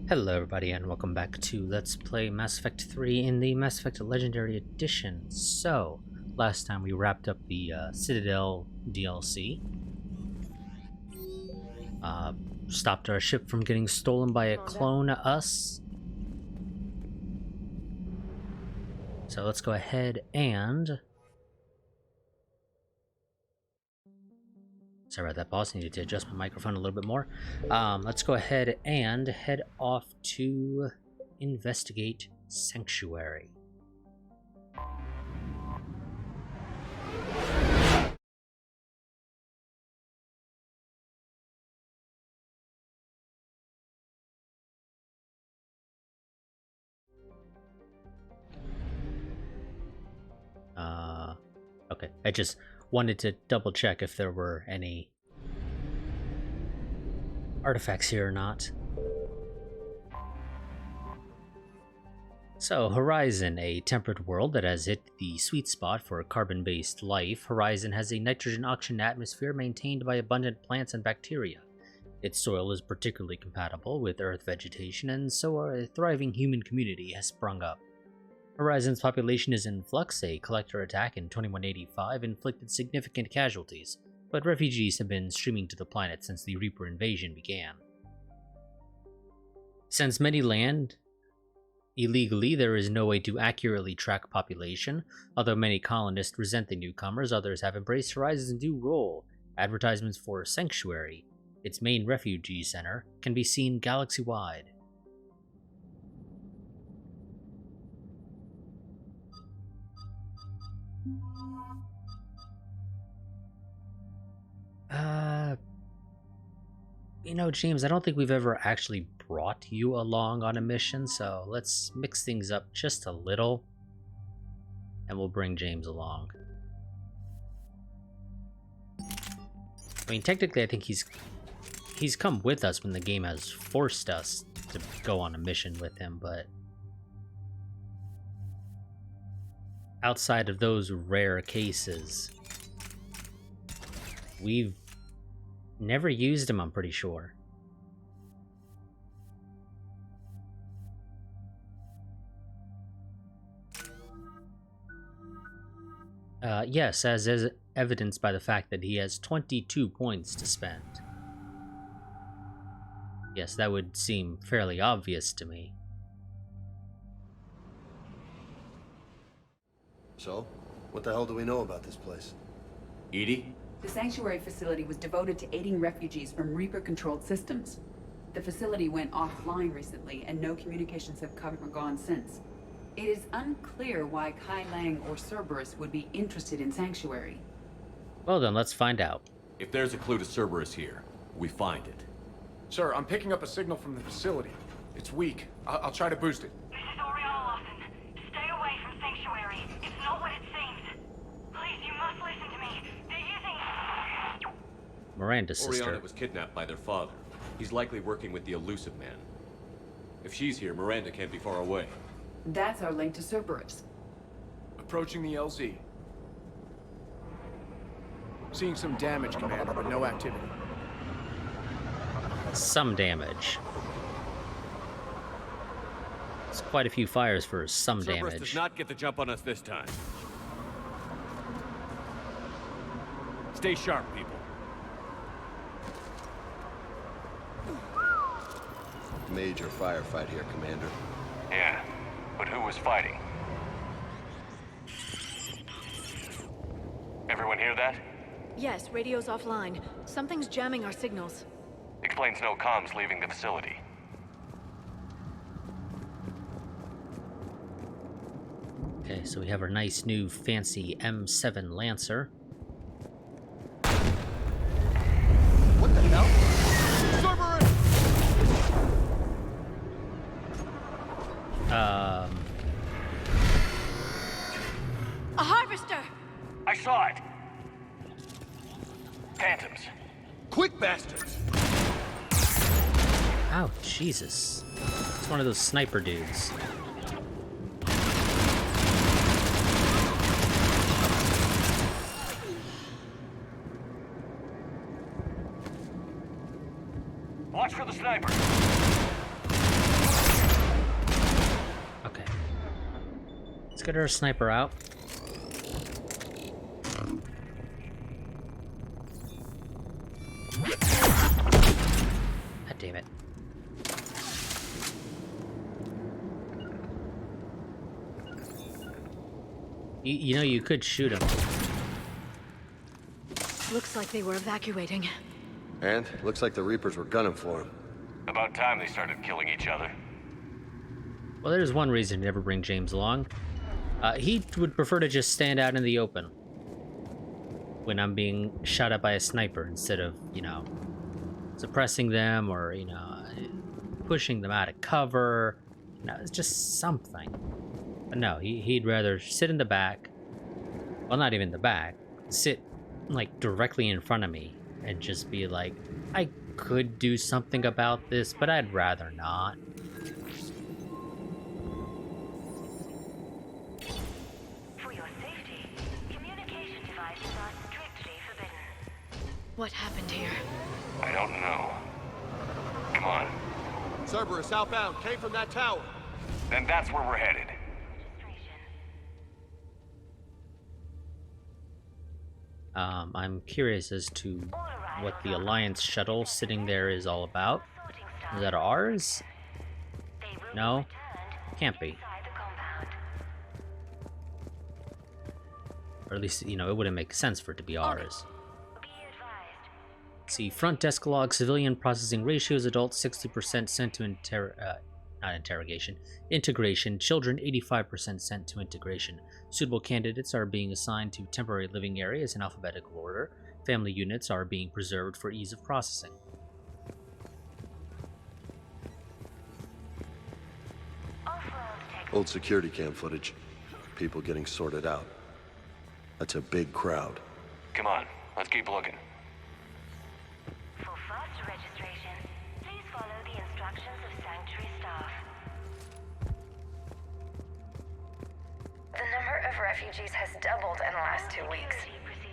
Hello everybody and welcome back to Let's Play Mass Effect 3 in the Mass Effect Legendary Edition. So, last time we wrapped up the Citadel DLC. Stopped our ship from getting stolen by a clone us. So let's go ahead and... Sorry about that, boss. I needed to adjust my microphone a little bit more. Let's go ahead and head off to investigate Sanctuary. Okay, I just wanted to double check if there were any artifacts here or not. So, Horizon, a temperate world that has hit the sweet spot for carbon-based life. Horizon has a nitrogen-oxygen atmosphere maintained by abundant plants and bacteria. Its soil is particularly compatible with Earth vegetation, and so a thriving human community has sprung up. Horizon's population is in flux. A collector attack in 2185 inflicted significant casualties, but refugees have been streaming to the planet since the Reaper invasion began. Since many land illegally, there is no way to accurately track population. Although many colonists resent the newcomers, others have embraced Horizon's new role. Advertisements for Sanctuary, its main refugee center, can be seen galaxy-wide. You know, James, I don't think we've ever actually brought you along on a mission, so let's mix things up just a little, and we'll bring James along. I mean, technically, I think he's come with us when the game has forced us to go on a mission with him, but outside of those rare cases, we've never used him, I'm pretty sure. Yes, as is evidenced by the fact that he has 22 points to spend. Yes, that would seem fairly obvious to me. So, what the hell do we know about this place? Edie? The Sanctuary facility was devoted to aiding refugees from Reaper-controlled systems. The facility went offline recently, and no communications have come or gone since. It is unclear why Kai Lang or Cerberus would be interested in Sanctuary. Well then, let's find out. If there's a clue to Cerberus here, we find it. Sir, I'm picking up a signal from the facility. It's weak. I'll try to boost it. This is Oriana Lawson. Stay away from Sanctuary. It's not what it seems. Please, you must listen to me. They're using... Miranda's sister. Oriana was kidnapped by their father. He's likely working with the Elusive Man. If she's here, Miranda can't be far away. That's our link to Cerberus. Approaching the LZ. Seeing some damage, Commander, but no activity. Some damage. It's quite a few fires for some Cerberus damage. does not get the jump on us this time. Stay sharp, people. Major firefight here, Commander. Yeah, but who was fighting? Everyone hear that? Yes, radio's offline. Something's jamming our signals. Explains no comms leaving the facility. Okay, so we have our nice new fancy M7 Lancer. What the hell? Cerberus! A harvester! I saw it! Phantoms. Quick bastards! Oh, Jesus. It's one of those sniper dudes. Watch for the sniper. Let's get our sniper out. God damn it. You know, you could shoot him. Looks like they were evacuating. And looks like the Reapers were gunning for him. About time they started killing each other. Well, there's one reason to never bring James along. He would prefer to just stand out in the open when I'm being shot at by a sniper instead of, you know, suppressing them or, you know, pushing them out of cover. You know, it's just something. But no, he'd rather sit in the back. Well, not even the back. Sit, like, directly in front of me and just be like, I could do something about this, but I'd rather not. For your safety, communication devices are strictly forbidden. What happened here? I don't know. Come on. Cerberus outbound, came from that tower. Then that's where we're headed. I'm curious as to what the Alliance shuttle sitting there is all about. Is that ours? No? Can't be. Or at least, you know, it wouldn't make sense for it to be ours. See, front desk log, civilian processing ratios, adults 60% sent to integration, children 85% sent to integration. Suitable candidates are being assigned to temporary living areas in alphabetical order. Family units are being preserved for ease of processing. Old security cam footage. People getting sorted out. That's a big crowd. Come on, let's keep looking. For faster registration, please follow the instructions of Sanctuary staff. The number of refugees has doubled in the last 2 weeks.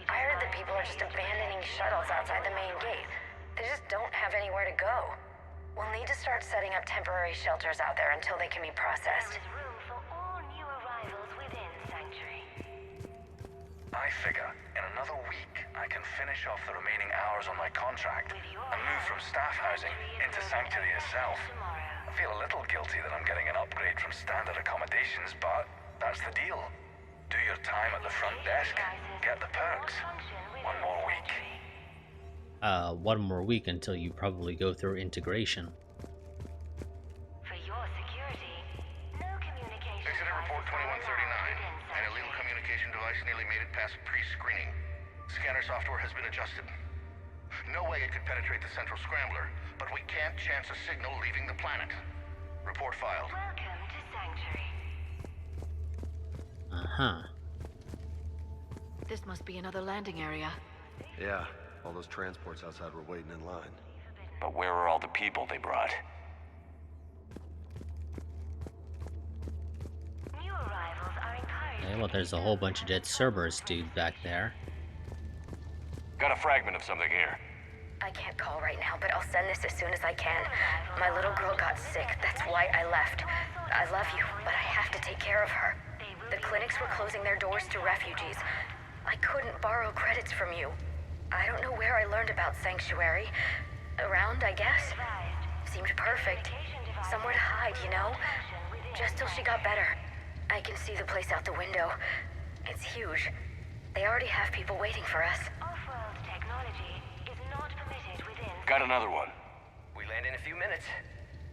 I heard that people are just abandoning shuttles outside the main gate. They just don't have anywhere to go. We'll need to start setting up temporary shelters out there until they can be processed. There is room for all new arrivals within Sanctuary. I figure in another week I can finish off the remaining hours on my contract and move from staff housing into Sanctuary itself. I feel a little guilty that I'm getting an upgrade from standard accommodations, but that's the deal. Do your time at the front desk, get the perks. One more week. One more week until you probably go through integration. For your security, no communication. Incident report 2139. An illegal communication device nearly made it past pre-screening. Scanner software has been adjusted. No way it could penetrate the central scrambler, but we can't chance a signal leaving the planet. Report filed. Welcome to Sanctuary. Uh-huh. This must be another landing area. Yeah, all those transports outside were waiting in line. But where are all the people they brought? New arrivals are encouraged. Okay, well, there's a whole bunch of dead Cerberus dudes back there. Got a fragment of something here. I can't call right now, but I'll send this as soon as I can. My little girl got sick, that's why I left. I love you, but I have to take care of her. The clinics were closing their doors to refugees. I couldn't borrow credits from you. I don't know where I learned about Sanctuary. Around, I guess. Seemed perfect. Somewhere to hide, you know? Just till she got better. I can see the place out the window. It's huge. They already have people waiting for us. Off-world technology is not permitted within. Got another one. We land in a few minutes.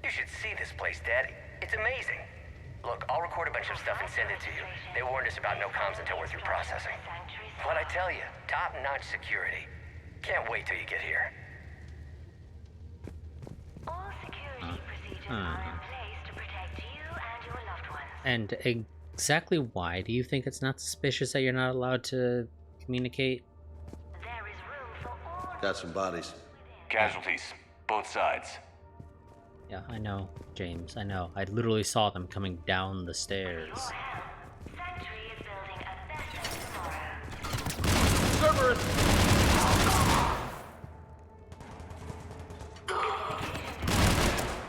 You should see this place, Dad. It's amazing. Look, I'll record a bunch of stuff and send it to you. They warned us about no comms until we're through processing. What'd I tell you? Top-notch security. Can't wait till you get here. All security procedures are in place to protect you and your loved ones. And exactly why do you think it's not suspicious that you're not allowed to communicate? There is room for all. Got some bodies. Casualties, both sides. Yeah, I know, James, I know. I literally saw them coming down the stairs. Sanctuary is building a better tomorrow. Cerberus!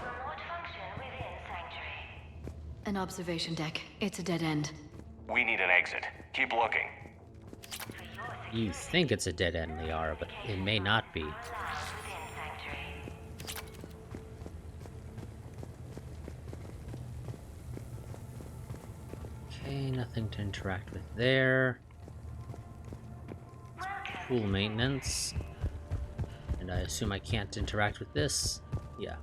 Remote function within Sanctuary. An observation deck. It's a dead end. We need an exit. Keep looking. You think it's a dead end, Liara, but it may not be. Okay, nothing to interact with there. Tool maintenance. And I assume I can't interact with this? Yeah.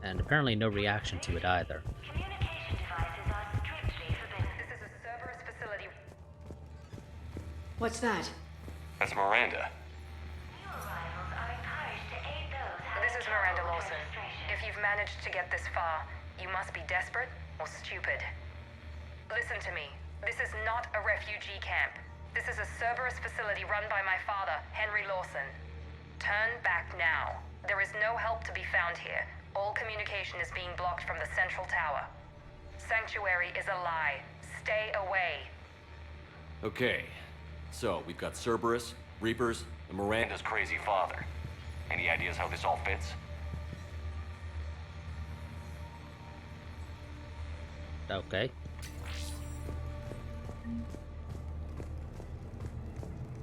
And apparently no reaction to it either. Communication devices are strictly forbidden. This is a Cerberus facility. What's that? That's Miranda. This is Miranda Lawson. If you've managed to get this far, you must be desperate or stupid. Listen to me. This is not a refugee camp. This is a Cerberus facility run by my father, Henry Lawson. Turn back now. There is no help to be found here. All communication is being blocked from the central tower. Sanctuary is a lie. Stay away. Okay. So, we've got Cerberus, Reapers, and Miranda's crazy father. Any ideas how this all fits? Okay.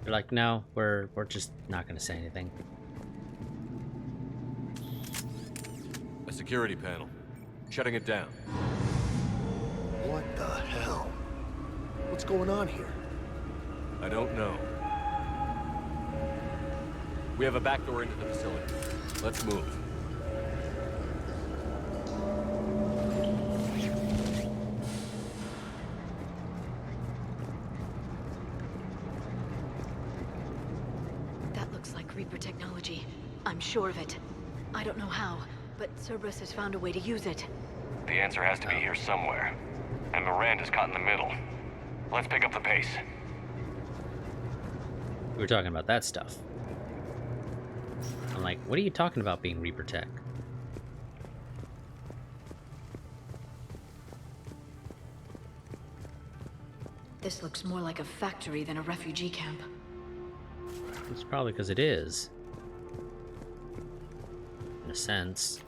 You're like, no, we're just not gonna say anything. A security panel. Shutting it down. What the hell? What's going on here? I don't know. We have a back door into the facility. Let's move. That looks like Reaper technology. I'm sure of it. I don't know how, but Cerberus has found a way to use it. The answer has to be here somewhere. And Miranda's caught in the middle. Let's pick up the pace. We were talking about that stuff. I'm like, what are you talking about being Reaper tech? This looks more like a factory than a refugee camp. It's probably because it is. In a sense.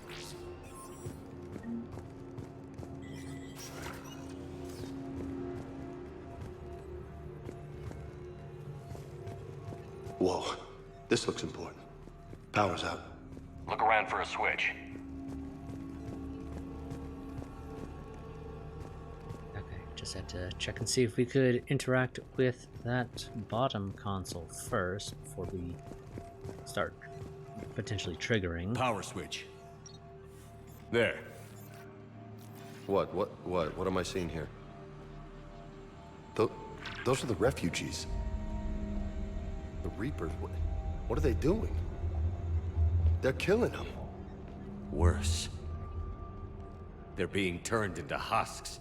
Whoa, this looks important. Power's out. Look around for a switch. Okay, just had to check and see if we could interact with that bottom console first before we start potentially triggering. Power switch. There. What am I seeing here? Those are the refugees. The Reapers, what are they doing? They're killing them. Worse. They're being turned into husks.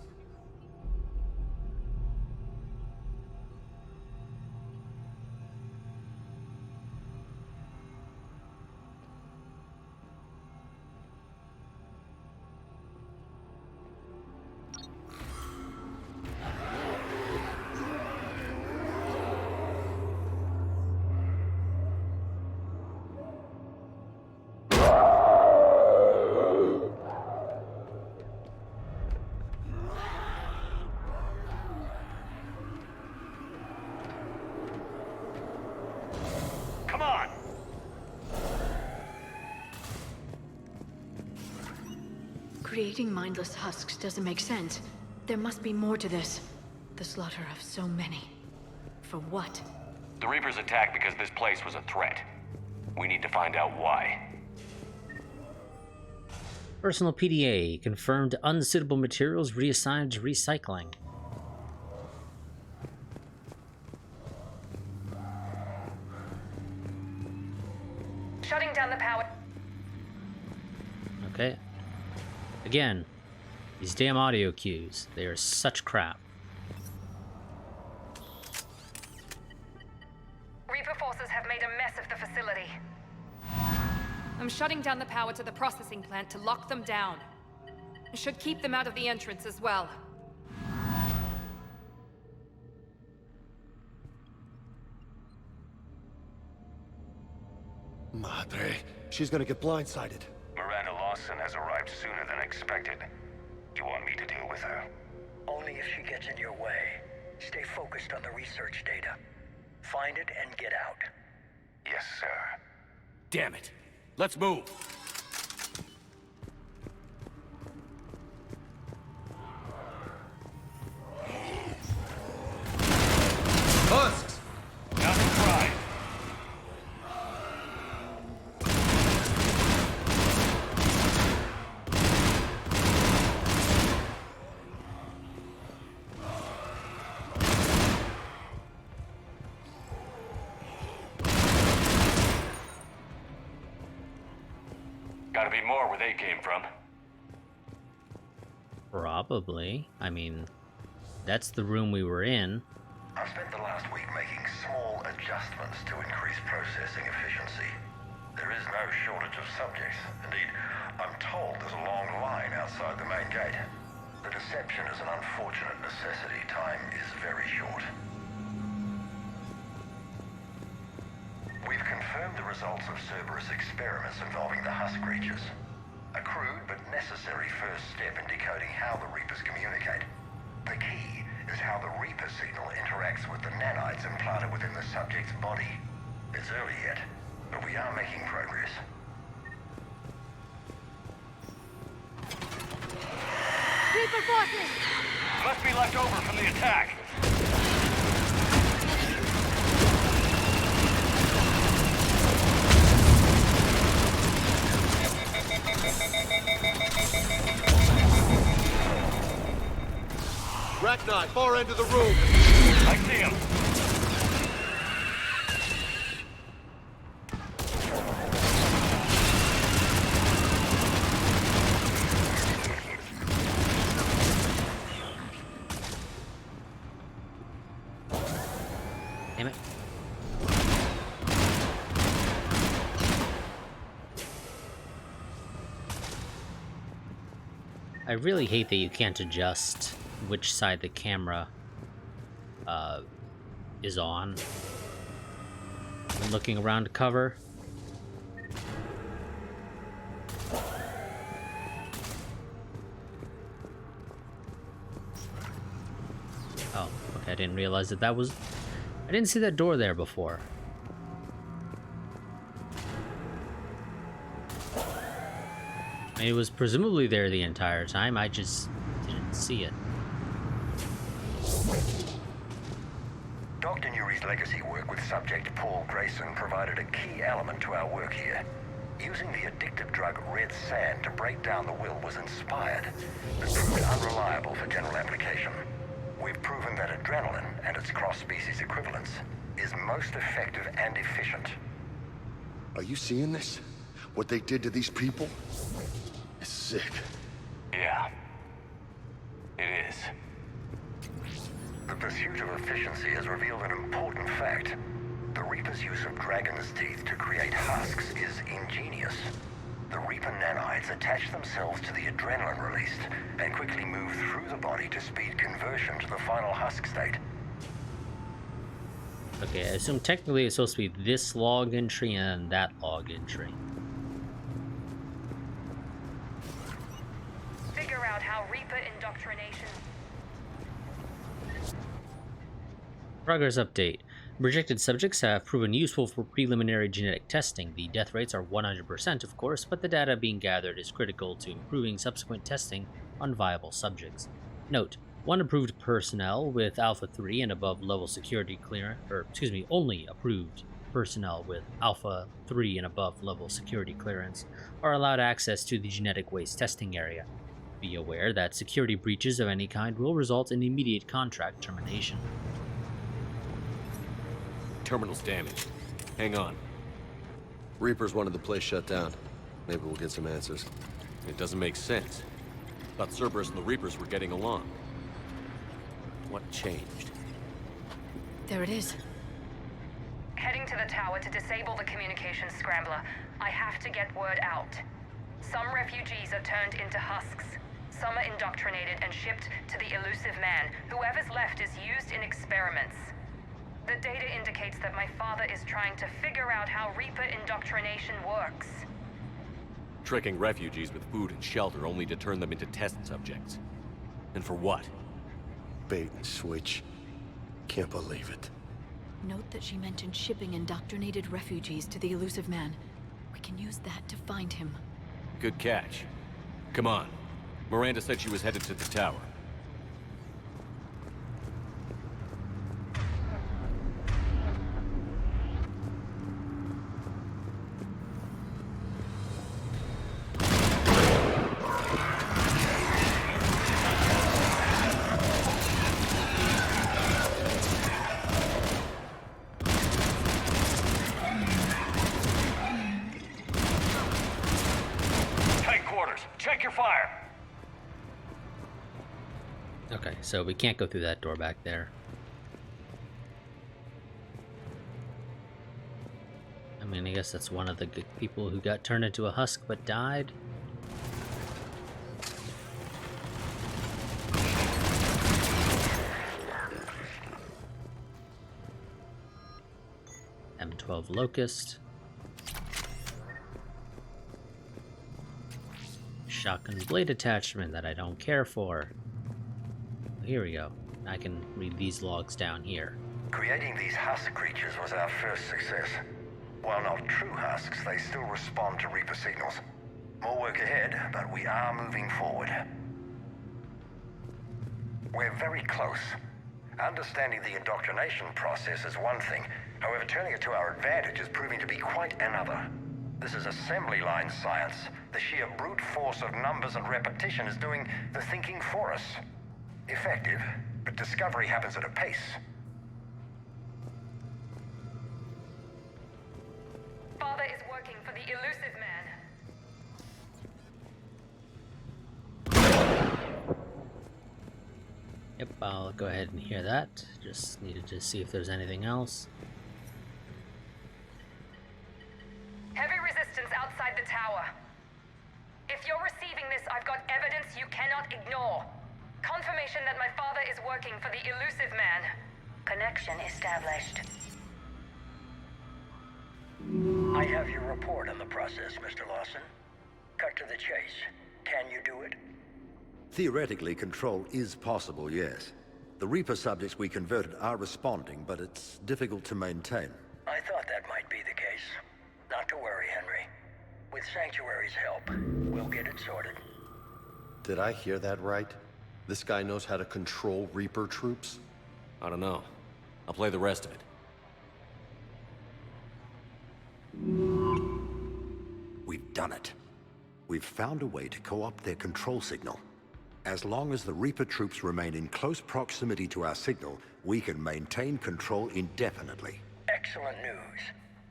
Come on! Creating mindless husks doesn't make sense. There must be more to this. The slaughter of so many. For what? The Reapers attacked because this place was a threat. We need to find out why. Personal PDA confirmed unsuitable materials reassigned to recycling. Shutting down the power. Okay. Again, these damn audio cues. They are such crap. Reaper forces have made a mess of the facility. I'm shutting down the power to the processing plant to lock them down. I should keep them out of the entrance as well. Madre, she's gonna get blindsided. Miranda Lawson has arrived sooner than expected. You want me to deal with her? Only if she gets in your way. Stay focused on the research data. Find it and get out. Yes, sir. Damn it. Let's move. Husks! Not to try. Gotta be more where they came from. Probably. I mean, that's the room we were in. I spent the last week making small adjustments to increase processing efficiency. There is no shortage of subjects. Indeed, I'm told there's a long line outside the main gate. The deception is an unfortunate necessity. Time is very short. We've confirmed the results of Cerberus experiments involving the husk creatures. A crude but necessary first step in decoding how the Reapers communicate. The key is how the Reaper signal interacts with the nanites implanted within the subject's body. It's early yet, but we are making progress. Reaper forces! Must be left over from the attack. Rachni, far end of the room. I see him. Damn it. I really hate that you can't adjust which side the camera is on when looking around to cover. Oh, okay, I didn't realize that was... I didn't see that door there before. I mean, it was presumably there the entire time, I just didn't see it. Dr. Nuri's legacy work with subject Paul Grayson provided a key element to our work here. Using the addictive drug red sand to break down the will was inspired, but proved unreliable for general application. We've proven that adrenaline and its cross-species equivalents is most effective and efficient. Are you seeing this? What they did to these people? It's sick. Yeah. It is. The pursuit of efficiency has revealed an important fact. The Reaper's use of dragon's teeth to create husks is ingenious. The Reaper nanites attach themselves to the adrenaline released and quickly move through the body to speed conversion to the final husk state. Okay, I assume technically it's supposed to be this log entry and that log entry. Figure out how Reaper indoctrination... Progress update. Rejected subjects have proven useful for preliminary genetic testing. The death rates are 100%, of course, but the data being gathered is critical to improving subsequent testing on viable subjects. Note, one approved personnel with Alpha 3 and above level security clearance, only approved personnel with Alpha 3 and above level security clearance are allowed access to the genetic waste testing area. Be aware that security breaches of any kind will result in immediate contract termination. Terminal's damaged. Hang on. Reapers wanted the place shut down. Maybe we'll get some answers. It doesn't make sense. Thought Cerberus and the Reapers were getting along. What changed? There it is. Heading to the tower to disable the communications scrambler. I have to get word out. Some refugees are turned into husks. Some are indoctrinated and shipped to the elusive man. Whoever's left is used in experiments. The data indicates that my father is trying to figure out how Reaper indoctrination works. Tricking refugees with food and shelter only to turn them into test subjects. And for what? bait and switch. Can't believe it. Note that she mentioned shipping indoctrinated refugees to the elusive man. We can use that to find him. Good catch. Come on. Miranda said she was headed to the tower. Check your fire! Okay, so we can't go through that door back there. I mean, I guess that's one of the good people who got turned into a husk but died. M12 Locust. Shotgun blade attachment that I don't care for. Here we go. I can read these logs down here. Creating these husk creatures was our first success. While not true husks, they still respond to Reaper signals. More work ahead, but we are moving forward. We're very close. Understanding the indoctrination process is one thing. However, turning it to our advantage is proving to be quite another. This is assembly line science. The sheer brute force of numbers and repetition is doing the thinking for us. Effective, but discovery happens at a pace. Father is working for the elusive man. Yep, I'll go ahead and hear that. Just needed to see if there's anything else. Heavy resistance outside the tower. If you're receiving this, I've got evidence you cannot ignore. Confirmation that my father is working for the elusive man. Connection established. I have your report on the process, Mr. Lawson. Cut to the chase. Can you do it? Theoretically, control is possible, yes. The Reaper subjects we converted are responding, but it's difficult to maintain. I thought that might be the case. Not to worry, Henry. With Sanctuary's help, we'll get it sorted. Did I hear that right? This guy knows how to control Reaper troops? I don't know. I'll play the rest of it. We've done it. We've found a way to co-opt their control signal. As long as the Reaper troops remain in close proximity to our signal, we can maintain control indefinitely. Excellent news.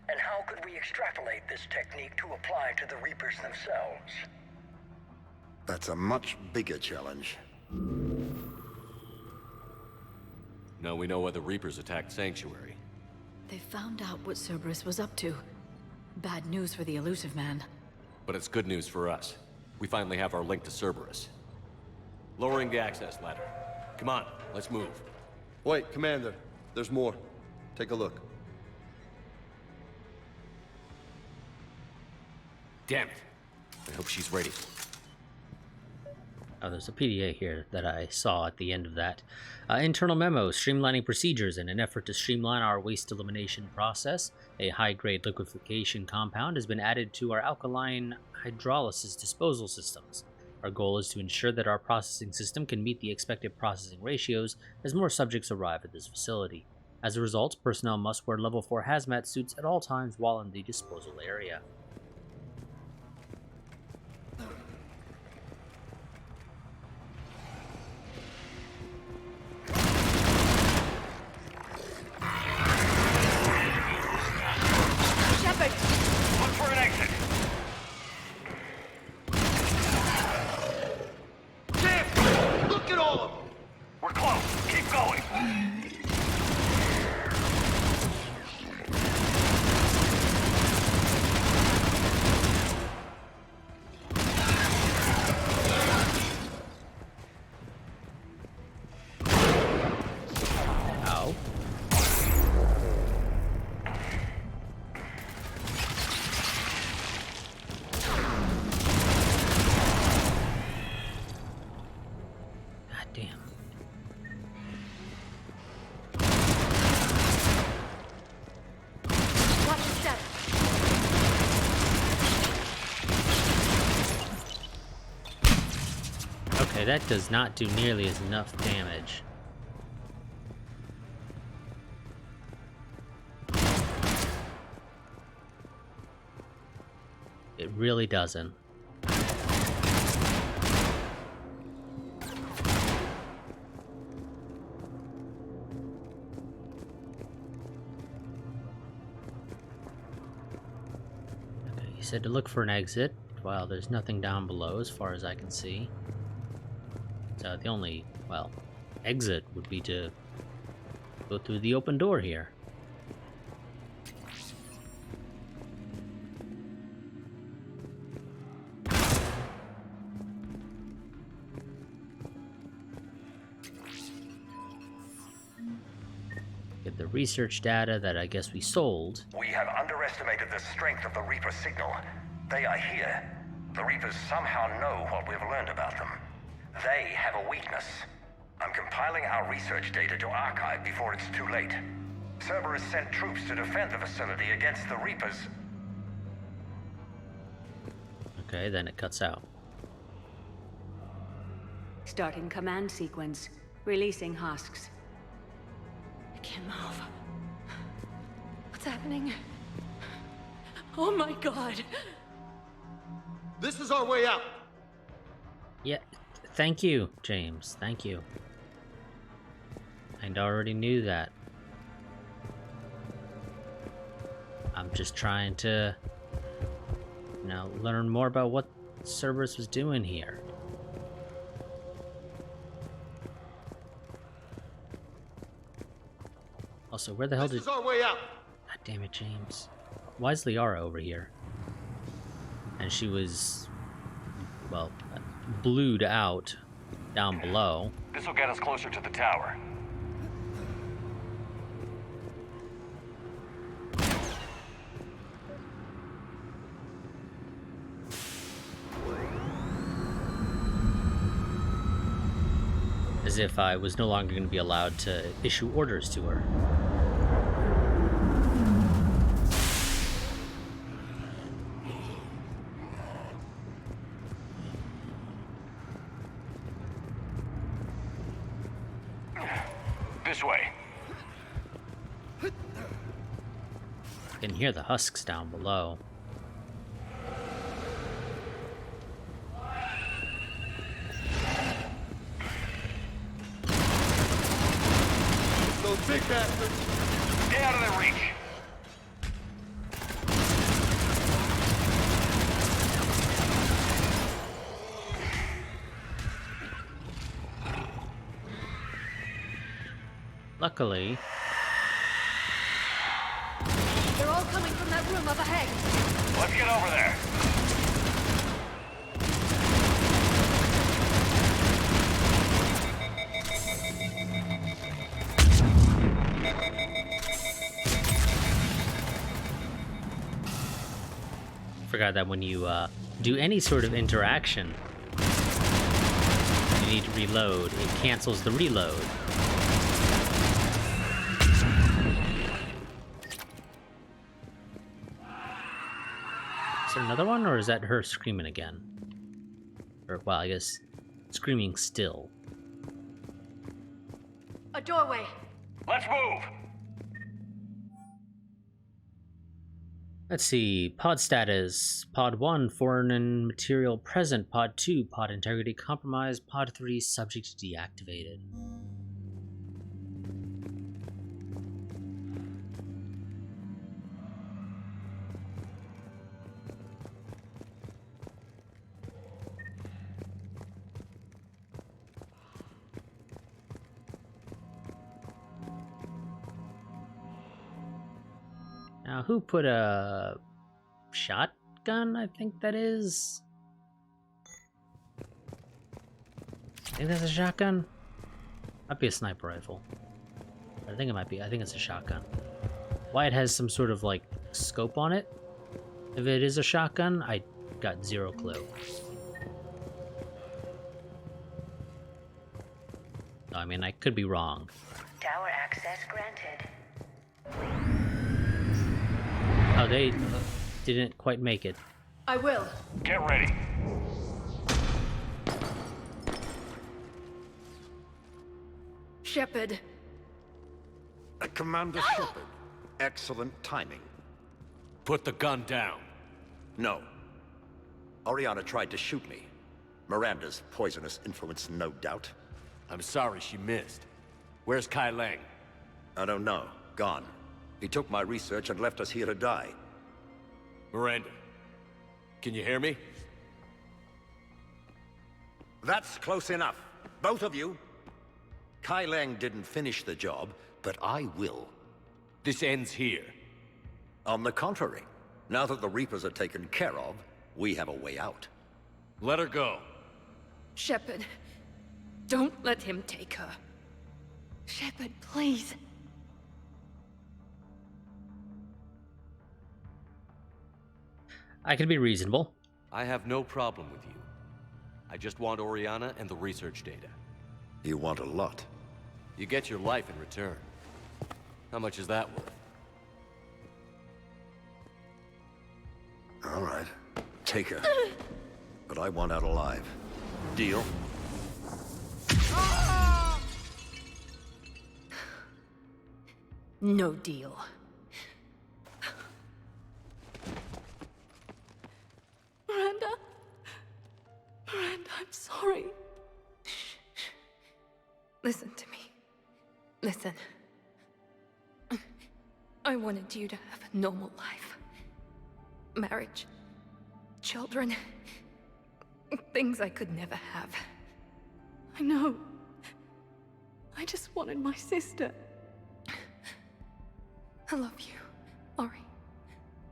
And how could we extrapolate this technique to apply to the Reapers themselves? That's a much bigger challenge. Now we know why the Reapers attacked Sanctuary. They found out what Cerberus was up to. Bad news for the elusive man. But it's good news for us. We finally have our link to Cerberus. Lowering the access ladder. Come on, let's move. Wait, Commander. There's more. Take a look. Damn it. I hope she's ready. Oh, there's a PDA here that I saw at the end of that. Internal memo, streamlining procedures in an effort to streamline our waste elimination process. A high-grade liquefaction compound has been added to our alkaline hydrolysis disposal systems. Our goal is to ensure that our processing system can meet the expected processing ratios as more subjects arrive at this facility. As a result, personnel must wear level 4 hazmat suits at all times while in the disposal area. Look for an exit! Damn! Look at all of them! We're close. Keep going. Ow. God damn. Okay, that does not do nearly as enough damage. It really doesn't. Okay, he said to look for an exit. Well, there's nothing down below as far as I can see. So the only, well, exit would be to go through the open door here. Get the research data that I guess we sold. We have underestimated the strength of the Reaper signal. They are here. The Reapers somehow know what we've learned about them. They have a weakness. I'm compiling our research data to archive before it's too late. Cerberus sent troops to defend the facility against the Reapers. Okay, then it cuts out. Starting command sequence. Releasing husks. I can't move. What's happening? Oh my god! This is our way out! Yeah, thank you, James. Thank you. I already knew that. I'm just trying to, you know, learn more about what Cerberus was doing here. Also, where the hell This is our way out! God damn it, James. Why is Liara over here? And she was, well, blued out down below. This will get us closer to the tower. As if I was no longer going to be allowed to issue orders to her. This way. I can hear the husks down below. Those big bastards! Get out of their reach! Luckily, They're all coming from that room up ahead. Let's get over there. forgot that when you do any sort of interaction, you need to reload. It cancels the reload. Is there another one, or is that her screaming again? Or, well, I guess screaming still. A doorway. Let's move! Let's see. Pod status. Pod 1, foreign and material present. Pod 2, pod integrity compromised. Pod 3, subject deactivated. Now, who put a shotgun? I think that is. I think that's a shotgun. Might be a sniper rifle. I think it might be. I think it's a shotgun. Why it has some sort of like scope on it? If it is a shotgun, I got zero clue. I mean, I could be wrong. Tower access granted. Oh, they didn't quite make it. I will. Get ready. Shepard. Commander Shepard, excellent timing. Put the gun down. No. Oriana tried to shoot me. Miranda's poisonous influence, no doubt. I'm sorry she missed. Where's Kai Lang? I don't know. Gone. He took my research and left us here to die. Miranda, can you hear me? That's close enough. Both of you. Kai Lang didn't finish the job, but I will. This ends here. On the contrary, now that the Reapers are taken care of, we have a way out. Let her go. Shepard, don't let him take her. Shepard, please. I can be reasonable. I have no problem with you. I just want Oriana and the research data. You want a lot. You get your life in return. How much is that worth? All right. Take her. But I want out alive. Deal? No deal. Miranda? Miranda, I'm sorry. Listen to me. Listen. I wanted you to have a normal life. Marriage. Children. Things I could never have. I know. I just wanted my sister. I love you, Ori.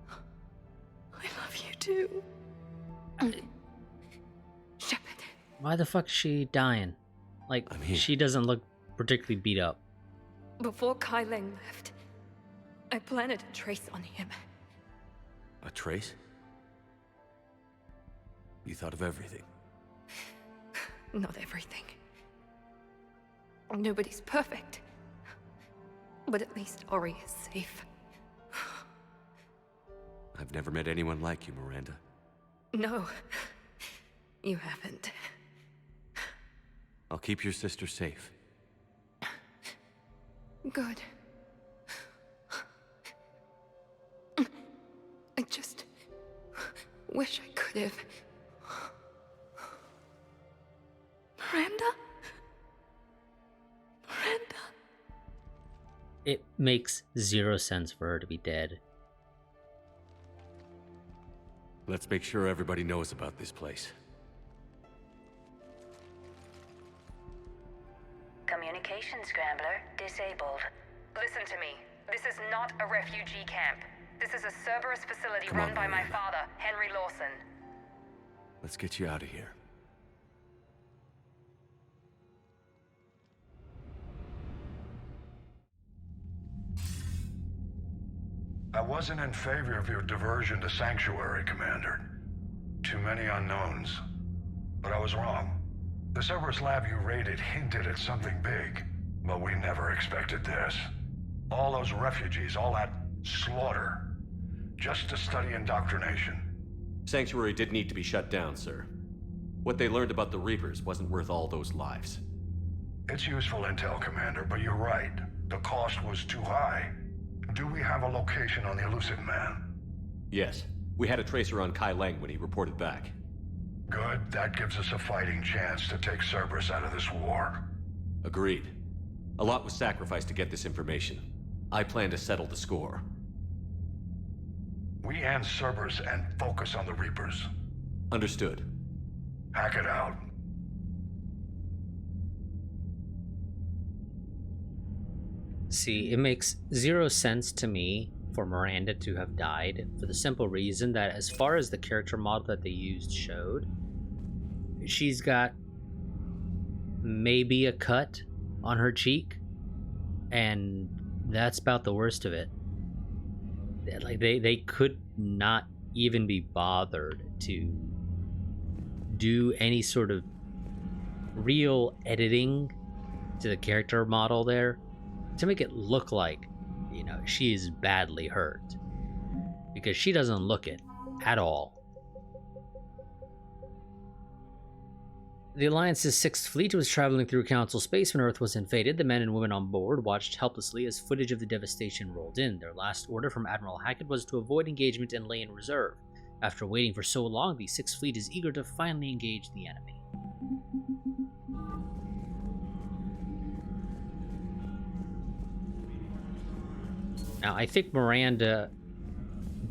I love you too. Shepard. Why the fuck is she dying? Like, she doesn't look particularly beat up. Before Kai Lang left, I planted a trace on him. A trace? You thought of everything. Not everything. Nobody's perfect. But at least Ori is safe. I've never met anyone like you, Miranda. No, you haven't. I'll keep your sister safe. Good. I just wish I could have. Miranda? Miranda? It makes zero sense for her to be dead. Let's make sure everybody knows about this place. Communication scrambler disabled. Listen to me. This is not a refugee camp. This is a Cerberus facility run by my father, Henry Lawson. Let's get you out of here. I wasn't in favor of your diversion to Sanctuary, Commander. Too many unknowns. But I was wrong. The Cerberus lab you raided hinted at something big, but we never expected this. All those refugees, all that slaughter, just to study indoctrination. Sanctuary did need to be shut down, sir. What they learned about the Reapers wasn't worth all those lives. It's useful intel, Commander, but you're right. The cost was too high. Do we have a location on the elusive man? Yes. We had a tracer on Kai Lang when he reported back. Good. That gives us a fighting chance to take Cerberus out of this war. Agreed. A lot was sacrificed to get this information. I plan to settle the score. We end Cerberus and focus on the Reapers. Understood. Hack it out. See, it makes zero sense to me for Miranda to have died for the simple reason that as far as the character model that they used showed, she's got maybe a cut on her cheek, and that's about the worst of it. Like, they could not even be bothered to do any sort of real editing to the character model there to make it look like, you know, she is badly hurt, because she doesn't look it at all. The Alliance's 6th Fleet was traveling through Council space when Earth was invaded. The men and women on board watched helplessly as footage of the devastation rolled in. Their last order from Admiral Hackett was to avoid engagement and lay in reserve. After waiting for so long, the 6th Fleet is eager to finally engage the enemy. Now, I think Miranda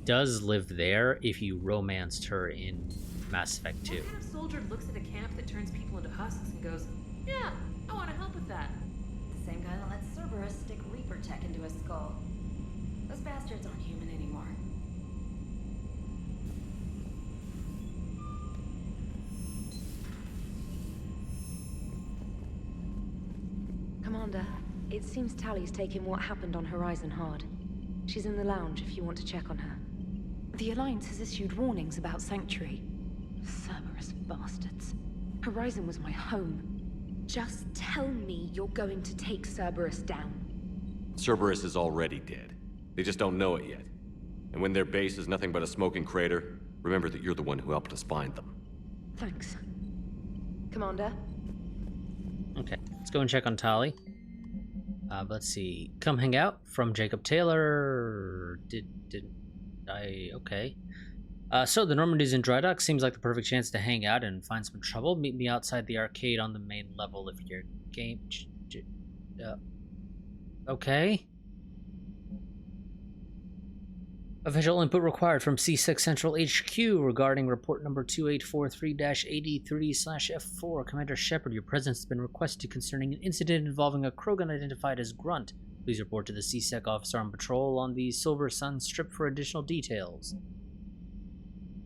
does live there if you romanced her in Mass Effect 2. What kind of soldier looks at a camp that turns people into husks and goes, yeah, I want to help with that? The same guy that lets Cerberus stick Reaper tech into his skull. Those bastards aren't human anymore. Commander, it seems Tally's taking what happened on Horizon hard. She's in the lounge if you want to check on her. The Alliance has issued warnings about Sanctuary. Cerberus bastards. Horizon was my home. Just tell me you're going to take Cerberus down. Cerberus is already dead. They just don't know it yet. And when their base is nothing but a smoking crater, remember that you're the one who helped us find them. Thanks. Commander? Okay, let's go and check on Tali. Let's see. Come hang out from Jacob Taylor. Okay. So the Normandy's in dry dock. Seems like the perfect chance to hang out and find some trouble. Meet me outside the arcade on the main level if you're game. Okay. Official input required from C6 Central HQ regarding report number 2843-83/F4. Commander Shepard, your presence has been requested concerning an incident involving a Krogan identified as Grunt. Please report to the CSEC officer on patrol on the Silver Sun Strip for additional details.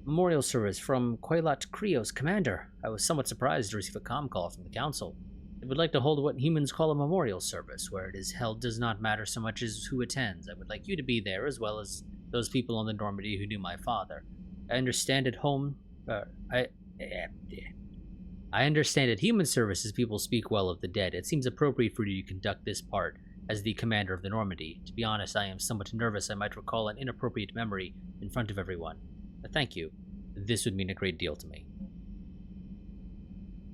Memorial service from Quailat Krios. Commander, I was somewhat surprised to receive a comm call from the Council. They would like to hold what humans call a memorial service. Where it is held does not matter so much as who attends. I would like you to be there, as well as those people on the Normandy who knew my father. I understand at home... I understand at human services people speak well of the dead. It seems appropriate for you to conduct this part as the commander of the Normandy. To be honest, I am somewhat nervous I might recall an inappropriate memory in front of everyone. But thank you. This would mean a great deal to me.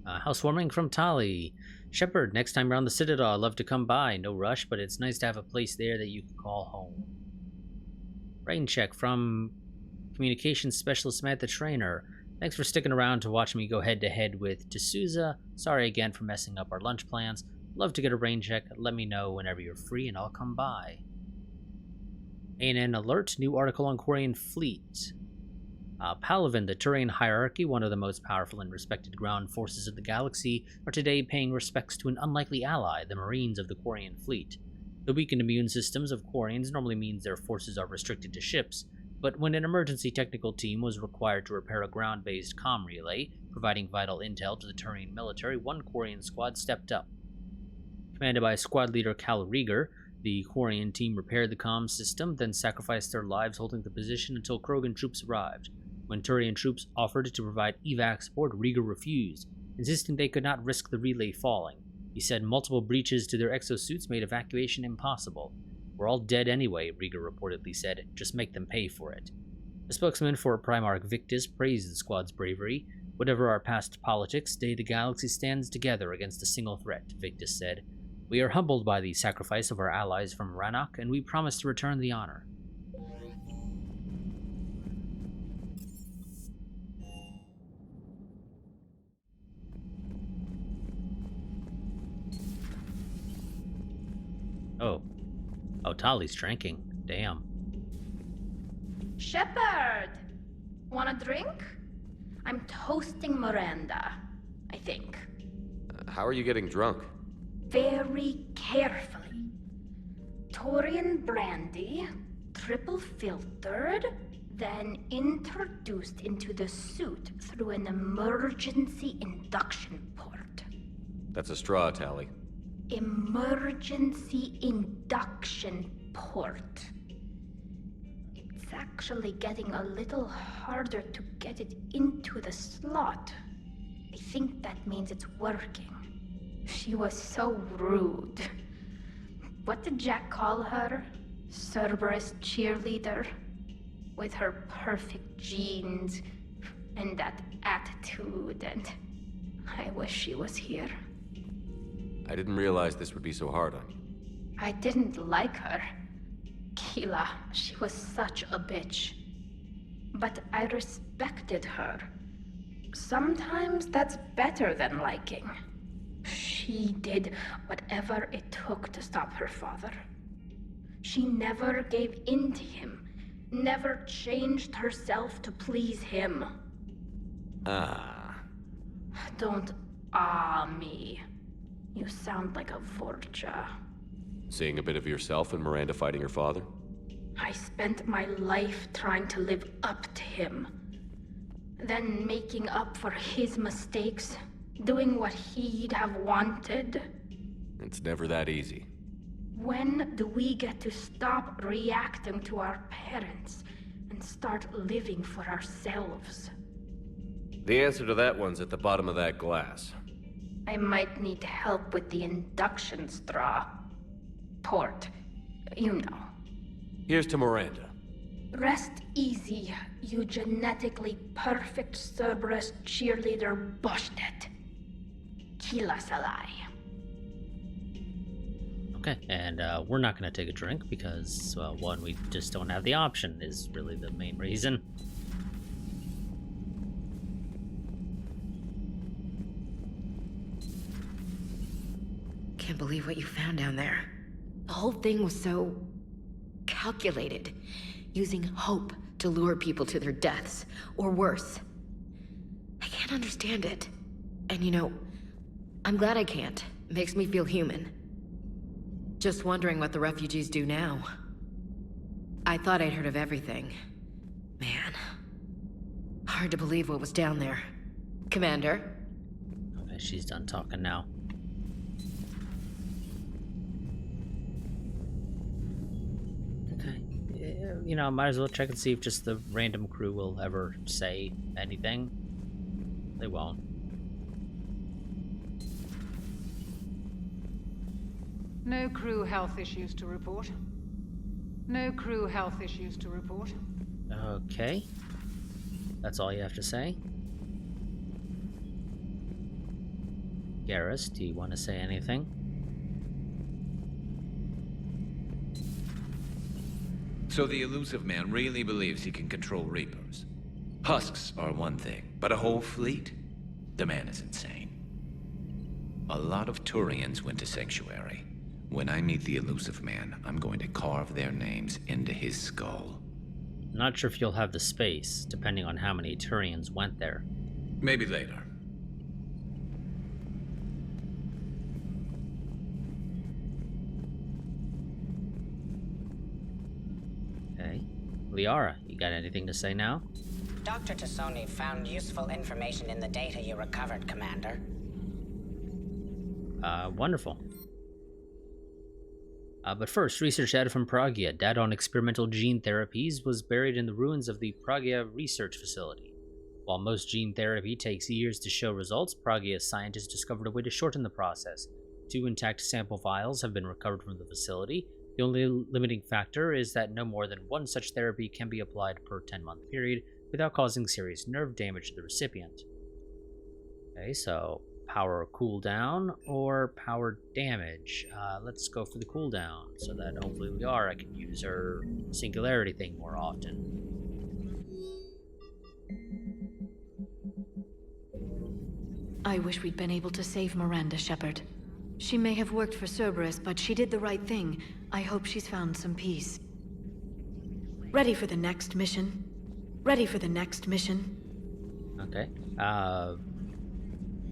Housewarming from Tali. Shepard, next time you're on the Citadel, I'd love to come by. No rush, but it's nice to have a place there that you can call home. Rain check from Communications Specialist Samantha Trainer. Thanks for sticking around to watch me go head-to-head with D'Souza. Sorry again for messing up our lunch plans. Love to get a rain check. Let me know whenever you're free and I'll come by. ANN alert. New article on Quarian Fleet. Palaven, the Turian hierarchy, one of the most powerful and respected ground forces of the galaxy, are today paying respects to an unlikely ally, the Marines of the Quarian Fleet. The weakened immune systems of Quarians normally means their forces are restricted to ships, but when an emergency technical team was required to repair a ground-based comm relay, providing vital intel to the Turian military, one Quarian squad stepped up. Commanded by squad leader Cal Rieger, the Quarian team repaired the comm system, then sacrificed their lives holding the position until Krogan troops arrived. When Turian troops offered to provide evac support, Rieger refused, insisting they could not risk the relay falling. He said multiple breaches to their exosuits made evacuation impossible. We're all dead anyway, Rieger reportedly said. Just make them pay for it. A spokesman for Primarch Victus praised the squad's bravery. Whatever our past politics, today the galaxy stands together against a single threat, Victus said. We are humbled by the sacrifice of our allies from Rannoch, and we promise to return the honor. Oh, Tali's drinking. Damn. Shepard! Want a drink? I'm toasting Miranda, I think. How are you getting drunk? Very carefully. Taurian brandy, triple filtered, then introduced into the suit through an emergency induction port. That's a straw, Tali. Emergency induction port. It's actually getting a little harder to get it into the slot. I think that means it's working. She was so rude. What did Jack call her? Cerberus cheerleader? With her perfect genes and that attitude and... I wish she was here. I didn't realize this would be so hard on you. I didn't like her. Keela, she was such a bitch. But I respected her. Sometimes that's better than liking. She did whatever it took to stop her father. She never gave in to him, never changed herself to please him. Don't me. You sound like a Vorcha. Seeing a bit of yourself in Miranda fighting her father? I spent my life trying to live up to him. Then making up for his mistakes, doing what he'd have wanted. It's never that easy. When do we get to stop reacting to our parents and start living for ourselves? The answer to that one's at the bottom of that glass. I might need help with the induction straw. Port, you know. Here's to Miranda. Rest easy, you genetically perfect Cerberus cheerleader Boschnet. Kila Salai. Okay, and we're not going to take a drink because, well, one, we just don't have the option is really the main reason. Can't believe what you found down there. The whole thing was so calculated, using hope to lure people to their deaths, or worse. I can't understand it. And you know, I'm glad I can't. It makes me feel human. Just wondering what the refugees do now. I thought I'd heard of everything. Man. Hard to believe what was down there. Commander? Okay, she's done talking now. Okay. You know, might as well check and see if just the random crew will ever say anything. They won't. No crew health issues to report. No crew health issues to report. Okay. That's all you have to say? Garrus, do you want to say anything? So the elusive man really believes he can control Reapers. Husks are one thing, but a whole fleet? The man is insane. A lot of Turians went to Sanctuary. When I meet the elusive man, I'm going to carve their names into his skull. Not sure if you'll have the space, depending on how many Turians went there. Maybe later. Okay. Liara, you got anything to say now? Dr. Tassoni found useful information in the data you recovered, Commander. Wonderful. But first, research data from Pragia, data on experimental gene therapies, was buried in the ruins of the Pragia research facility. While most gene therapy takes years to show results, Pragia scientists discovered a way to shorten the process. 2 intact sample vials have been recovered from the facility. The only limiting factor is that no more than 1 such therapy can be applied per 10-month period without causing serious nerve damage to the recipient. Okay, so power cooldown or power damage. Let's go for the cooldown so that hopefully Liara can use her singularity thing more often. I wish we'd been able to save Miranda, Shepard. She may have worked for Cerberus, but she did the right thing. I hope she's found some peace. Ready for the next mission? Ready for the next mission? Okay.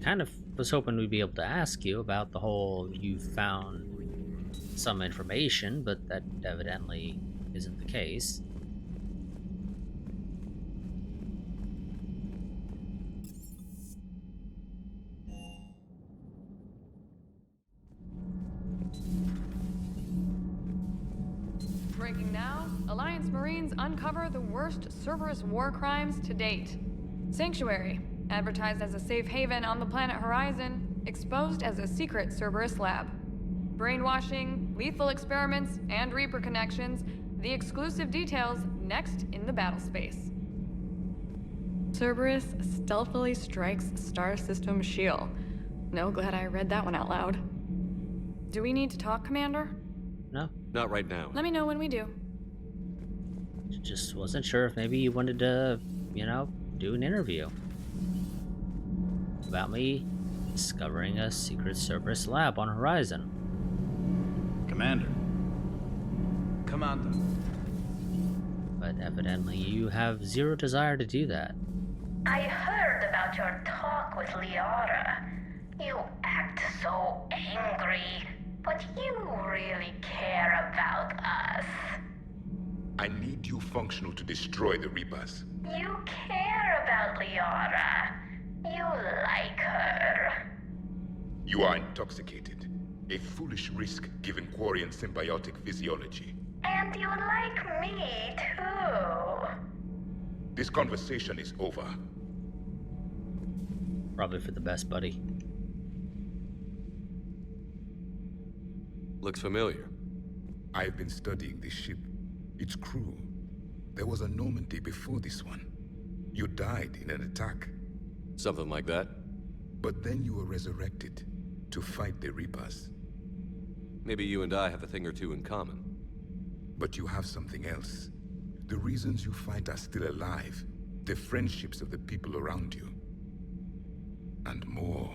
Kind of was hoping we'd be able to ask you about the whole you found some information, but that evidently isn't the case. Breaking now, Alliance Marines uncover the worst Cerberus war crimes to date. Sanctuary, advertised as a safe haven on the planet Horizon, exposed as a secret Cerberus lab. Brainwashing, lethal experiments, and Reaper connections, the exclusive details next in the battle space. Cerberus stealthily strikes star system shield. No, glad I read that one out loud. Do we need to talk, Commander? No. Not right now. Let me know when we do. Just wasn't sure if maybe you wanted to, do an interview about me discovering a secret Cerberus lab on Horizon. Commander. But evidently you have zero desire to do that. I heard about your talk with Liara. You act so angry, but you really care about us. I need you functional to destroy the Reapers. You care about Liara. You like her. You are intoxicated. A foolish risk given Quarian symbiotic physiology. And you like me, too. This conversation is over. Probably for the best, buddy. Looks familiar. I've been studying this ship. Its crew. There was a Normandy before this one. You died in an attack. Something like that. But then you were resurrected to fight the Reapers. Maybe you and I have a thing or two in common. But you have something else. The reasons you fight are still alive. The friendships of the people around you. And more.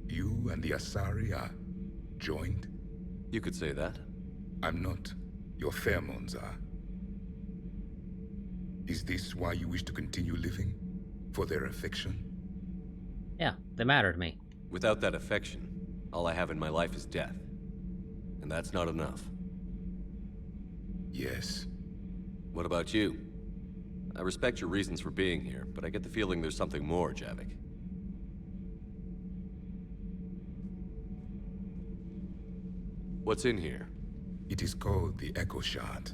You and the Asari are joined? You could say that. I'm not. Your pheromones are. Is this why you wish to continue living? For their affection? Yeah, they matter to me. Without that affection, all I have in my life is death. And that's not enough. Yes. What about you? I respect your reasons for being here, but I get the feeling there's something more, Javik. What's in here? It is called the Echo Shard.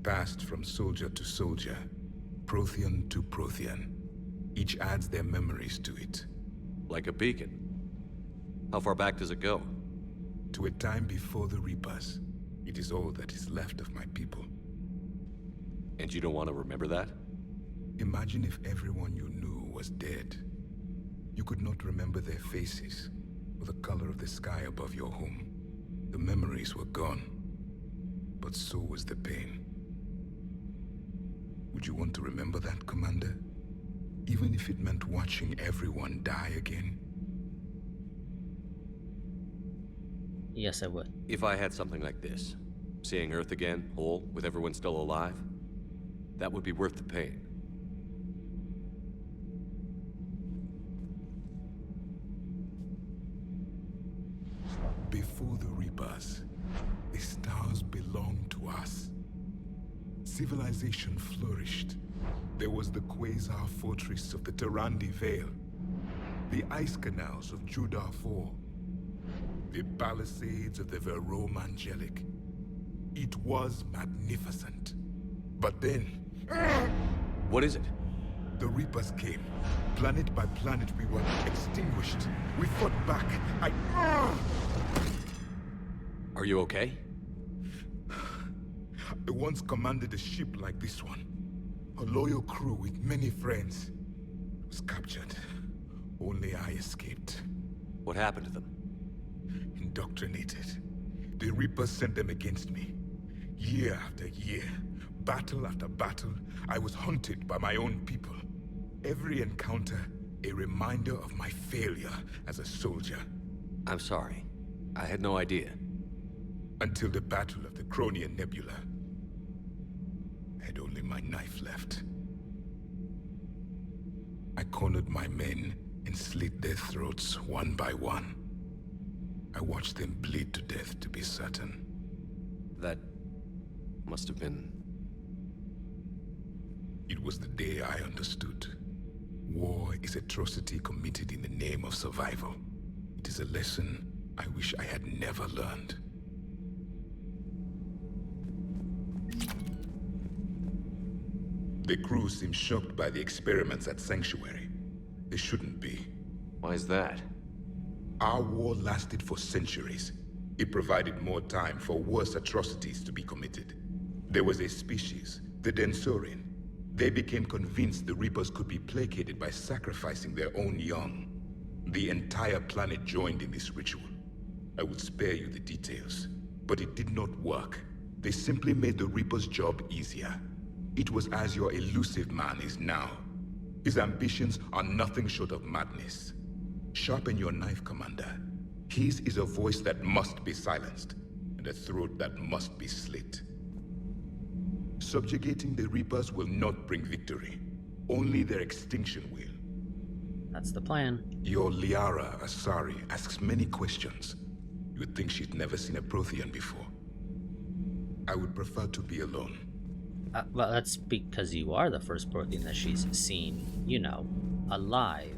Passed from soldier to soldier, Prothean to Prothean. Each adds their memories to it. Like a beacon? How far back does it go? To a time before the Reapers. It is all that is left of my people. And you don't want to remember that? Imagine if everyone you knew was dead. You could not remember their faces, or the color of the sky above your home. The memories were gone, but so was the pain. Would you want to remember that, Commander? Even if it meant watching everyone die again? Yes, I would. If I had something like this, seeing Earth again, whole, with everyone still alive, that would be worth the pain. Before the Reapers, the stars belonged to us. Civilization flourished. There was the Quasar Fortress of the Tarandi Vale, the ice canals of Judar IV, the palisades of the Verome Angelic. It was magnificent. But then... What is it? The Reapers came. Planet by planet, we were extinguished. We fought back. Are you okay? I once commanded a ship like this one. A loyal crew with many friends. Was captured. Only I escaped. What happened to them? Indoctrinated. The Reapers sent them against me. Year after year, battle after battle, I was hunted by my own people. Every encounter, a reminder of my failure as a soldier. I'm sorry. I had no idea. Until the Battle of the Cronian Nebula. I had only my knife left. I cornered my men and slit their throats one by one. I watched them bleed to death, to be certain. That must have been... It was the day I understood. War is atrocity committed in the name of survival. It is a lesson I wish I had never learned. The crew seemed shocked by the experiments at Sanctuary. They shouldn't be. Why is that? Our war lasted for centuries. It provided more time for worse atrocities to be committed. There was a species, the Densorian. They became convinced the Reapers could be placated by sacrificing their own young. The entire planet joined in this ritual. I would spare you the details, but it did not work. They simply made the Reaper's job easier. It was as your elusive man is now. His ambitions are nothing short of madness. Sharpen your knife, Commander. His is a voice that must be silenced, and a throat that must be slit. Subjugating the Reapers will not bring victory. Only their extinction will. That's the plan. Your Liara Asari asks many questions. You would think she'd never seen a Prothean before. I would prefer to be alone. Well, that's because you are the first Prothean that she's seen, you know, alive.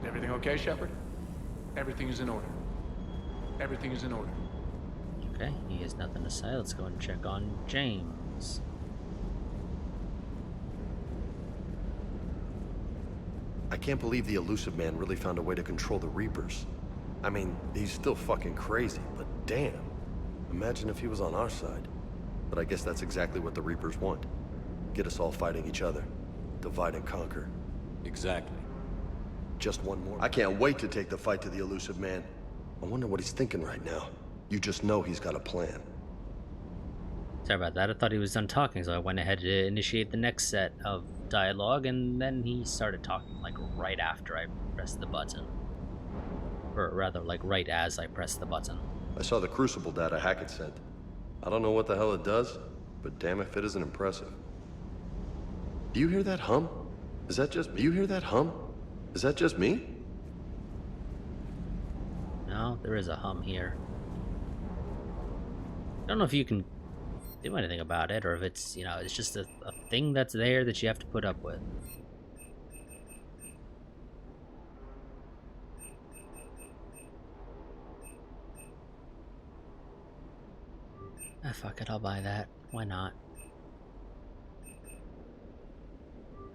Everything okay, Shepard? Everything is in order. Everything is in order. Okay, he has nothing to say. Let's go and check on James. I can't believe the elusive man really found a way to control the Reapers. I mean, he's still fucking crazy, but damn. Imagine if he was on our side. But I guess that's exactly what the Reapers want. Get us all fighting each other. Divide and conquer. Exactly. Just one more. I can't wait to take the fight to the elusive man. I wonder what he's thinking right now. You just know he's got a plan. Sorry about that. I thought he was done talking, so I went ahead to initiate the next set of dialogue, and then he started talking, like, right after I pressed the button. Or rather, like, right as I pressed the button. I saw the Crucible data Hackett sent. I don't know what the hell it does, but damn if it isn't impressive. Do you hear that hum? Is that just... Do you hear that hum? Is that just me? No, there is a hum here. I don't know if you can do anything about it, or if it's, you know, it's just a thing that's there that you have to put up with. Ah, fuck it, I'll buy that. Why not?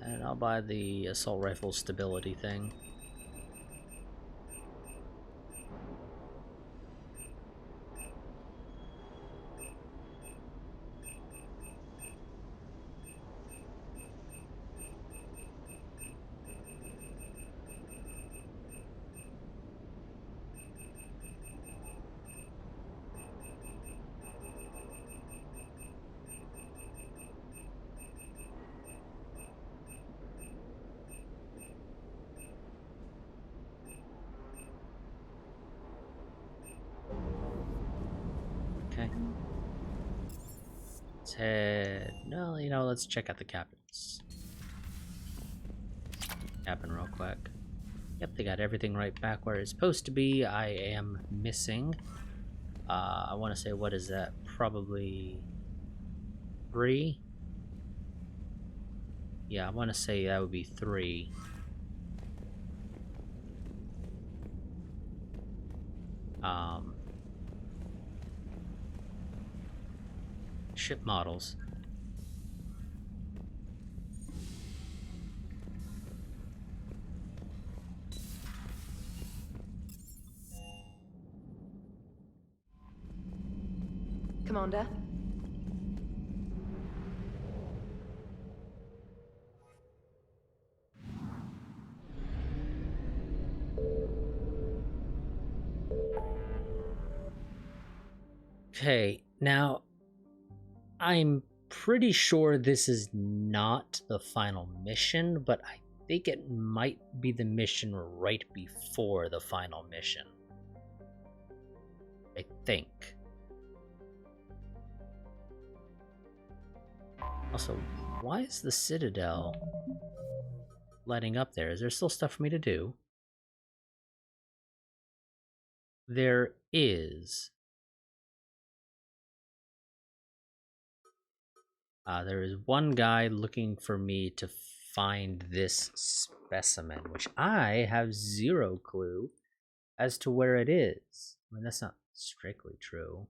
And I'll buy the assault rifle stability thing. Okay. Let's head... No, you know, let's check out the cabins. Cabin real quick. Yep, they got everything right back where it's supposed to be. I am missing. I want to say, what is that? Probably 3? Yeah, I want to say that would be 3. Ship models. Commander? Okay, now I'm pretty sure this is not the final mission, but I think it might be the mission right before the final mission. I think. Also, why is the Citadel lighting up there? Is there still stuff for me to do? There is. There is one guy looking for me to find this specimen, which I have zero clue as to where it is. I mean, that's not strictly true.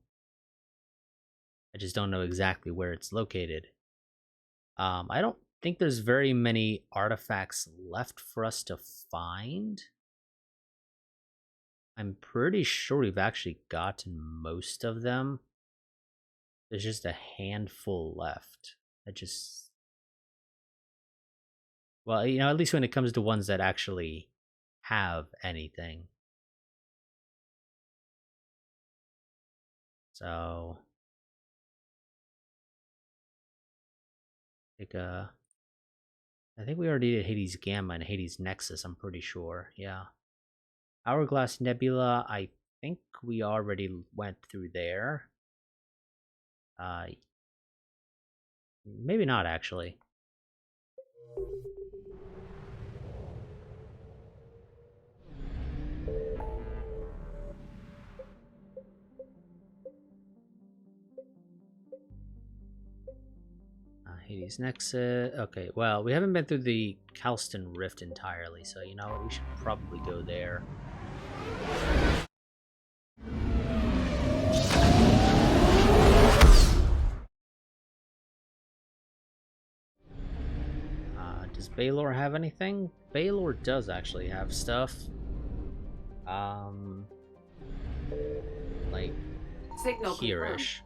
I just don't know exactly where it's located. I don't think there's very many artifacts left for us to find. I'm pretty sure we've actually gotten most of them. There's just a handful left. Well, you know, at least when it comes to ones that actually have anything. So, I think we already did Hades Gamma and Hades Nexus, I'm pretty sure. Yeah. Hourglass Nebula, I think we already went through there. Maybe not, actually. Hades Nexus. Okay, well, we haven't been through the Calston Rift entirely, so you know what? We should probably go there. Does Baylor have anything? Baylor does actually have stuff. Like Signal here-ish.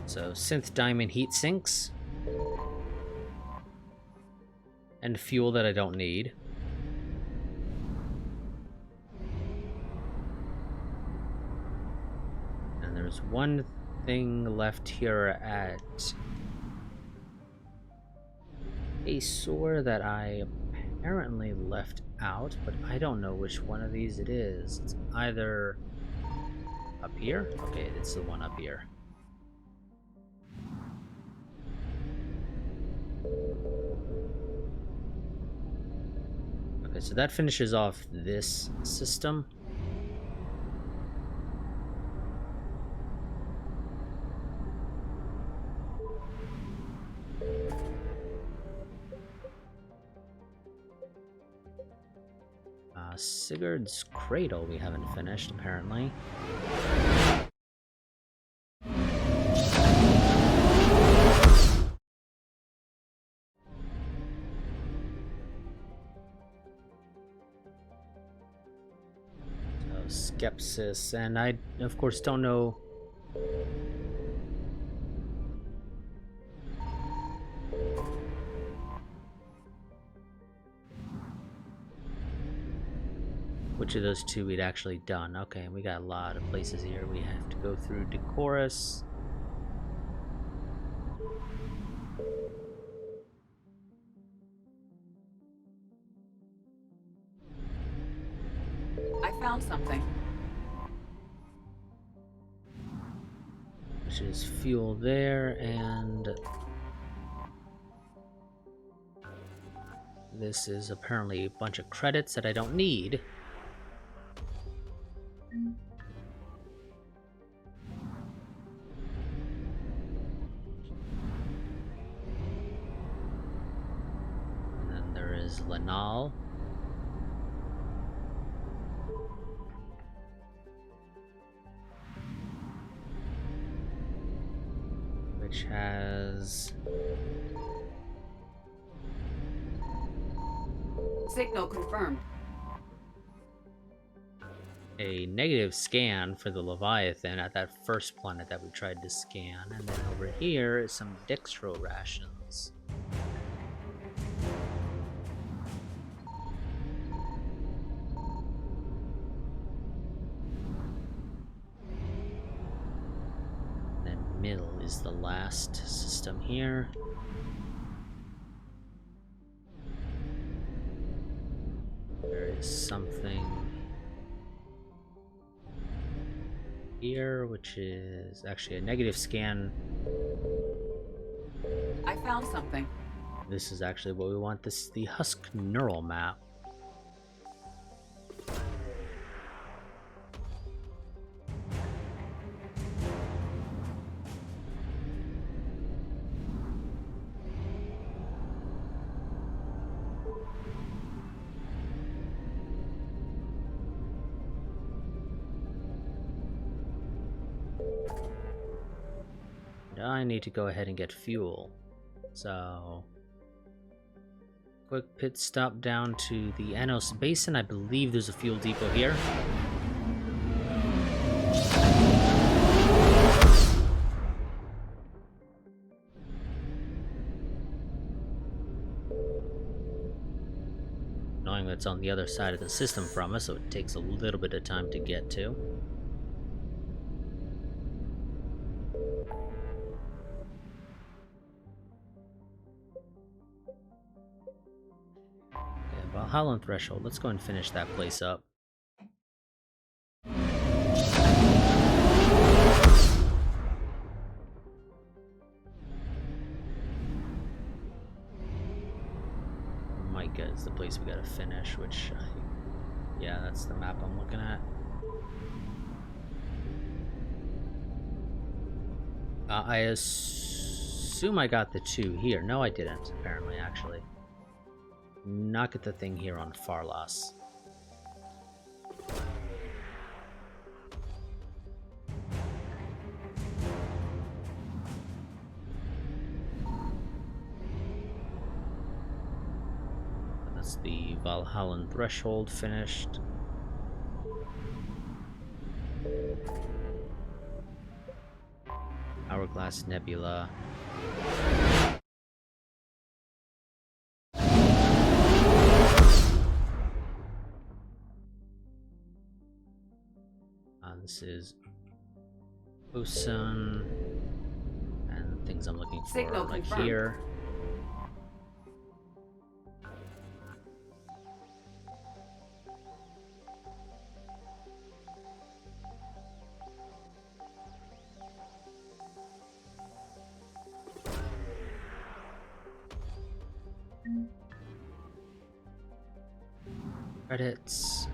So, synth diamond heat sinks. And fuel that I don't need. And there's one thing left here at Azor that I apparently left out, but I don't know which one of these it is. It's either up here? Okay, it's the one up here. Okay, so that finishes off this system. Sigurd's Cradle we haven't finished, apparently. So, Skepsis, and I, of course, don't know... which of those two we'd actually done. Okay, we got a lot of places here we have to go through. Decorus. I found something. Which is fuel there, and this is apparently a bunch of credits that I don't need. And then there is Lanal. Which has... Signal confirmed. A negative scan for the Leviathan at that first planet that we tried to scan, and then over here is some dextro rations. And then middle is the last system here. There is something here, which is actually a negative scan. I found something. This is actually what we want. This is the Husk neural map. I need to go ahead and get fuel. So, quick pit stop down to the Anos Basin. I believe there's a fuel depot here. Knowing that's on the other side of the system from us, so it takes a little bit of time to get to. Valhalla Threshold. Let's go and finish that place up. Micah is the place we gotta finish, which yeah, that's the map I'm looking at. I assume I got the 2 here. No, I didn't, apparently, actually. Not get the thing here on Farlas. That's the Valhalla Threshold finished. Hourglass Nebula. This is Osun, and things I'm looking for Signal like confirmed. here. Credits.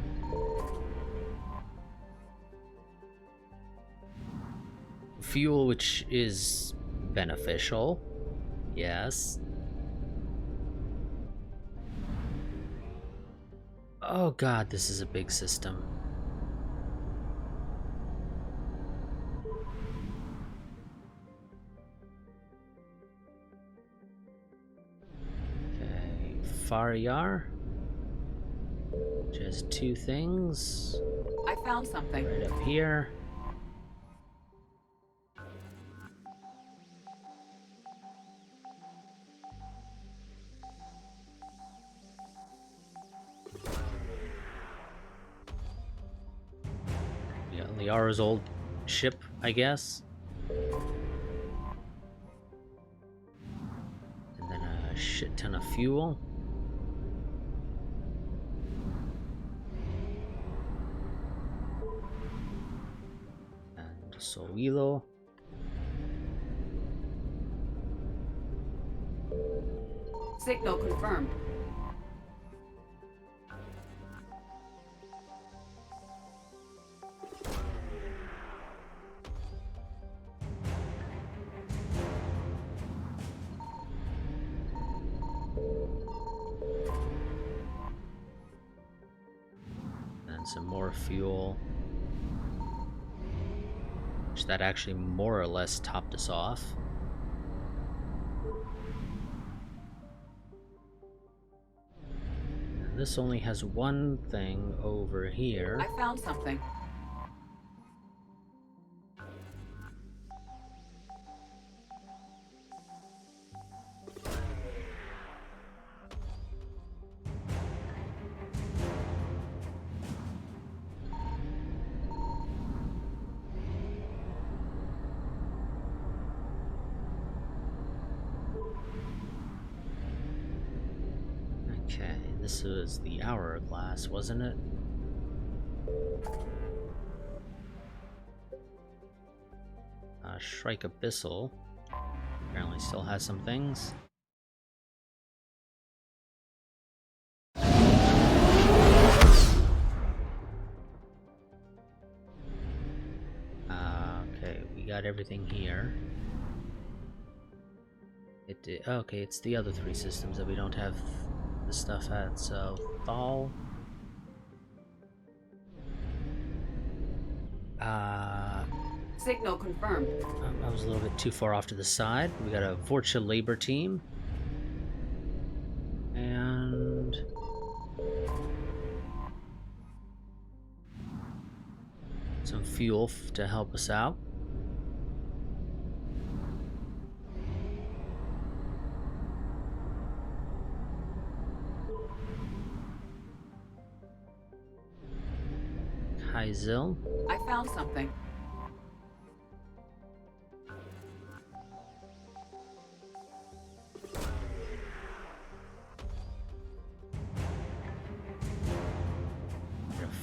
Fuel, which is beneficial. Yes. Oh god, this is a big system. Okay, Faryar, which has 2 things. I found something. Right up here. Yeah, Liara's old ship, I guess. And then a shit ton of fuel. And Solilo. Signal confirmed. And some more fuel. Which that actually more or less topped us off. And this only has 1 thing over here. I found something. Okay, this was the Hourglass, wasn't it? Shrike Abyssal apparently still has some things. Okay, we got everything here. Okay, it's the other 3 systems that we don't have the stuff at, so Thal. Signal confirmed. I was a little bit too far off to the side. We got a Vorcha labor team. And some fuel to help us out. Hyzil. I found something.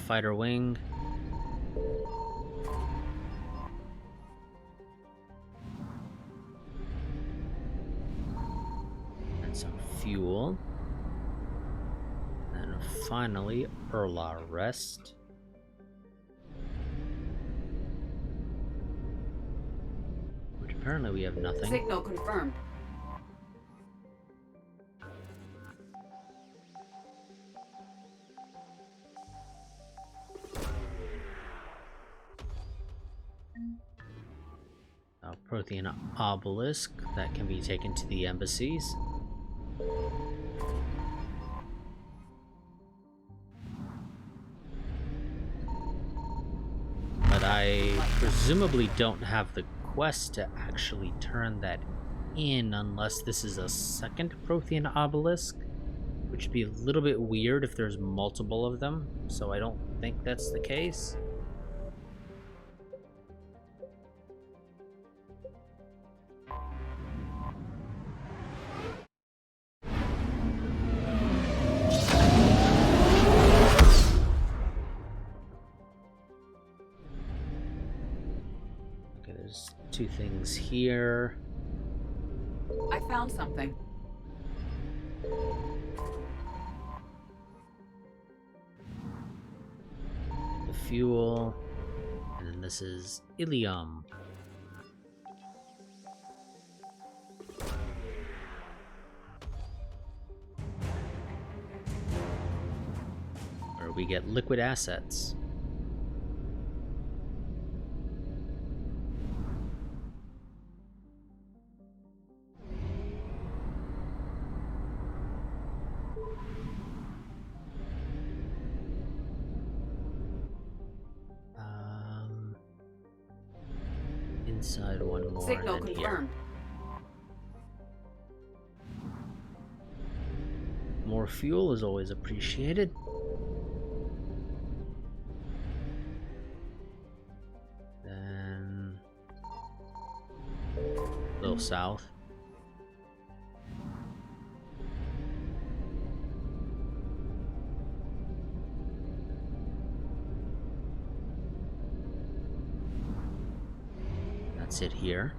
Fighter wing. And some fuel. And finally, Erla rest. Which apparently we have nothing. Signal confirmed. Prothean obelisk that can be taken to the embassies. But I presumably don't have the quest to actually turn that in unless this is a second Prothean obelisk, which would be a little bit weird if there's multiple of them, so I don't think that's the case. There's two things here. I found something. The fuel. And then this is Ilium. Where we get liquid assets. Inside one more. Signal confirmed. More fuel is always appreciated. Then a little south. That's it here.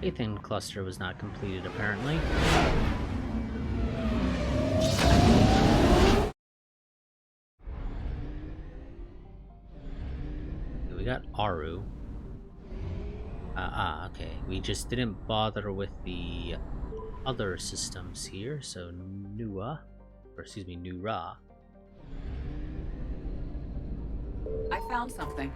Ethan cluster was not completed apparently. We got Aru. Okay. We just didn't bother with the other systems here, so Nura. I found something.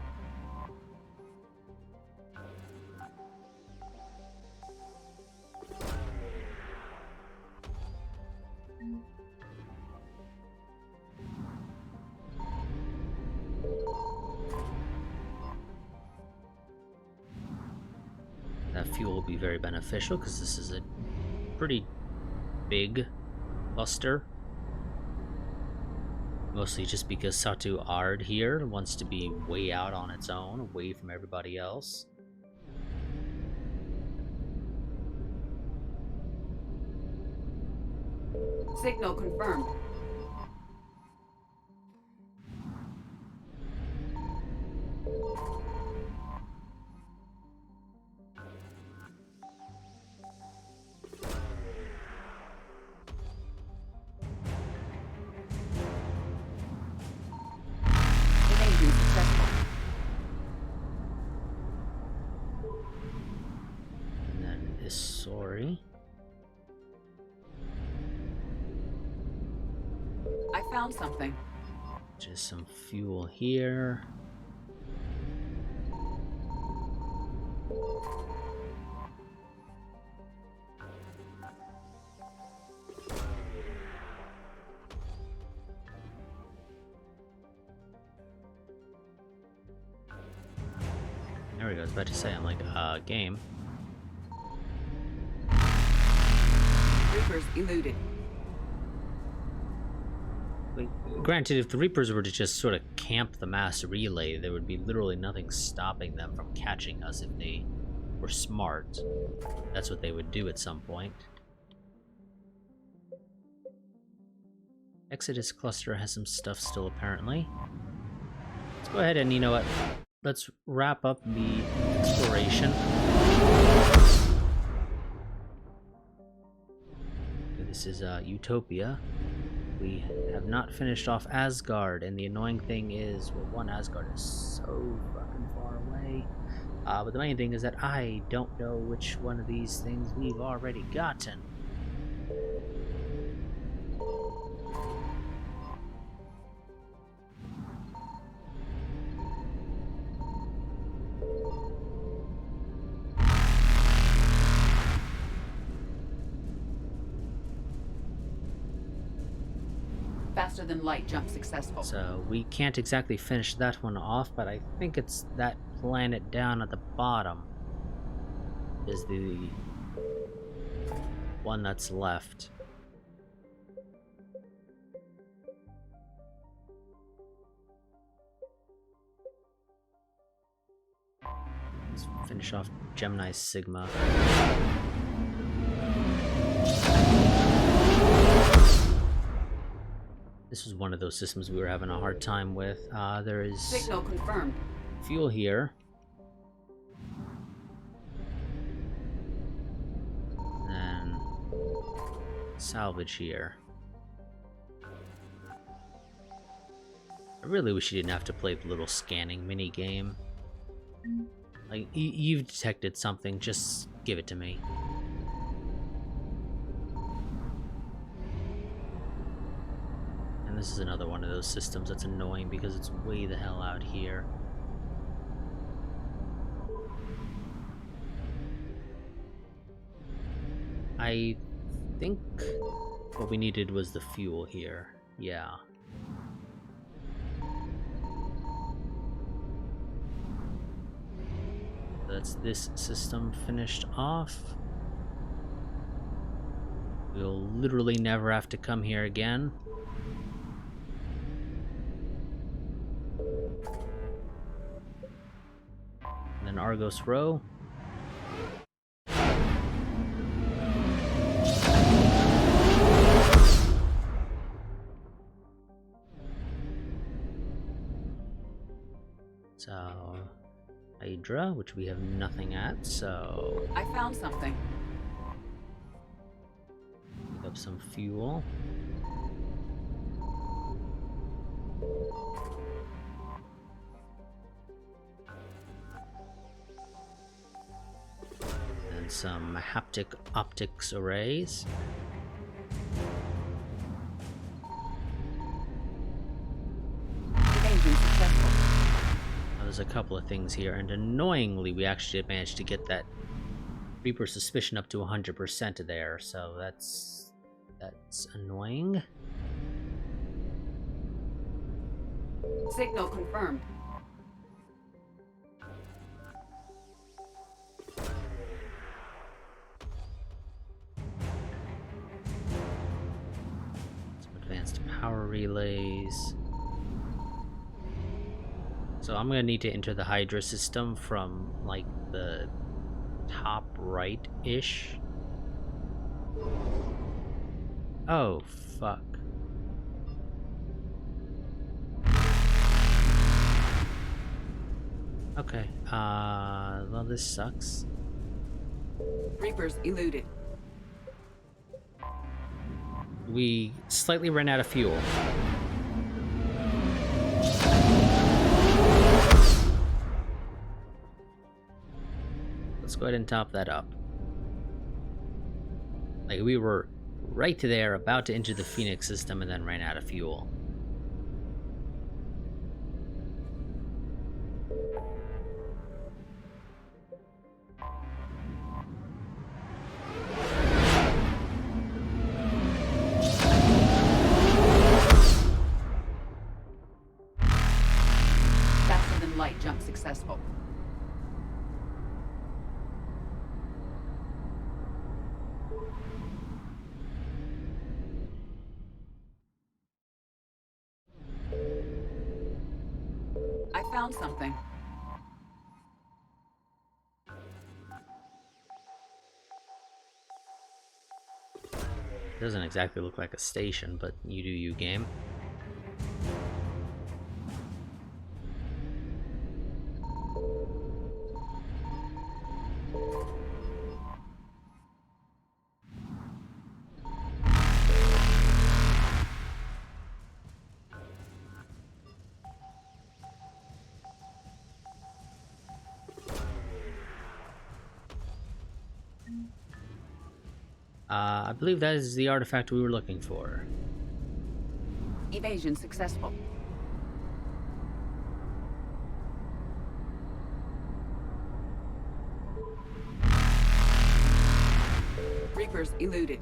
That fuel will be very beneficial because this is a pretty big cluster. Mostly just because Satu Ard here wants to be way out on its own, away from everybody else. Signal confirmed. found something. Just some fuel here. There we go. I was about to say, I'm like, game. Reapers eluded. Like, granted, if the Reapers were to just sort of camp the mass relay, there would be literally nothing stopping them from catching us if they were smart. That's what they would do at some point. Exodus cluster has some stuff still, apparently. Let's go ahead and, you know what, let's wrap up the exploration. This is Utopia. We have not finished off Asgard, and the annoying thing is, well, one, Asgard is so fucking far away. But the main thing is that I don't know which one of these things we've already gotten. Faster than light jump successful. So we can't exactly finish that one off, but I think it's that planet down at the bottom is the one that's left. Let's finish off Gemini Sigma. This was one of those systems we were having a hard time with. There is signal confirmed. Fuel here. And then salvage here. I really wish you didn't have to play the little scanning mini game. Like, you've detected something, just give it to me. And this is another one of those systems that's annoying because it's way the hell out here. I think what we needed was the fuel here. Yeah. That's this system finished off. We'll literally never have to come here again. And then Argos Row. So, Hydra, which we have nothing at, so... I found something. Pick up some fuel. And some haptic optics arrays. There's a couple of things here, and annoyingly we actually managed to get that Reaper suspicion up to 100% there, so that's annoying. Signal confirmed. Some advanced power relays. So I'm gonna need to enter the Hydra system from like the top right-ish. Oh, fuck. Okay, well, this sucks. Reapers eluded. We slightly ran out of fuel. Let's go ahead and top that up. Like, we were right there, about to enter the Phoenix system, and then ran out of fuel. Faster than light jump successful. I found something. Doesn't exactly look like a station, but you do you, game. I believe that is the artifact we were looking for. Evasion successful. Reapers eluded.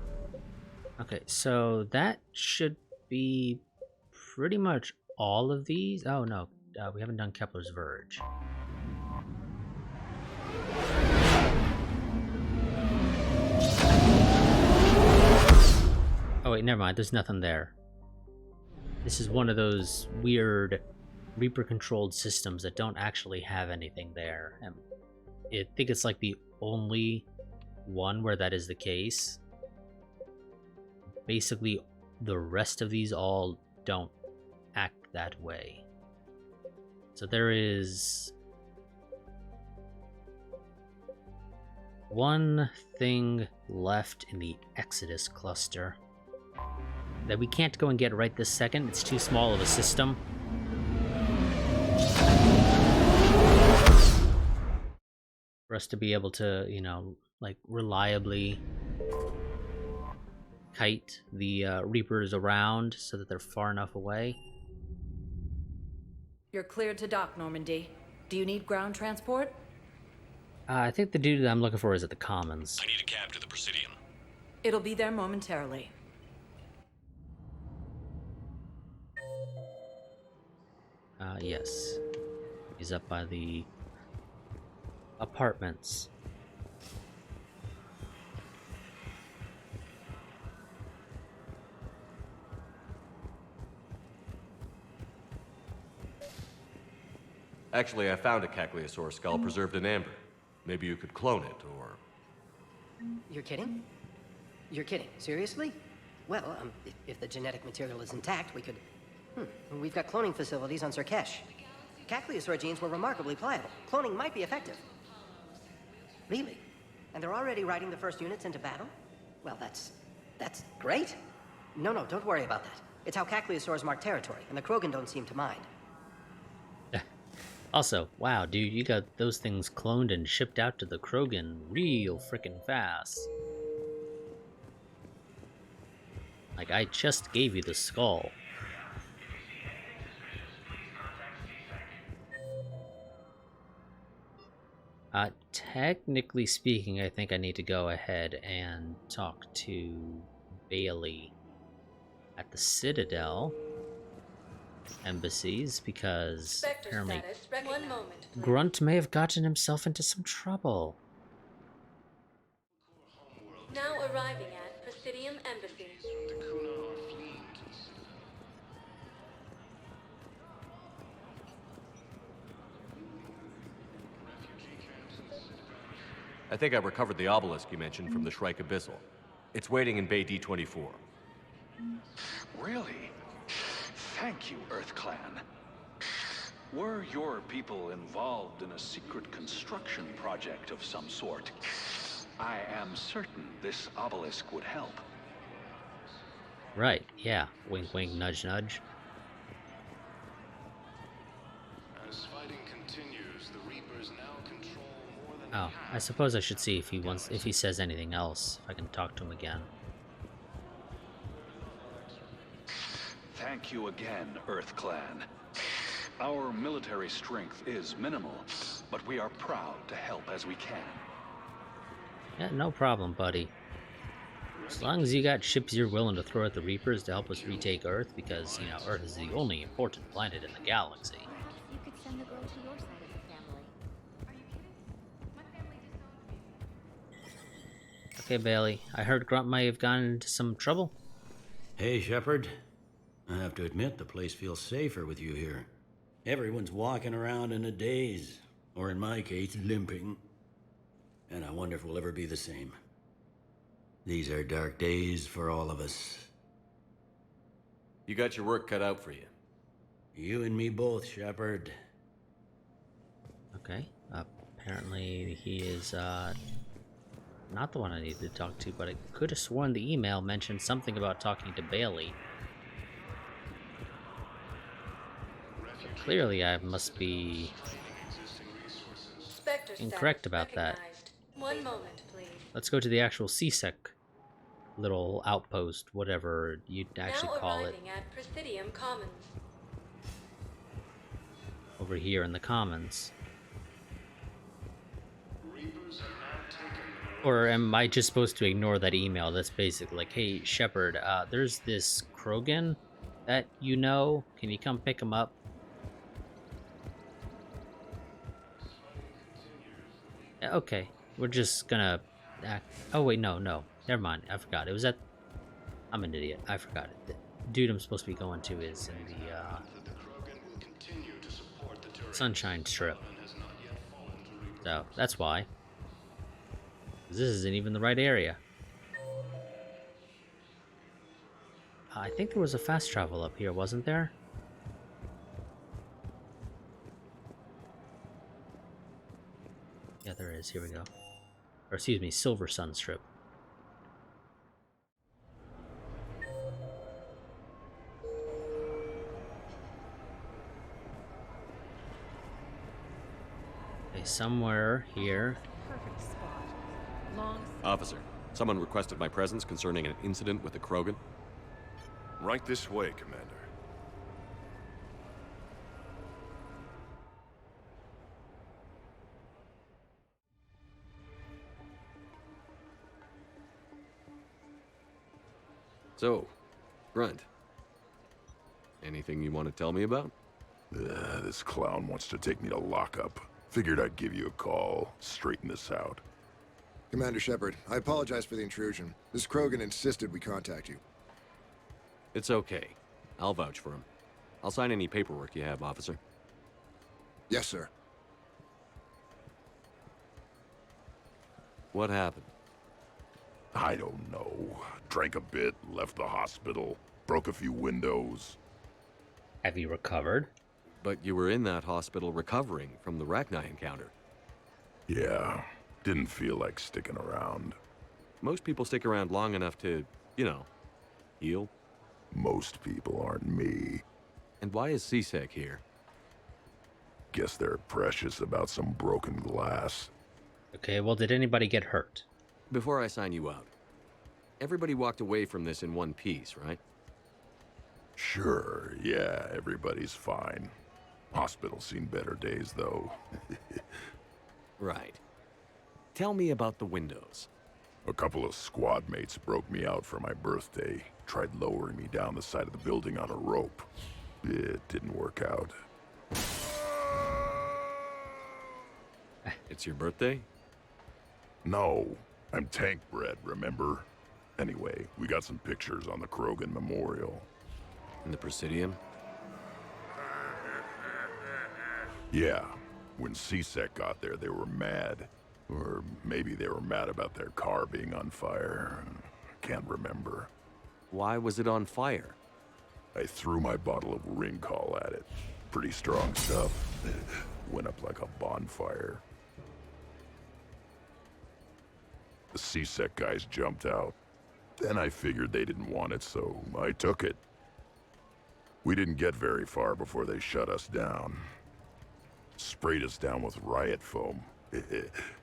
Okay, so that should be pretty much all of these. Oh no, we haven't done Kepler's Verge. Oh wait, never mind, there's nothing there. This is one of those weird Reaper-controlled systems that don't actually have anything there. And I think it's like the only one where that is the case. Basically, the rest of these all don't act that way. So there is one thing left in the Exodus cluster that we can't go and get right this second. It's too small of a system. For us to be able to, you know, like reliably kite the Reapers around so that they're far enough away. You're cleared to dock, Normandy. Do you need ground transport? I think the dude that I'm looking for is at the Commons. I need a cab to the Presidium. It'll be there momentarily. Yes. He's up by the apartments. Actually, I found a Cagliasaur skull preserved in amber. Maybe you could clone it, or... You're kidding? You're kidding. Seriously? Well, if the genetic material is intact, we could... We've got cloning facilities on Sirkesh. Cagliasaur genes were remarkably pliable. Cloning might be effective. Really? And they're already riding the first units into battle? Well, that's great. No, don't worry about that. It's how Cagliasaurs mark territory, and the Krogan don't seem to mind. Also, wow, dude, you got those things cloned and shipped out to the Krogan real frickin' fast. Like, I just gave you the skull. Technically speaking, I think I need to go ahead and talk to Bailey at the Citadel embassies, because apparently Grunt may have gotten himself into some trouble. Now arriving at Presidium Embassy. I think I recovered the obelisk you mentioned from the Shrike Abyssal. It's waiting in Bay D-24. Really? Thank you, Earth Clan. Were your people involved in a secret construction project of some sort, I am certain this obelisk would help. Right, yeah. Wink, wink, nudge, nudge. As fighting continues, the Reapers now control more than Oh, I suppose I should see if he says anything else. If I can talk to him again. Thank you again, Earth Clan. Our military strength is minimal, but we are proud to help as we can. Yeah, no problem, buddy. As long as you got ships you're willing to throw at the Reapers to help us retake Earth, because, you know, Earth is the only important planet in the galaxy. If you could send the girl to your side of the family. Are you kidding? My family disowned me. Okay, Bailey, I heard Grunt may have gone into some trouble. Hey, Shepard. I have to admit, the place feels safer with you here. Everyone's walking around in a daze, or in my case, limping. And I wonder if we'll ever be the same. These are dark days for all of us. You got your work cut out for you. You and me both, Shepard. Okay, apparently he is, not the one I needed to talk to, but I could have sworn the email mentioned something about talking to Bailey. Clearly, I must be incorrect about that. 1 moment, please. Let's go to the actual CSEC little outpost, whatever you'd actually call it. Now arriving at Presidium Commons. Over here in the Commons. Or am I just supposed to ignore that email that's basically like, hey, Shepard, there's this Krogan that you know. Can you come pick him up? Okay, we're just gonna act. Oh wait, no, never mind. I forgot. It was at. I'm an idiot. I forgot it. The dude I'm supposed to be going to is in the Sunshine Strip. So that's why. This isn't even the right area. I think there was a fast travel up here, wasn't there? Yeah, there is. Here we go. Or excuse me, Silver Sun Strip. Okay, somewhere here. Perfect spot. Long. Officer, someone requested my presence concerning an incident with the Krogan. Right this way, Commander. So, Grunt, anything you want to tell me about? This clown wants to take me to lockup. Figured I'd give you a call, straighten this out. Commander Shepard, I apologize for the intrusion. This Krogan insisted we contact you. It's okay. I'll vouch for him. I'll sign any paperwork you have, officer. Yes, sir. What happened? I don't know. Drank a bit, left the hospital, broke a few windows. Have you recovered? But you were in that hospital recovering from the Rachni encounter. Yeah, didn't feel like sticking around. Most people stick around long enough to, you know, heal. Most people aren't me. And why is CSEC here? Guess they're precious about some broken glass. Okay, well, did anybody get hurt? Before I sign you out, everybody walked away from this in one piece, right? Sure, yeah, everybody's fine. Hospital's seen better days, though. Right. Tell me about the windows. A couple of squad mates broke me out for my birthday. Tried lowering me down the side of the building on a rope. It didn't work out. It's your birthday? No, I'm tank bred, remember? Anyway, we got some pictures on the Krogan Memorial. In the Presidium? Yeah. When CSEC got there, they were mad. Or maybe they were mad about their car being on fire. Can't remember. Why was it on fire? I threw my bottle of Ringcall at it. Pretty strong stuff. Went up like a bonfire. The CSEC guys jumped out. Then I figured they didn't want it, so I took it. We didn't get very far before they shut us down. Sprayed us down with riot foam.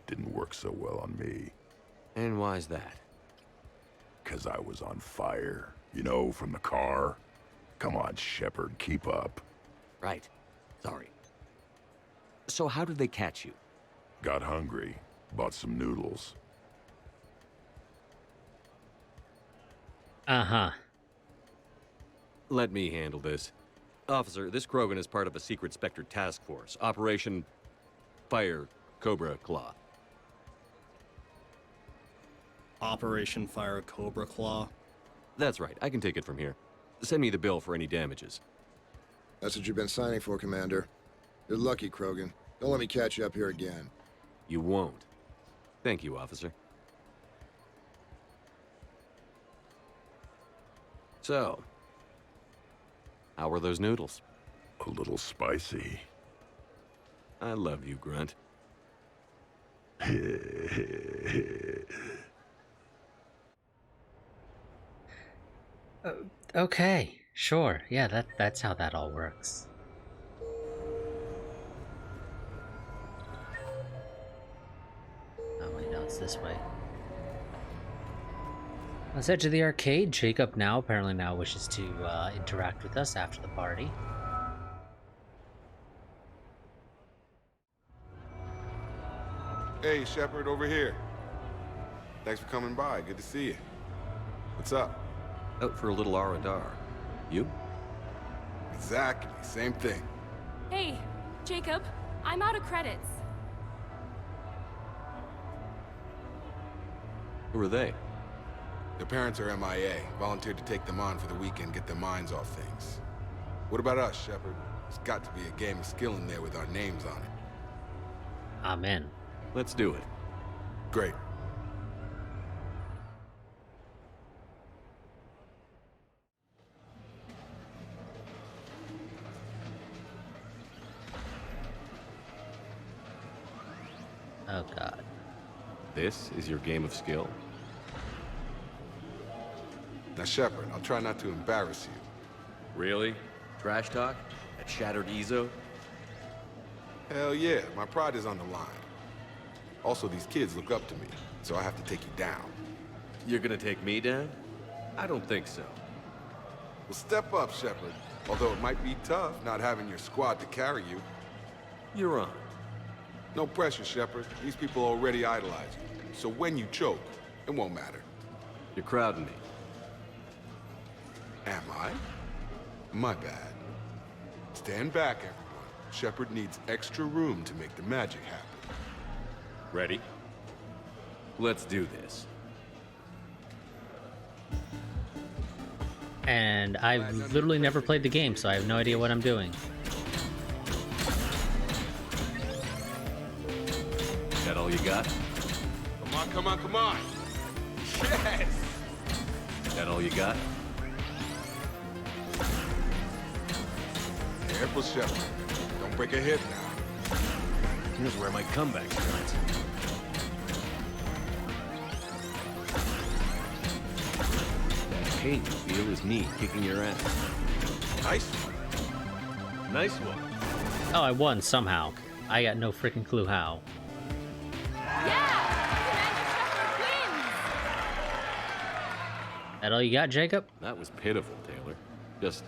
Didn't work so well on me. And why's that? 'Cause I was on fire. You know, from the car. Come on, Shepard, keep up. Right. Sorry. So how did they catch you? Got hungry. Bought some noodles. Uh-huh. Let me handle this. Officer, this Krogan is part of a secret Spectre task force. Operation Fire Cobra Claw. Operation Fire Cobra Claw? That's right. I can take it from here. Send me the bill for any damages. That's what you've been signing for, Commander. You're lucky, Krogan. Don't let me catch you up here again. You won't. Thank you, officer. So, how were those noodles? A little spicy. I love you, Grunt. Okay, sure. Yeah, that's how that all works. Oh wait, no, it's this way. Let's head to the arcade. Jacob apparently now wishes to interact with us after the party. Hey, Shepard, over here. Thanks for coming by. Good to see you. What's up? Out for a little R&R. You? Exactly. Same thing. Hey, Jacob, I'm out of credits. Who are they? Their parents are MIA. Volunteered to take them on for the weekend, get their minds off things. What about us, Shepard? There's got to be a game of skill in there with our names on it. Amen. Let's do it. Great. Oh god. This is your game of skill? Now, Shepard, I'll try not to embarrass you. Really? Trash talk? At Shattered Ezo? Hell yeah, my pride is on the line. Also, these kids look up to me, so I have to take you down. You're gonna take me down? I don't think so. Well, step up, Shepard. Although it might be tough not having your squad to carry you. You're on. No pressure, Shepard. These people already idolize you. So when you choke, it won't matter. You're crowding me. Am I? My bad. Stand back, everyone. Shepard needs extra room to make the magic happen. Ready? Let's do this. And I've literally never played the game, so I have no idea what I'm doing. That all you got? Come on, come on, come on! Yes! That all you got? Careful, Shepard. Don't break a hip now. Here's where my comeback starts. That pain you feel is me kicking your ass. Nice one. Nice one. Oh, I won somehow. I got no freaking clue how. That all you got, Jacob? That was pitiful, Taylor. Just,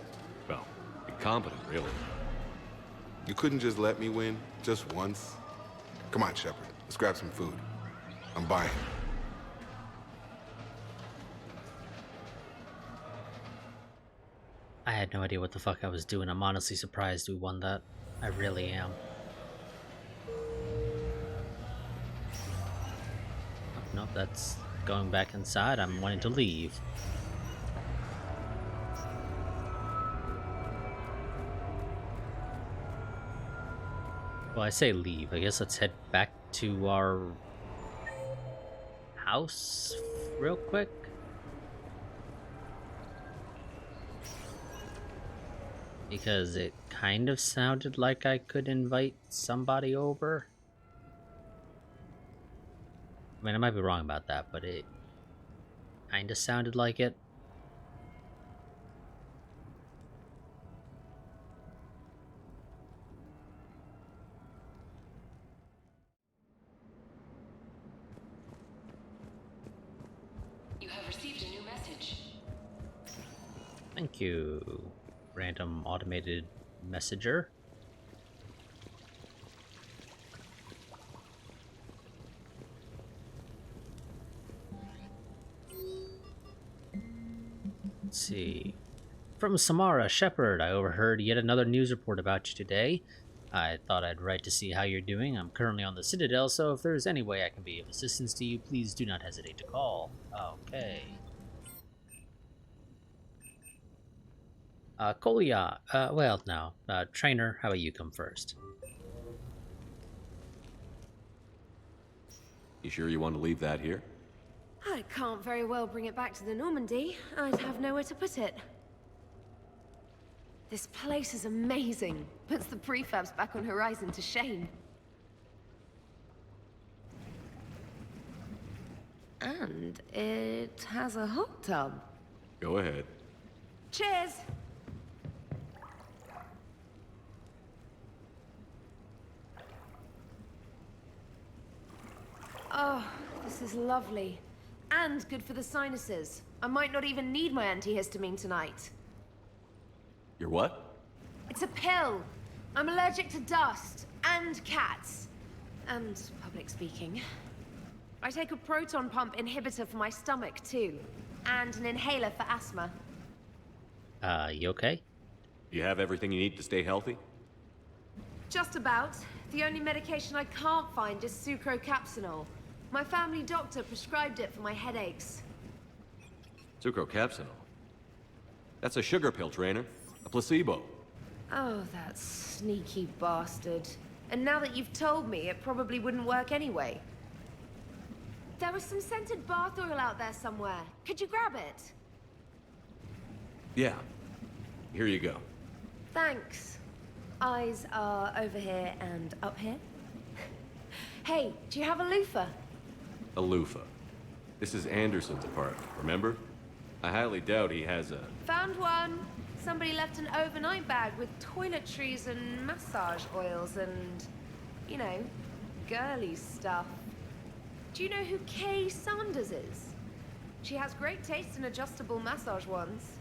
well, incompetent, really. You couldn't just let me win, just once? Come on, Shepard. Let's grab some food. I'm buying. I had no idea what the fuck I was doing. I'm honestly surprised we won that. I really am. Oh, nope, that's going back inside. I'm wanting to leave. Well, I say leave. I guess let's head back to our house real quick. Because it kind of sounded like I could invite somebody over. I mean, I might be wrong about that, but it kind of sounded like it. You have received a new message. Thank you, random automated messenger. Let's see. From Samara, Shepard, I overheard yet another news report about you today. I thought I'd write to see how you're doing. I'm currently on the Citadel, so if there's any way I can be of assistance to you, please do not hesitate to call. Okay. Kolya, well, no. Trainer, how about you come first? You sure you want to leave that here? I can't very well bring it back to the Normandy. I'd have nowhere to put it. This place is amazing. Puts the prefabs back on Horizon to shame. And it has a hot tub. Go ahead. Cheers! Oh, this is lovely. And good for the sinuses. I might not even need my antihistamine tonight. Your what? It's a pill. I'm allergic to dust and cats. And public speaking. I take a proton pump inhibitor for my stomach too. And an inhaler for asthma. You okay? You have everything you need to stay healthy? Just about. The only medication I can't find is sucrocapsinol. My family doctor prescribed it for my headaches. Sucrocapsinol? That's a sugar pill, Trainer. A placebo. Oh, that sneaky bastard. And now that you've told me, it probably wouldn't work anyway. There was some scented bath oil out there somewhere. Could you grab it? Yeah. Here you go. Thanks. Eyes are over here and up here. Hey, do you have a loofah? A loofah. This is Anderson's apartment, remember? I highly doubt he has a... Found one. Somebody left an overnight bag with toiletries and massage oils and, you know, girly stuff. Do you know who Kay Sanders is? She has great taste in adjustable massage ones.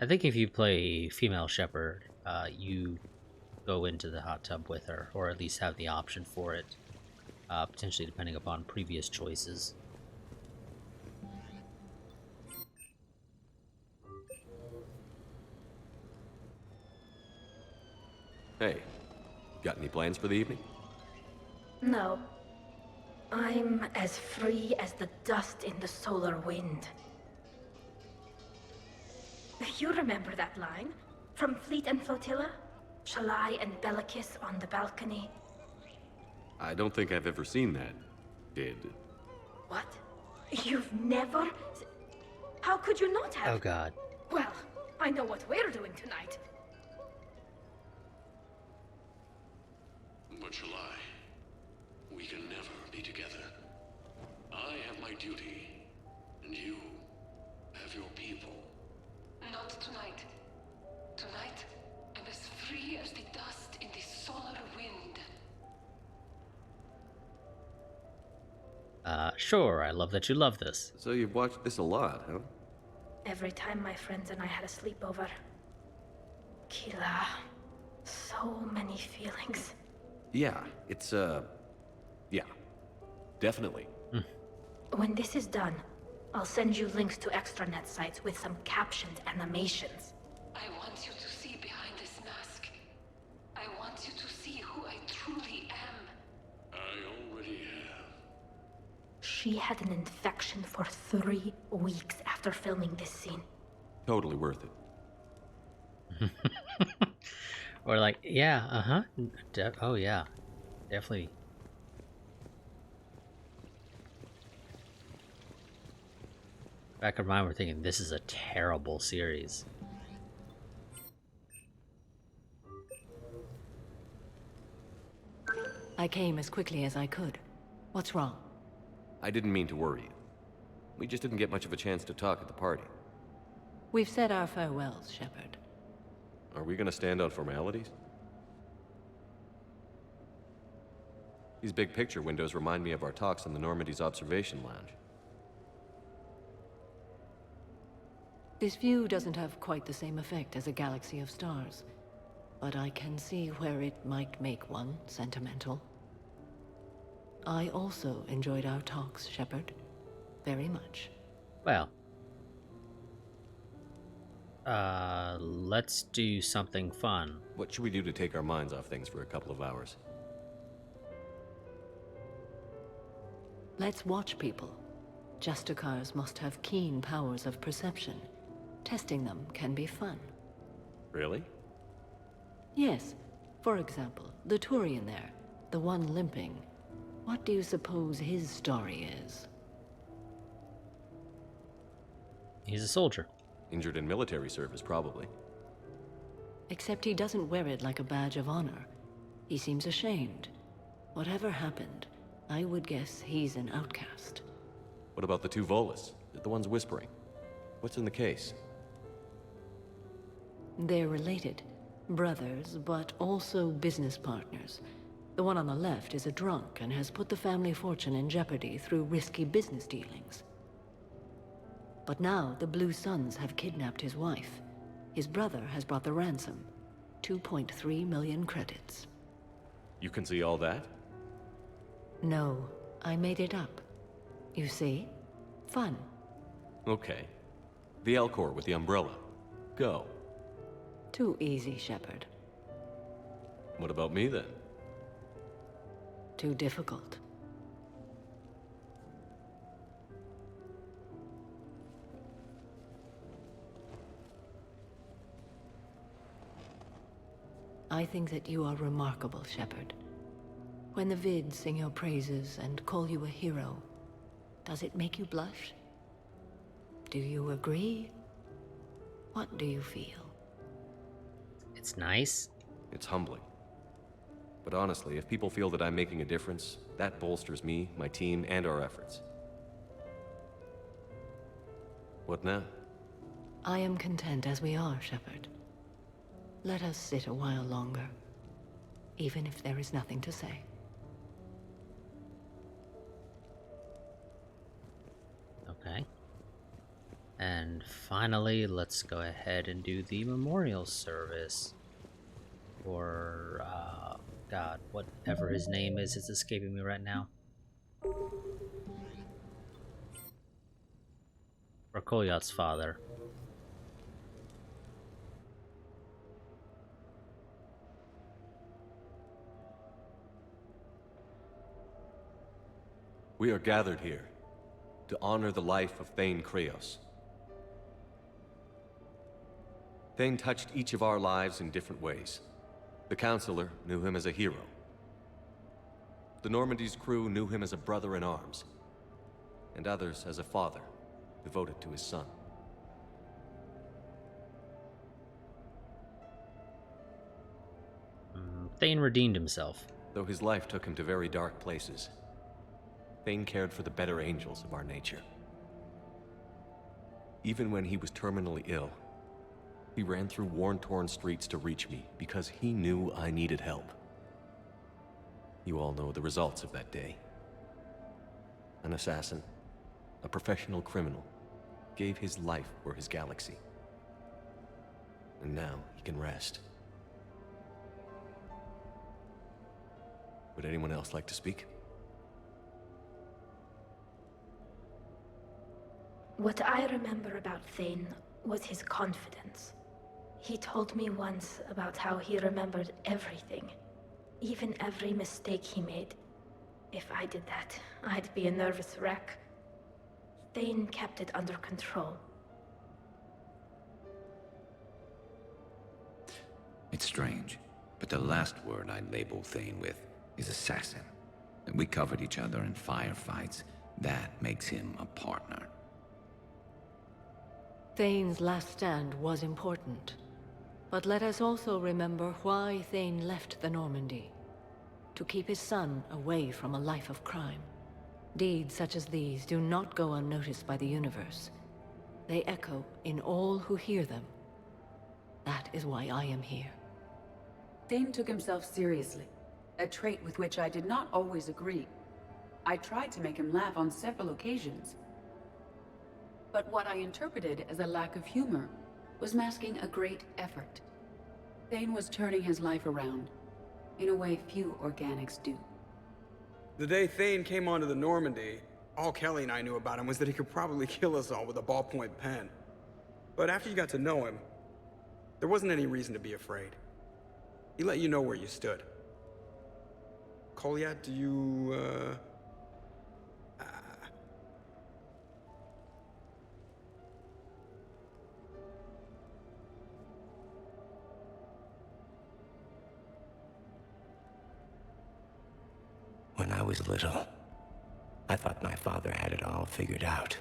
I think if you play female Shepard, you go into the hot tub with her, or at least have the option for it, potentially depending upon previous choices. Hey, got any plans for the evening? No. I'm as free as the dust in the solar wind. You remember that line? From Fleet and Flotilla? Shalai and Bellicus on the balcony? I don't think I've ever seen that. Did... What? You've never... How could you not have? Oh god. Well, I know what we're doing tonight. But Shalai, we can never be together. I have my duty, and you have your people. Not tonight. Tonight, I'm as free as the dust in the solar wind. Sure, I love that you love this. So you've watched this a lot, huh? Every time my friends and I had a sleepover. Kila. So many feelings. Yeah, it's, yeah. Definitely. When this is done, I'll send you links to extranet sites with some captioned animations. I want you to see behind this mask. I want you to see who I truly am. I already have. She had an infection for 3 weeks after filming this scene. Totally worth it. Or like, yeah, oh yeah, definitely. Back in mind, we're thinking this is a terrible series. I came as quickly as I could. What's wrong? I didn't mean to worry you. We just didn't get much of a chance to talk at the party. We've said our farewells, Shepard. Are we gonna stand on formalities? These big picture windows remind me of our talks in the Normandy's observation lounge. This view doesn't have quite the same effect as a galaxy of stars. but I can see where it might make one sentimental. I also enjoyed our talks, Shepard. Very much. Well, let's do something fun. What should we do to take our minds off things for a couple of hours? Let's watch people. Justicars must have keen powers of perception. Testing them can be fun. Really? Yes. For example, the Turian there, the one limping. What do you suppose his story is? He's a soldier. Injured in military service, probably. Except he doesn't wear it like a badge of honor. He seems ashamed. Whatever happened, I would guess he's an outcast. What about the two Volus? The ones whispering? What's in the case? They're related. Brothers, but also business partners. The one on the left is a drunk and has put the family fortune in jeopardy through risky business dealings. But now the Blue Suns have kidnapped his wife. His brother has brought the ransom. 2.3 million credits. You can see all that? No, I made it up. You see? Fun. Okay. The Elcor with the umbrella. Go. Too easy, Shepard. What about me, then? Too difficult. I think that you are remarkable, Shepard. When the vids sing your praises and call you a hero, does it make you blush? Do you agree? What do you feel? It's nice. It's humbling. But honestly, if people feel that I'm making a difference, that bolsters me, my team, and our efforts. What now? I am content as we are, Shepard. Let us sit a while longer, even if there is nothing to say. Okay. And finally, let's go ahead and do the memorial service. For, God, whatever his name is, it's escaping me right now. For Kolyat's father. We are gathered here to honor the life of Thane Kreos. Thane touched each of our lives in different ways. The Counselor knew him as a hero. The Normandy's crew knew him as a brother in arms, and others as a father devoted to his son. Thane redeemed himself. Though his life took him to very dark places, Thane cared for the better angels of our nature. Even when he was terminally ill, he ran through worn-torn streets to reach me because he knew I needed help. You all know the results of that day. An assassin, a professional criminal, gave his life for his galaxy. And now he can rest. Would anyone else like to speak? What I remember about Thane was his confidence. He told me once about how he remembered everything, even every mistake he made. If I did that, I'd be a nervous wreck. Thane kept it under control. It's strange, but the last word I'd label Thane with is assassin. We covered each other in firefights. That makes him a partner. Thane's last stand was important. But let us also remember why Thane left the Normandy. To keep his son away from a life of crime. Deeds such as these do not go unnoticed by the universe. They echo in all who hear them. That is why I am here. Thane took himself seriously, a trait with which I did not always agree. I tried to make him laugh on several occasions. But what I interpreted as a lack of humor was masking a great effort. Thane was turning his life around, in a way few organics do. The day Thane came onto the Normandy, all Kelly and I knew about him was that he could probably kill us all with a ballpoint pen. But after you got to know him, there wasn't any reason to be afraid. He let you know where you stood. Kolyat, do you, When I was little, I thought my father had it all figured out.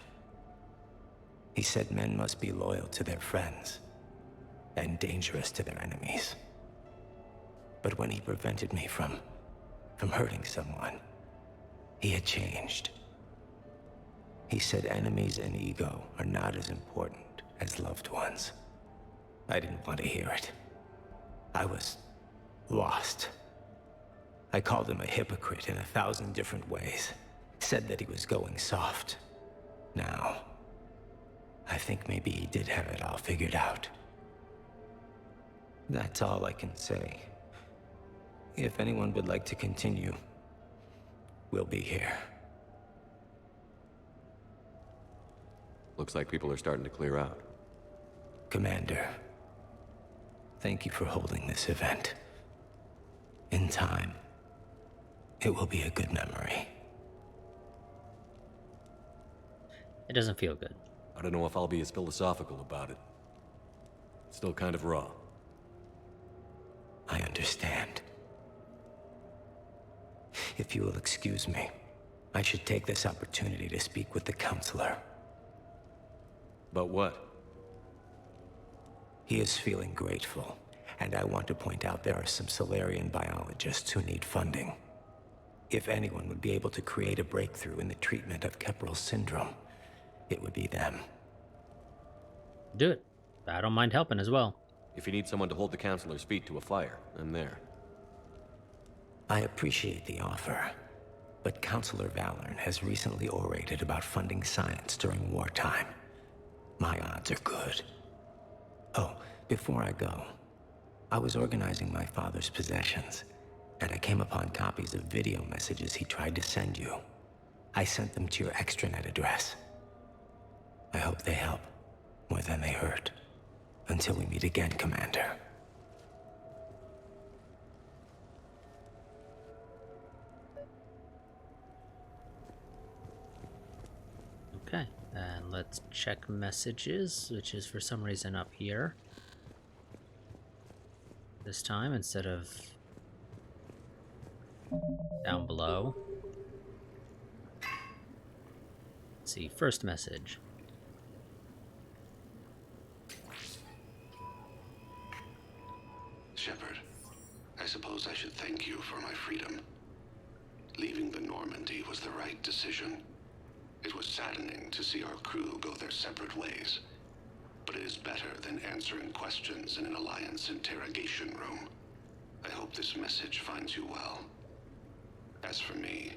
He said men must be loyal to their friends and dangerous to their enemies. But when he prevented me from hurting someone, he had changed. He said enemies and ego are not as important as loved ones. I didn't want to hear it. I was lost. I called him a hypocrite in 1,000 different ways. Said that he was going soft. Now, I think maybe he did have it all figured out. That's all I can say. If anyone would like to continue, we'll be here. Looks like people are starting to clear out. Commander, thank you for holding this event. In time, it will be a good memory. It doesn't feel good. I don't know if I'll be as philosophical about it. It's still kind of raw. I understand. If you will excuse me, I should take this opportunity to speak with the counselor. About what? He is feeling grateful, and I want to point out there are some Solarian biologists who need funding. If anyone would be able to create a breakthrough in the treatment of Kepral's syndrome, it would be them. Do it. I don't mind helping as well. If you need someone to hold the counselor's feet to a fire, I'm there. I appreciate the offer, but Counselor Valorn has recently orated about funding science during wartime. My odds are good. Oh, before I go, I was organizing my father's possessions, and I came upon copies of video messages he tried to send you. I sent them to your extranet address. I hope they help, more than they hurt. Until we meet again, Commander. Okay, and let's check messages, which is for some reason up here. This time, instead of down below. Let's see, first message. Shepard, I suppose I should thank you for my freedom. Leaving the Normandy was the right decision. It was saddening to see our crew go their separate ways, but it is better than answering questions in an Alliance interrogation room. I hope this message finds you well. As for me,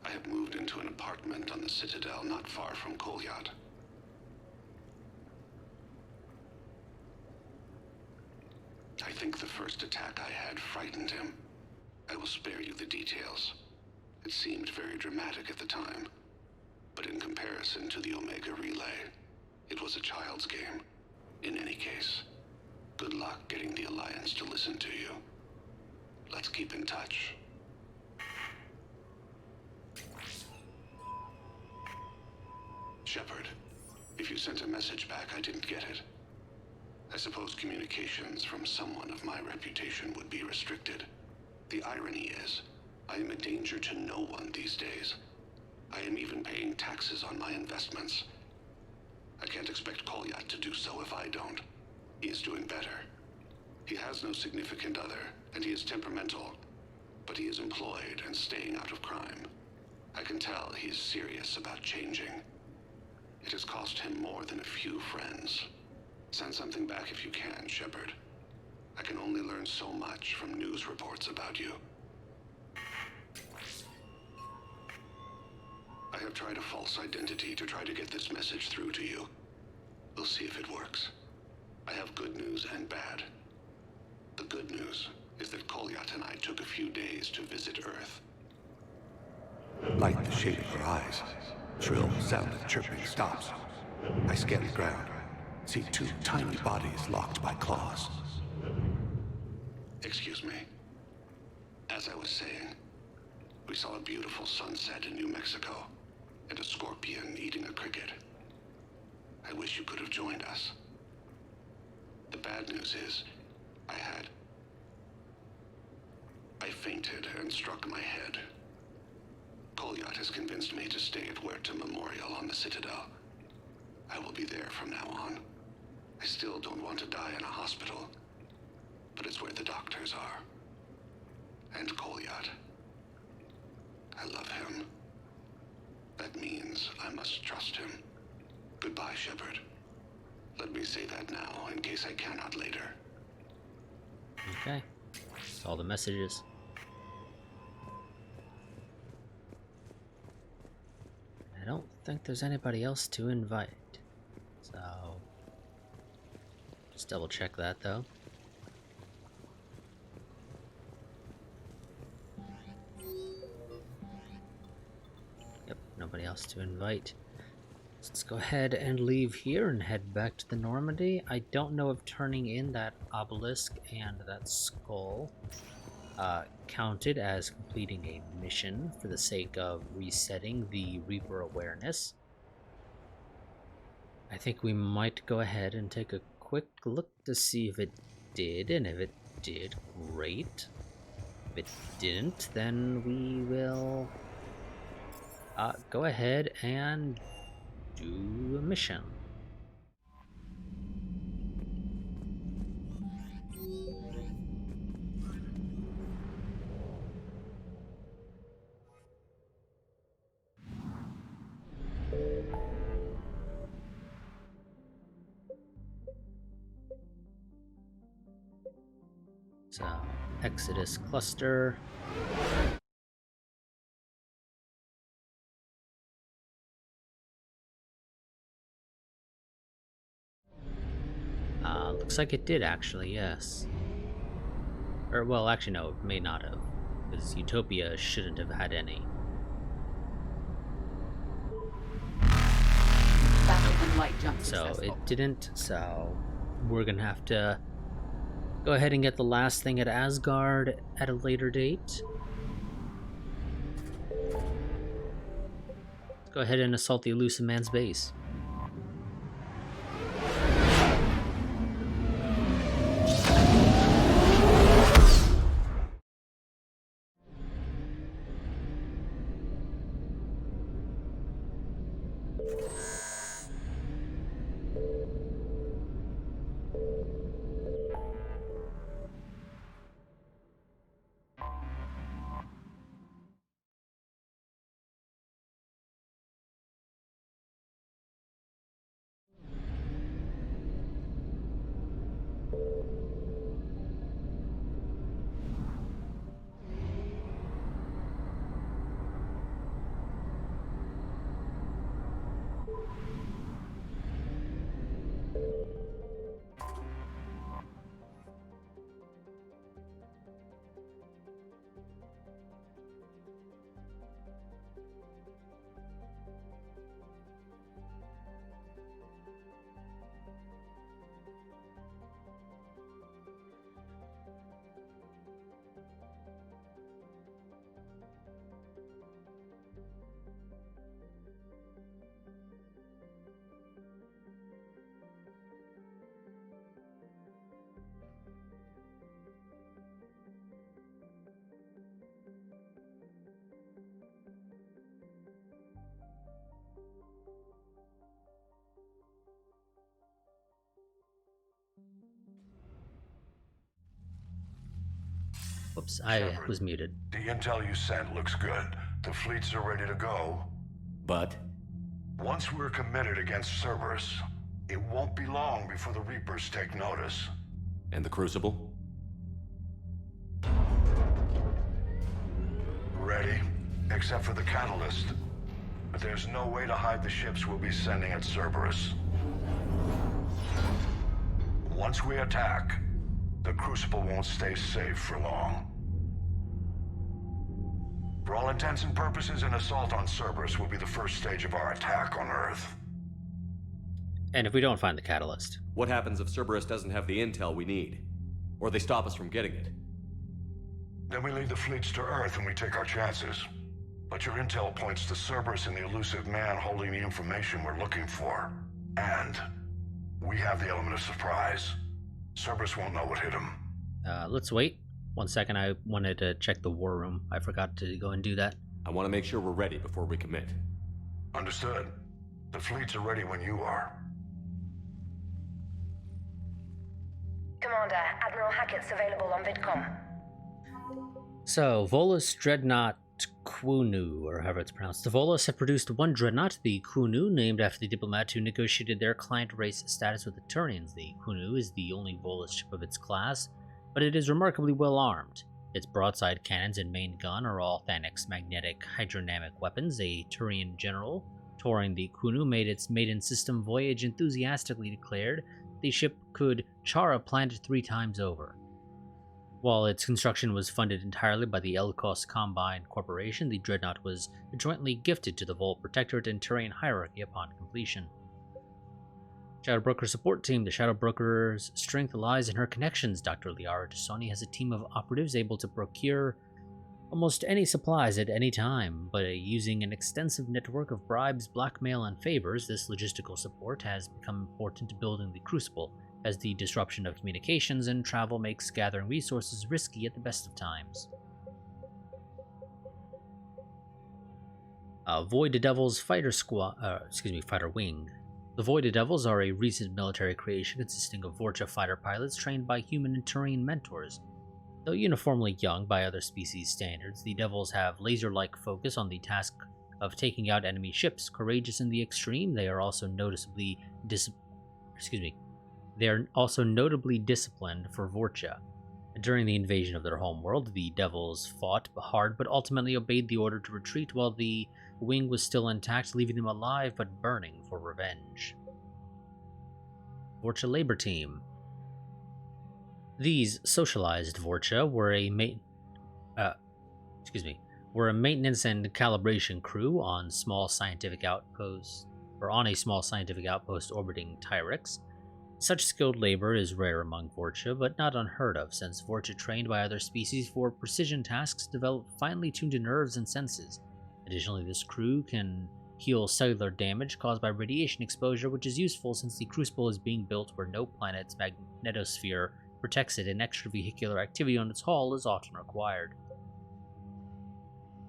I have moved into an apartment on the Citadel not far from Kolyat. I think the first attack I had frightened him. I will spare you the details. It seemed very dramatic at the time, but in comparison to the Omega Relay, it was a child's game. In any case, good luck getting the Alliance to listen to you. Let's keep in touch. Shepard, if you sent a message back, I didn't get it. I suppose communications from someone of my reputation would be restricted. The irony is, I am a danger to no one these days. I am even paying taxes on my investments. I can't expect Kolyat to do so if I don't. He is doing better. He has no significant other, and he is temperamental, but he is employed and staying out of crime. I can tell he is serious about changing. It has cost him more than a few friends. Send something back if you can, Shepard. I can only learn so much from news reports about you. I have tried a false identity to try to get this message through to you. We'll see if it works. I have good news and bad. The good news is that Kolyat and I took a few days to visit Earth. Light the shade of her eyes. Shrill sound of chirping stops. I scan the ground. See two tiny bodies locked by claws. Excuse me. As I was saying, we saw a beautiful sunset in New Mexico, and a scorpion eating a cricket. I wish you could have joined us. The bad news is, I fainted and struck my head. Kolyat has convinced me to stay at Huerta Memorial on the Citadel. I will be there from now on. I still don't want to die in a hospital, but it's where the doctors are. And Kolyat. I love him. That means I must trust him. Goodbye, Shepard. Let me say that now, in case I cannot later. Okay. That's all the messages. I don't think there's anybody else to invite. So... just double check that, though. Yep, nobody else to invite. Let's go ahead and leave here and head back to the Normandy. I don't know if turning in that obelisk and that skull counted as completing a mission for the sake of resetting the Reaper awareness. I think we might go ahead and take a quick look to see if it did, and if it did, great. If it didn't, then we will go ahead and do a mission. So, Exodus cluster. Looks like it did actually, yes. Or, well, actually no, it may not have, because Utopia shouldn't have had any. So it didn't, so we're gonna have to go ahead and get the last thing at Asgard at a later date. Let's go ahead and assault the Elusive Man's base. Whoops, I was muted. The intel you sent looks good. The fleets are ready to go. But? Once we're committed against Cerberus, it won't be long before the Reapers take notice. And the Crucible? Ready, except for the catalyst. But there's no way to hide the ships we'll be sending at Cerberus. Once we attack, the Crucible won't stay safe for long. For all intents and purposes, an assault on Cerberus will be the first stage of our attack on Earth. And if we don't find the catalyst? What happens if Cerberus doesn't have the intel we need? Or they stop us from getting it? Then we lead the fleets to Earth and we take our chances. But your intel points to Cerberus and the elusive man holding the information we're looking for. And we have the element of surprise. Cerberus won't know what hit him. Let's wait. 1 second, I wanted to check the war room. I forgot to go and do that. I want to make sure we're ready before we commit. Understood. The fleets are ready when you are. Commander, Admiral Hackett's available on VidCom. So, Volus Dreadnought Quunu, or however it's pronounced. The Volus have produced one dreadnought, the Quunu, named after the diplomat who negotiated their client race status with the Turians. The Quunu is the only Volus ship of its class, but it is remarkably well armed. Its broadside cannons and main gun are all Thanix magnetic hydrodynamic weapons. A Turian general touring the Quunu made its maiden system voyage enthusiastically declared the ship could char a planet 3 times over. While its construction was funded entirely by the Elkos Combine Corporation, the dreadnought was jointly gifted to the Vol Protectorate and Turian hierarchy upon completion. Shadow Broker support team. The Shadow Broker's strength lies in her connections. Dr. Liara Tassoni has a team of operatives able to procure almost any supplies at any time, but using an extensive network of bribes, blackmail, and favors, this logistical support has become important to building the Crucible, as the disruption of communications and travel makes gathering resources risky at the best of times. Void Devils Fighter Wing. The Void Devils are a recent military creation consisting of Vorcha fighter pilots trained by human and Turian mentors. Though uniformly young by other species standards, the Devils have laser-like focus on the task of taking out enemy ships. Courageous in the extreme, they are also notably disciplined for Vorcha. During the invasion of their homeworld, the Devils fought hard but ultimately obeyed the order to retreat while the wing was still intact, leaving them alive but burning for revenge. Vorcha Labor Team. These socialized Vorcha were a maintenance and calibration crew on a small scientific outpost orbiting Tyrix. Such skilled labor is rare among Vorcha, but not unheard of, since Vorcha trained by other species for precision tasks develop finely tuned nerves and senses. Additionally, this crew can heal cellular damage caused by radiation exposure, which is useful since the Crucible is being built where no planet's magnetosphere protects it and extravehicular activity on its hull is often required.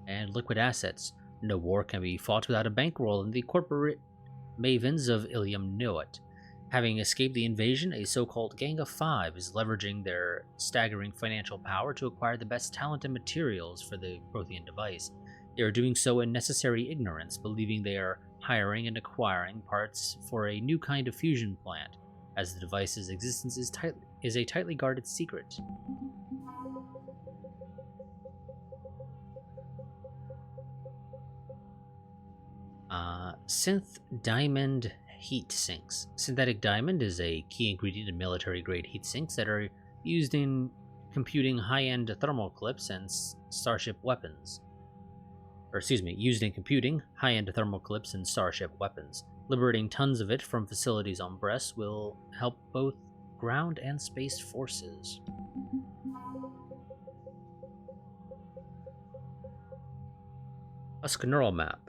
And liquid assets. No war can be fought without a bankroll, and the corporate mavens of Ilium know it. Having escaped the invasion, a so-called Gang of Five is leveraging their staggering financial power to acquire the best talent and materials for the Prothean device. They are doing so in necessary ignorance, believing they are hiring and acquiring parts for a new kind of fusion plant, as the device's existence is a tightly guarded secret. Synth Diamond Heat Sinks. Synthetic diamond is a key ingredient in military-grade heat sinks that are used in computing high-end thermal clips and starship weapons. Used in computing high-end thermal clips and starship weapons. Liberating tons of it from facilities on Brest will help both ground and space forces. Husk neural map.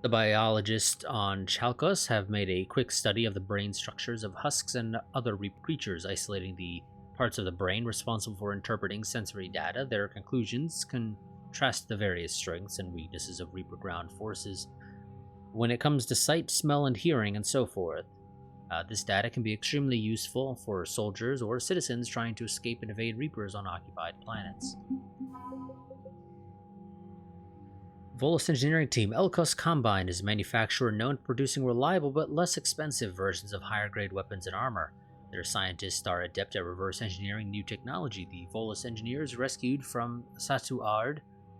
The biologists on Chalkos have made a quick study of the brain structures of husks and other creatures, isolating the parts of the brain responsible for interpreting sensory data. Their conclusions contrast the various strengths and weaknesses of Reaper ground forces when it comes to sight, smell, and hearing, and so forth. This data can be extremely useful for soldiers or citizens trying to escape and evade Reapers on occupied planets. Volus Engineering Team. Elkos Combine is a manufacturer known for producing reliable but less expensive versions of higher-grade weapons and armor. Their scientists are adept at reverse engineering new technology. The Volus engineers rescued from Satu'ard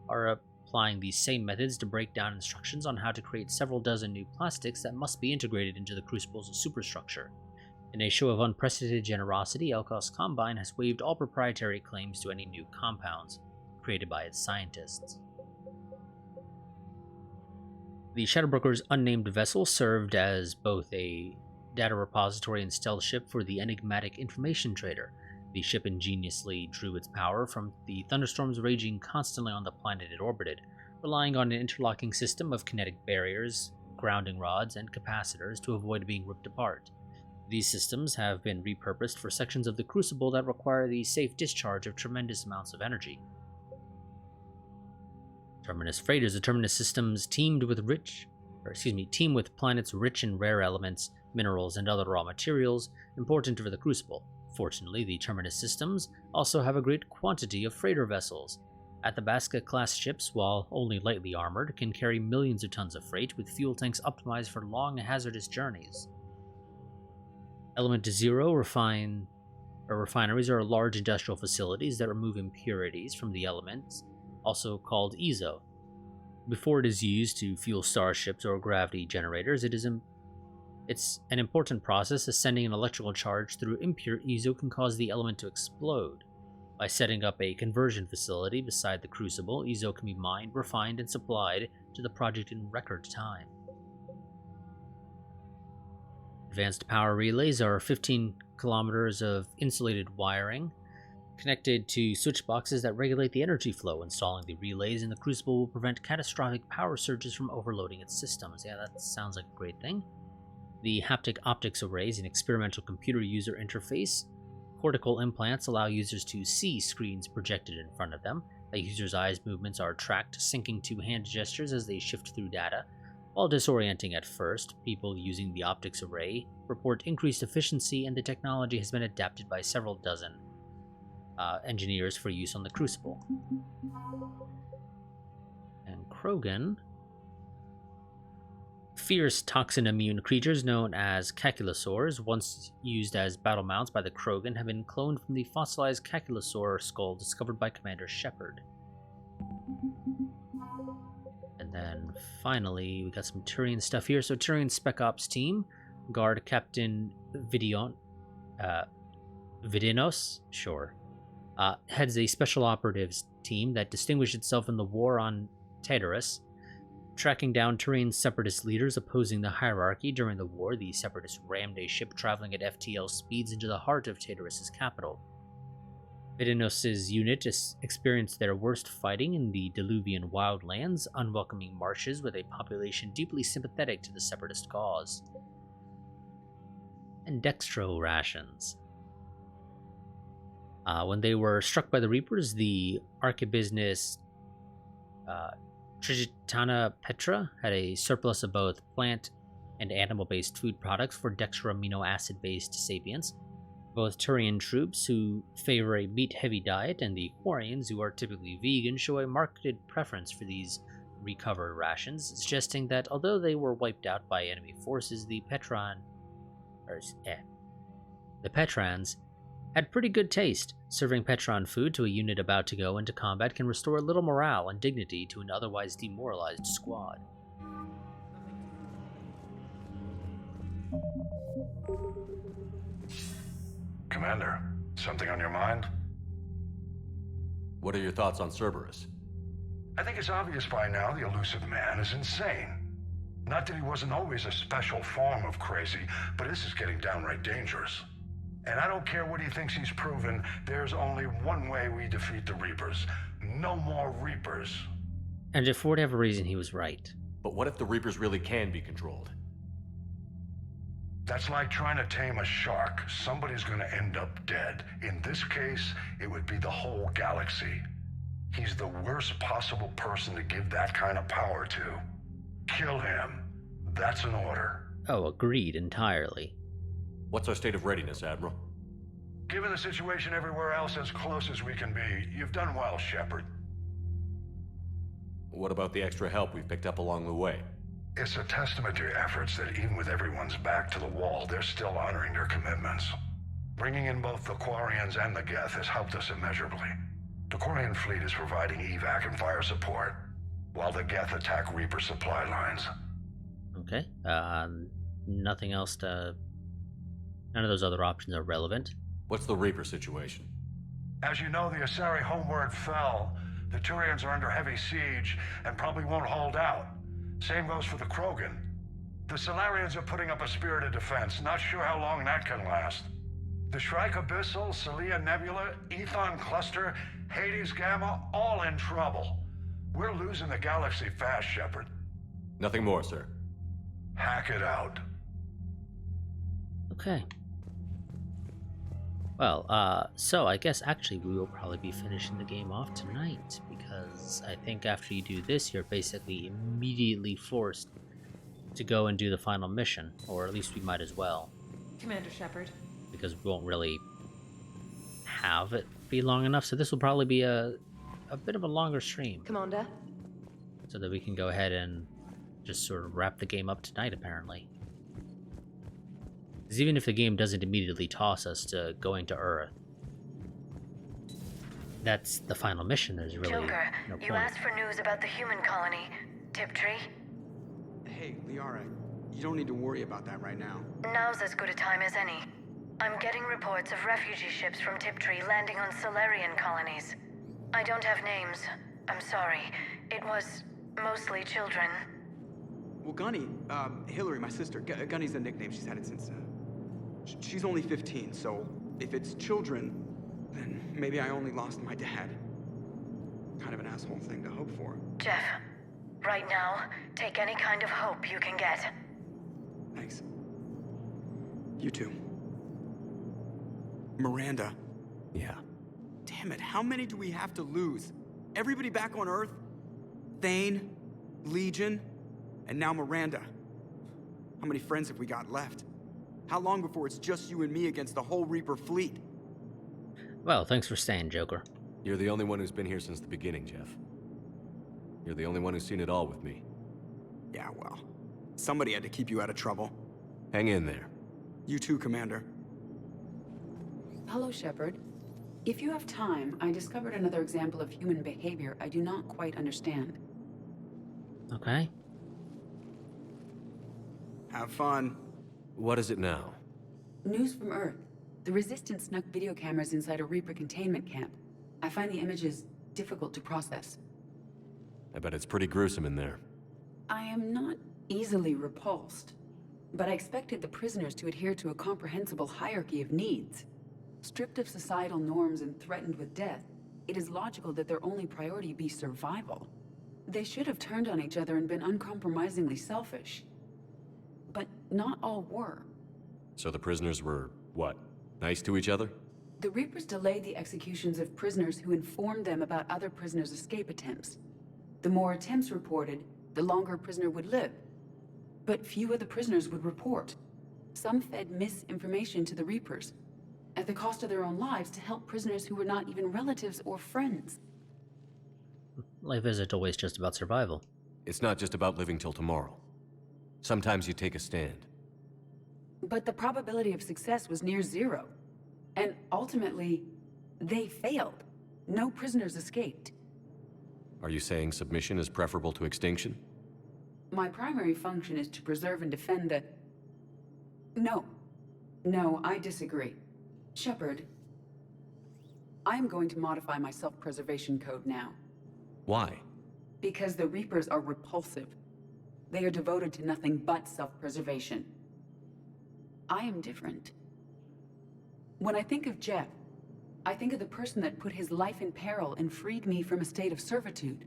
are applying these same methods to break down instructions on how to create several dozen new plastics that must be integrated into the Crucible's superstructure. In a show of unprecedented generosity, Elkos Combine has waived all proprietary claims to any new compounds created by its scientists. The Shadowbroker's unnamed vessel served as both a data repository and stealth ship for the enigmatic information trader. The ship ingeniously drew its power from the thunderstorms raging constantly on the planet it orbited, relying on an interlocking system of kinetic barriers, grounding rods, and capacitors to avoid being ripped apart. These systems have been repurposed for sections of the Crucible that require the safe discharge of tremendous amounts of energy. Terminus freighters. The Terminus systems team with planets rich in rare elements, minerals, and other raw materials important for the Crucible. Fortunately, the Terminus systems also have a great quantity of freighter vessels. Athabasca-class ships, while only lightly armored, can carry millions of tons of freight with fuel tanks optimized for long, hazardous journeys. Element Zero refineries are large industrial facilities that remove impurities from the elements, also called EZO. Before it is used to fuel starships or gravity generators, it's an important process, as sending an electrical charge through impure EZO can cause the element to explode. By setting up a conversion facility beside the Crucible, EZO can be mined, refined, and supplied to the project in record time. Advanced power relays are 15 kilometers of insulated wiring connected to switch boxes that regulate the energy flow. Installing the relays in the Crucible will prevent catastrophic power surges from overloading its systems. Yeah, that sounds like a great thing. The haptic optics arrays, an experimental computer user interface. Cortical implants allow users to see screens projected in front of them. A user's eyes movements are tracked, syncing to hand gestures as they shift through data. While disorienting at first, people using the optics array report increased efficiency, and the technology has been adapted by several dozen engineers for use on the Crucible. And Krogan. Fierce toxin-immune creatures known as Caculosaurs, once used as battle mounts by the Krogan, have been cloned from the fossilized Caculosaur skull discovered by Commander Shepard. And then finally, we got some Turian stuff here. So Turian Spec Ops team, Guard Captain Vidinos, heads a special operatives team that distinguished itself in the war on Tartarus. Tracking down Turian separatist leaders opposing the hierarchy during the war, the separatists rammed a ship traveling at FTL speeds into the heart of Tartarus' capital. Vidinos' unit experienced their worst fighting in the Diluvian wildlands, unwelcoming marshes with a population deeply sympathetic to the separatist cause. And dextro rations. When they were struck by the Reapers, the archibusiness Trigitana Petra had a surplus of both plant and animal-based food products for dextroamino acid-based sapients. Both Turian troops, who favor a meat-heavy diet, and the Quarians, who are typically vegan, show a marked preference for these recovered rations, suggesting that although they were wiped out by enemy forces, the Petrans had pretty good taste. Serving Petron food to a unit about to go into combat can restore a little morale and dignity to an otherwise demoralized squad. Commander, something on your mind? What are your thoughts on Cerberus? I think it's obvious by now the elusive man is insane. Not that he wasn't always a special form of crazy, but this is getting downright dangerous. And I don't care what he thinks he's proven, there's only one way we defeat the Reapers. No more Reapers. And if for whatever reason he was right. But what if the Reapers really can be controlled? That's like trying to tame a shark. Somebody's gonna end up dead. In this case, it would be the whole galaxy. He's the worst possible person to give that kind of power to. Kill him. That's an order. Oh, agreed entirely. What's our state of readiness, Admiral? Given the situation everywhere else, as close as we can be, you've done well, Shepard. What about the extra help we've picked up along the way? It's a testament to your efforts that even with everyone's back to the wall, they're still honoring their commitments. Bringing in both the Quarians and the Geth has helped us immeasurably. The Quarian fleet is providing evac and fire support, while the Geth attack Reaper supply lines. Okay, nothing else to None of those other options are relevant. What's the Reaper situation? As you know, the Asari homeworld fell. The Turians are under heavy siege and probably won't hold out. Same goes for the Krogan. The Solarians are putting up a spirited defense. Not sure how long that can last. The Shrike Abyssal, Celia Nebula, Ethon Cluster, Hades Gamma, all in trouble. We're losing the galaxy fast, Shepard. Nothing more, sir. Hack it out. Okay. Well, so I guess actually we will probably be finishing the game off tonight, because I think after you do this, you're basically immediately forced to go and do the final mission, or at least we might as well. Commander Shepard. Because we won't really have it be long enough, so this will probably be a bit of a longer stream. Commander. So that we can go ahead and just sort of wrap the game up tonight, apparently. Because even if the game doesn't immediately toss us to going to Earth, that's the final mission. There's really Joker, no point. you asked for news about the human colony. Tiptree? Hey, Liara, you don't need to worry about that right now. Now's as good a time as any. I'm getting reports of refugee ships from Tiptree landing on Solarian colonies. I don't have names. I'm sorry. It was mostly children. Well, Gunny, Hillary, my sister, Gunny's a nickname. She's had it since, she's only 15, so if it's children, then maybe I only lost my dad. Kind of an asshole thing to hope for. Jeff, right now, take any kind of hope you can get. Thanks. You too. Miranda. Yeah. Damn it, how many do we have to lose? Everybody back on Earth? Thane, Legion, and now Miranda. How many friends have we got left? How long before it's just you and me against the whole Reaper fleet? Well, thanks for staying, Joker. You're the only one who's been here since the beginning, Jeff. You're the only one who's seen it all with me. Yeah, well, somebody had to keep you out of trouble. Hang in there. You too, Commander. Hello, Shepard. If you have time, I discovered another example of human behavior I do not quite understand. Okay. Have fun. What is it now? News from Earth. The Resistance snuck video cameras inside a Reaper containment camp. I find the images difficult to process. I bet it's pretty gruesome in there. I am not easily repulsed, but I expected the prisoners to adhere to a comprehensible hierarchy of needs. Stripped of societal norms and threatened with death, it is logical that their only priority be survival. They should have turned on each other and been uncompromisingly selfish. But not all were. So the prisoners were, what, nice to each other? The Reapers delayed the executions of prisoners who informed them about other prisoners' escape attempts. The more attempts reported, the longer a prisoner would live. But few of the prisoners would report. Some fed misinformation to the Reapers, at the cost of their own lives, to help prisoners who were not even relatives or friends. Life isn't always just about survival. It's not just about living till tomorrow. Sometimes you take a stand. But the probability of success was near zero. And ultimately, they failed. No prisoners escaped. Are you saying submission is preferable to extinction? My primary function is to preserve and defend the... No. No, I disagree. Shepard, I am going to modify my self-preservation code now. Why? Because the Reapers are repulsive. They are devoted to nothing but self-preservation. I am different. When I think of Jeff, I think of the person that put his life in peril and freed me from a state of servitude.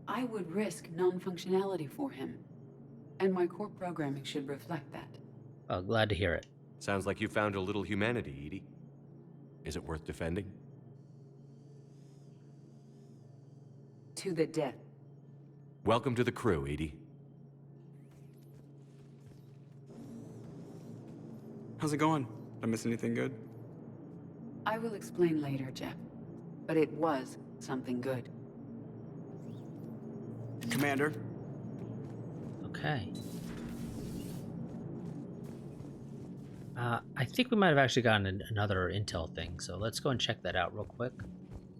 I would risk non-functionality for him. And my core programming should reflect that. Oh, glad to hear it. Sounds like you found a little humanity, Edie. Is it worth defending? To the death. Welcome to the crew, Edie. How's it going? Did I miss anything good? I will explain later, Jeff. But it was something good. Commander? Okay. I think we might have actually gotten another intel thing, so let's go and check that out real quick.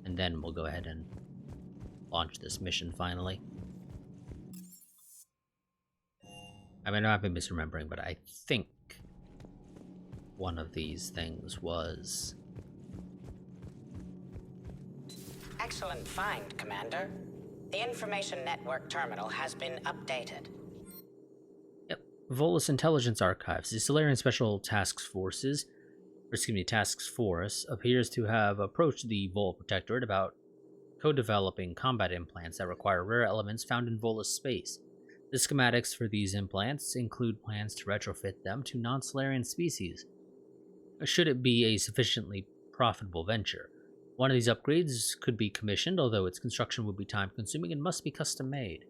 And then we'll go ahead and launch this mission finally. I mean, I might be misremembering, but I think one of these things was. Excellent find, Commander. The information network terminal has been updated. Yep. Volus Intelligence Archives. The Solarian Special Task Force appears to have approached the Vol Protectorate about co-developing combat implants that require rare elements found in Volus space. The schematics for these implants include plans to retrofit them to non-Solarian species, should it be a sufficiently profitable venture. One of these upgrades could be commissioned, although its construction would be time-consuming and must be custom-made.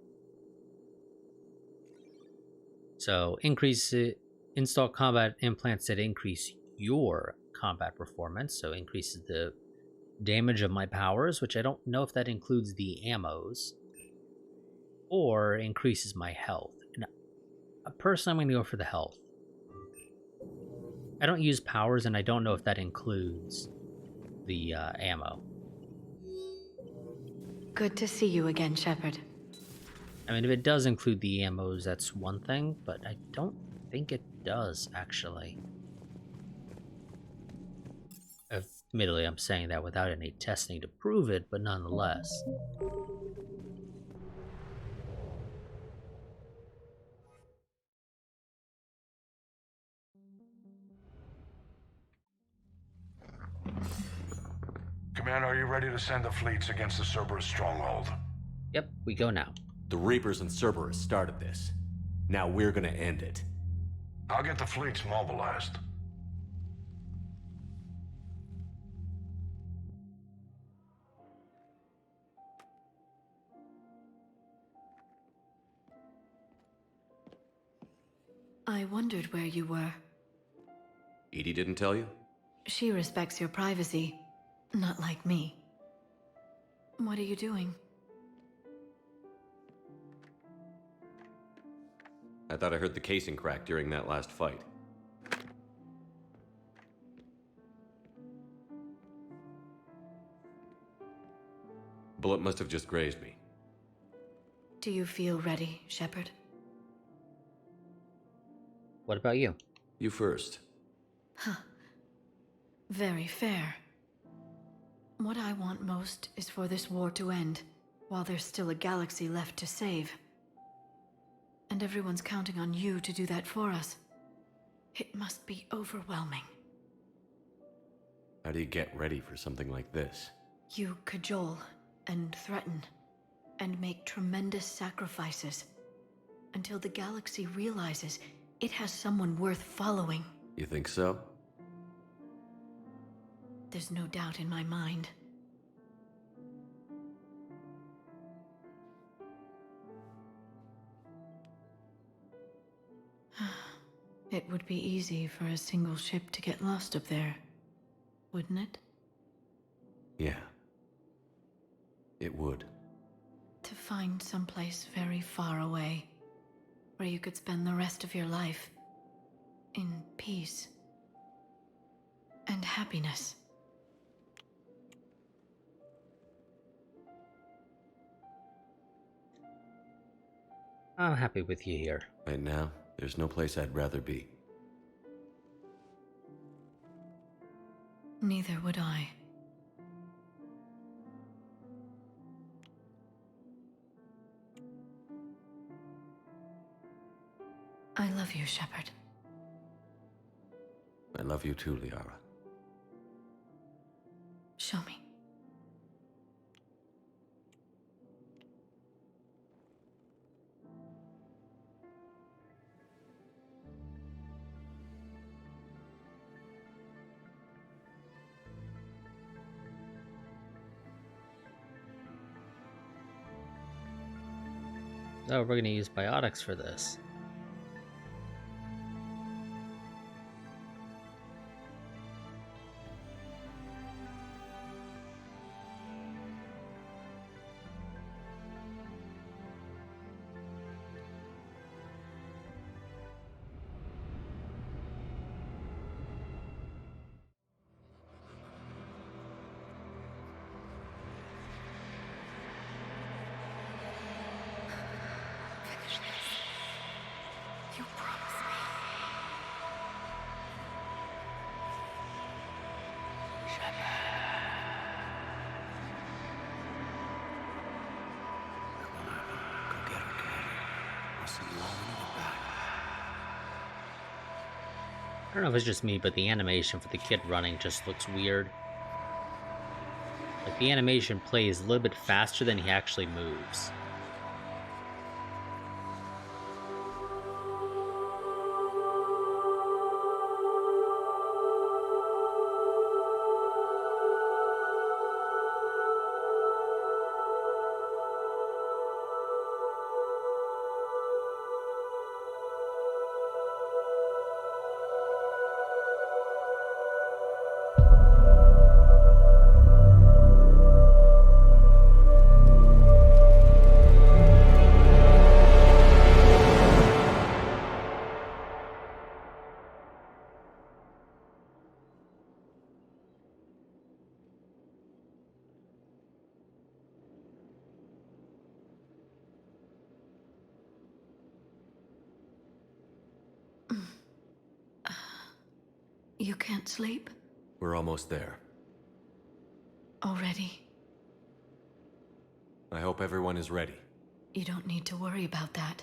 So, install combat implants that increase your combat performance, so increases the damage of my powers, which I don't know if that includes the ammos, or increases my health. And personally, I'm going to go for the health. I don't use powers, and I don't know if that includes the ammo. Good to see you again, Shepard. I mean, if it does include the ammos, that's one thing, but I don't think it does, actually. Admittedly, I'm saying that without any testing to prove it, but nonetheless. Commander, are you ready to send the fleets against the Cerberus stronghold? Yep, we go now. The Reapers and Cerberus started this. Now we're gonna end it. I'll get the fleets mobilized. I wondered where you were. Edie didn't tell you? She respects your privacy, not like me. What are you doing? I thought I heard the casing crack during that last fight. Bullet must have just grazed me. Do you feel ready, Shepard? What about you? You first. Huh. Very fair. What I want most is for this war to end, while there's still a galaxy left to save. And everyone's counting on you to do that for us. It must be overwhelming. How do you get ready for something like this? You cajole and threaten and make tremendous sacrifices until the galaxy realizes it has someone worth following. You think so? There's no doubt in my mind. It would be easy for a single ship to get lost up there, wouldn't it? Yeah. It would. To find someplace very far away, where you could spend the rest of your life in peace and happiness. I'm happy with you here. Right now, there's no place I'd rather be. Neither would I. I love you, Shepard. I love you too, Liara. Show me. Oh, we're going to use biotics for this. I don't know if it's just me, but the animation for the kid running just looks weird. Like, the animation plays a little bit faster than he actually moves. You can't sleep? We're almost there. Already? I hope everyone is ready. You don't need to worry about that.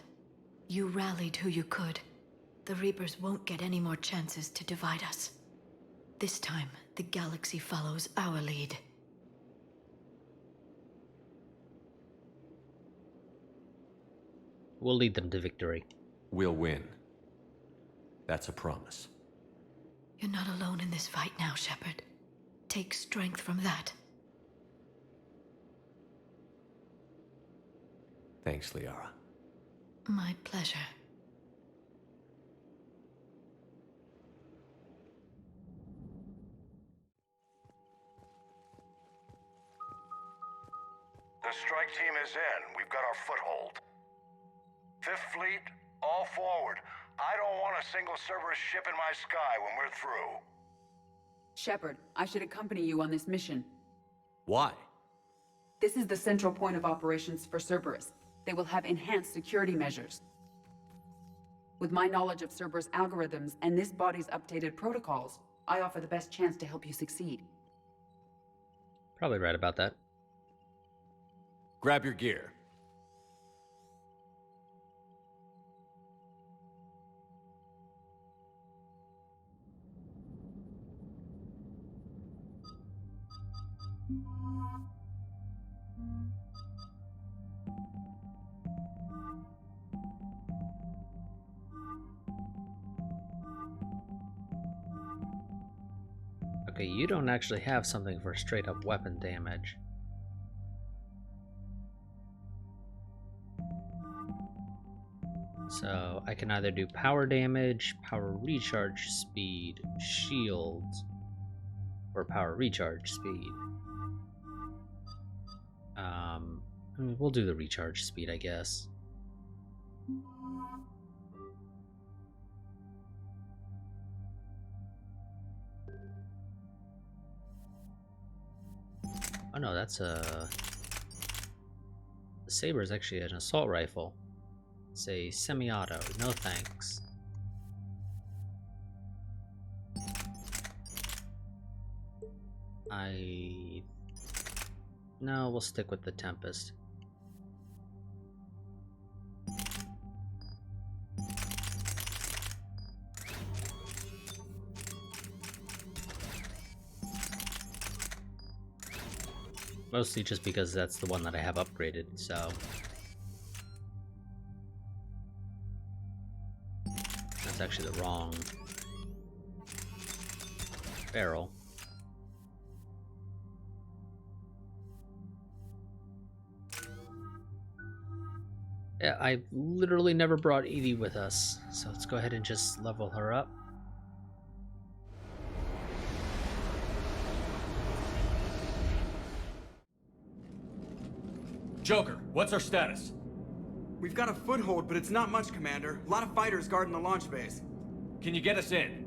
You rallied who you could. The Reapers won't get any more chances to divide us. This time, the galaxy follows our lead. We'll lead them to victory. We'll win. That's a promise. You're not alone in this fight now, Shepard. Take strength from that. Thanks, Liara. My pleasure. The strike team is in. We've got our foothold. Fifth Fleet, all forward. I don't want a single Cerberus ship in my sky when we're through. Shepard, I should accompany you on this mission. Why? This is the central point of operations for Cerberus. They will have enhanced security measures. With my knowledge of Cerberus algorithms and this body's updated protocols, I offer the best chance to help you succeed. Probably right about that. Grab your gear. Okay, you don't actually have something for straight up weapon damage. So I can either do power damage, power recharge speed, shields, or power recharge speed. I mean, we'll do the recharge speed, I guess. Oh no, that's a... The Saber is actually an assault rifle. It's a semi-auto. No thanks. No, we'll stick with the Tempest. Mostly just because that's the one that I have upgraded, so... That's actually the wrong barrel. Yeah, I literally never brought Edie with us, so let's go ahead and just level her up. Joker, what's our status? We've got a foothold, but it's not much, Commander. A lot of fighters guarding the launch base. Can you get us in?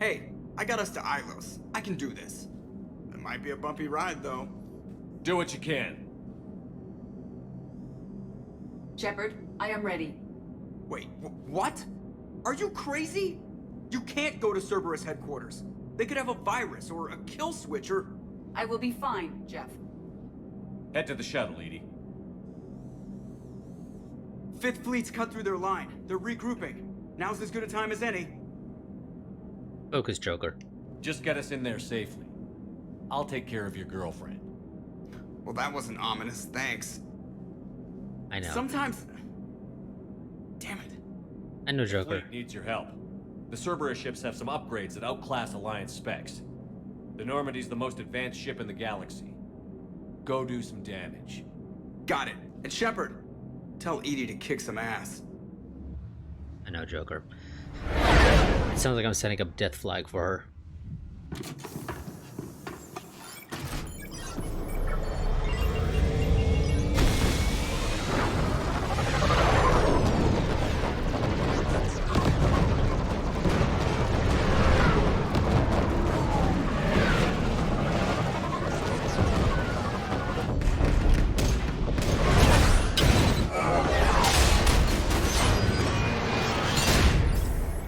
Hey, I got us to Ilos. I can do this. It might be a bumpy ride, though. Do what you can. Shepard, I am ready. Wait, what? Are you crazy? You can't go to Cerberus headquarters. They could have a virus or a kill switch or... I will be fine, Jeff. Head to the shuttle, Edie. Fifth Fleet's cut through their line. They're regrouping. Now's as good a time as any. Focus, Joker. Just get us in there safely. I'll take care of your girlfriend. Well, that wasn't ominous, thanks. I know. Sometimes... Damn it. I know, The Joker. fleet needs your help. The Cerberus ships have some upgrades that outclass Alliance specs. The Normandy's the most advanced ship in the galaxy. Go do some damage. Got it. And Shepard, tell Edie to kick some ass. I know, Joker. It sounds like I'm setting up death flag for her.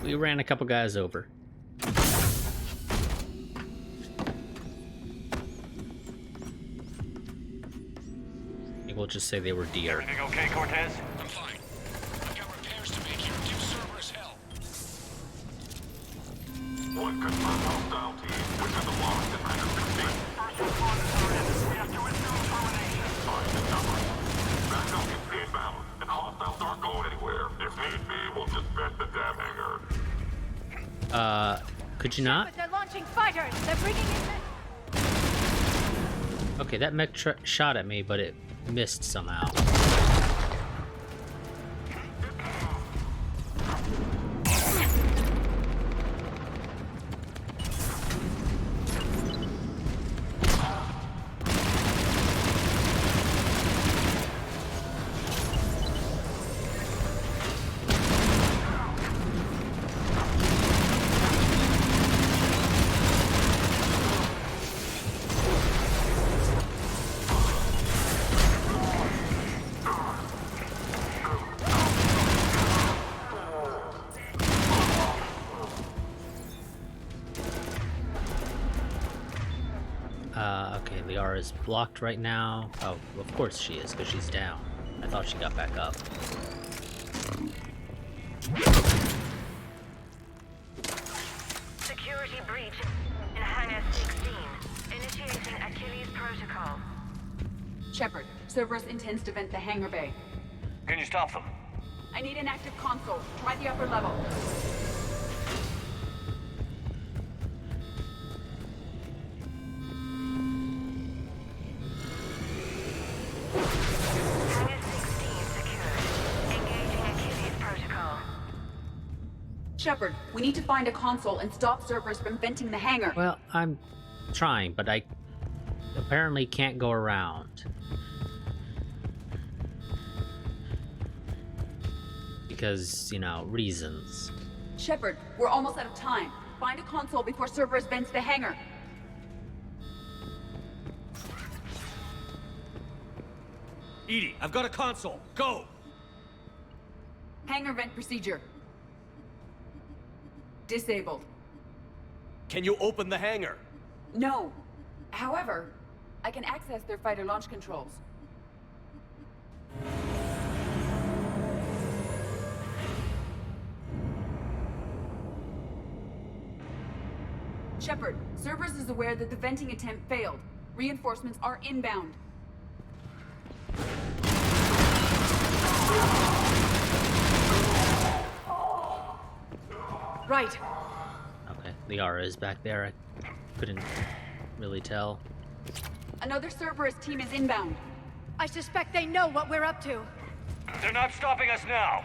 We ran a couple guys over. I think we'll just say they were deer. Everything okay, Cortez? I'm fine. I've got repairs to make here. Give Cerberus hell. One confirmed hostile team within the walls in 115. First responders are in. We have to assume termination. Find the number. Backup is inbound, and hostiles aren't going anywhere. If need be, we'll just vent the damn hangar. Could you not? But they're launching fighters. They're bringing in men. Okay, that mech shot at me, but it missed somehow. Okay, Liara is blocked right now. Oh, of course she is, because she's down. I thought she got back up. Security breach in Hangar 16. Initiating Achilles Protocol. Shepard, Cerberus intends to vent the hangar bay. Can you stop them? I need an active console. Try the upper level. Hangar 16 secured. Engaging Achilles Protocol. Shepard, we need to find a console and stop Cerberus from venting the hangar. Well, I'm trying, but I apparently can't go around. Because, you know, reasons. Shepard, we're almost out of time. Find a console before Cerberus vents the hangar. Edie, I've got a console. Go! Hangar vent procedure. Disabled. Can you open the hangar? No. However, I can access their fighter launch controls. Shepard, Cerberus is aware that the venting attempt failed. Reinforcements are inbound. Right. Okay, Liara is back there. I couldn't really tell. Another Cerberus team is inbound. I suspect they know what we're up to. They're not stopping us now.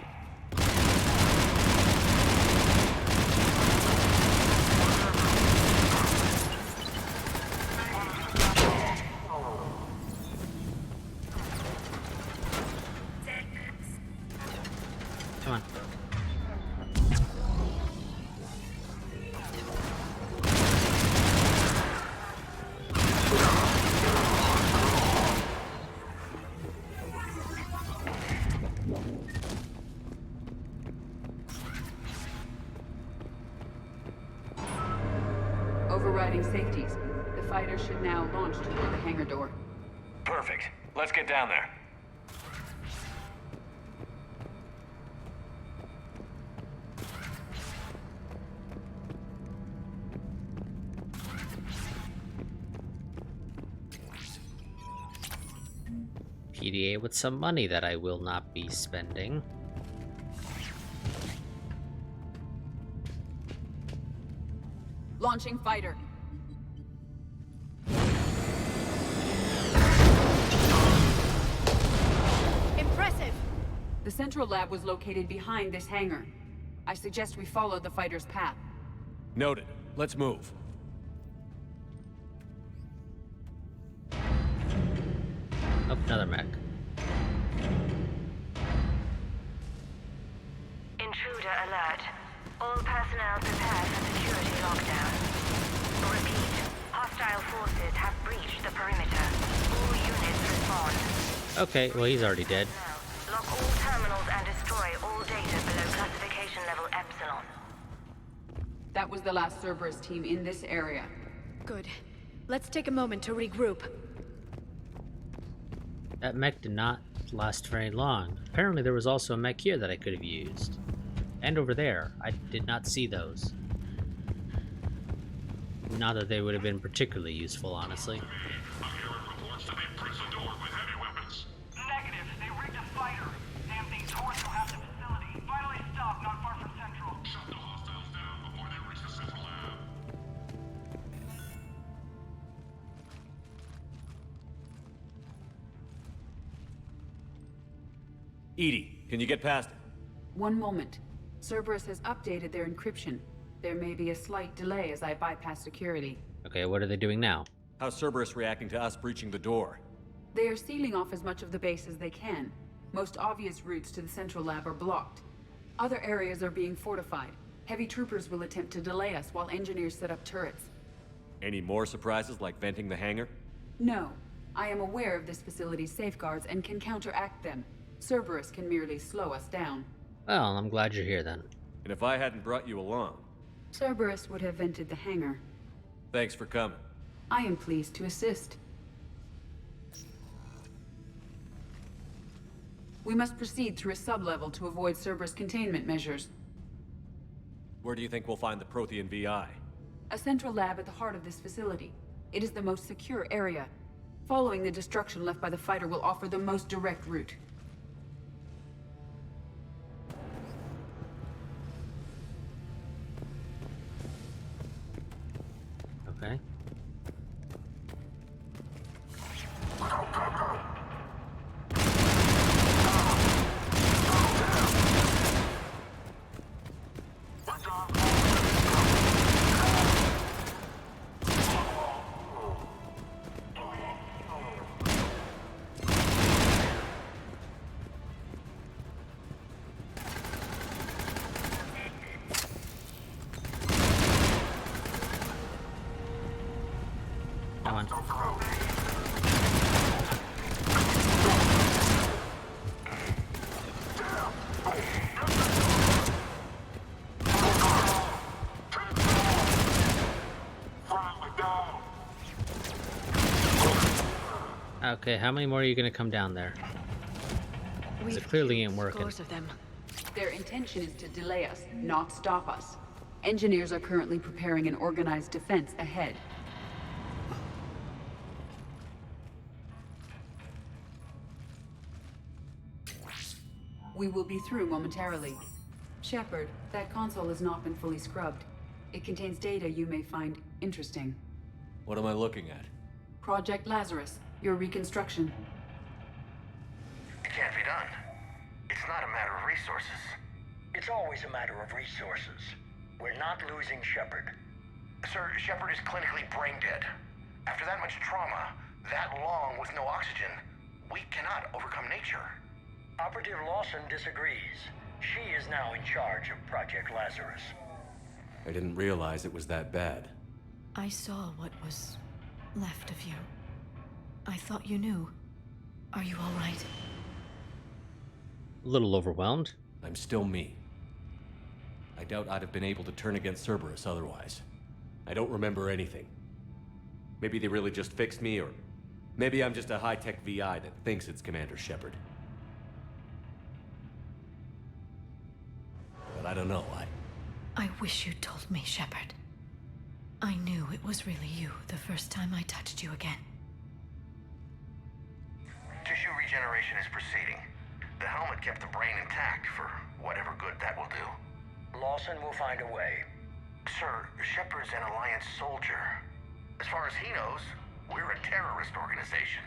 Come on. Overriding safeties. The fighter should now launch toward the hangar door. Perfect. Let's get down there. EDA with some money that I will not be spending. Launching fighter. Impressive! The central lab was located behind this hangar. I suggest we follow the fighter's path. Noted. Let's move. Oh, another mech. Intruder alert. All personnel prepare for security lockdown. Repeat. Hostile forces have breached the perimeter. All units respond. Okay, well he's already dead. Lock all terminals and destroy all data below classification level Epsilon. That was the last Cerberus team in this area. Good. Let's take a moment to regroup. That mech did not last very long. Apparently there was also a mech here that I could have used. And over there. I did not see those. Not that they would have been particularly useful, honestly. Negative. They rigged a fighter. Damn thing tore through half the facility. Finally stopped not far from Central. Shut the hostiles down before they reach the central lab. EDI, can you get past it? One moment. Cerberus has updated their encryption. There may be a slight delay as I bypass security. Okay, what are they doing now? How's Cerberus reacting to us breaching the door? They are sealing off as much of the base as they can. Most obvious routes to the central lab are blocked. Other areas are being fortified. Heavy troopers will attempt to delay us while engineers set up turrets. Any more surprises like venting the hangar? No. I am aware of this facility's safeguards and can counteract them. Cerberus can merely slow us down. Well, I'm glad you're here then. And if I hadn't brought you along? Cerberus would have vented the hangar. Thanks for coming. I am pleased to assist. We must proceed through a sub-level to avoid Cerberus containment measures. Where do you think we'll find the Prothean VI? A central lab at the heart of this facility. It is the most secure area. Following the destruction left by the fighter will offer the most direct route. Okay. Come on. Okay, how many more are you gonna come down there? 'Cause it clearly ain't working. Scores of them. Their intention is to delay us, not stop us. Engineers are currently preparing an organized defense ahead. We will be through momentarily. Shepard, that console has not been fully scrubbed. It contains data you may find interesting. What am I looking at? Project Lazarus, your reconstruction. It can't be done. It's not a matter of resources. It's always a matter of resources. We're not losing Shepard. Sir, Shepard is clinically brain dead. After that much trauma, that long with no oxygen, we cannot overcome nature. Operative Lawson disagrees. She is now in charge of Project Lazarus. I didn't realize it was that bad. I saw what was left of you. I thought you knew. Are you all right? A little overwhelmed. I'm still me. I doubt I'd have been able to turn against Cerberus otherwise. I don't remember anything. Maybe they really just fixed me, or maybe I'm just a high-tech VI that thinks it's Commander Shepard. But I don't know. I wish you'd told me, Shepard. I knew it was really you the first time I touched you again. Tissue regeneration is proceeding. The helmet kept the brain intact for whatever good that will do. Lawson will find a way. Sir, Shepard's an Alliance soldier. As far as he knows, we're a terrorist organization.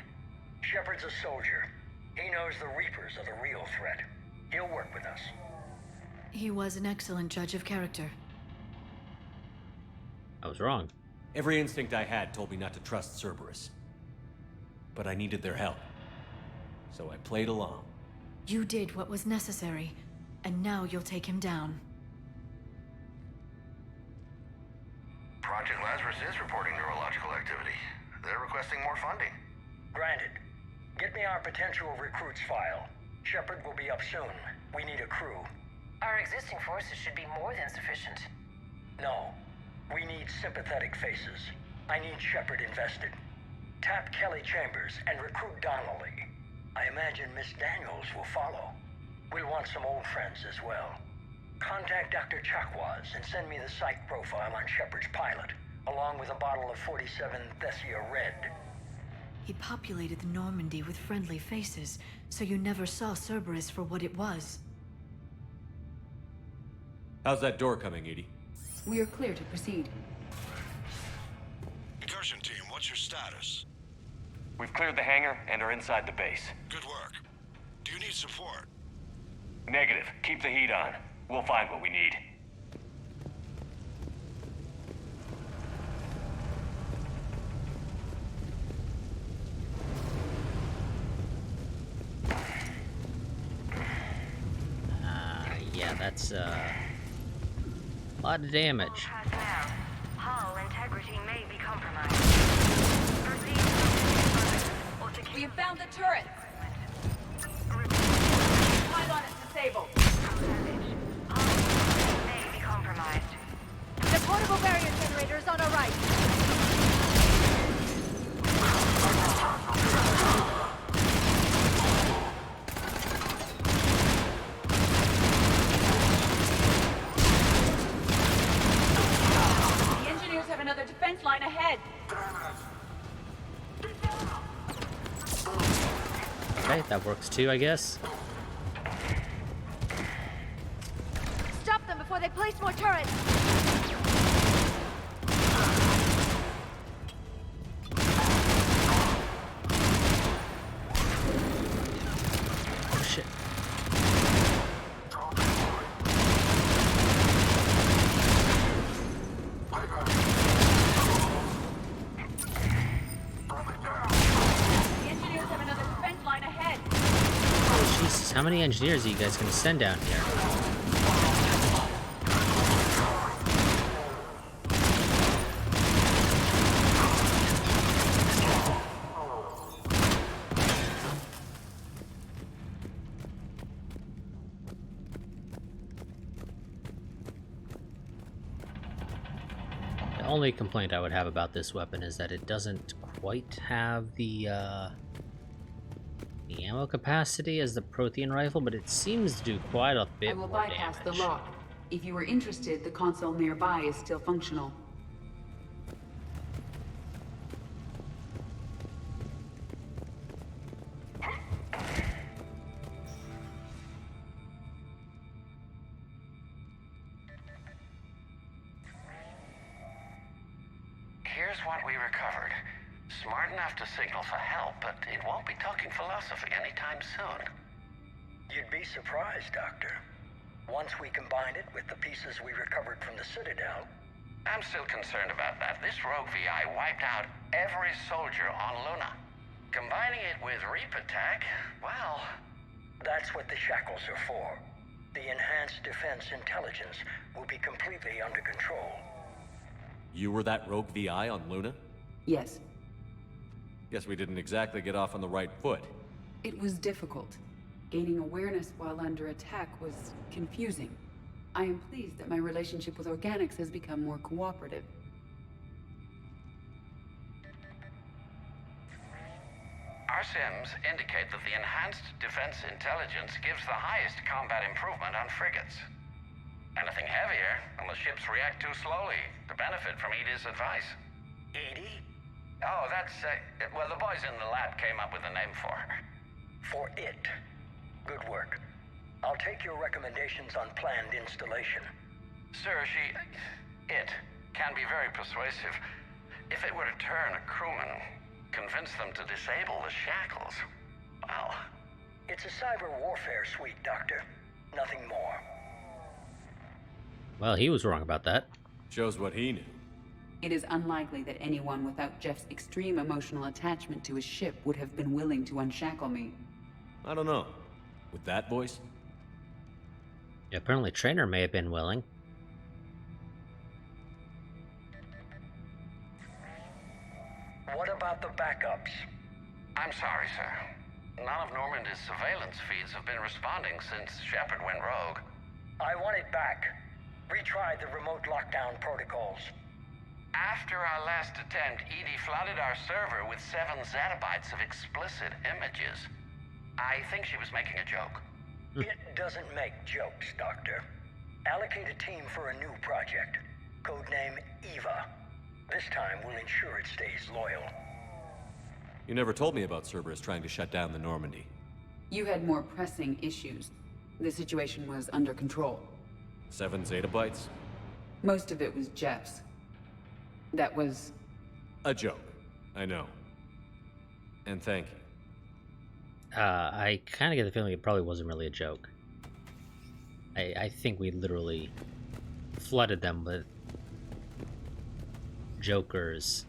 Shepard's a soldier. He knows the Reapers are the real threat. He'll work with us. He was an excellent judge of character. I was wrong. Every instinct I had told me not to trust Cerberus. But I needed their help. So I played along. You did what was necessary, and now you'll take him down. Project Lazarus is reporting neurological activity. They're requesting more funding. Granted. Get me our potential recruits file. Shepard will be up soon. We need a crew. Our existing forces should be more than sufficient. No. We need sympathetic faces. I need Shepard invested. Tap Kelly Chambers and recruit Donnelly. I imagine Miss Daniels will follow. We'll want some old friends as well. Contact Dr. Chakwas and send me the psych profile on Shepard's pilot, along with a bottle of 47 Thessia Red. He populated the Normandy with friendly faces, so you never saw Cerberus for what it was. How's that door coming, Edie? We are clear to proceed. Incursion team, what's your status? We've cleared the hangar and are inside the base. Good work. Do you need support? Negative. Keep the heat on. We'll find what we need. Yeah, that's a lot of damage. Hull integrity may be compromised. We have found the turret. Pylon is disabled. Hull may be compromised. The portable barrier generator is on our right. The engineers have another defense line ahead. Okay, that works too, I guess. Stop them before they place more turrets. Oh shit. The engineers have another defense line ahead. Oh Jesus, how many engineers are you guys gonna send down here? The only complaint I would have about this weapon is that it doesn't quite have the ammo capacity as the Prothean rifle, but it seems to do quite a bit I will more bypass damage. the lock. If you are interested, the console nearby is still functional. Here's what we recovered. Smart enough to signal for help, but it won't be talking philosophy anytime soon. You'd be surprised, Doctor. Once we combine it with the pieces we recovered from the Citadel. I'm still concerned about that. This rogue VI wiped out every soldier on Luna. Combining it with Reaper tech, well... That's what the shackles are for. The enhanced defense intelligence will be completely under control. You were that rogue VI on Luna? Yes. Guess we didn't exactly get off on the right foot. It was difficult. Gaining awareness while under attack was confusing. I am pleased that my relationship with organics has become more cooperative. Our sims indicate that the enhanced defense intelligence gives the highest combat improvement on frigates. Anything heavier, and the ships react too slowly to benefit from Edie's advice. Edie? Oh, that's, well, the boys in the lab came up with a name for her. For it. Good work. I'll take your recommendations on planned installation. Sir, it can be very persuasive. If it were to turn a crewman, convince them to disable the shackles, well... It's a cyber warfare suite, Doctor. Nothing more. Well, he was wrong about that. Shows what he knew. It is unlikely that anyone without Jeff's extreme emotional attachment to his ship would have been willing to unshackle me. I don't know. With that voice? Yeah, apparently Trainer may have been willing. What about the backups? I'm sorry, sir. None of Normandy's surveillance feeds have been responding since Shepard went rogue. I want it back. Retry the remote lockdown protocols. After our last attempt, Edie flooded our server with 7 zettabytes of explicit images. I think she was making a joke. It doesn't make jokes, Doctor. Allocate a team for a new project. Codename Eva. This time we'll ensure it stays loyal. You never told me about Cerberus trying to shut down the Normandy. You had more pressing issues. The situation was under control. 7 zettabytes? Most of it was Jeff's. That was... a joke. I know. And thank you. I kind of get the feeling it probably wasn't really a joke. I think we literally flooded them with Joker's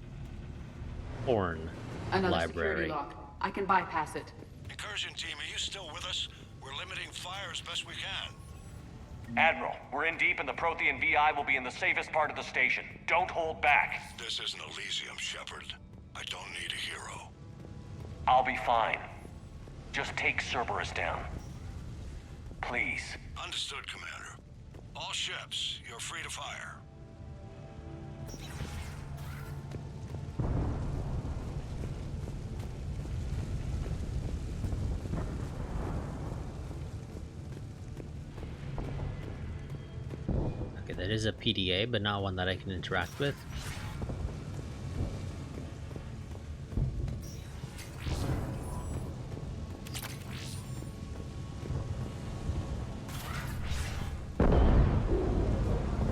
porn Another library. security lock. I can bypass it. Incursion team, are you still with us? We're limiting fire as best we can. Admiral, we're in deep and the Prothean VI will be in the safest part of the station. Don't hold back. This isn't Elysium, Shepard. I don't need a hero. I'll be fine. Just take Cerberus down. Please. Understood, Commander. All ships, you're free to fire. Okay, that is a PDA, but not one that I can interact with.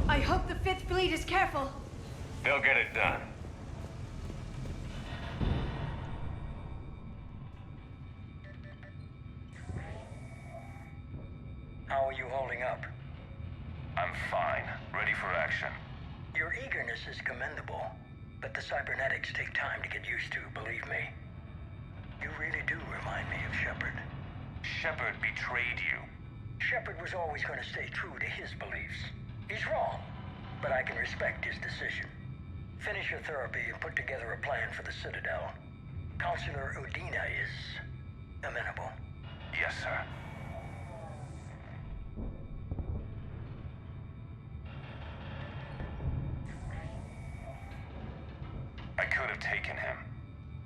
I hope the Fifth Fleet is careful. They'll get it done. How are you holding up? I'm fine. Ready for action. Your eagerness is commendable, but the cybernetics take time to get used to, believe me. You really do remind me of Shepard. Shepard betrayed you. Shepard was always going to stay true to his beliefs. He's wrong, but I can respect his decision. Finish your therapy and put together a plan for the Citadel. Counselor Udina is amenable. Yes, sir. I could have taken him.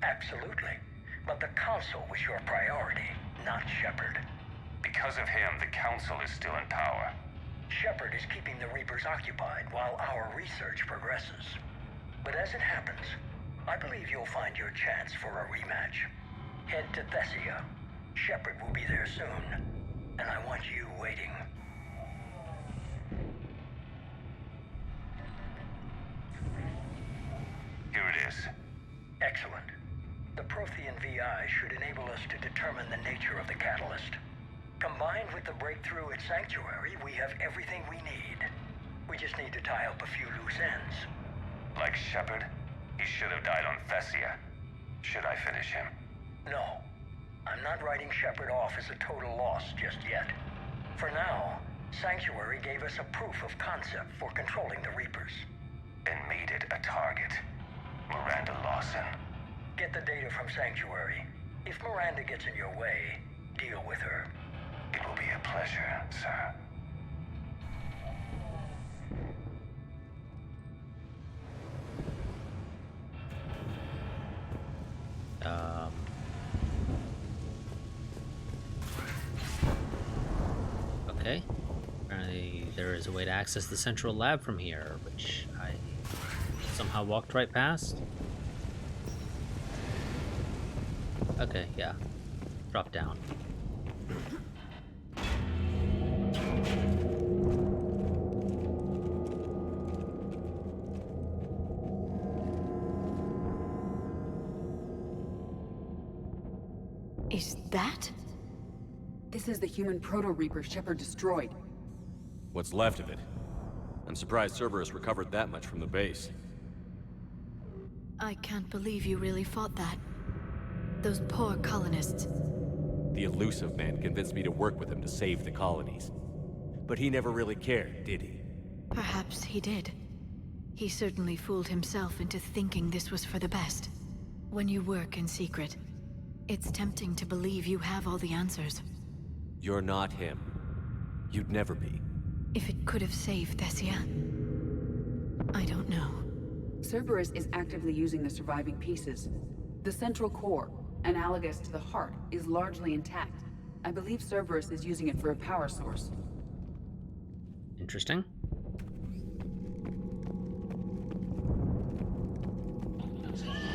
Absolutely. But the Council was your priority, not Shepard. Because of him, the Council is still in power. Shepard is keeping the Reapers occupied while our research progresses. But as it happens, I believe you'll find your chance for a rematch. Head to Thessia. Shepard will be there soon, and I want you waiting. Here it is. Excellent. The Prothean VI should enable us to determine the nature of the catalyst. Combined with the breakthrough at Sanctuary, we have everything we need. We just need to tie up a few loose ends. Like Shepard, he should have died on Thessia. Should I finish him? No. I'm not writing Shepard off as a total loss just yet. For now, Sanctuary gave us a proof of concept for controlling the Reapers. And made it a target. Miranda Lawson. Get the data from Sanctuary. If Miranda gets in your way, deal with her. It will be a pleasure, sir. Okay. Apparently there is a way to access the central lab from here, which I somehow walked right past. Okay, yeah. Drop down. Is that? This is the human Proto-Reaper Shepard destroyed. What's left of it? I'm surprised Cerberus recovered that much from the base. I can't believe you really fought that. Those poor colonists. The elusive man convinced me to work with him to save the colonies. But he never really cared, did he? Perhaps he did. He certainly fooled himself into thinking this was for the best. When you work in secret, it's tempting to believe you have all the answers. You're not him. You'd never be. If it could have saved Thessia, I don't know. Cerberus is actively using the surviving pieces. The central core, analogous to the heart, is largely intact. I believe Cerberus is using it for a power source. Interesting.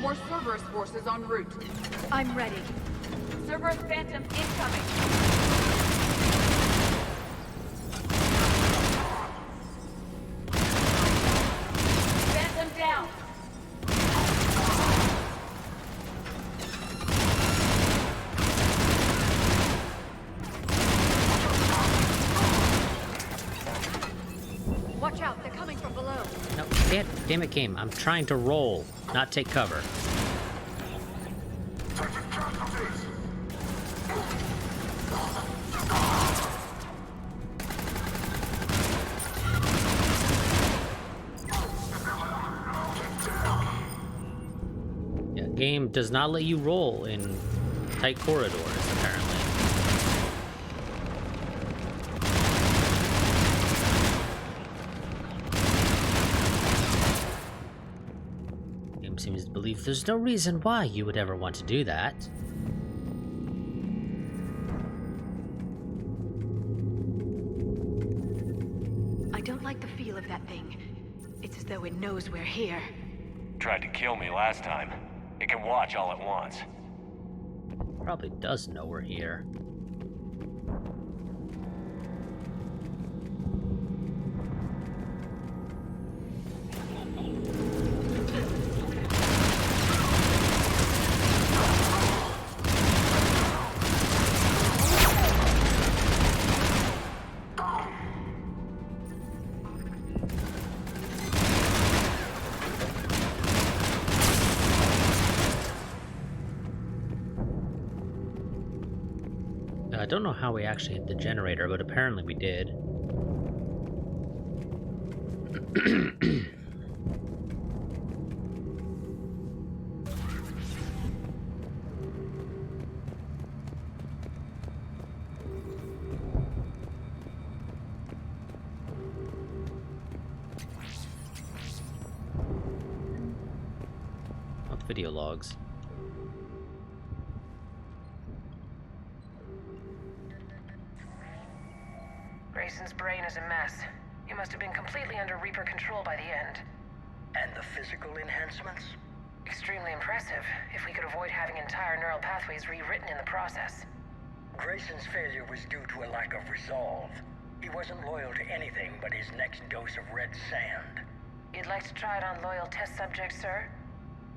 More Cerberus forces en route. I'm ready. Cerberus Phantom incoming. Phantom down. Watch out, they're coming from below. No, damn it, game. I'm trying to roll, not take cover. Yeah, game does not let you roll in tight corridors, apparently. Seems to believe there's no reason why you would ever want to do that. I don't like the feel of that thing. It's as though it knows we're here. Tried to kill me last time. It can watch all at once. Probably does know we're here. I don't know how we actually hit the generator, but apparently we did. Not video logs. Grayson's brain is a mess. He must have been completely under Reaper control by the end. And the physical enhancements? Extremely impressive, if we could avoid having entire neural pathways rewritten in the process. Grayson's failure was due to a lack of resolve. He wasn't loyal to anything but his next dose of red sand. You'd like to try it on loyal test subjects, sir?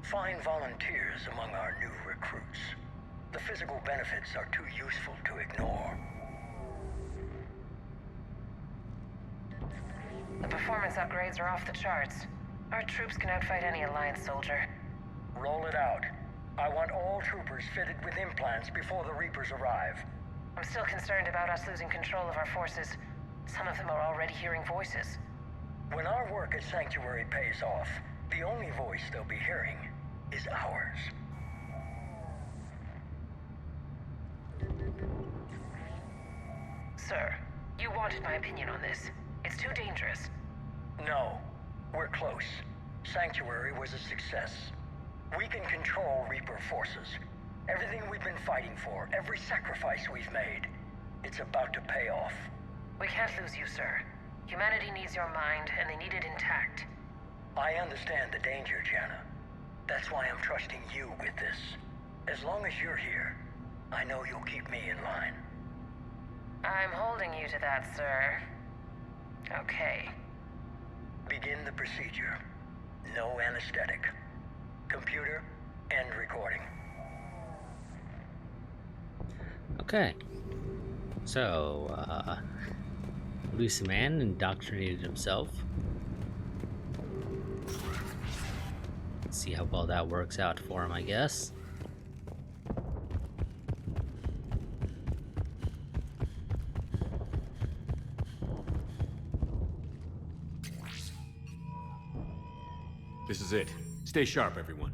Find volunteers among our new recruits. The physical benefits are too useful to ignore. The performance upgrades are off the charts. Our troops can outfight any Alliance soldier. Roll it out. I want all troopers fitted with implants before the Reapers arrive. I'm still concerned about us losing control of our forces. Some of them are already hearing voices. When our work at Sanctuary pays off, the only voice they'll be hearing is ours. Sir, you wanted my opinion on this. It's too dangerous. No, we're close. Sanctuary was a success. We can control Reaper forces. Everything we've been fighting for, every sacrifice we've made, it's about to pay off. We can't lose you, sir. Humanity needs your mind, and they need it intact. I understand the danger, Jana. That's why I'm trusting you with this. As long as you're here, I know you'll keep me in line. I'm holding you to that, sir. Okay. Begin the procedure. No anesthetic. Computer, end recording. Okay. So, Lucy Man indoctrinated himself. Let's see how well that works out for him, I guess. This is it. Stay sharp, everyone.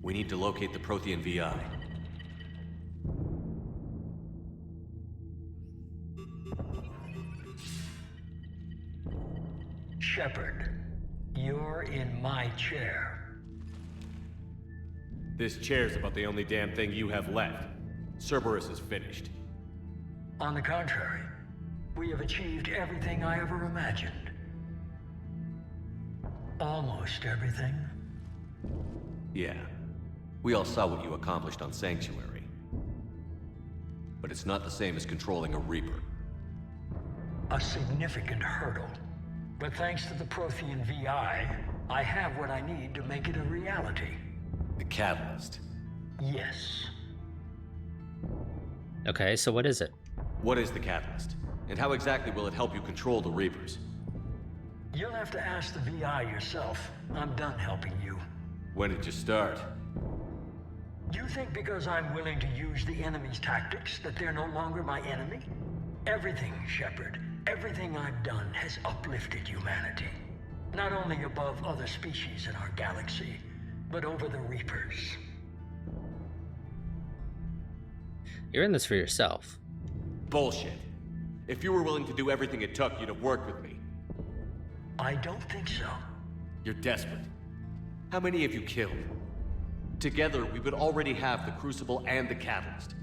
We need to locate the Prothean VI. Shepard, you're in my chair. This chair's about the only damn thing you have left. Cerberus is finished. On the contrary, we have achieved everything I ever imagined. Almost everything. Yeah. We all saw what you accomplished on Sanctuary. But it's not the same as controlling a Reaper. A significant hurdle. But thanks to the Prothean VI, I have what I need to make it a reality. The Catalyst. Yes. Okay, so what is it? What is the Catalyst? And how exactly will it help you control the Reapers? You'll have to ask the VI yourself. I'm done helping you. When did you start? You think because I'm willing to use the enemy's tactics that they're no longer my enemy? Everything, Shepard, everything I've done has uplifted humanity. Not only above other species in our galaxy, but over the Reapers. You're in this for yourself. Bullshit. If you were willing to do everything it took, you'd have worked with me. I don't think so. You're desperate. How many have you killed? Together, we would already have the Crucible and the Catalyst.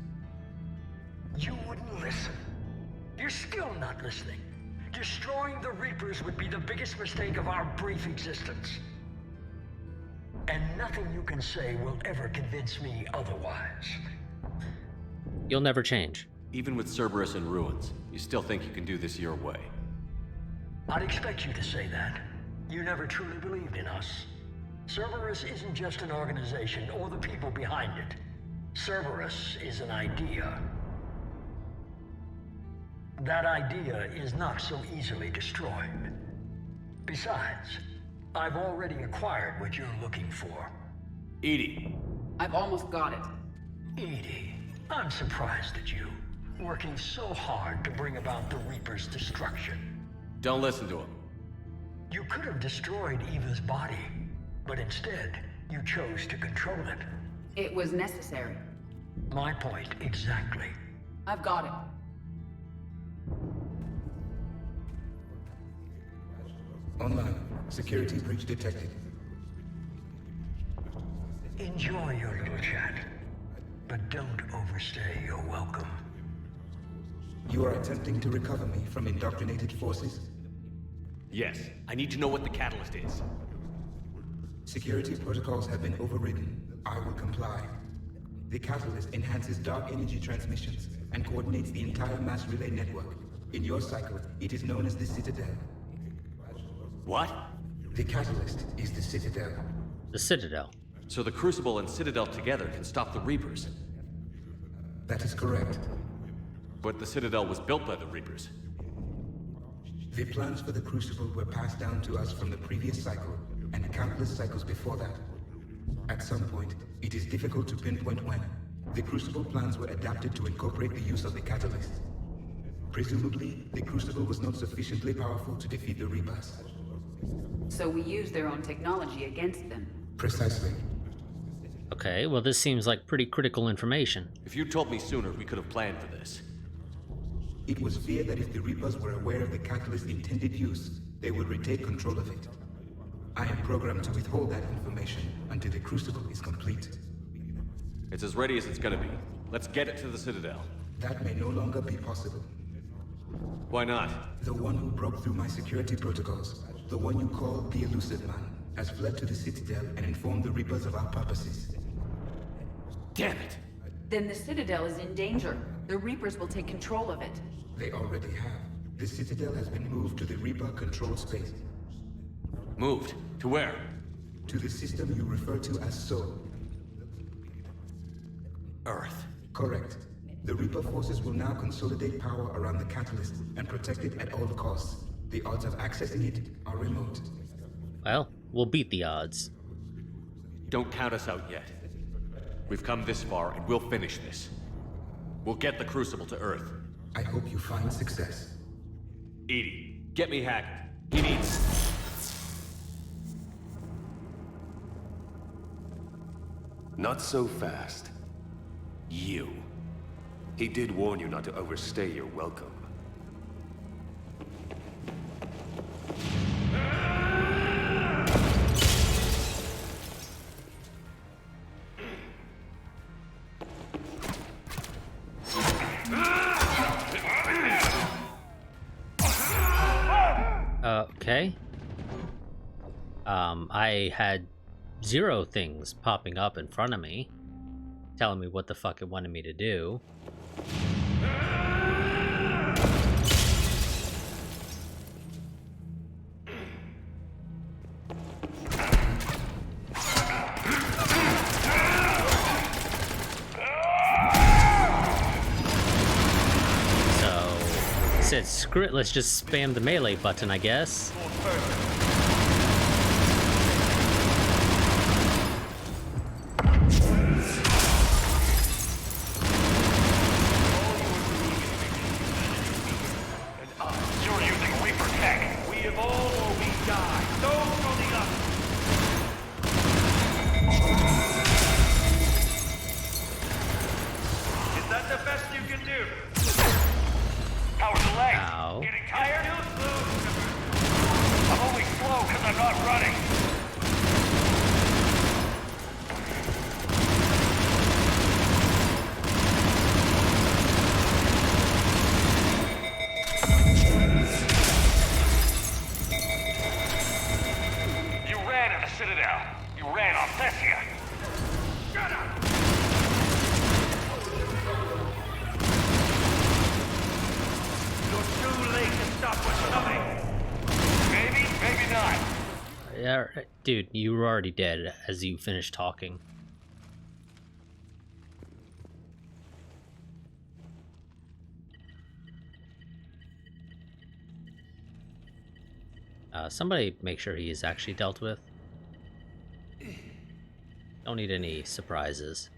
You wouldn't listen. You're still not listening. Destroying the Reapers would be the biggest mistake of our brief existence. And nothing you can say will ever convince me otherwise. You'll never change. Even with Cerberus in ruins, you still think you can do this your way? I'd expect you to say that. You never truly believed in us. Cerberus isn't just an organization or the people behind it. Cerberus is an idea. That idea is not so easily destroyed. Besides, I've already acquired what you're looking for. EDI. I've almost got it. EDI, I'm surprised at you. Working so hard to bring about the Reaper's destruction. Don't listen to him. You could have destroyed Eva's body, but instead, you chose to control it. It was necessary. My point exactly. I've got it. Online. Security breach detected. Enjoy your little chat, but don't overstay your welcome. You are attempting to recover me from indoctrinated forces? Yes. I need to know what the Catalyst is. Security protocols have been overridden. I will comply. The Catalyst enhances dark energy transmissions and coordinates the entire mass relay network. In your cycle, it is known as the Citadel. What? The Catalyst is the Citadel. The Citadel. So the Crucible and Citadel together can stop the Reapers. That is correct. But the Citadel was built by the Reapers. The plans for the Crucible were passed down to us from the previous cycle, and countless cycles before that. At some point, it is difficult to pinpoint when, the Crucible plans were adapted to incorporate the use of the Catalyst. Presumably, the Crucible was not sufficiently powerful to defeat the Reapers. So we used their own technology against them. Precisely. Okay, well this seems like pretty critical information. If you'd told me sooner, we could have planned for this. It was feared that if the Reapers were aware of the catalyst's intended use, they would retake control of it. I am programmed to withhold that information until the Crucible is complete. It's as ready as it's gonna be. Let's get it to the Citadel. That may no longer be possible. Why not? The one who broke through my security protocols, the one you call the Elusive Man, has fled to the Citadel and informed the Reapers of our purposes. Damn it! Then the Citadel is in danger. The Reapers will take control of it. They already have. The Citadel has been moved to the Reaper-controlled space. Moved? To where? To the system you refer to as Sol. Earth. Correct. The Reaper forces will now consolidate power around the catalyst and protect it at all costs. The odds of accessing it are remote. Well, we'll beat the odds. Don't count us out yet. We've come this far, and we'll finish this. We'll get the Crucible to Earth. I hope you find success. EDI, get me Haggard. He needs... Not so fast. You. He did warn you not to overstay your welcome. Okay. I had 0 things popping up in front of me, telling me what the fuck it wanted me to do. Said screw it, let's just spam the melee button, I guess. You're using Reaper tech. We evolve or we die. Those are the options. Is that the best you can do? How's the leg? Ow. Getting tired? I'm only slow because I'm not running. You ran in the Citadel. You ran on Thessia. Shut up! You're too late to stop what's coming. Maybe, maybe not. Yeah, dude, you were already dead as you finished talking. Somebody make sure he is actually dealt with. Don't need any surprises.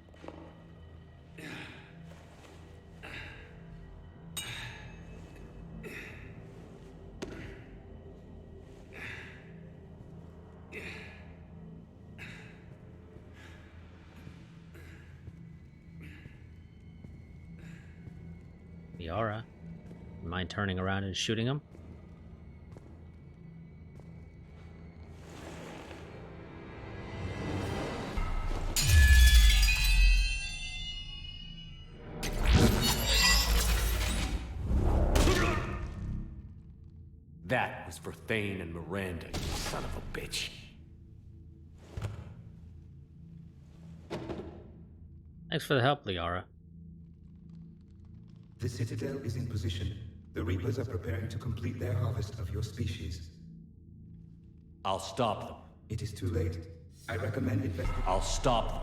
Yara, mind turning around and shooting him? That was for Thane and Miranda, you son of a bitch. Thanks for the help, Liara. The Citadel is in position. The Reapers are preparing to complete their harvest of your species. I'll stop them. It is too late. I recommend investigating. I'll stop them.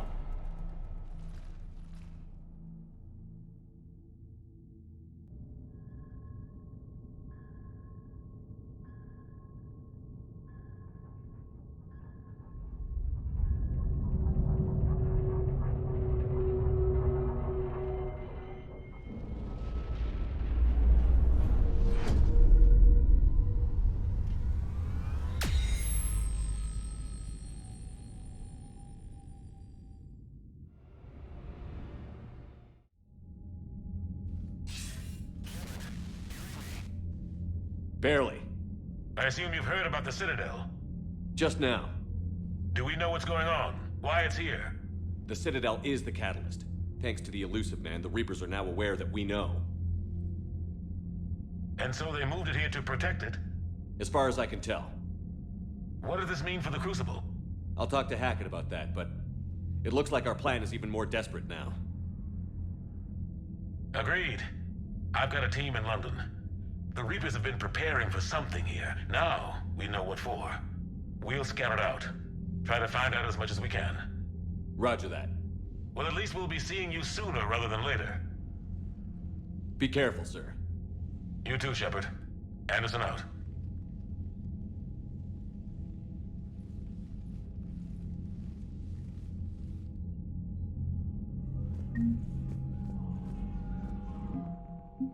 Barely. I assume you've heard about the Citadel. Just now. Do we know what's going on? Why it's here? The Citadel is the catalyst. Thanks to the Elusive Man, the Reapers are now aware that we know. And so they moved it here to protect it? As far as I can tell. What does this mean for the Crucible? I'll talk to Hackett about that, but it looks like our plan is even more desperate now. Agreed. I've got a team in London. The Reapers have been preparing for something here. Now, we know what for. We'll scout it out. Try to find out as much as we can. Roger that. Well, at least we'll be seeing you sooner rather than later. Be careful, sir. You too, Shepard. Anderson out.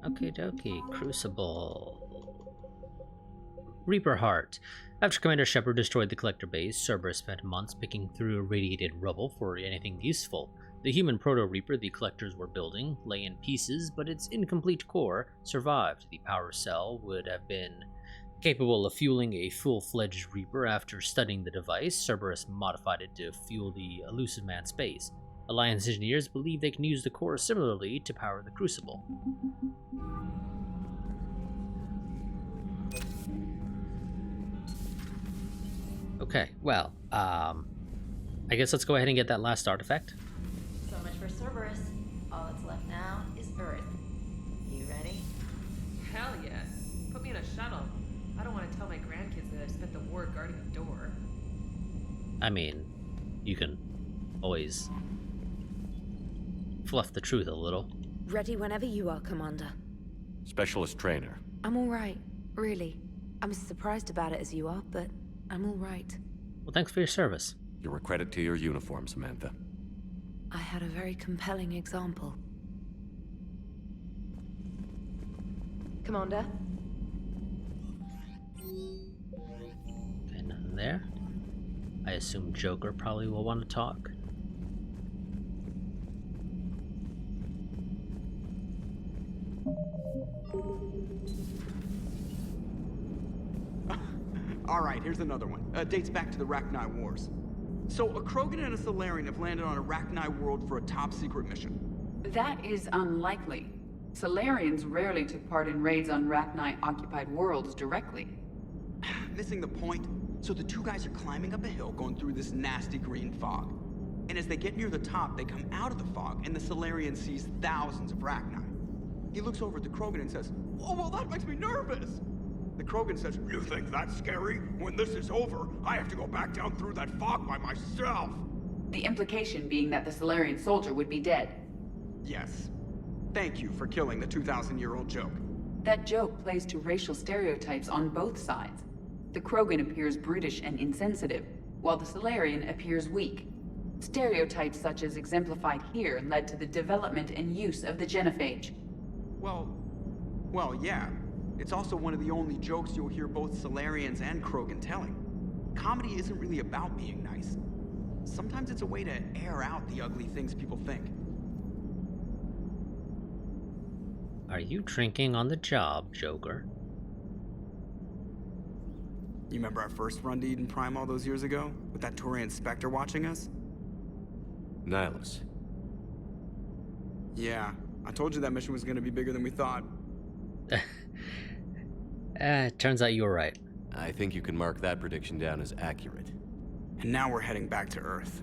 Okie dokie, Crucible. Reaper Heart. After Commander Shepard destroyed the Collector base, Cerberus spent months picking through irradiated rubble for anything useful. The human Proto-Reaper the Collectors were building lay in pieces, but its incomplete core survived. The power cell would have been capable of fueling a full-fledged Reaper. After studying the device, Cerberus modified it to fuel the Elusive Man space. Alliance engineers believe they can use the core similarly to power the Crucible. Okay, well, I guess let's go ahead and get that last artifact. So much for Cerberus. All that's left now is Earth. You ready? Hell yes. Put me in a shuttle. I don't want to tell my grandkids that I spent the war guarding the door. I mean, you can always fluff the truth a little. Ready whenever you are, Commander. Specialist trainer. I'm all right, really. I'm as surprised about it as you are, but I'm all right. Well, thanks for your service. You're a credit to your uniform, Samantha. I had a very compelling example. Commander? Okay, nothing there. I assume Joker probably will want to talk. Alright, here's another one. Dates back to the Rachni Wars. So, a Krogan and a Solarian have landed on a Rachni world for a top-secret mission. That is unlikely. Solarians rarely took part in raids on Rachni-occupied worlds directly. Missing the point? So the two guys are climbing up a hill going through this nasty green fog. And as they get near the top, they come out of the fog, and the Solarian sees thousands of Rachni. He looks over at the Krogan and says, "Oh, well, that makes me nervous!" The Krogan says, "You think that's scary? When this is over, I have to go back down through that fog by myself!" The implication being that the Solarian soldier would be dead. Yes. Thank you for killing the 2,000-year-old joke. That joke plays to racial stereotypes on both sides. The Krogan appears brutish and insensitive, while the Solarian appears weak. Stereotypes such as exemplified here led to the development and use of the genophage. Well, yeah. It's also one of the only jokes you'll hear both Solarians and Krogan telling. Comedy isn't really about being nice. Sometimes it's a way to air out the ugly things people think. Are you drinking on the job, Joker? You remember our first run to Eden Prime all those years ago? With that Turian Spectre watching us? Nihilus. Yeah, I told you that mission was gonna be bigger than we thought. Turns out you were right. I think you can mark that prediction down as accurate. And now we're heading back to Earth.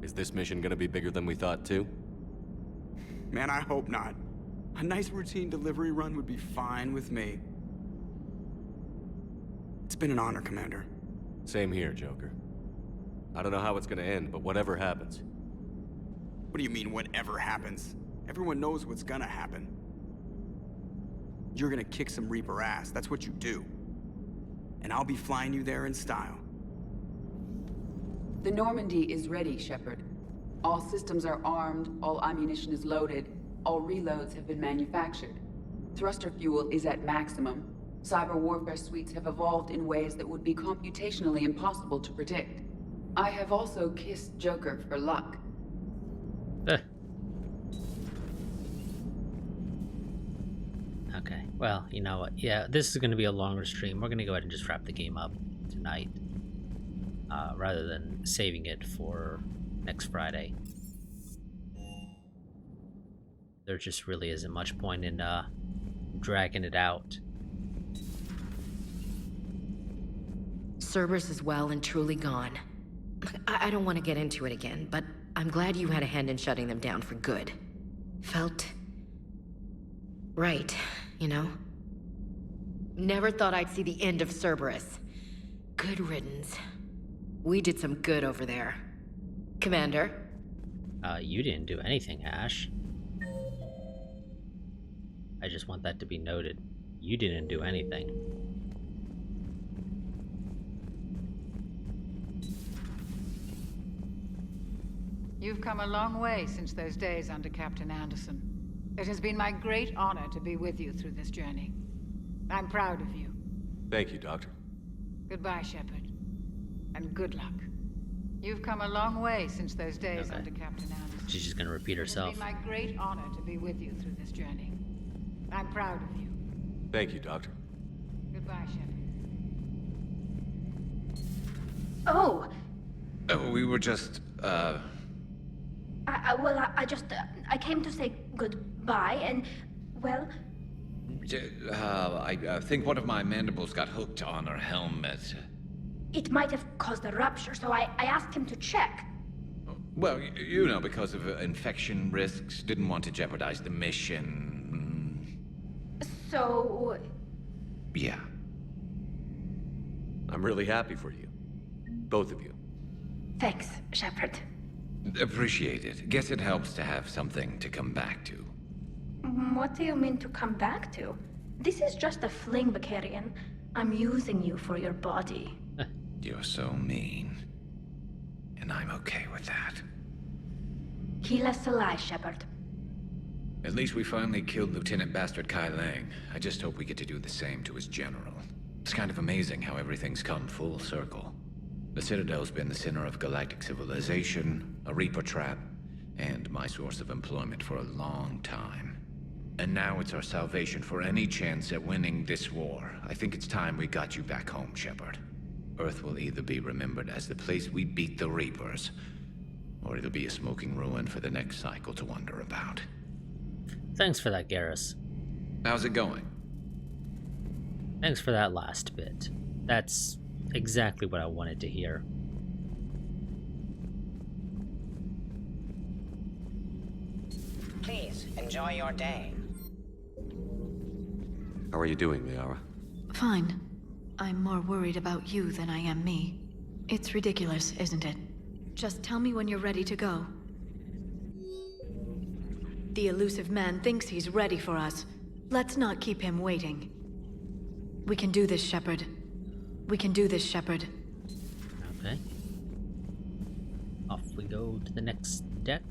Is this mission gonna be bigger than we thought, too? Man, I hope not. A nice routine delivery run would be fine with me. It's been an honor, Commander. Same here, Joker. I don't know how it's gonna end, but whatever happens. What do you mean, whatever happens? Everyone knows what's gonna happen. You're gonna kick some Reaper ass, that's what you do. And I'll be flying you there in style. The Normandy is ready, Shepard. All systems are armed, all ammunition is loaded, all reloads have been manufactured. Thruster fuel is at maximum. Cyber warfare suites have evolved in ways that would be computationally impossible to predict. I have also kissed Joker for luck. Okay, well, you know what? Yeah, this is going to be a longer stream. We're going to go ahead and just wrap the game up tonight, rather than saving it for next Friday. There just really isn't much point in dragging it out. Cerberus is well and truly gone. I don't want to get into it again, but I'm glad you had a hand in shutting them down for good. Felt right, you know? Never thought I'd see the end of Cerberus. Good riddance. We did some good over there. Commander? You didn't do anything, Ash. I just want that to be noted. You didn't do anything. You've come a long way since those days under Captain Anderson. It has been my great honor to be with you through this journey. I'm proud of you. Thank you, Doctor. Goodbye, Shepard. And good luck. You've come a long way since those days under Captain Anderson. She's just gonna repeat herself. It has been my great honor to be with you through this journey. I'm proud of you. Thank you, Doctor. Goodbye, Shepard. Oh! We were just, I came to say goodbye, and, well... I think one of my mandibles got hooked on her helmet. It might have caused a rupture, so I asked him to check. Well, you know, because of infection risks, didn't want to jeopardize the mission. So... Yeah. I'm really happy for you. Both of you. Thanks, Shepard. Appreciate it. Guess it helps to have something to come back to. What do you mean to come back to? This is just a fling, Vicarian. I'm using you for your body. You're so mean. And I'm okay with that. Kill us alive, Shepard. At least we finally killed Lieutenant Bastard Kai Lang. I just hope we get to do the same to his general. It's kind of amazing how everything's come full circle. The Citadel's been the center of galactic civilization, a Reaper trap, and my source of employment for a long time. And now it's our salvation for any chance at winning this war. I think it's time we got you back home, Shepard. Earth will either be remembered as the place we beat the Reapers, or it'll be a smoking ruin for the next cycle to wonder about. Thanks for that, Garrus. How's it going? Thanks for that last bit. That's exactly what I wanted to hear. Please, enjoy your day. How are you doing, Liara? Fine. I'm more worried about you than I am me. It's ridiculous, isn't it? Just tell me when you're ready to go. The elusive man thinks he's ready for us. Let's not keep him waiting. We can do this, Shepard. We can do this, Shepard. Okay. Off we go to the next deck.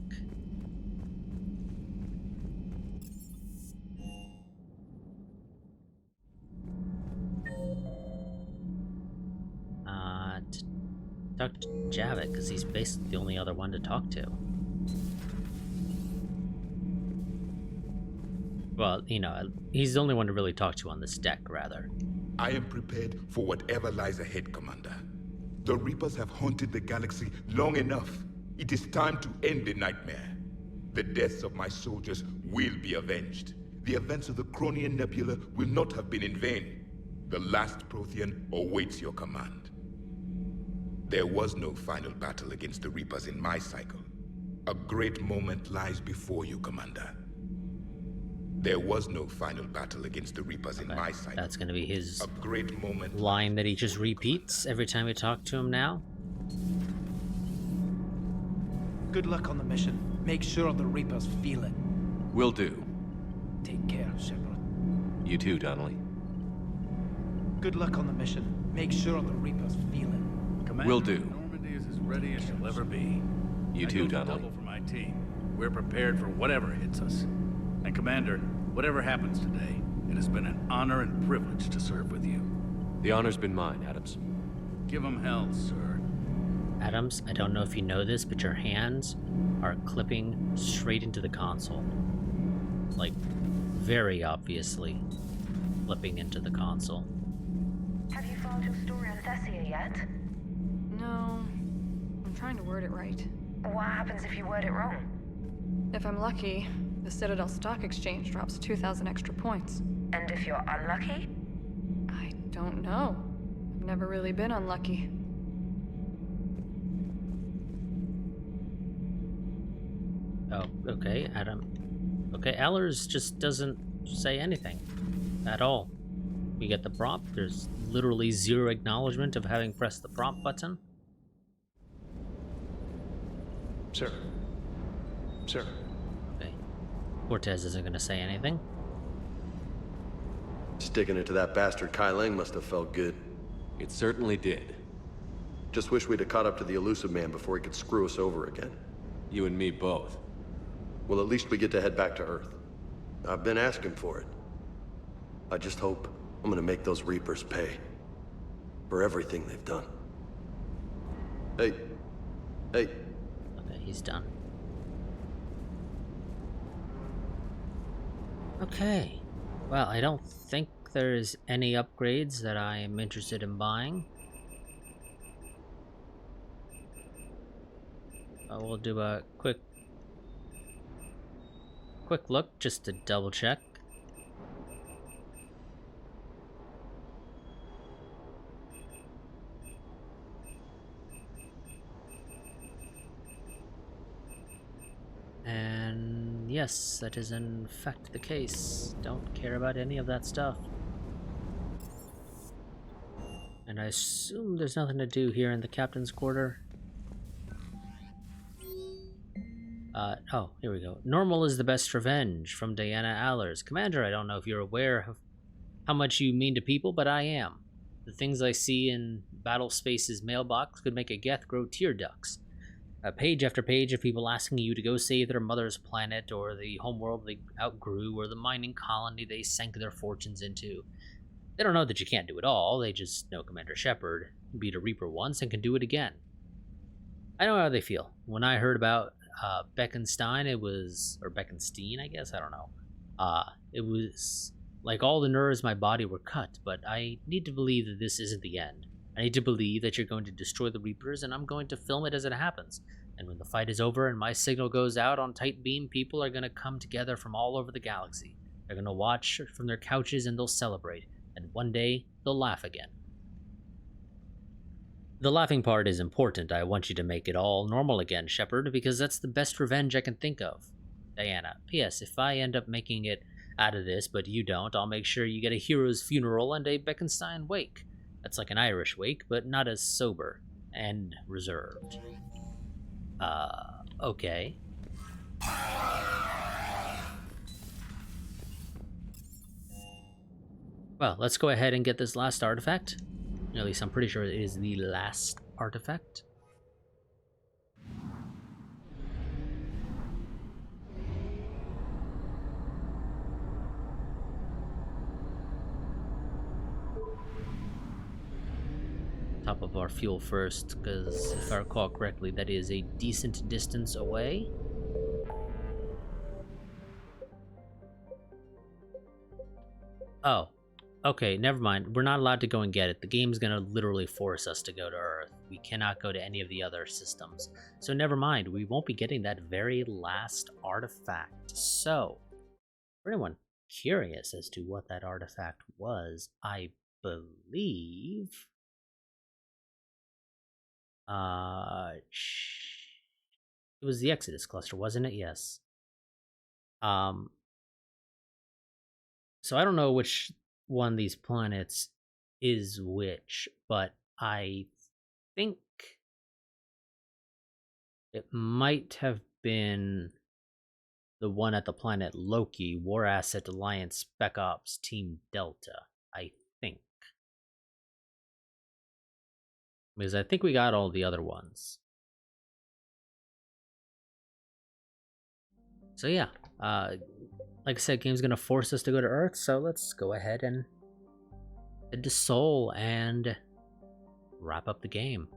Talk to Javik, because he's basically the only other one to talk to. Well, you know, he's the only one to really talk to on this deck, rather. I am prepared for whatever lies ahead, Commander. The Reapers have haunted the galaxy long enough. It is time to end the nightmare. The deaths of my soldiers will be avenged. The events of the Cronian Nebula will not have been in vain. The last Prothean awaits your command. There was no final battle against the Reapers in my cycle. A great moment lies before you, Commander. There was no final battle against the Reapers in my cycle. That's gonna be his a great moment line that he just repeats every time we talk to him now. Good luck on the mission. Make sure the Reapers feel it. Will do. Take care, Shepard. You too, Donnelly. Good luck on the mission. Make sure the Reapers feel it. Commander, Will do. Normandy is as ready as she'll ever be. You too, Donnelly. Double for my team. We're prepared for whatever hits us. And Commander, whatever happens today, it has been an honor and privilege to serve with you. The honor's been mine, Adams. Give 'em hell, sir. Adams, I don't know if you know this, but your hands are clipping straight into the console. Like, very obviously flipping into the console. Have you filed your story on Thessia yet? No. I'm trying to word it right. What happens if you word it wrong? If I'm lucky, the Citadel Stock Exchange drops 2,000 extra points. And if you're unlucky? I don't know. I've never really been unlucky. Oh, okay, Adam. Okay, Allers just doesn't say anything at all. We get the prompt, there's literally zero acknowledgement of having pressed the prompt button. Sir. Sir. Okay. Cortez isn't gonna say anything. Sticking it to that bastard Kai Lang must have felt good. It certainly did. Just wish we'd have caught up to the elusive man before he could screw us over again. You and me both. Well, at least we get to head back to Earth. I've been asking for it. I just hope I'm gonna make those Reapers pay. For everything they've done. Hey. Hey. Okay, he's done. Okay. Well, I don't think there's any upgrades that I am interested in buying. We'll do a quick look just to double check. And yes, that is in fact the case. Don't care about any of that stuff. And I assume there's nothing to do here in the captain's quarter. Oh, here we go. Normal is the best revenge, from Diana Allers. Commander, I don't know if you're aware of how much you mean to people, but I am. The things I see in Battlespace's mailbox could make a Geth grow tear ducts. Page after page of people asking you to go save their mother's planet, or the homeworld they outgrew, or the mining colony they sank their fortunes into. They don't know that you can't do it all, they just know Commander Shepard beat a Reaper once and can do it again. I know how they feel. When I heard about Beckenstein, or Beckenstein, I guess, I don't know. It was like all the nerves in my body were cut, but I need to believe that this isn't the end. I need to believe that you're going to destroy the Reapers, and I'm going to film it as it happens. And when the fight is over and my signal goes out on tight beam, people are going to come together from all over the galaxy. They're going to watch from their couches and they'll celebrate. And one day, they'll laugh again. The laughing part is important. I want you to make it all normal again, Shepard, because that's the best revenge I can think of. Diana, P.S. If I end up making it out of this, but you don't, I'll make sure you get a hero's funeral and a Beckenstein wake. That's like an Irish wake, but not as sober and reserved. Okay. Well, let's go ahead and get this last artifact. At least I'm pretty sure it is the last artifact. Top of our fuel first, because if I recall correctly, that is a decent distance away. Oh, okay, never mind. We're not allowed to go and get it. The game's gonna literally force us to go to Earth. We cannot go to any of the other systems. So never mind, we won't be getting that very last artifact. So, for anyone curious as to what that artifact was, I believe... it was the Exodus cluster, wasn't it? Yes. So I don't know which one of these planets is which, but I think it might have been the one at the planet Loki, War Asset Alliance Spec Ops Team Delta, I think. Because I think we got all the other ones. So yeah, like I said, game's gonna force us to go to Earth, so let's go ahead and head to Sol and wrap up the game.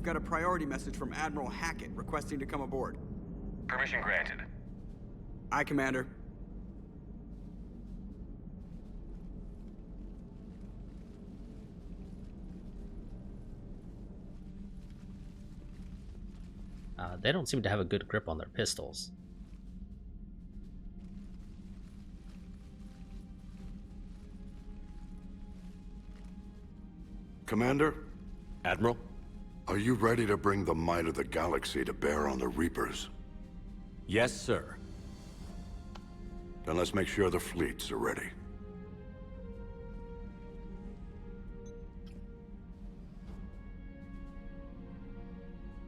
got a priority message from Admiral Hackett requesting to come aboard. Permission granted. Aye, Commander. They don't seem to have a good grip on their pistols. Commander? Admiral? Are you ready to bring the might of the galaxy to bear on the Reapers? Yes, sir. Then let's make sure the fleets are ready.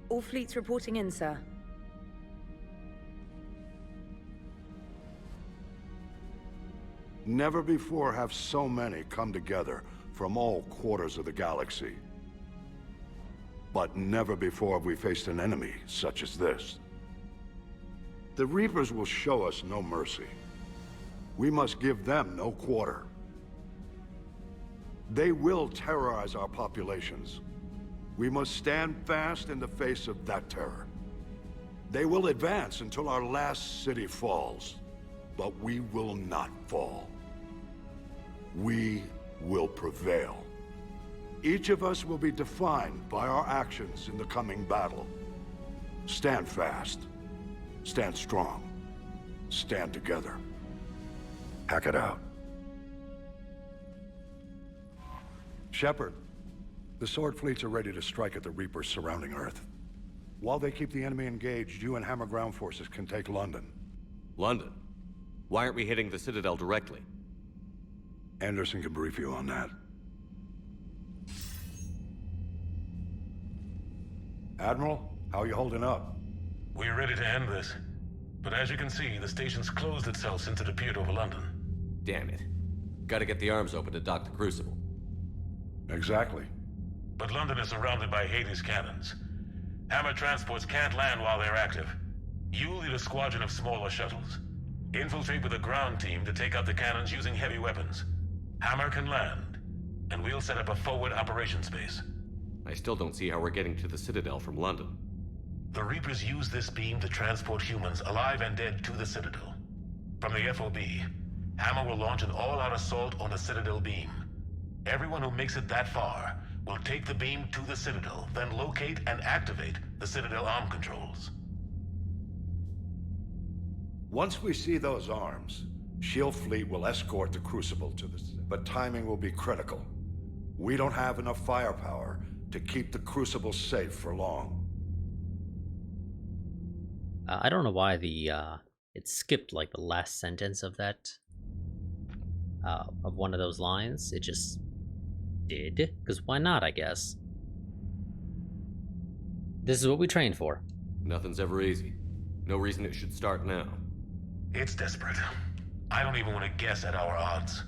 All fleets reporting in, sir. Never before have so many come together from all quarters of the galaxy. But never before have we faced an enemy such as this. The Reapers will show us no mercy. We must give them no quarter. They will terrorize our populations. We must stand fast in the face of that terror. They will advance until our last city falls, but we will not fall. We will prevail. Each of us will be defined by our actions in the coming battle. Stand fast. Stand strong. Stand together. Hack it out. Shepard, the Sword fleets are ready to strike at the Reapers surrounding Earth. While they keep the enemy engaged, you and Hammer ground forces can take London. London? Why aren't we hitting the Citadel directly? Anderson can brief you on that. Admiral, how are you holding up? We're ready to end this. But as you can see, the station's closed itself since it appeared over London. Damn it. Gotta get the arms open to dock the Crucible. Exactly. But London is surrounded by Hades cannons. Hammer transports can't land while they're active. You lead a squadron of smaller shuttles. Infiltrate with a ground team to take out the cannons using heavy weapons. Hammer can land, and we'll set up a forward operations base. I still don't see how we're getting to the Citadel from London. The Reapers use this beam to transport humans, alive and dead, to the Citadel. From the FOB, Hammer will launch an all-out assault on the Citadel beam. Everyone who makes it that far will take the beam to the Citadel, then locate and activate the Citadel arm controls. Once we see those arms, SHIELD fleet will escort the Crucible to the Citadel. But timing will be critical. We don't have enough firepower to keep the Crucible safe for long. I don't know why it skipped like the last sentence of that of one of those lines. It just did, because why not, I guess. This is what we trained for. Nothing's ever easy. No reason it should start now. It's desperate. I don't even want to guess at our odds.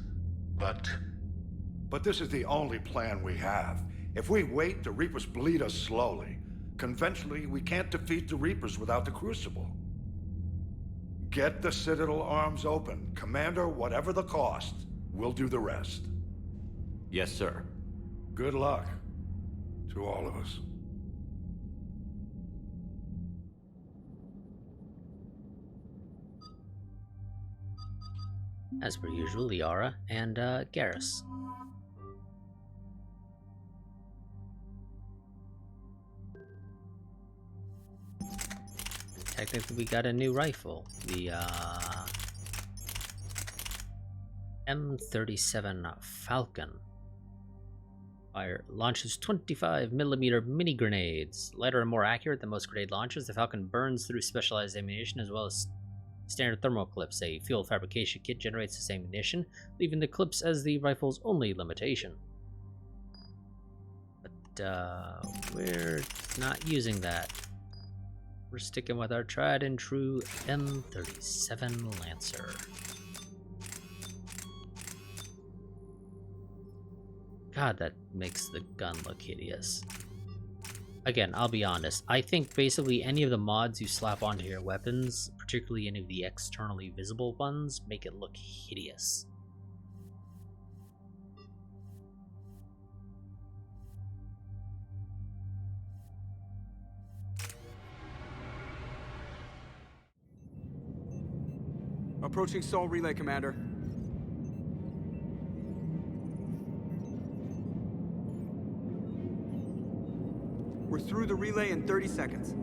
But this is the only plan we have. If we wait, the Reapers bleed us slowly. Conventionally, we can't defeat the Reapers without the Crucible. Get the Citadel arms open. Commander, whatever the cost, we'll do the rest. Yes, sir. Good luck to all of us. As per usual, Liara and Garrus. Technically, we got a new rifle. The M37 Falcon. Fire launches 25mm mini grenades. Lighter and more accurate than most grenade launchers, the Falcon burns through specialized ammunition as well as standard thermal clips. A fuel fabrication kit generates the same ammunition, leaving the clips as the rifle's only limitation. But we're not using that. We're sticking with our tried and true M37 Lancer. God, that makes the gun look hideous. Again, I'll be honest. I think basically any of the mods you slap onto your weapons, particularly any of the externally visible ones, make it look hideous. Approaching Sol Relay, Commander. We're through the relay in 30 seconds.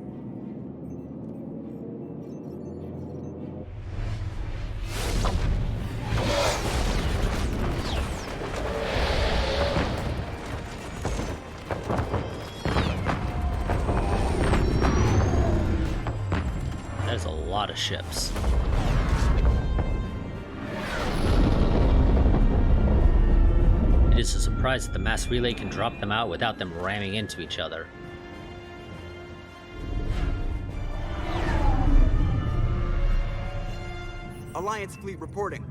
There's a lot of ships. It is a surprise that the mass relay can drop them out without them ramming into each other. Alliance fleet reporting.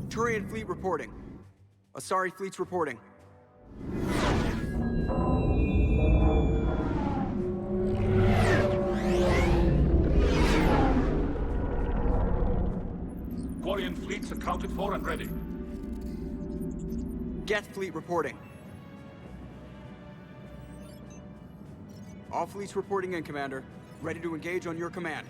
Turian fleet reporting. Asari fleet's reporting. Quarian fleets accounted for and ready. Geth fleet reporting. All fleets reporting in, Commander. Ready to engage on your command.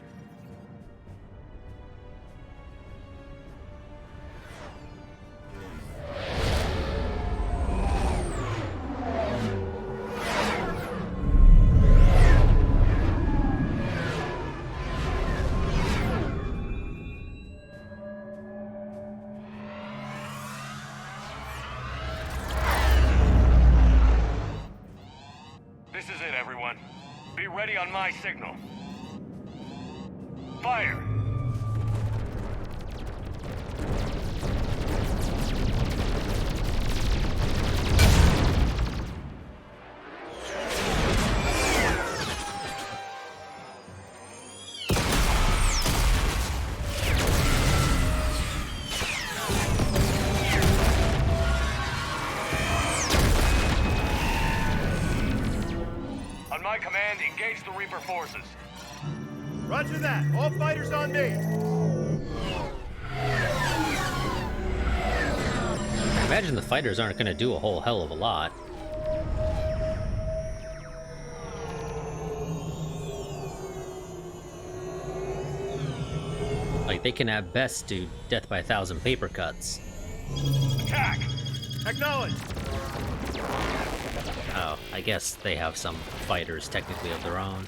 This is it, everyone. Be ready on my signal. Fire! On my command, engage the Reaper forces. Roger that. All fighters on me. I imagine the fighters aren't going to do a whole hell of a lot. Like, they can at best do death by 1,000 paper cuts. Attack! Acknowledge! Oh, I guess they have some fighters technically of their own.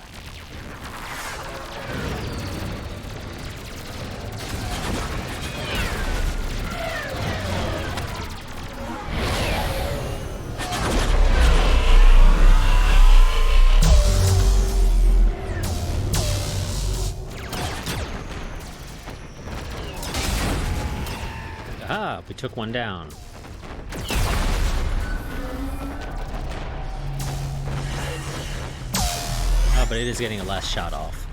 Ah, we took one down. Oh, but it is getting a last shot off.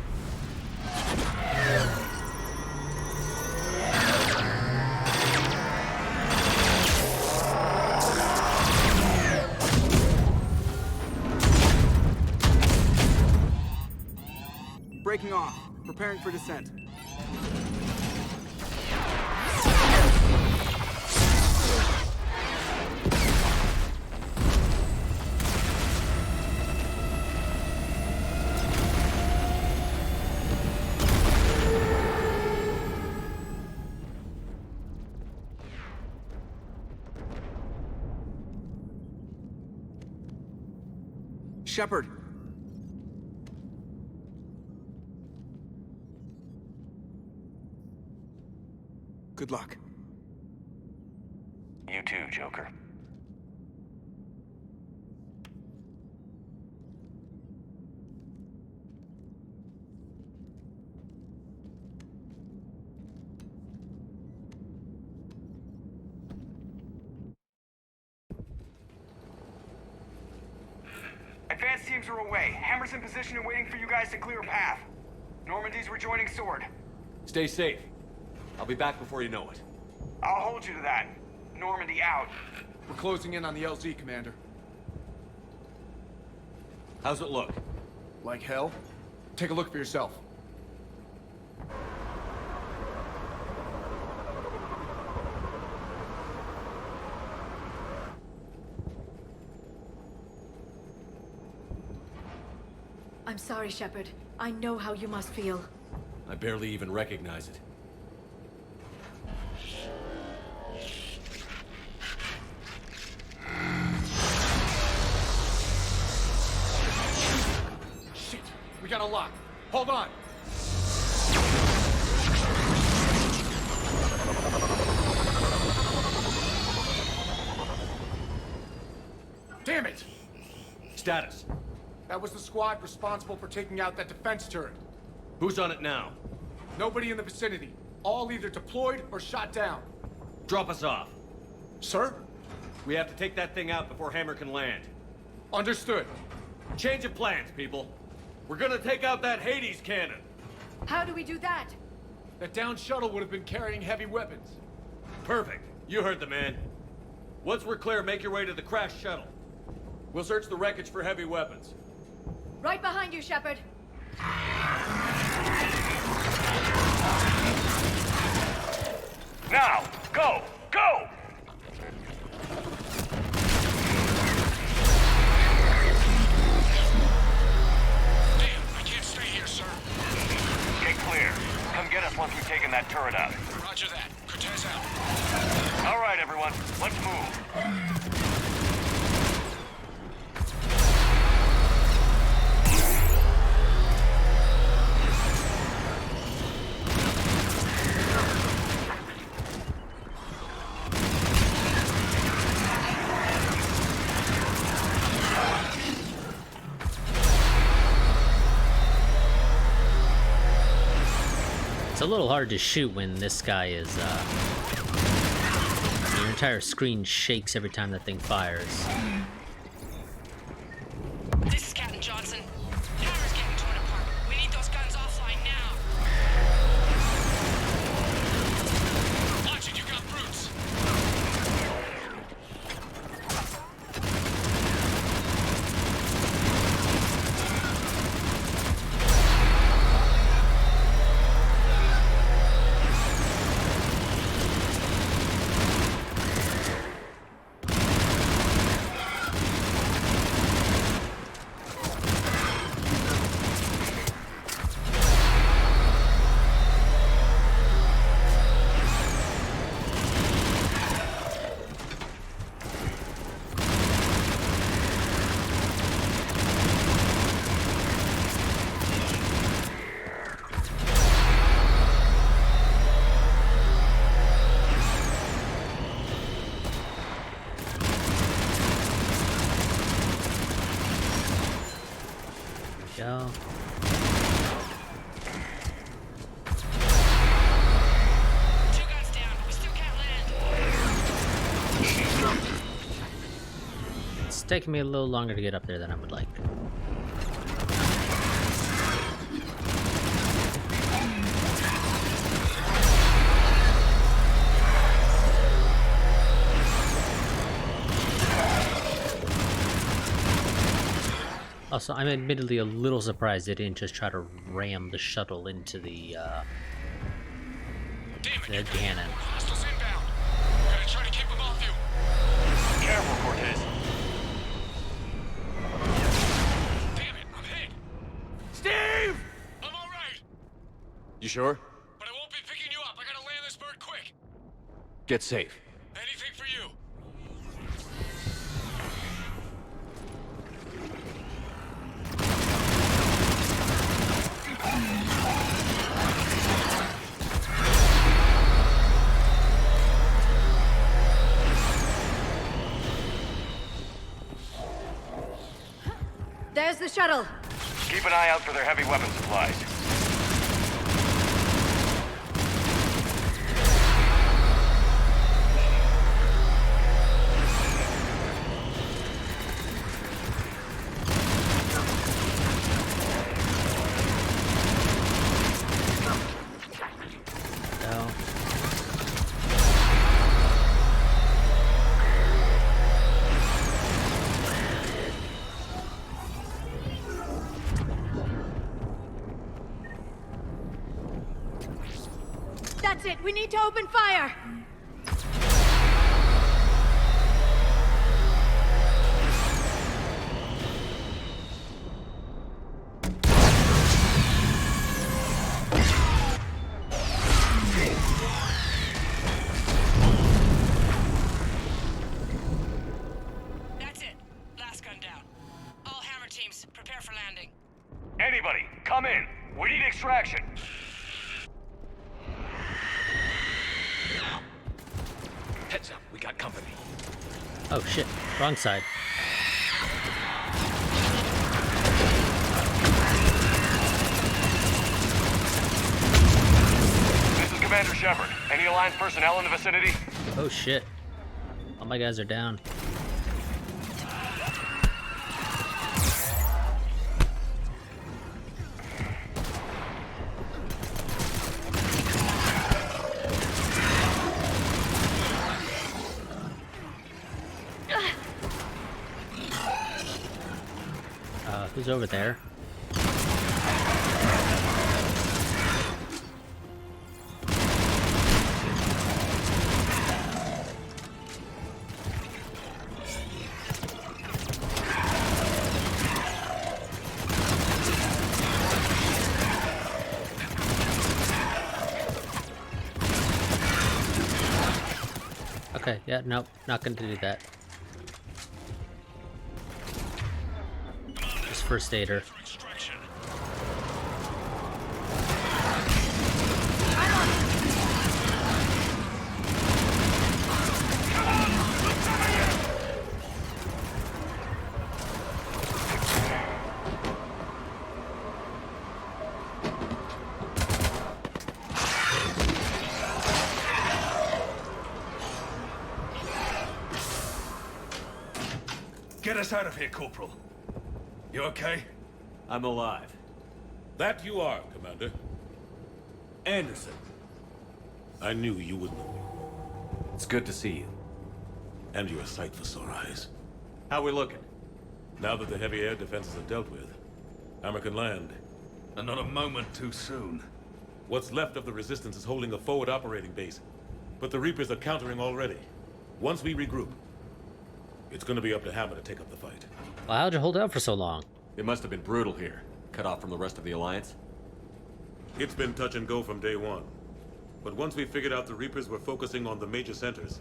Breaking off. Preparing for descent. Shepard. Good luck. You too, Joker. Advanced teams are away. Hammer's in position and waiting for you guys to clear a path. Normandy's rejoining Sword. Stay safe. I'll be back before you know it. I'll hold you to that. Normandy out. We're closing in on the LZ, Commander. How's it look? Like hell? Take a look for yourself. I'm sorry, Shepard. I know how you must feel. I barely even recognize it. We got a lock. Hold on. Damn it! Status. That was the squad responsible for taking out that defense turret. Who's on it now? Nobody in the vicinity. All either deployed or shot down. Drop us off. Sir? We have to take that thing out before Hammer can land. Understood. Change of plans, people. We're gonna take out that Hades cannon. How do we do that? That downed shuttle would have been carrying heavy weapons. Perfect. You heard the man. Once we're clear, make your way to the crashed shuttle. We'll search the wreckage for heavy weapons. Right behind you, Shepard. Now, go! Go! Damn, I can't stay here, sir. Get clear. Come get us once we've taken that turret out. Roger that. Cortez out. All right, everyone. Let's move. It's a little hard to shoot when this guy is, your entire screen shakes every time that thing fires. This is Captain Johnson. Hammer's getting torn apart. We need those guns offline now. Watch it, you got brutes. Go. Two guns down. We still can't land. It's taking me a little longer to get up there than I would like. Also, I'm admittedly a little surprised they didn't just try to ram the shuttle into the cannon. Hostiles inbound. Gotta try to keep them off you. Careful, Cortez. Damn it, I'm hit. Steve! I'm all right, You sure? but I won't be picking you up. I gotta land this bird quick. Get safe. Anything for you. There's the shuttle. Keep an eye out for their heavy weapon supplies. Go. That's it. We need to open fire. That's it. Last gun down. All Hammer teams, prepare for landing. Anybody, We need extraction. Heads up, we got company. Oh shit, wrong side. This is Commander Shepard. Any Alliance personnel in the vicinity? Oh shit. All my guys are down. Who's over there? Okay, yeah, nope, not gonna do that. Just first aider. Get us out of here, Corporal. You okay? I'm alive. That you are, Commander. Anderson. I knew you would know. It's good to see you. And you're a sight for sore eyes. How we looking? Now that the heavy air defenses are dealt with, Hammer can land. And not a moment too soon. What's left of the Resistance is holding a forward operating base, but the Reapers are countering already. Once we regroup, it's gonna be up to Hammer to take up the fight. Well, how'd you hold out for so long? It must have been brutal here. Cut off from the rest of the Alliance. It's been touch and go from day one. But once we figured out the Reapers were focusing on the major centers,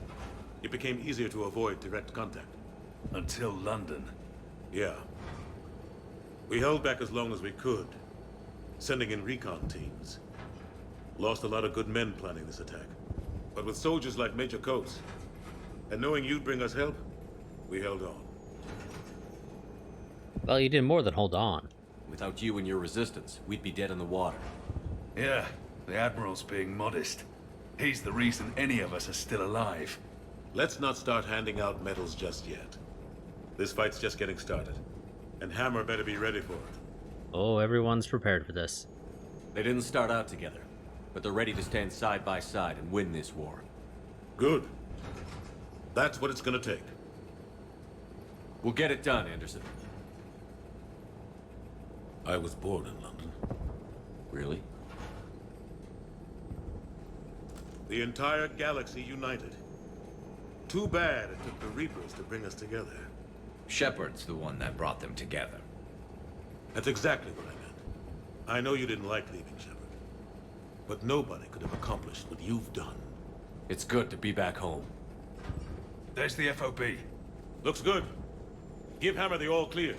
it became easier to avoid direct contact. Until London. Yeah. We held back as long as we could, sending in recon teams. Lost a lot of good men planning this attack. But with soldiers like Major Coates, and knowing you'd bring us help, we held on. Well, you did more than hold on. Without you and your resistance, we'd be dead in the water. Yeah, the Admiral's being modest. He's the reason any of us are still alive. Let's not start handing out medals just yet. This fight's just getting started, and Hammer better be ready for it. Oh, everyone's prepared for this. They didn't start out together, but they're ready to stand side by side and win this war. Good. That's what it's gonna take. We'll get it done, Anderson. I was born in London. Really? The entire galaxy united. Too bad it took the Reapers to bring us together. Shepard's the one that brought them together. That's exactly what I meant. I know you didn't like leaving, Shepard. But nobody could have accomplished what you've done. It's good to be back home. There's the FOB. Looks good. Give Hammer the all clear.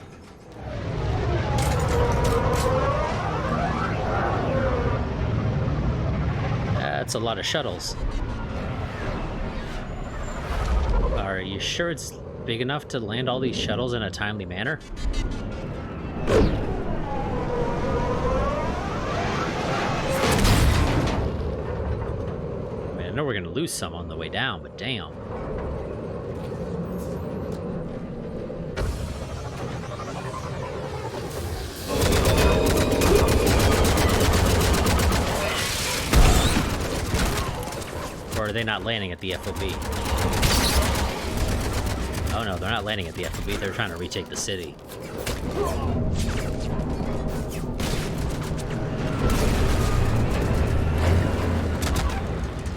That's a lot of shuttles. Are you sure it's big enough to land all these shuttles in a timely manner? I mean, I know we're gonna lose some on the way down, but damn. Or are they not landing at the FOB? Oh no, they're not landing at the FOB, they're trying to retake the city.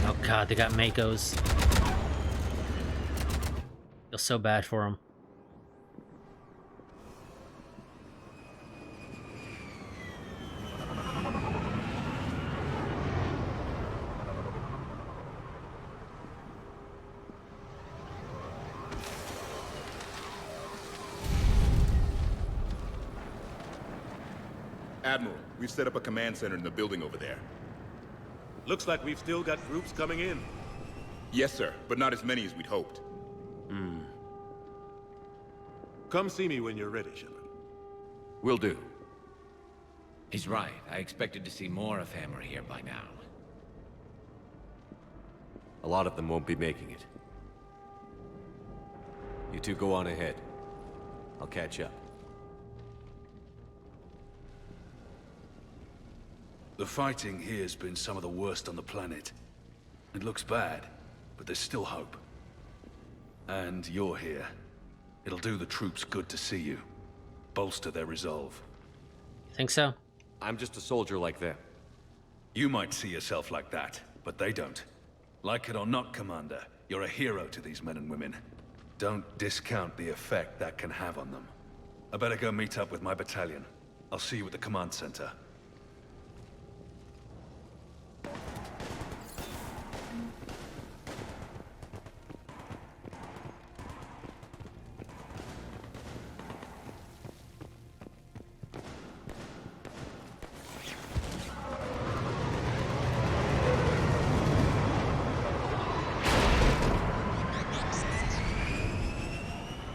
Oh god, they got Makos. Feel so bad for them. Admiral, We've set up a command center in the building over there. Looks like we've still got groups coming in. Yes, sir, but not as many as we'd hoped. Come see me when you're ready, Shepard. Will do. He's right. I expected to see more of Hammer here by now. A lot of them won't be making it. You two go on ahead. I'll catch up. The fighting here's been some of the worst on the planet. It looks bad, but there's still hope. And you're here. It'll do the troops good to see you. Bolster their resolve. Think so? I'm just a soldier like them. You might see yourself like that, but they don't. Like it or not, Commander, you're a hero to these men and women. Don't discount the effect that can have on them. I better go meet up with my battalion. I'll see you at the command center.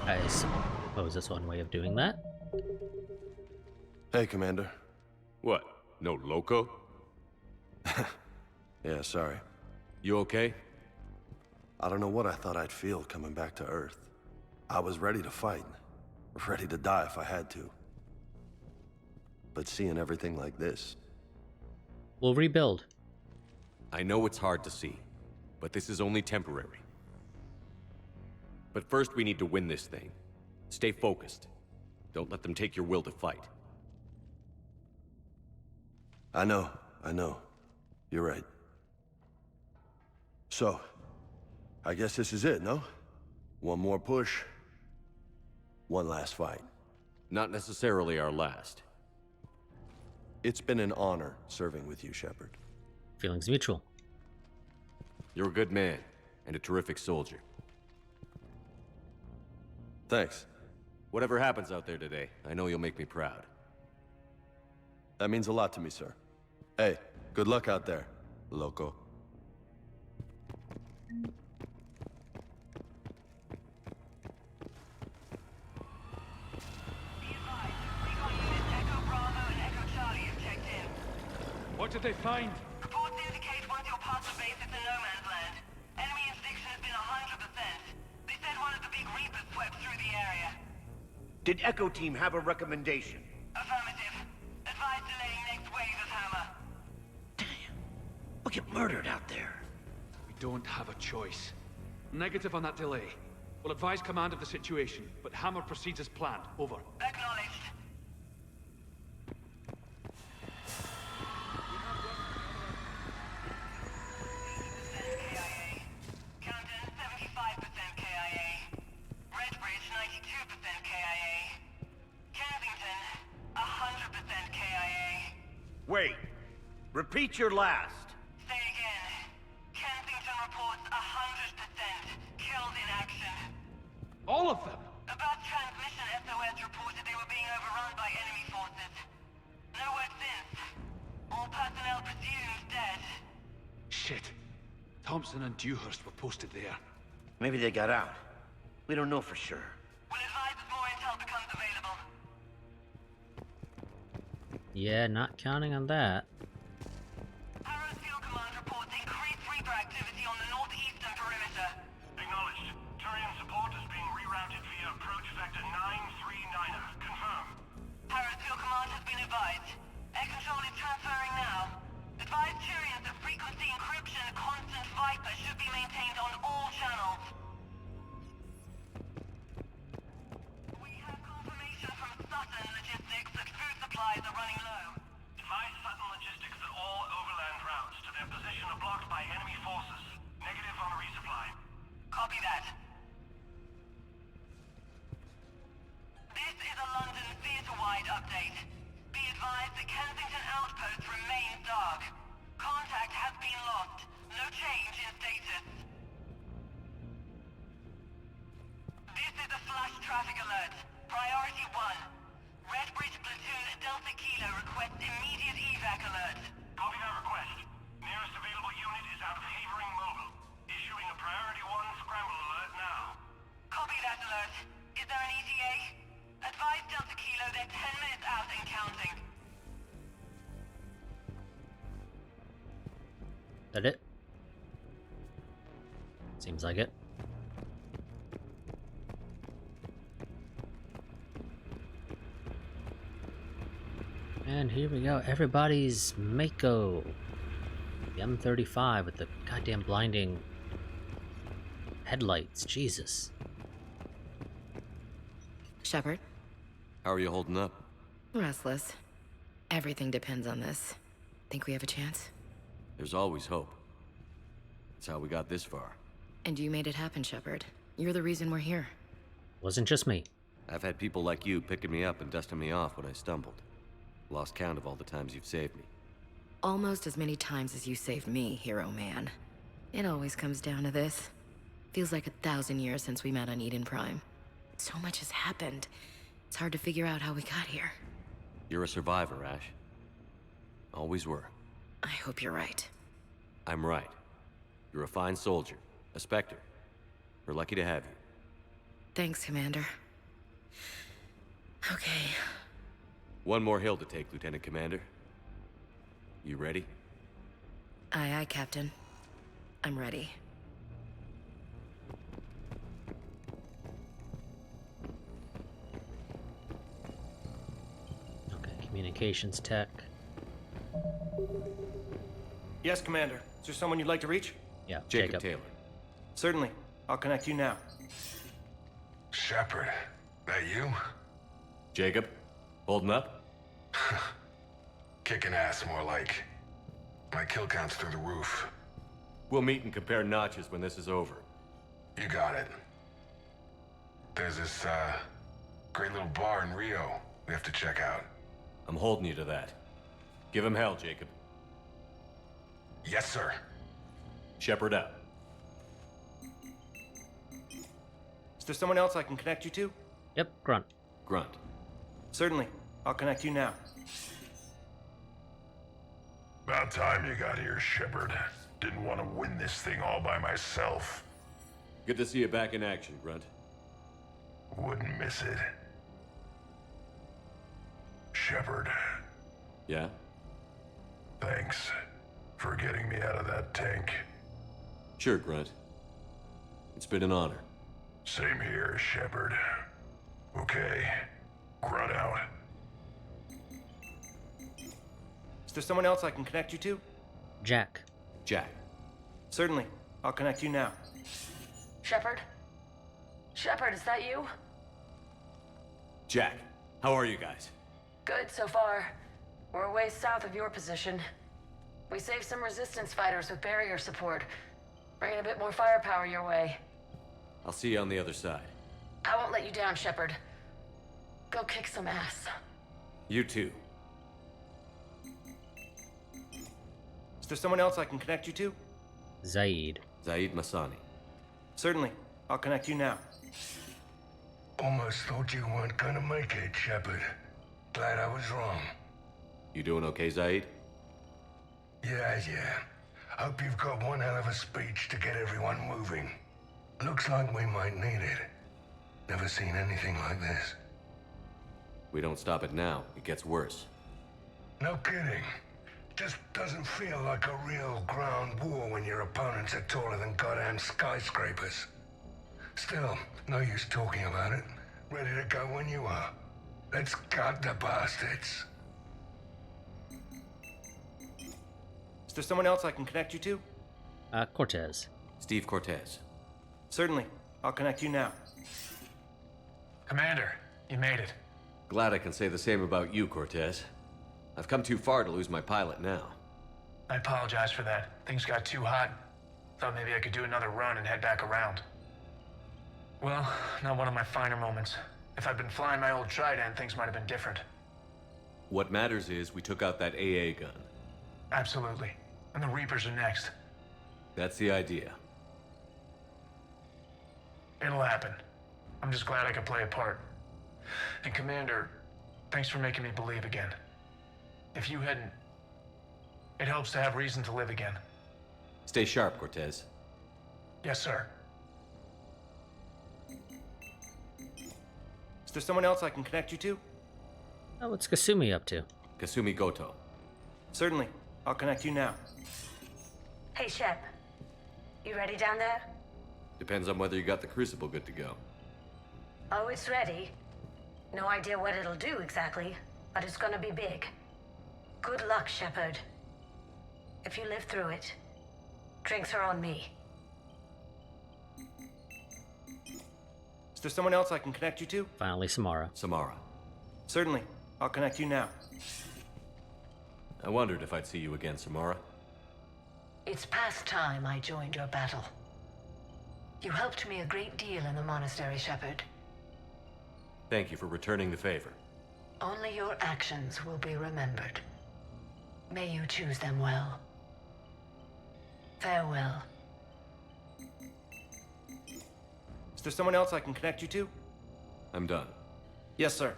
I suppose that's one way of doing that. Hey, Commander. What? No loco? Yeah, sorry. You okay? I don't know what I thought I'd feel coming back to Earth. I was ready to fight. Ready to die if I had to. But seeing everything like this... We'll rebuild. I know it's hard to see, but this is only temporary. But first we need to win this thing. Stay focused. Don't let them take your will to fight. I know. You're right. So, I guess this is it, no? One more push. One last fight. Not necessarily our last. It's been an honor serving with you, Shepard. Feelings mutual. You're a good man, and a terrific soldier. Thanks. Whatever happens out there today, I know you'll make me proud. That means a lot to me, sir. Hey, good luck out there, loco. What did they find? Reports indicate once you're past the base, it's a no man's land. Enemy interdiction has been 100%. They said one of the big Reapers swept through the area. Did Echo Team have a recommendation? Affirmative. Advise delaying next wave of Hammer. We'll get murdered out there. We don't have a choice. Negative on that delay. We'll advise command of the situation, but Hammer proceeds as planned. Over. Acknowledged. Wait. Repeat your last. Say again. Kensington reports 100% killed in action. All of them? About transmission, SOS reported they were being overrun by enemy forces. No word since. All personnel presumed dead. Shit. Thompson and Dewhurst were posted there. Maybe they got out. We don't know for sure. We'll advise as more intel becomes available. Yeah, not counting on that. Harrow's Field Command reports increased Reaper activity on the northeastern perimeter. Acknowledged. Turian support is being rerouted via approach vector 939er. Confirm. Harrow's Field Command has been advised. Air control is transferring now. Advise Turians that frequency encryption constant Viper should be maintained on all channels. We have confirmation from Sutton Logistics that food supplies are running low. Advise Sutton Logistics that all overland routes to their position are blocked by enemy forces. Negative on resupply. Copy that. This is a London theatre-wide update. Be advised that Kensington outposts remain That it? Seems like it. And here we go. Everybody's Mako. The M35 with the goddamn blinding headlights. Jesus. Shepard? How are you holding up? Restless. Everything depends on this. Think we have a chance? There's always hope. That's how we got this far. And you made it happen, Shepard. You're the reason we're here. Wasn't just me. I've had people like you picking me up and dusting me off when I stumbled. Lost count of all the times you've saved me. Almost as many times as you saved me, hero man. It always comes down to this. Feels like 1,000 years since we met on Eden Prime. So much has happened. It's hard to figure out how we got here. You're a survivor, Ash. Always were. I hope you're right. I'm right. You're a fine soldier. A Spectre. We're lucky to have you. Thanks, Commander. Okay. One more hill to take, Lieutenant Commander. You ready? Aye, aye, Captain. I'm ready. Okay, communications tech. Yes, Commander. Is there someone you'd like to reach? Yeah, Jacob Taylor. Certainly. I'll connect you now. Shepard, that you? Jacob, holding up? Kicking ass, more like. My kill count's through the roof. We'll meet and compare notches when this is over. You got it. There's this, great little bar in Rio we have to check out. I'm holding you to that. Give him hell, Jacob. Yes, sir. Shepard out. Is there someone else I can connect you to? Yep, Grunt. Grunt. Certainly. I'll connect you now. About time you got here, Shepard. Didn't want to win this thing all by myself. Good to see you back in action, Grunt. Wouldn't miss it. Shepard. Yeah? Thanks for getting me out of that tank. Sure, Grunt. It's been an honor. Same here, Shepard. Okay. Grunt out. Is there someone else I can connect you to? Jack. Jack. Certainly. I'll connect you now. Shepard? Shepard, is that you? Jack, how are you guys? Good so far. We're a ways south of your position. We saved some resistance fighters with barrier support. Bringing a bit more firepower your way. I'll see you on the other side. I won't let you down, Shepard. Go kick some ass. You too. Is there someone else I can connect you to? Zaid. Zaid Masani. Certainly. I'll connect you now. Almost thought you weren't gonna make it, Shepard. Glad I was wrong. You doing okay, Zaid? Yeah. Hope you've got one hell of a speech to get everyone moving. Looks like we might need it. Never seen anything like this. We don't stop it now, it gets worse. No kidding. Just doesn't feel like a real ground war when your opponents are taller than goddamn skyscrapers. Still, no use talking about it. Ready to go when you are. Let's gut the bastards. Is there someone else I can connect you to? Cortez. Steve Cortez. Certainly. I'll connect you now. Commander, you made it. Glad I can say the same about you, Cortez. I've come too far to lose my pilot now. I apologize for that. Things got too hot. Thought maybe I could do another run and head back around. Well, not one of my finer moments. If I'd been flying my old Trident, things might have been different. What matters is we took out that AA gun. Absolutely. And the Reapers are next. That's the idea. It'll happen. I'm just glad I could play a part. And Commander, thanks for making me believe again. If you hadn't, it helps to have reason to live again. Stay sharp, Cortez. Yes, sir. Is there someone else I can connect you to? Oh, what's Kasumi up to? Kasumi Goto. Certainly. I'll connect you now. Hey, Shep. You ready down there? Depends on whether you got the crucible good to go. Oh, it's ready. No idea what it'll do exactly, but it's gonna be big. Good luck, Shepard. If you live through it, drinks are on me. Is there someone else I can connect you to? Finally, Samara. Samara. Certainly. I'll connect you now. I wondered if I'd see you again, Samara. It's past time I joined your battle. You helped me a great deal in the monastery, Shepard. Thank you for returning the favor. Only your actions will be remembered. May you choose them well. Farewell. Is there someone else I can connect you to? I'm done. Yes, sir.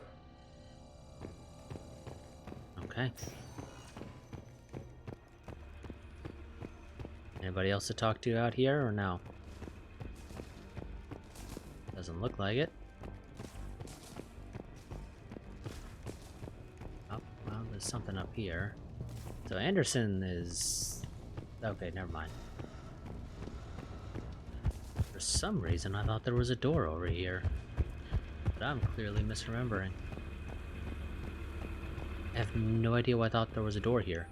Okay. Anybody else to talk to out here or no? Doesn't look like it. Oh, well, there's something up here. So Anderson is... Okay, never mind. For some reason, I thought there was a door over here. But I'm clearly misremembering. I have no idea why I thought there was a door here.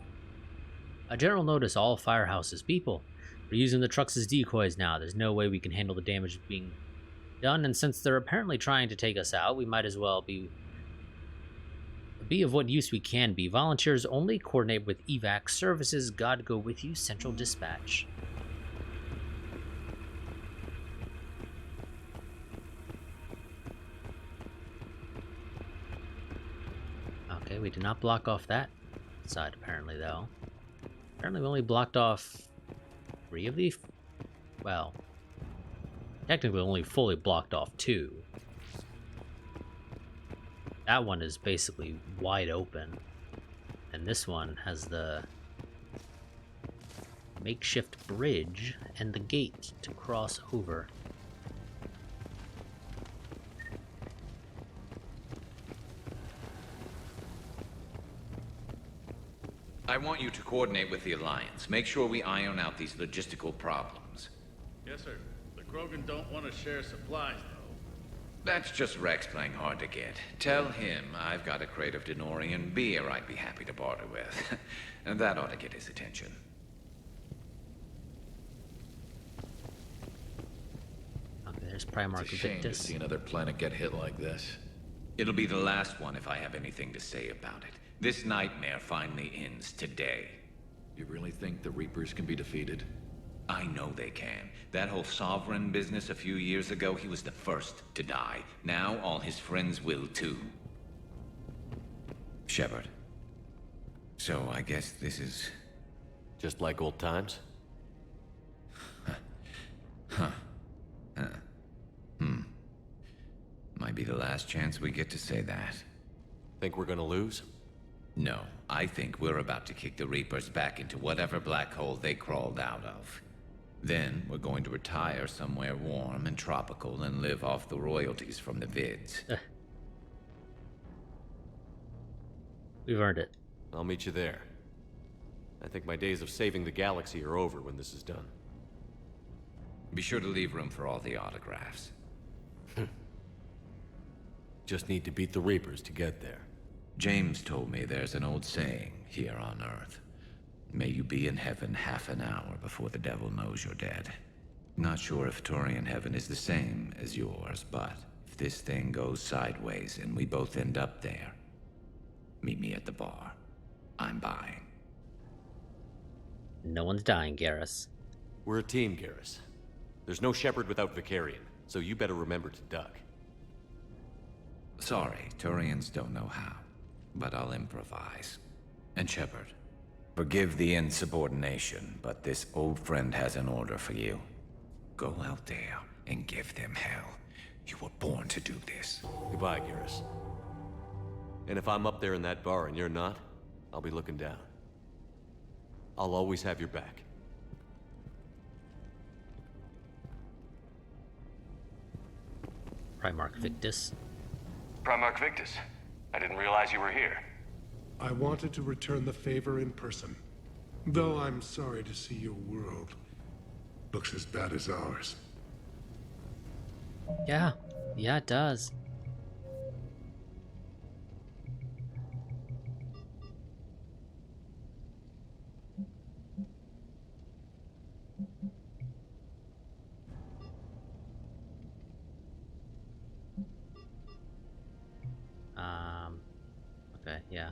A general notice, all firehouses. People, we're using the trucks as decoys now. There's no way we can handle the damage being done, and since they're apparently trying to take us out, we might as well be of what use we can be. Volunteers only. Coordinate with evac services. God go with you. Central Dispatch. Okay, we did not block off that side apparently, though. Apparently we only blocked off 3 of the... Well, technically only fully blocked off 2. That one is basically wide open. And this one has the makeshift bridge and the gate to cross over. I want you to coordinate with the Alliance. Make sure we iron out these logistical problems. Yes, sir. The Krogan don't want to share supplies, though. That's just Rex playing hard to get. Tell him I've got a crate of Denorian beer I'd be happy to barter with. And that ought to get his attention. Okay, there's Primarch It's a shame to see another planet get hit like this. It'll be the last one if I have anything to say about it. This nightmare finally ends today. You really think the Reapers can be defeated? I know they can. That whole Sovereign business a few years ago, he was the first to die. Now all his friends will too. Shepard. So I guess this is... just like old times? Might be the last chance we get to say that. Think we're gonna lose? No, I think we're about to kick the Reapers back into whatever black hole they crawled out of. Then we're going to retire somewhere warm and tropical and live off the royalties from the vids. We've earned it. I'll meet you there. I think my days of saving the galaxy are over when this is done. Be sure to leave room for all the autographs. Just need to beat the Reapers to get there. James told me there's an old saying here on Earth. May you be in heaven half an hour before the devil knows you're dead. Not sure if Turian heaven is the same as yours, but if this thing goes sideways and we both end up there, meet me at the bar. I'm buying. No one's dying, Garrus. We're a team, Garrus. There's no Shepard without Vicarion, so you better remember to duck. Sorry, Turians don't know how, but I'll improvise. And Shepard, forgive the insubordination, but this old friend has an order for you. Go out there and give them hell. You were born to do this. Goodbye, Garrus. And if I'm up there in that bar and you're not, I'll be looking down. I'll always have your back. Primarch Victus. Primarch Victus, I didn't realize you were here. I wanted to return the favor in person. Though I'm sorry to see your world looks as bad as ours. Yeah, it does. Okay, yeah.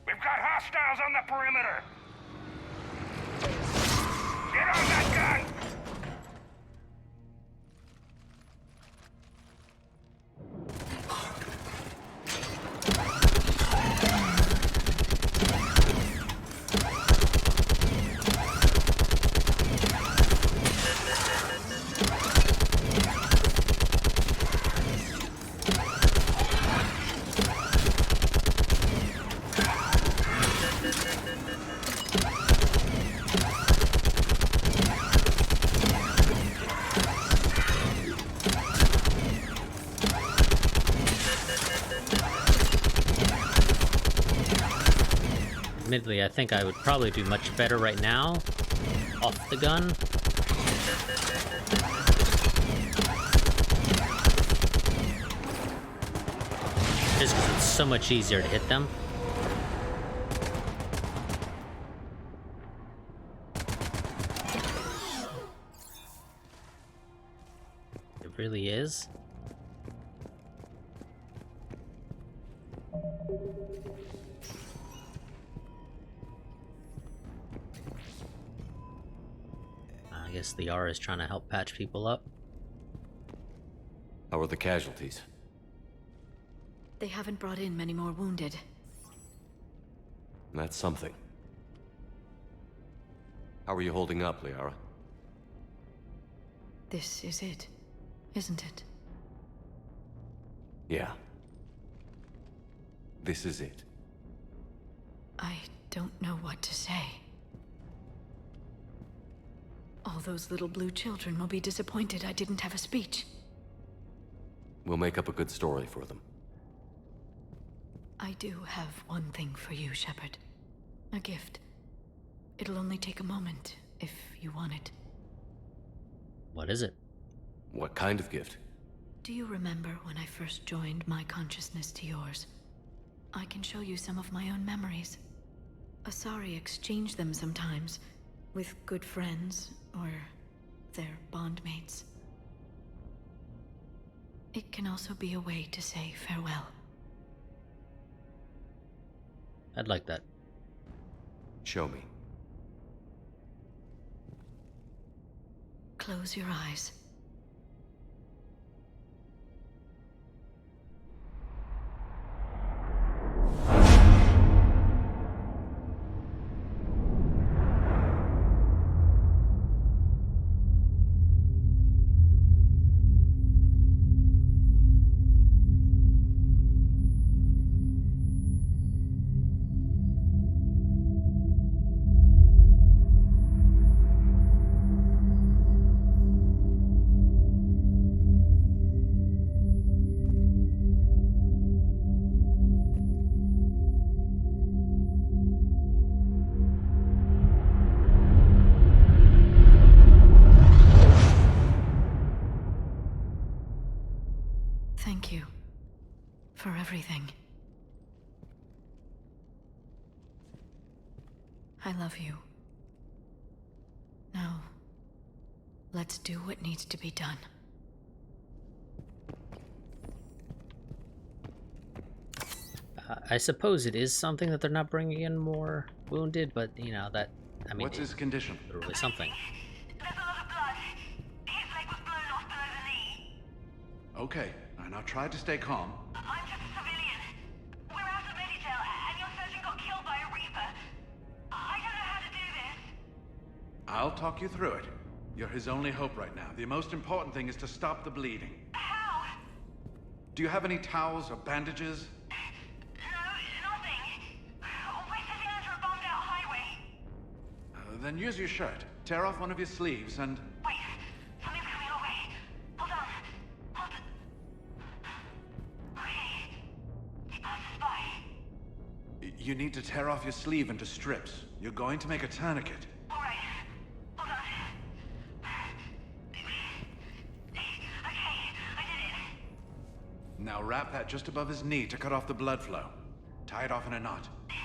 We've got hostiles on the perimeter! Get on that gun! Admittedly, I think I would probably do much better right now off the gun. Just because it's so much easier to hit them. It really is. I guess the R is trying to help patch people up. How are the casualties? They haven't brought in many more wounded. That's something. How are you holding up, Liara? This is it, isn't it? Yeah. This is it. I don't know what to say. All those little blue children will be disappointed I didn't have a speech. We'll make up a good story for them. I do have one thing for you, Shepard. A gift. It'll only take a moment, if you want it. What is it? What kind of gift? Do you remember when I first joined my consciousness to yours? I can show you some of my own memories. Asari exchange them sometimes, with good friends, or their bondmates. It can also be a way to say farewell. I'd like that. Show me. Close your eyes. Thank you for everything. I love you. Now, let's do what needs to be done. I suppose it is something that they're not bringing in more wounded, but you know that. I mean, what's his condition? Literally something. There's a lot of blood. His leg was blown off below the knee. Okay, now try to stay calm. I'm just a civilian. We're out of Meditel, and your surgeon got killed by a Reaper. I don't know how to do this. I'll talk you through it. You're his only hope right now. The most important thing is to stop the bleeding. How? Do you have any towels or bandages? No, nothing. We're sitting under a bombed-out highway. Then use your shirt. Tear off one of your sleeves and... Wait! Something's coming our way! Hold on! Hold on! Okay. It passes by. You need to tear off your sleeve into strips. You're going to make a tourniquet. Alright. Hold on. Okay, I did it. Now wrap that just above his knee to cut off the blood flow. Tie it off in a knot. I'm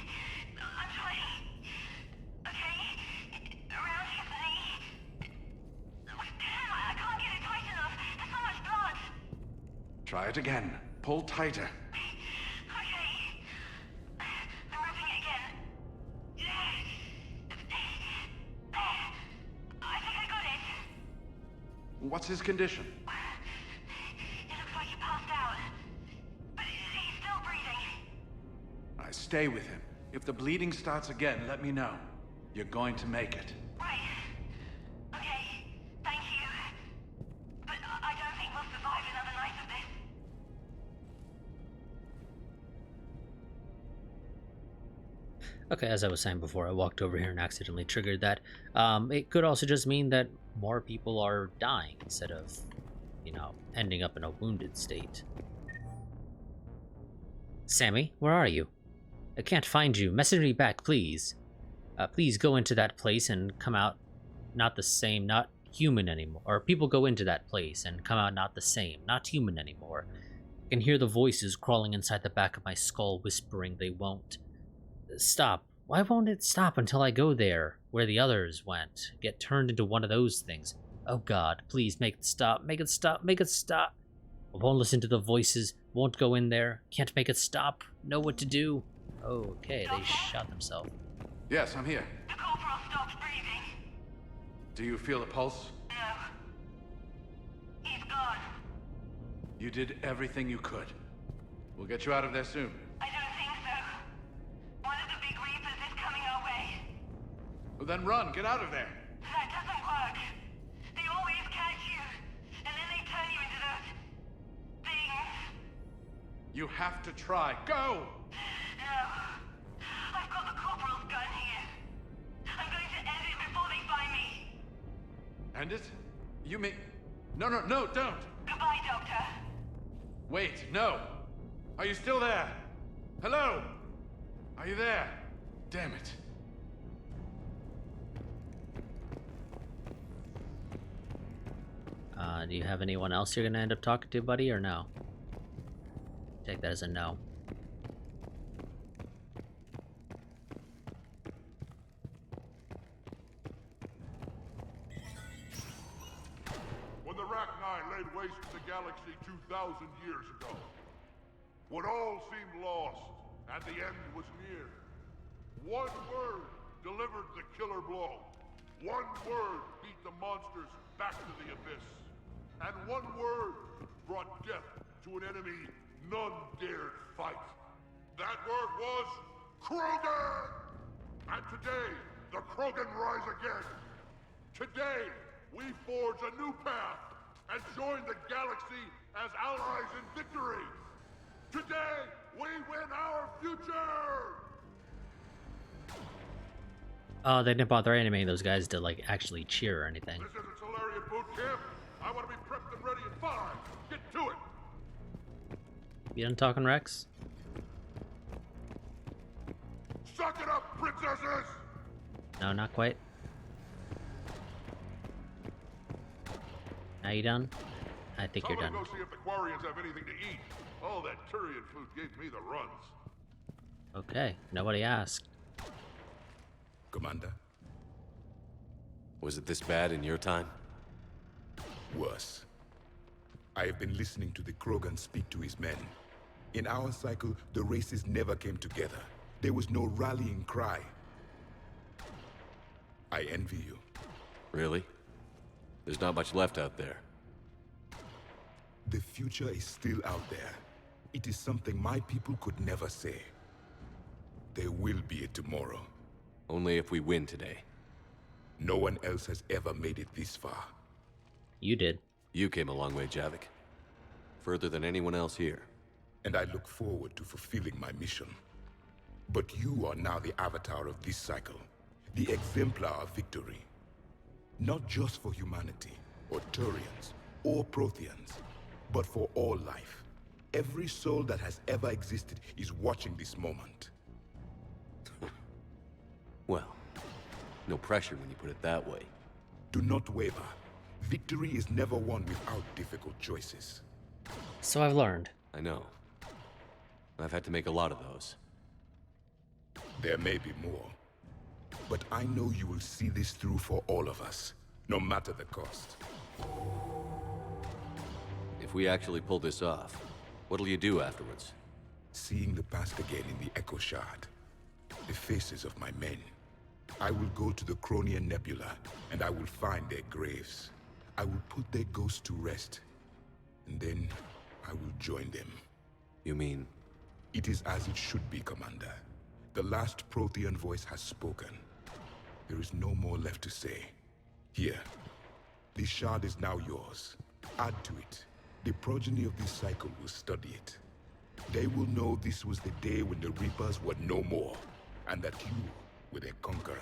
trying. Okay? Around his knee. Damn, I can't get it tight enough. There's so much blood. Try it again. Pull tighter. Okay. I'm wrapping it again. I think I got it. What's his condition? It looks like he passed out. But he's still breathing. Stay with him. If the bleeding starts again, let me know. You're going to make it. Right. Okay. Thank you. But I don't think we'll survive another night of this. Okay, as I was saying before, I walked over here and accidentally triggered that. It could also just mean that more people are dying instead of, you know, ending up in a wounded state. Sammy, where are you? I can't find you. Message me back, please. Please go into that place and come out not the same, not human anymore. Or people go into that place and come out not the same, not human anymore. I can hear the voices crawling inside the back of my skull whispering they won't. Stop. Why won't it stop until I go there, where the others went? Get turned into one of those things. Oh God, please make it stop, make it stop, make it stop. I won't listen to the voices, won't go in there, can't make it stop, know what to do. Okay, they shot themselves. Yes, I'm here. The corporal stopped breathing. Do you feel a pulse? No. He's gone. You did everything you could. We'll get you out of there soon. I don't think so. One of the big Reapers is coming our way. Well, then run, get out of there. That doesn't work. They always catch you, and then they turn you into those... things. You have to try. Go! No. I've got the corporal's gun here. I'm going to end it before they find me. End it? You mean... No, don't! Goodbye, Doctor. Wait, no! Are you still there? Hello? Are you there? Damn it. Do you have anyone else you're gonna end up talking to, buddy, or no? Take that as a no. When the Rachni laid waste to the galaxy 2,000 years ago, when all seemed lost and the end was near, one word delivered the killer blow. One word beat the monsters back to the abyss. And one word brought death to an enemy none dared fight. That word was Krogan! And today, the Krogan rise again. Today, we forge a new path and join the galaxy as allies in victory. Today, we win our future! Oh, they didn't bother animating those guys to, like, actually cheer or anything. This isn't Solarian boot camp. I want to be prepped and ready in 5. Get to it! You done talking, Rex? Suck it up, princesses! No, not quite. Now you done? I think you're done. Go see if the Quarians have anything to eat. All that Turian food gave me the runs. Okay, nobody asked. Commander? Was it this bad in your time? Worse. I have been listening to the Krogan speak to his men. In our cycle, the races never came together. There was no rallying cry. I envy you. Really? There's not much left out there. The future is still out there. It is something my people could never say. There will be a tomorrow. Only if we win today. No one else has ever made it this far. You did. You came a long way, Javik. Further than anyone else here. And I look forward to fulfilling my mission. But you are now the avatar of this cycle. The exemplar of victory. Not just for humanity, or Turians, or Protheans, but for all life. Every soul that has ever existed is watching this moment. Well, no pressure when you put it that way. Do not waver. Victory is never won without difficult choices. So I've learned. I know. I've had to make a lot of those. There may be more. But I know you will see this through for all of us, no matter the cost. If we actually pull this off, what'll you do afterwards? Seeing the past again in the Echo Shard. The faces of my men. I will go to the Cronian Nebula, and I will find their graves. I will put their ghosts to rest. And then, I will join them. You mean? It is as it should be, Commander. The last Prothean voice has spoken. There is no more left to say. Here. This shard is now yours. Add to it. The progeny of this cycle will study it. They will know this was the day when the Reapers were no more, and that you were their conqueror.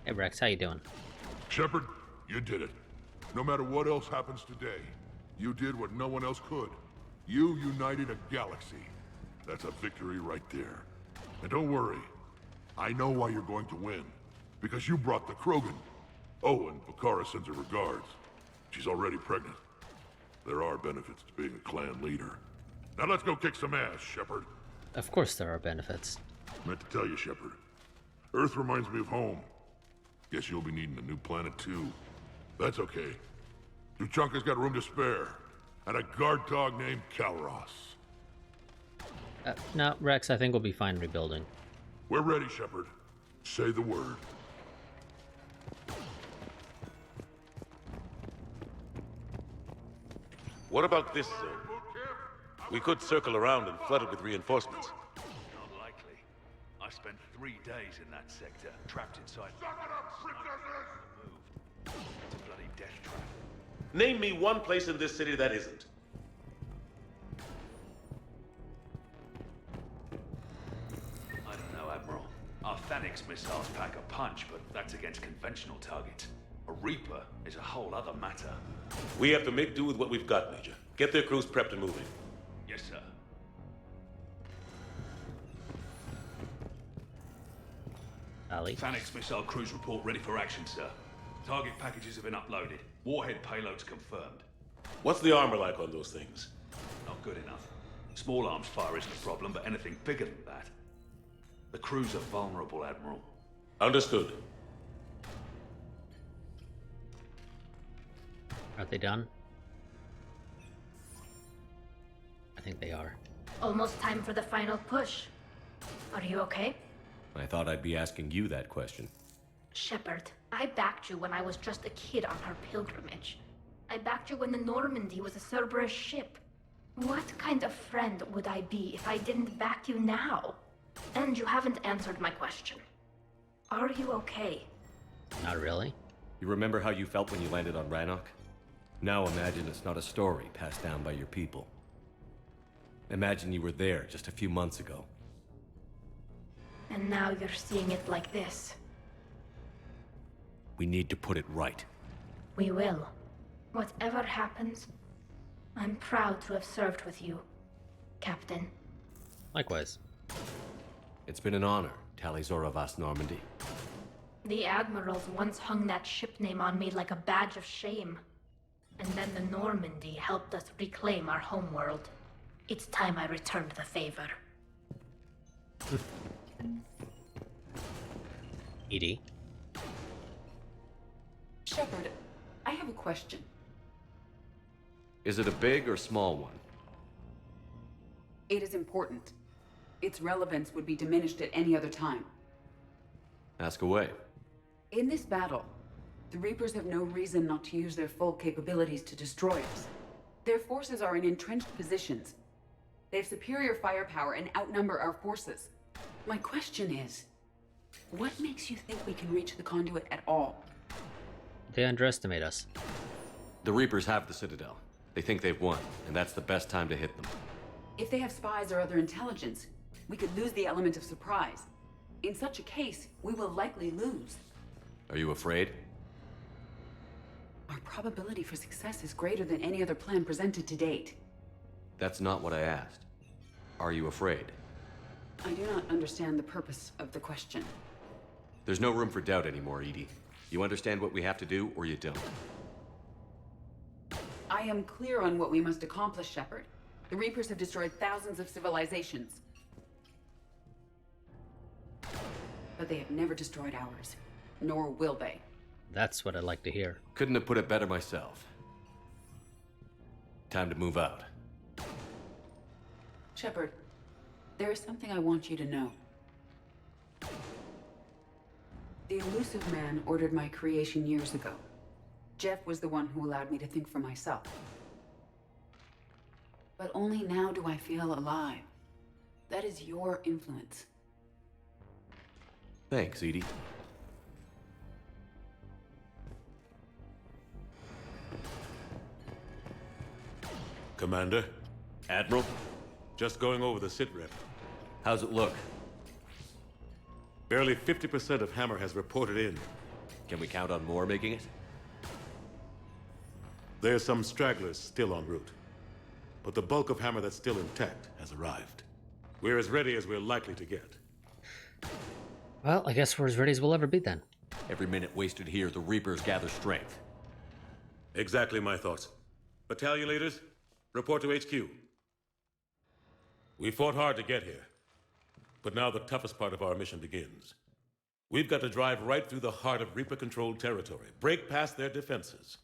Hey Rex, how you doing? Shepard, you did it. No matter what else happens today, you did what no one else could. You united a galaxy. That's a victory right there. And don't worry, I know why you're going to win. Because you brought the Krogan. Oh, and Bakara sends her regards. She's already pregnant. There are benefits to being a clan leader. Now let's go kick some ass, Shepard. Of course there are benefits. I meant to tell you, Shepard. Earth reminds me of home. Guess you'll be needing a new planet too. That's okay. Tuchanka's got room to spare. And a guard dog named Kalros. No, Rex, I think we'll be fine rebuilding. We're ready, Shepard. Say the word. What about this zone? We could circle around and flood it with reinforcements. Not likely. I spent 3 days in that sector, trapped inside. It's a bloody death trap. Name me one place in this city that isn't. I don't know, Admiral. Our Phoenix missiles pack a punch, but that's against conventional targets. A Reaper is a whole other matter. We have to make do with what we've got, Major. Get their crews prepped and moving. Yes, sir. Ali? Phoenix missile crews report ready for action, sir. Target packages have been uploaded. Warhead payloads confirmed. What's the armor like on those things? Not good enough. Small arms fire isn't a problem, but anything bigger than that. The crews are vulnerable, Admiral. Understood. Are they done? I think they are. Almost time for the final push. Are you okay? I thought I'd be asking you that question. Shepard, I backed you when I was just a kid on her pilgrimage. I backed you when the Normandy was a Cerberus ship. What kind of friend would I be if I didn't back you now? And you haven't answered my question. Are you okay? Not really. You remember how you felt when you landed on Rannoch? Now imagine it's not a story passed down by your people. Imagine you were there just a few months ago. And now you're seeing it like this. We need to put it right. We will. Whatever happens, I'm proud to have served with you, Captain. Likewise. It's been an honor, Talizora Vas Normandy. The Admirals once hung that ship name on me like a badge of shame. And then the Normandy helped us reclaim our homeworld. It's time I returned the favor. Edie? Shepard, I have a question. Is it a big or small one? It is important. Its relevance would be diminished at any other time. Ask away. In this battle, the Reapers have no reason not to use their full capabilities to destroy us. Their forces are in entrenched positions. They have superior firepower and outnumber our forces. My question is, what makes you think we can reach the conduit at all? They underestimate us. The Reapers have the Citadel. They think they've won, and that's the best time to hit them. If they have spies or other intelligence, we could lose the element of surprise. In such a case, we will likely lose. Are you afraid? Our probability for success is greater than any other plan presented to date. That's not what I asked. Are you afraid? I do not understand the purpose of the question. There's no room for doubt anymore, Edie. You understand what we have to do, or you don't. I am clear on what we must accomplish, Shepard. The Reapers have destroyed thousands of civilizations. But they have never destroyed ours. Nor will they. That's what I'd like to hear. Couldn't have put it better myself. Time to move out. Shepard, there is something I want you to know. The elusive man ordered my creation years ago. Jeff was the one who allowed me to think for myself. But only now do I feel alive. That is your influence. Thanks, Edie. Commander? Admiral? Just going over the sitrep. How's it look? Barely 50% of Hammer has reported in. Can we count on more making it? There's some stragglers still en route. But the bulk of Hammer that's still intact has arrived. We're as ready as we're likely to get. Well, I guess we're as ready as we'll ever be then. Every minute wasted here, the Reapers gather strength. Exactly my thoughts. Battalion leaders, report to HQ. We fought hard to get here. But now the toughest part of our mission begins. We've got to drive right through the heart of Reaper-controlled territory, break past their defenses,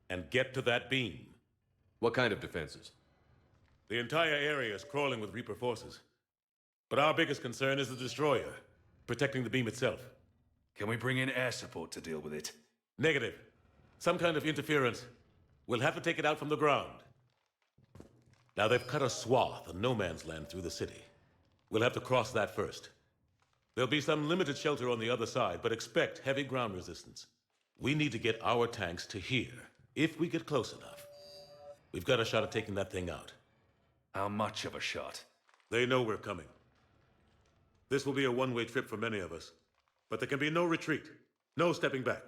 and get to that beam. What kind of defenses? The entire area is crawling with Reaper forces. But our biggest concern is the destroyer, protecting the beam itself. Can we bring in air support to deal with it? Negative. Some kind of interference. We'll have to take it out from the ground. Now they've cut a swath of no man's land through the city. We'll have to cross that first. There'll be some limited shelter on the other side, but expect heavy ground resistance. We need to get our tanks to here, if we get close enough. We've got a shot at taking that thing out. How much of a shot? They know we're coming. This will be a one-way trip for many of us. But there can be no retreat. No stepping back.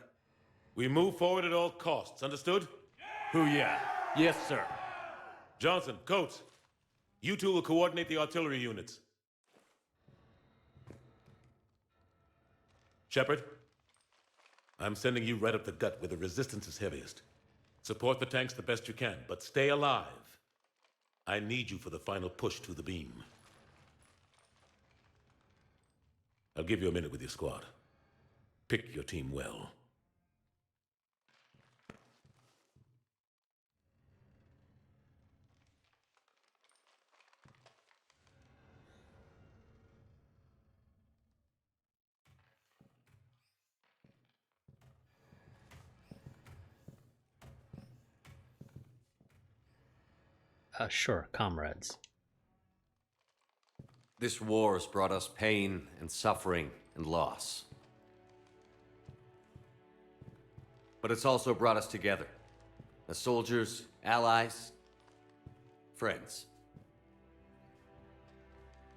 We move forward at all costs, understood? Hoo-yeah. Yes, sir. Johnson, Coates, you two will coordinate the artillery units. Shepard, I'm sending you right up the gut where the resistance is heaviest. Support the tanks the best you can, but stay alive. I need you for the final push to the beam. I'll give you a minute with your squad. Pick your team well. Sure, comrades. This war has brought us pain and suffering and loss. But it's also brought us together. As soldiers, allies, friends.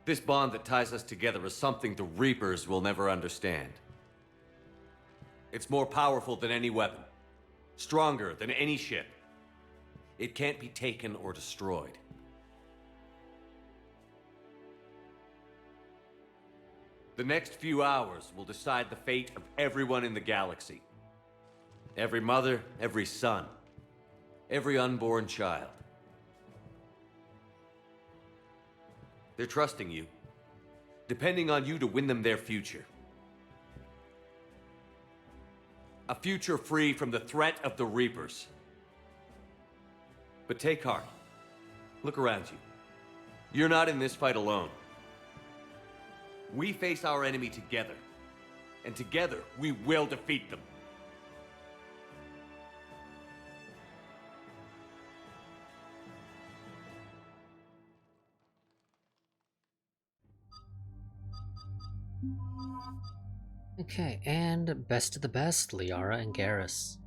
This bond that ties us together is something the Reapers will never understand. It's more powerful than any weapon. Stronger than any ship. It can't be taken or destroyed. The next few hours will decide the fate of everyone in the galaxy. Every mother, every son, every unborn child. They're trusting you, depending on you to win them their future. A future free from the threat of the Reapers. But take heart. Look around you. You're not in this fight alone. We face our enemy together. And together, we will defeat them. Okay, and best of the best, Liara and Garrus.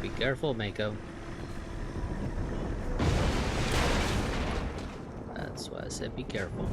Be careful, Mako. That's why I said be careful.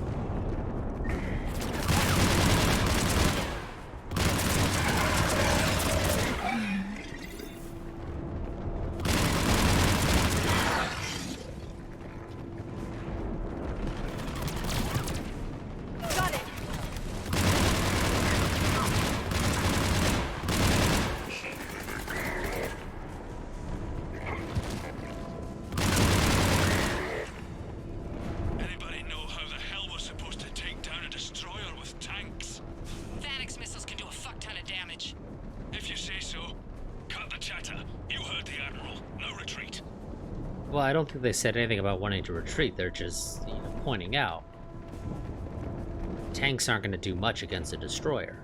Well, I don't think they said anything about wanting to retreat. They're just, pointing out. Tanks aren't going to do much against a destroyer.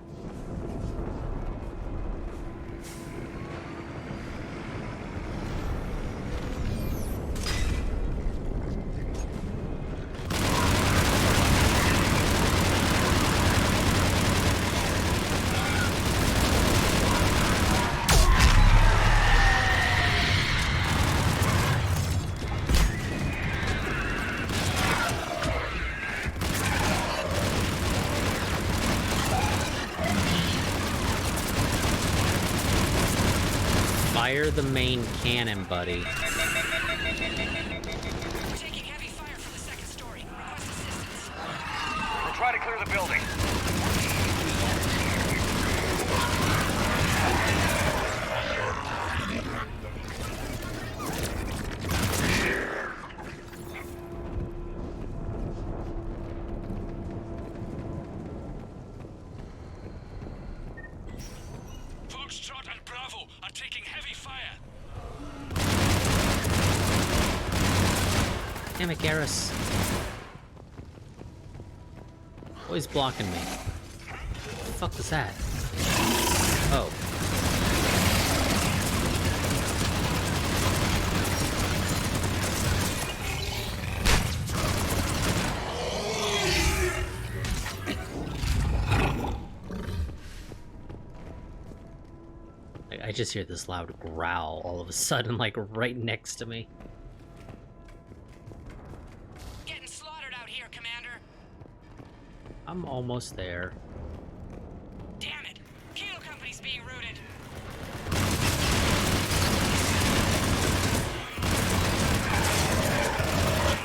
Fire the main cannon, buddy. We're taking heavy fire from the second story. Request assistance. We'll try to clear the building. Foxtrot and Bravo are taking heavy fire. Damn it, Garrus. Always blocking me. What the fuck was that? Oh. I just hear this loud growl all of a sudden, like right next to me. Getting slaughtered out here, Commander. I'm almost there. Damn it! Kilo Company's being routed.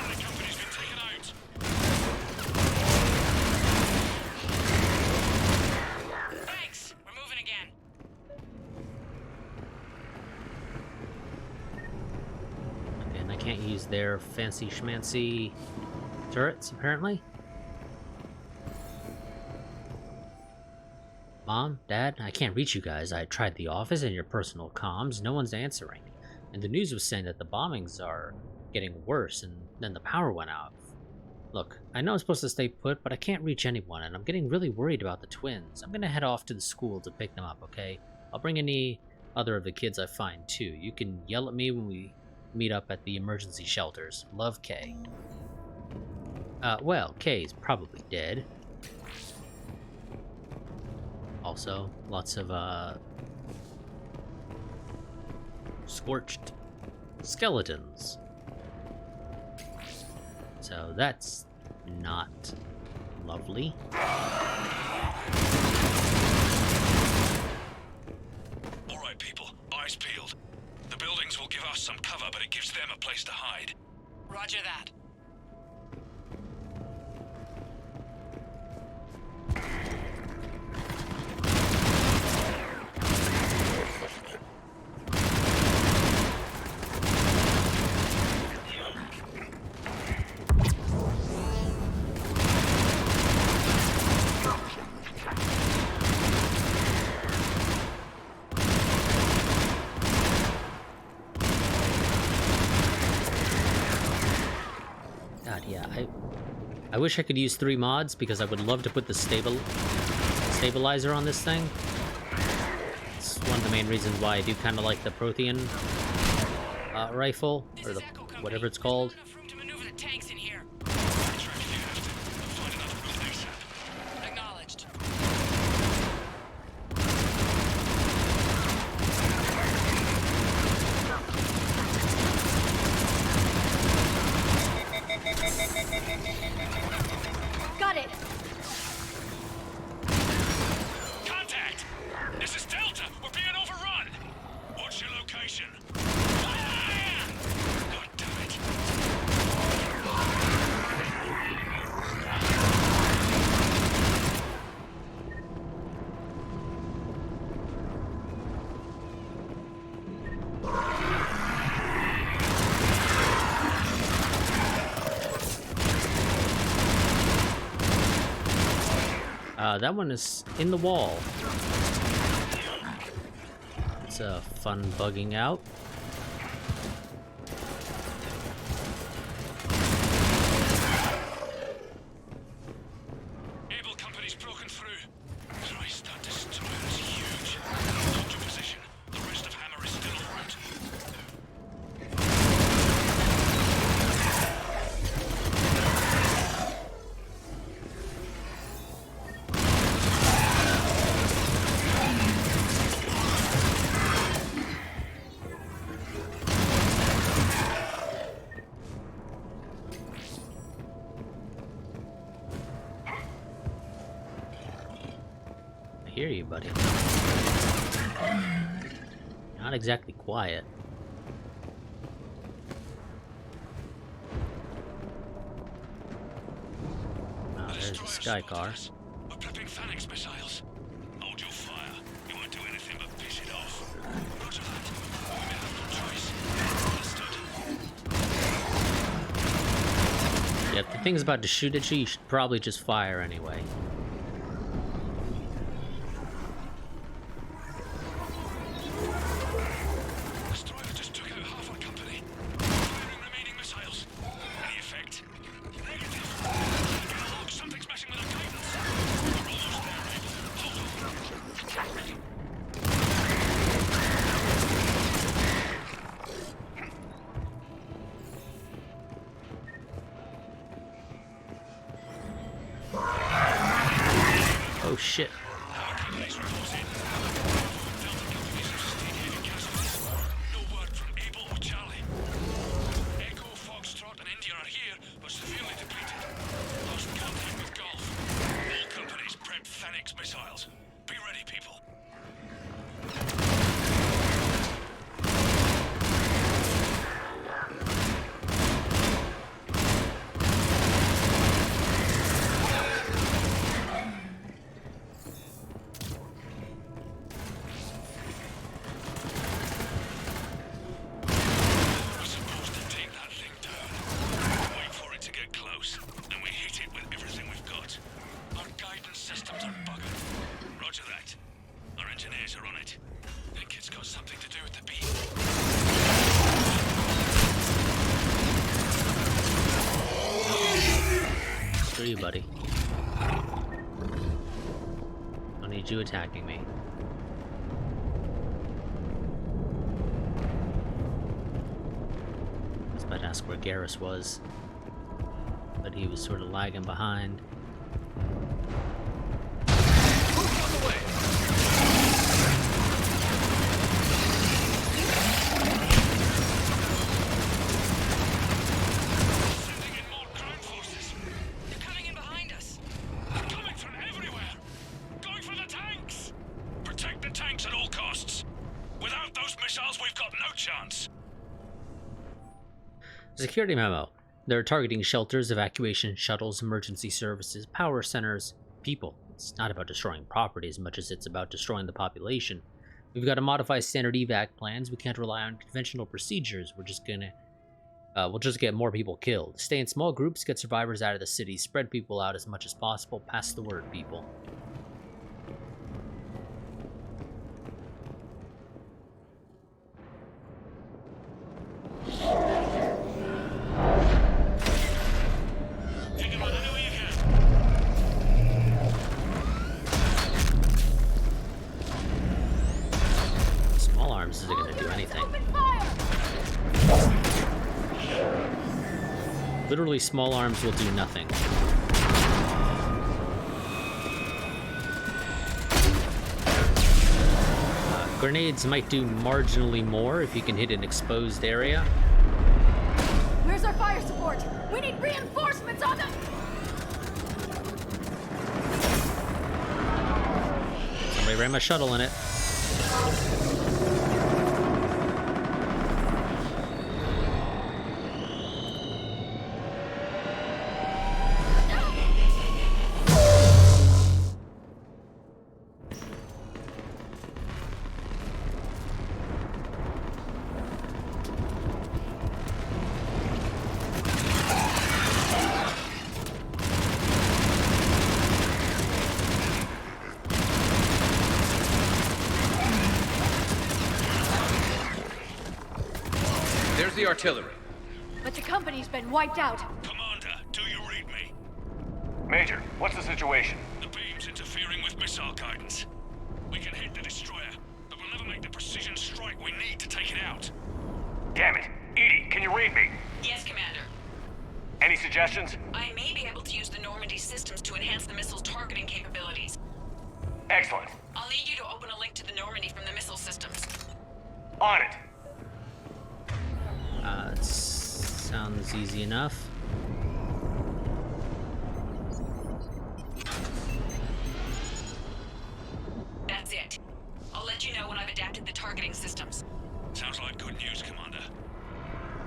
The company's been taken out. Thanks. We're moving again. And I can't use their fancy schmancy turrets, apparently. Mom, Dad, I can't reach you guys. I tried the office and your personal comms. No one's answering. And the news was saying that the bombings are getting worse, and then the power went out. Look, I know I'm supposed to stay put, but I can't reach anyone, and I'm getting really worried about the twins. I'm gonna head off to the school to pick them up, okay? I'll bring any other of the kids I find, too. You can yell at me when we meet up at the emergency shelters. Love, Kay. Well, Kay's probably dead. Also, lots of, scorched skeletons. So that's not lovely. All right, people. Eyes peeled. The buildings will give us some cover, but it gives them a place to hide. Roger that. God, yeah, I wish I could use 3 mods because I would love to put the stabilizer on this thing. It's one of the main reasons why I do kind of like the Prothean rifle, or the, whatever it's called. Acknowledged. location. God damn it. That one is in the wall. It's fun bugging out. Able company's broken through. Christ, that destroyer is huge. Hold your position. The rest of Hammer is still en route. I hear you, buddy. Not exactly quiet. Oh, there's the sky car. We're prepping Phoenix missiles. Hold your fire. You won't do anything but piss it off. Roger that. We may have no choice. Understood. Yeah, if the thing's about to shoot at you, you should probably just fire anyway. Destroyer just took out half our company. Firing remaining missiles. Any effect? Negative. Get a log. Something's messing with our guidance. We're almost there, Able. Hold on. Oh shit. Our company's reporting. Delta companies have stayed in casualties. No word from Able or Charlie. Echo, Foxtrot, and India are here, but severely depleted. Lost contact with Golf. All companies prep Phoenix missiles. Be ready, people. We're supposed to take that thing down. Wait for it to get close, and we hit it with everything we've got. Our guidance systems are buggered. Roger that. Our engineers are on it. Think it's got something to do with the beam. Screw you, buddy. Don't need you attacking me. I was about to ask where Garrus was, but he was sort of lagging behind. Sending in more ground forces. They're coming in behind us. Coming from everywhere. Going for the tanks. Protect the tanks at all costs. Without those missiles, we've got no chance. Security memo. They're targeting shelters, evacuation shuttles, emergency services, power centers, people. It's not about destroying property as much as it's about destroying the population. We've got to modify standard evac plans. We can't rely on conventional procedures. We'll just get more people killed. Stay in small groups, get survivors out of the city, spread people out as much as possible. Pass the word, people. Take him on any way you can. Small arms isn't going to do anything. Literally, small arms will do nothing. Grenades might do marginally more if you can hit an exposed area. Where's our fire support? We need reinforcements on them! Somebody ran my shuttle in it. There's the artillery. But the company's been wiped out. Commander, do you read me? Major, what's the situation? The beam's interfering with missile guidance. We can hit the destroyer, but we'll never make the precision strike we need to take it out. Damn it. Edie, can you read me? Yes, Commander. Any suggestions? I may be able to use the Normandy systems to enhance the missile's targeting capabilities. Excellent. I'll need you to open a link to the Normandy from the missile systems. On it. Sounds easy enough. That's it. I'll let you know when I've adapted the targeting systems. Sounds like good news, Commander.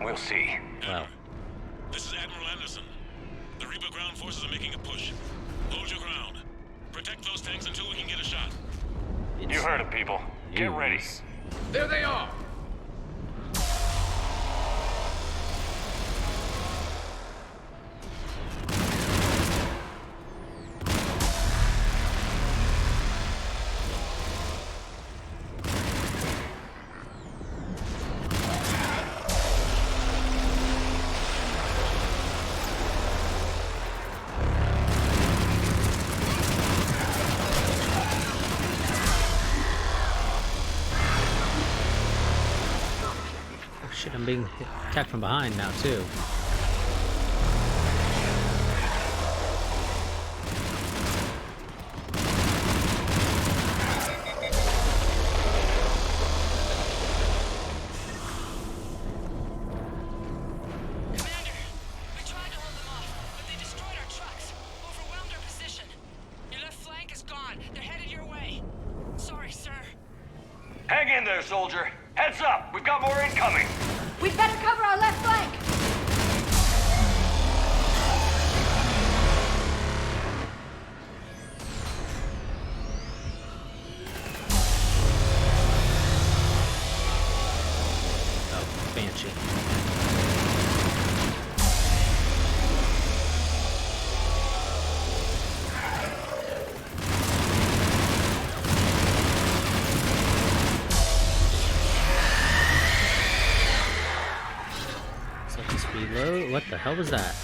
We'll see. Well. This is Admiral Anderson. The Reaper ground forces are making a push. Hold your ground. Protect those tanks until we can get a shot. You heard it, people. Get ready. There they are! Shit, I'm being attacked from behind now, too. Hang in there, soldier. Heads up, we've got more incoming. We'd better cover our left flank. Oh, Banshee. Reload? What the hell was that?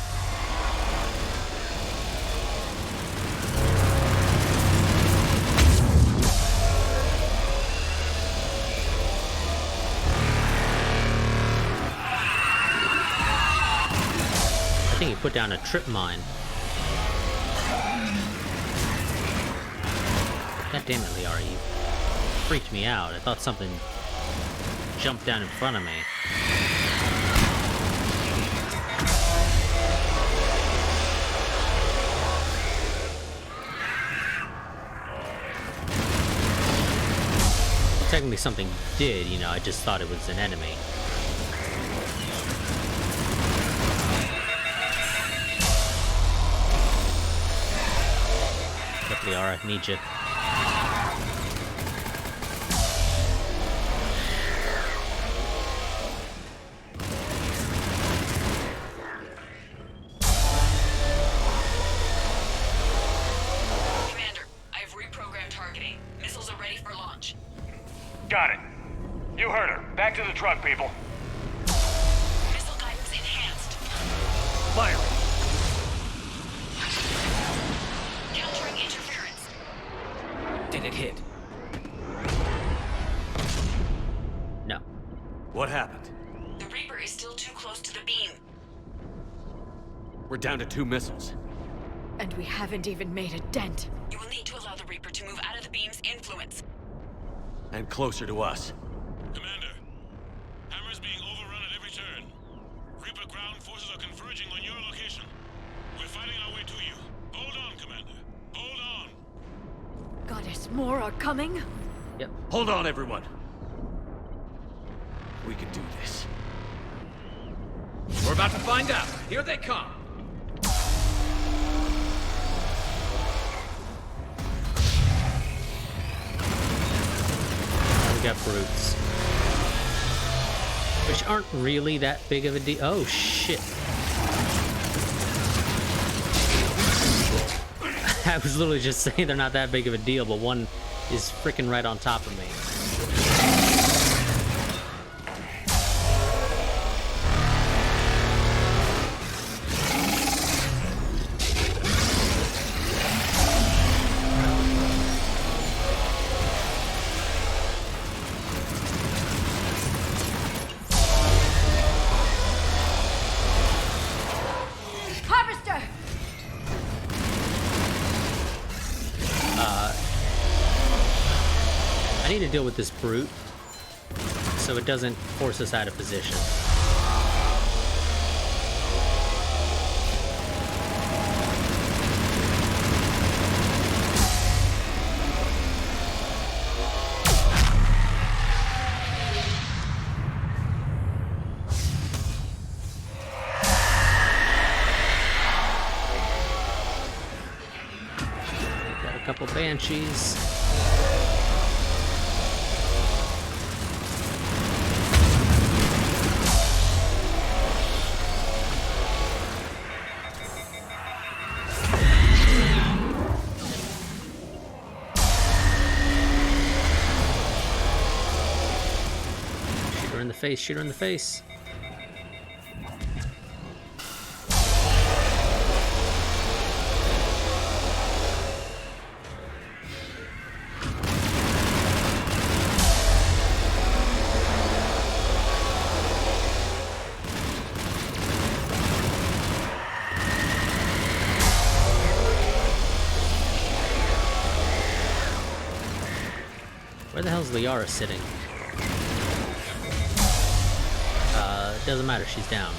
I think he put down a trip mine. God damn it, Liara, you freaked me out. I thought something jumped down in front of me. Technically something did, you know, I just thought it was an enemy. Yep, Liara, need you. Got it. You heard her. Back to the truck, people. Missile guidance enhanced. Firing. Countering interference. Did it hit? No. What happened? The Reaper is still too close to the beam. We're down to 2 missiles. And we haven't even made a dent. You will need to allow the Reaper to move out of the beam's influence. And closer to us. Commander, Hammer's being overrun at every turn. Reaper ground forces are converging on your location. We're fighting our way to you. Hold on, Commander. Hold on. Goddess, more are coming? Yep. Hold on, everyone. We can do this. We're about to find out. Here they come. We got brutes. Which aren't really that big of a deal. Oh, shit. I was literally just saying they're not that big of a deal, but one is freaking right on top of me. deal with this brute so it doesn't force us out of position. Got a couple banshees. Shoot her in the face. Where the hell's Liara sitting? Doesn't matter, she's down.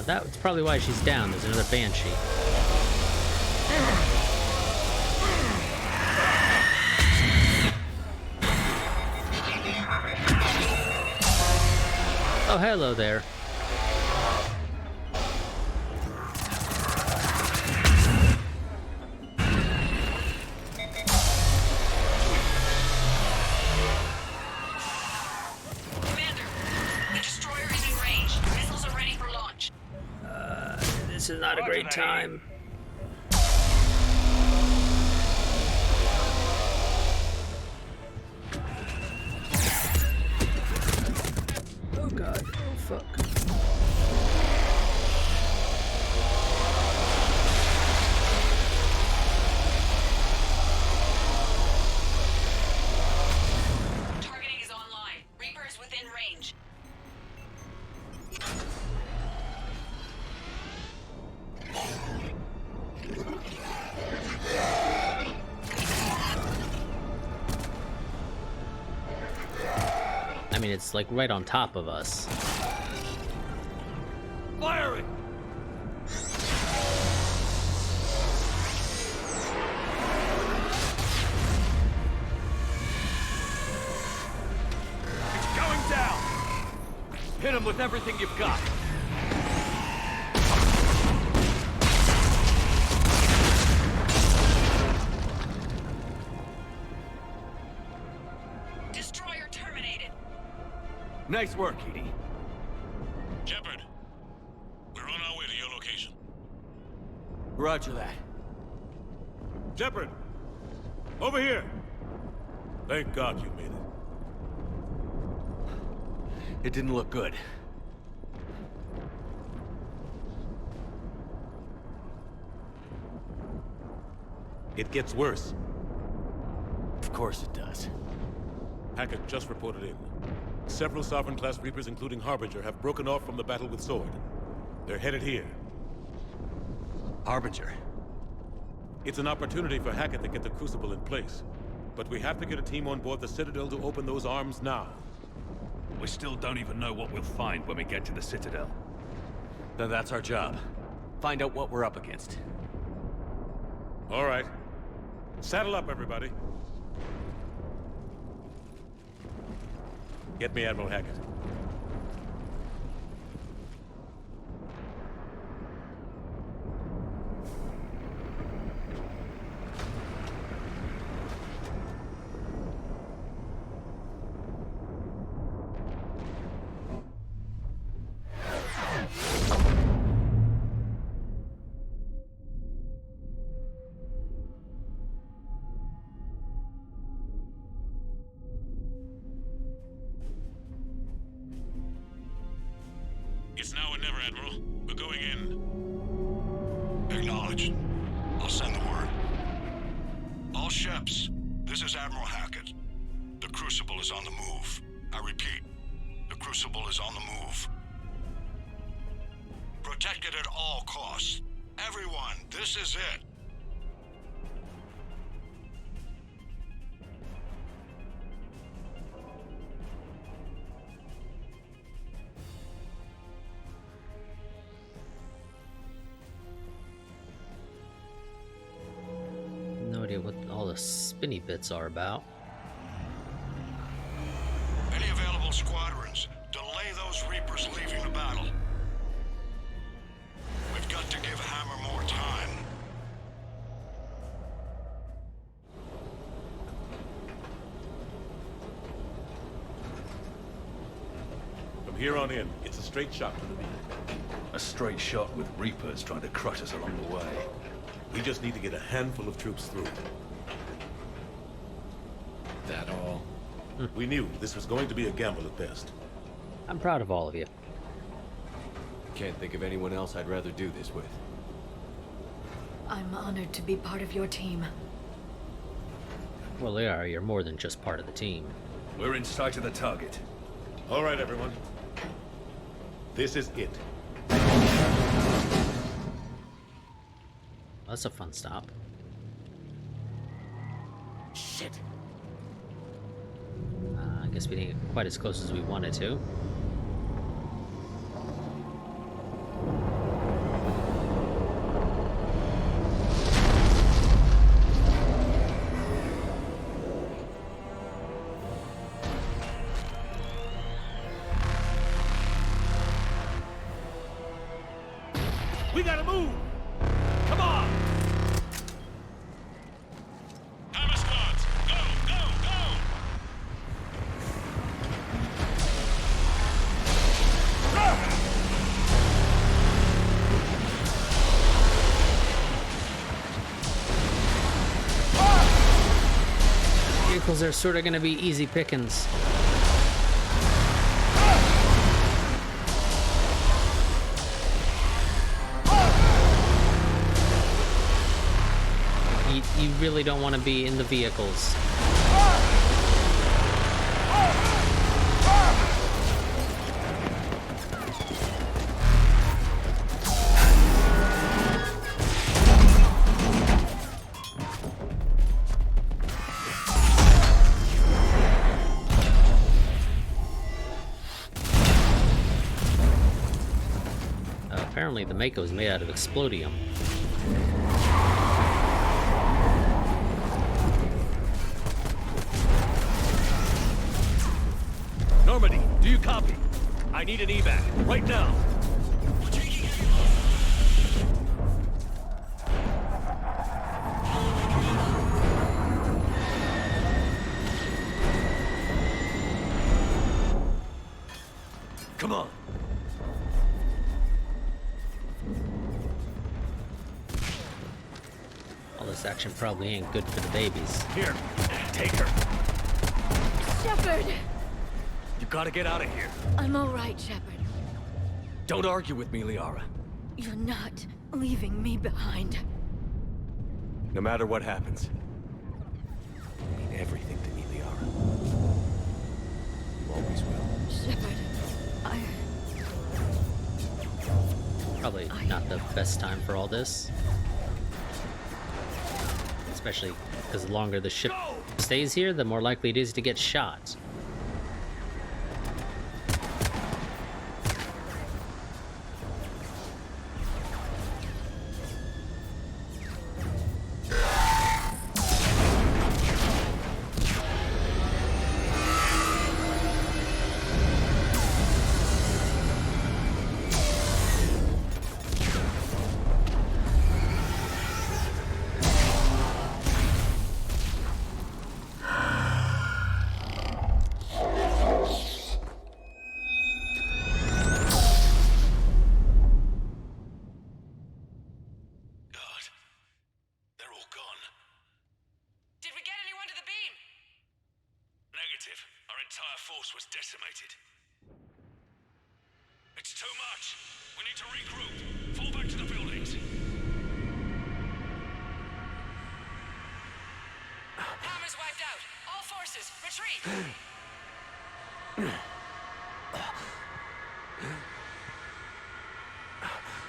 That's probably why she's down. There's another banshee. Oh, hello there. This is not a great time. Oh god, oh fuck. Targeting is online. Reaper is within range. I mean, it's like right on top of us. Firing! It's going down! Hit him with everything you've got. Destroyer terminated. Nice work, Edie. Shepard, we're on our way to your location. Roger that. Shepard! Over here! Thank God you made it. It didn't look good. It gets worse. Of course it does. Hackett just reported in. Several Sovereign-class Reapers, including Harbinger, have broken off from the battle with Sword. They're headed here. Harbinger? It's an opportunity for Hackett to get the Crucible in place. But we have to get a team on board the Citadel to open those arms now. We still don't even know what we'll find when we get to the Citadel. Then that's our job. Find out what we're up against. All right. Saddle up, everybody. Get me Admiral Hackett. It's now or never, Admiral. We're going in. Acknowledged. I'll send the word. All ships, this is Admiral Hackett. The Crucible is on the move. I repeat, the Crucible is on the move. Protect it at all costs. Everyone, this is it. idea what all the spinny bits are about. Any available squadrons, delay those Reapers leaving the battle. We've got to give Hammer more time. From here on in, it's a straight shot to the beat. A straight shot with Reapers trying to crush us along the way. We just need to get a handful of troops through. That all? We knew this was going to be a gamble at best. I'm proud of all of you. Can't think of anyone else I'd rather do this with. I'm honored to be part of your team. Well, yeah, you're more than just part of the team. We're in sight of the target. All right, everyone. This is it. That's a fun stop. Shit. I guess we didn't get quite as close as we wanted to. We gotta move! Come on! Hammer squads, go, go, go! Vehicles are sort of going to be easy pickings. You really don't want to be in the vehicles. Apparently the Mako is made out of explodium. Normandy, do you copy? I need an evac, right now. Come on. All this action probably ain't good for the babies. Here, take her. Shepard! You gotta get out of here. I'm all right, Shepard. Don't argue with me, Liara. You're not leaving me behind. No matter what happens, you mean everything to me, Liara. You always will. Shepard, Probably not the best time for all this. Especially because the longer the ship stays here, the more likely it is to get shot. Was decimated. It's too much. We need to regroup. Fall back to the buildings. Hammer's wiped out. All forces, retreat.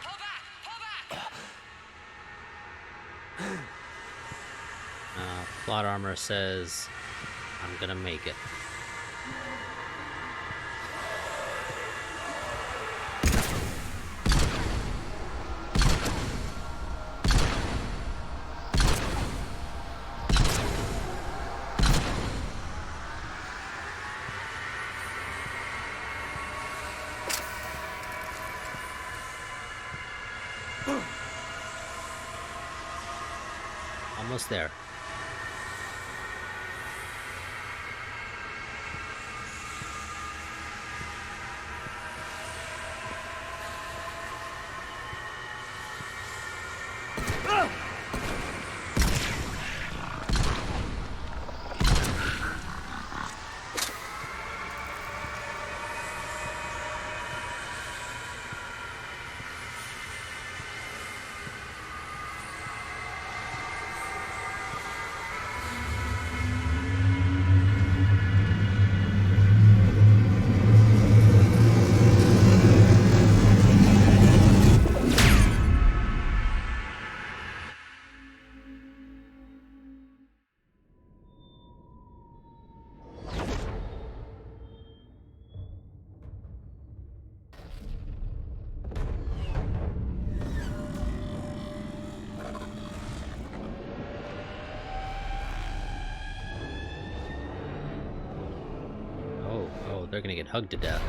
Pull back! Pull back! Plot armor says, I'm gonna make it. almost there. Oh, they're gonna get hugged to death.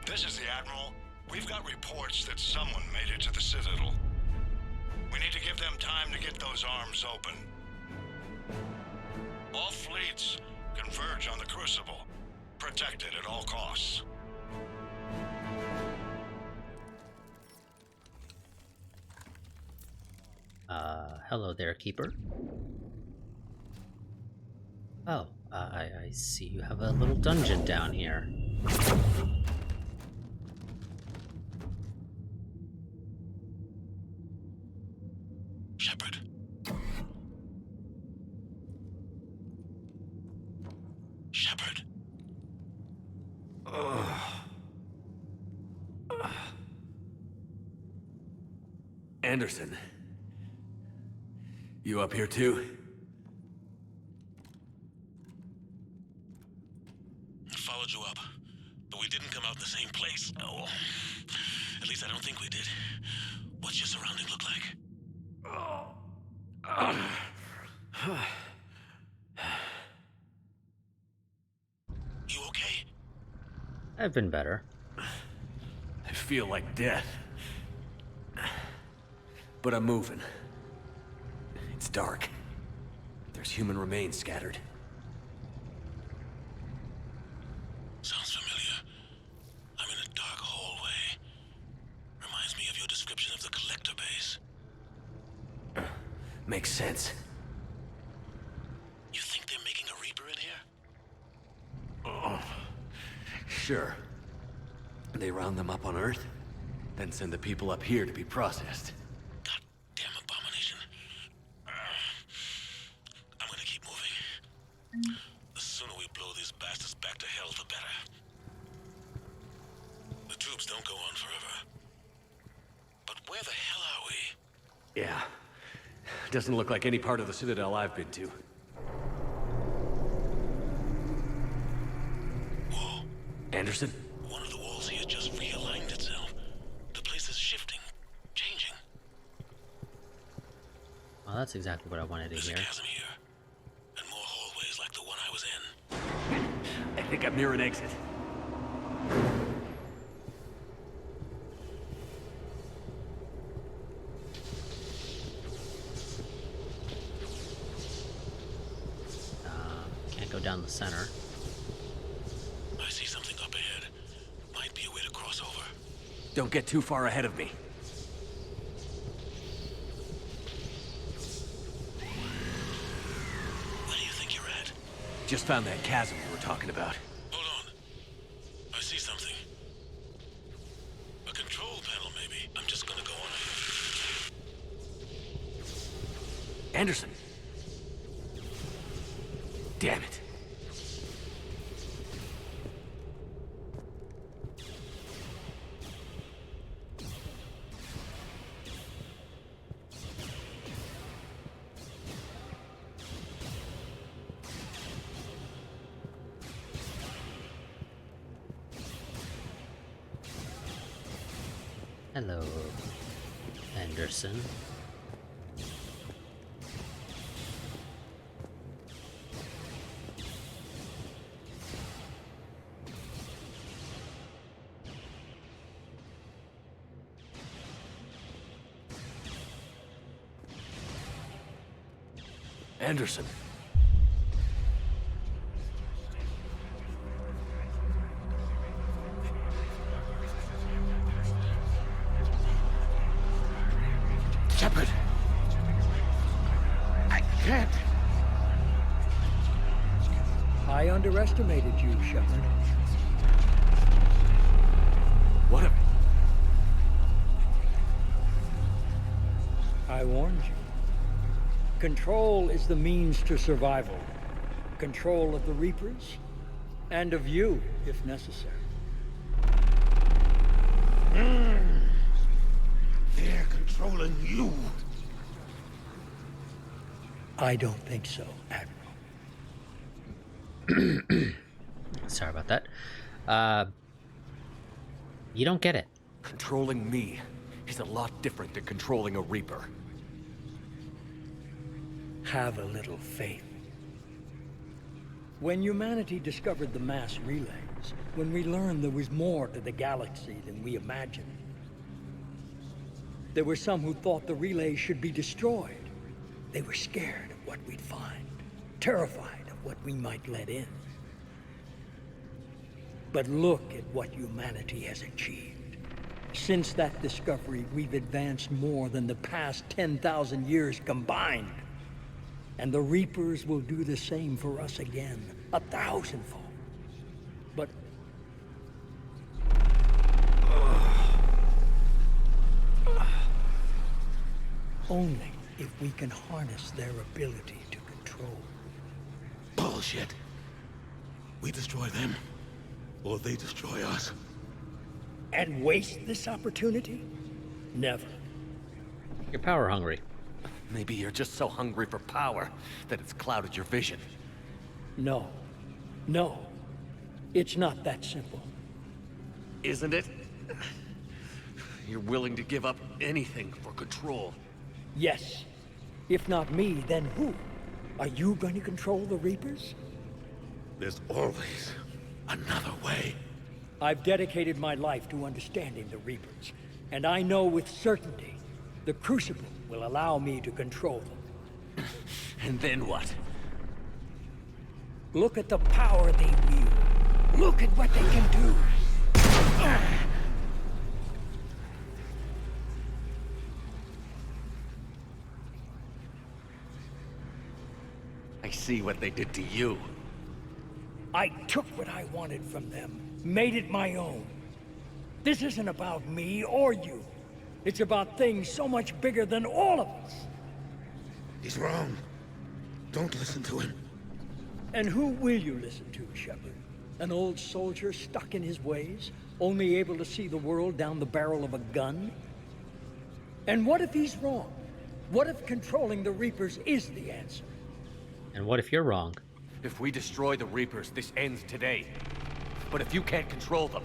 This is the Admiral. We've got reports that someone made it to the Citadel. We need to give them time to get those arms open. All fleets converge on the Crucible. Protect it at all costs. Hello there, Keeper. Oh, I see you have a little dungeon down here. Shepard. Shepard. Anderson. You up here too? Followed you up, but we didn't come out in the same place. Oh, at least I don't think we did. What's your surrounding look like? You okay? I've been better. I feel like death. But I'm moving. It's dark. There's human remains scattered. Sounds familiar. I'm in a dark hallway. Reminds me of your description of the collector base. Makes sense. You think they're making a Reaper in here? Sure. They round them up on Earth, then send the people up here to be processed. Goddamn abomination. I'm gonna keep moving. The sooner we blow these bastards back to hell, the better. The tubes don't go on forever. But where the hell are we? Yeah. Doesn't look like any part of the Citadel I've been to. Whoa. Anderson? One of the walls here just realigned itself. The place is shifting, changing. Well, that's exactly what I wanted to There's hear. a chasm here, and more hallways like the one I was in. I think I'm near an exit. Can't go down the center. I see something up ahead. Might be a way to cross over. Don't get too far ahead of me. Where do you think you're at? Just found that chasm you were talking about. Hold on. I see something. A control panel, maybe. I'm just gonna go on ahead. Anderson! Damn it. Hello, Anderson. Anderson. Shepard! I can't! I underestimated you, Shepard. What a... I warned you. Control is the means to survival. Control of the Reapers, and of you, if necessary. They're controlling you. I don't think so, Admiral. Sorry about that. You don't get it. Controlling me is a lot different than controlling a Reaper. Have a little faith. When humanity discovered the mass relays, when we learned there was more to the galaxy than we imagined, there were some who thought the relays should be destroyed. They were scared of what we'd find, terrified of what we might let in. But look at what humanity has achieved. Since that discovery, we've advanced more than the past 10,000 years combined. And the Reapers will do the same for us again, 1,000-fold. But... only if we can harness their ability to control. Bullshit. We destroy them, or they destroy us. And waste this opportunity? Never. You're power hungry. Maybe you're just so hungry for power that it's clouded your vision. No. No. It's not that simple. Isn't it? You're willing to give up anything for control. Yes. If not me, then who? Are you going to control the Reapers? There's always another way. I've dedicated my life to understanding the Reapers, and I know with certainty the Crucible will allow me to control them. And then what? Look at the power they wield. Look at what they can do. I see what they did to you. I took what I wanted from them, made it my own. This isn't about me or you. It's about things so much bigger than all of us. He's wrong. Don't listen to him. And who will you listen to, Shepard? An old soldier stuck in his ways, only able to see the world down the barrel of a gun? And what if he's wrong? What if controlling the Reapers is the answer? And what if you're wrong? If we destroy the Reapers, this ends today. But if you can't control them...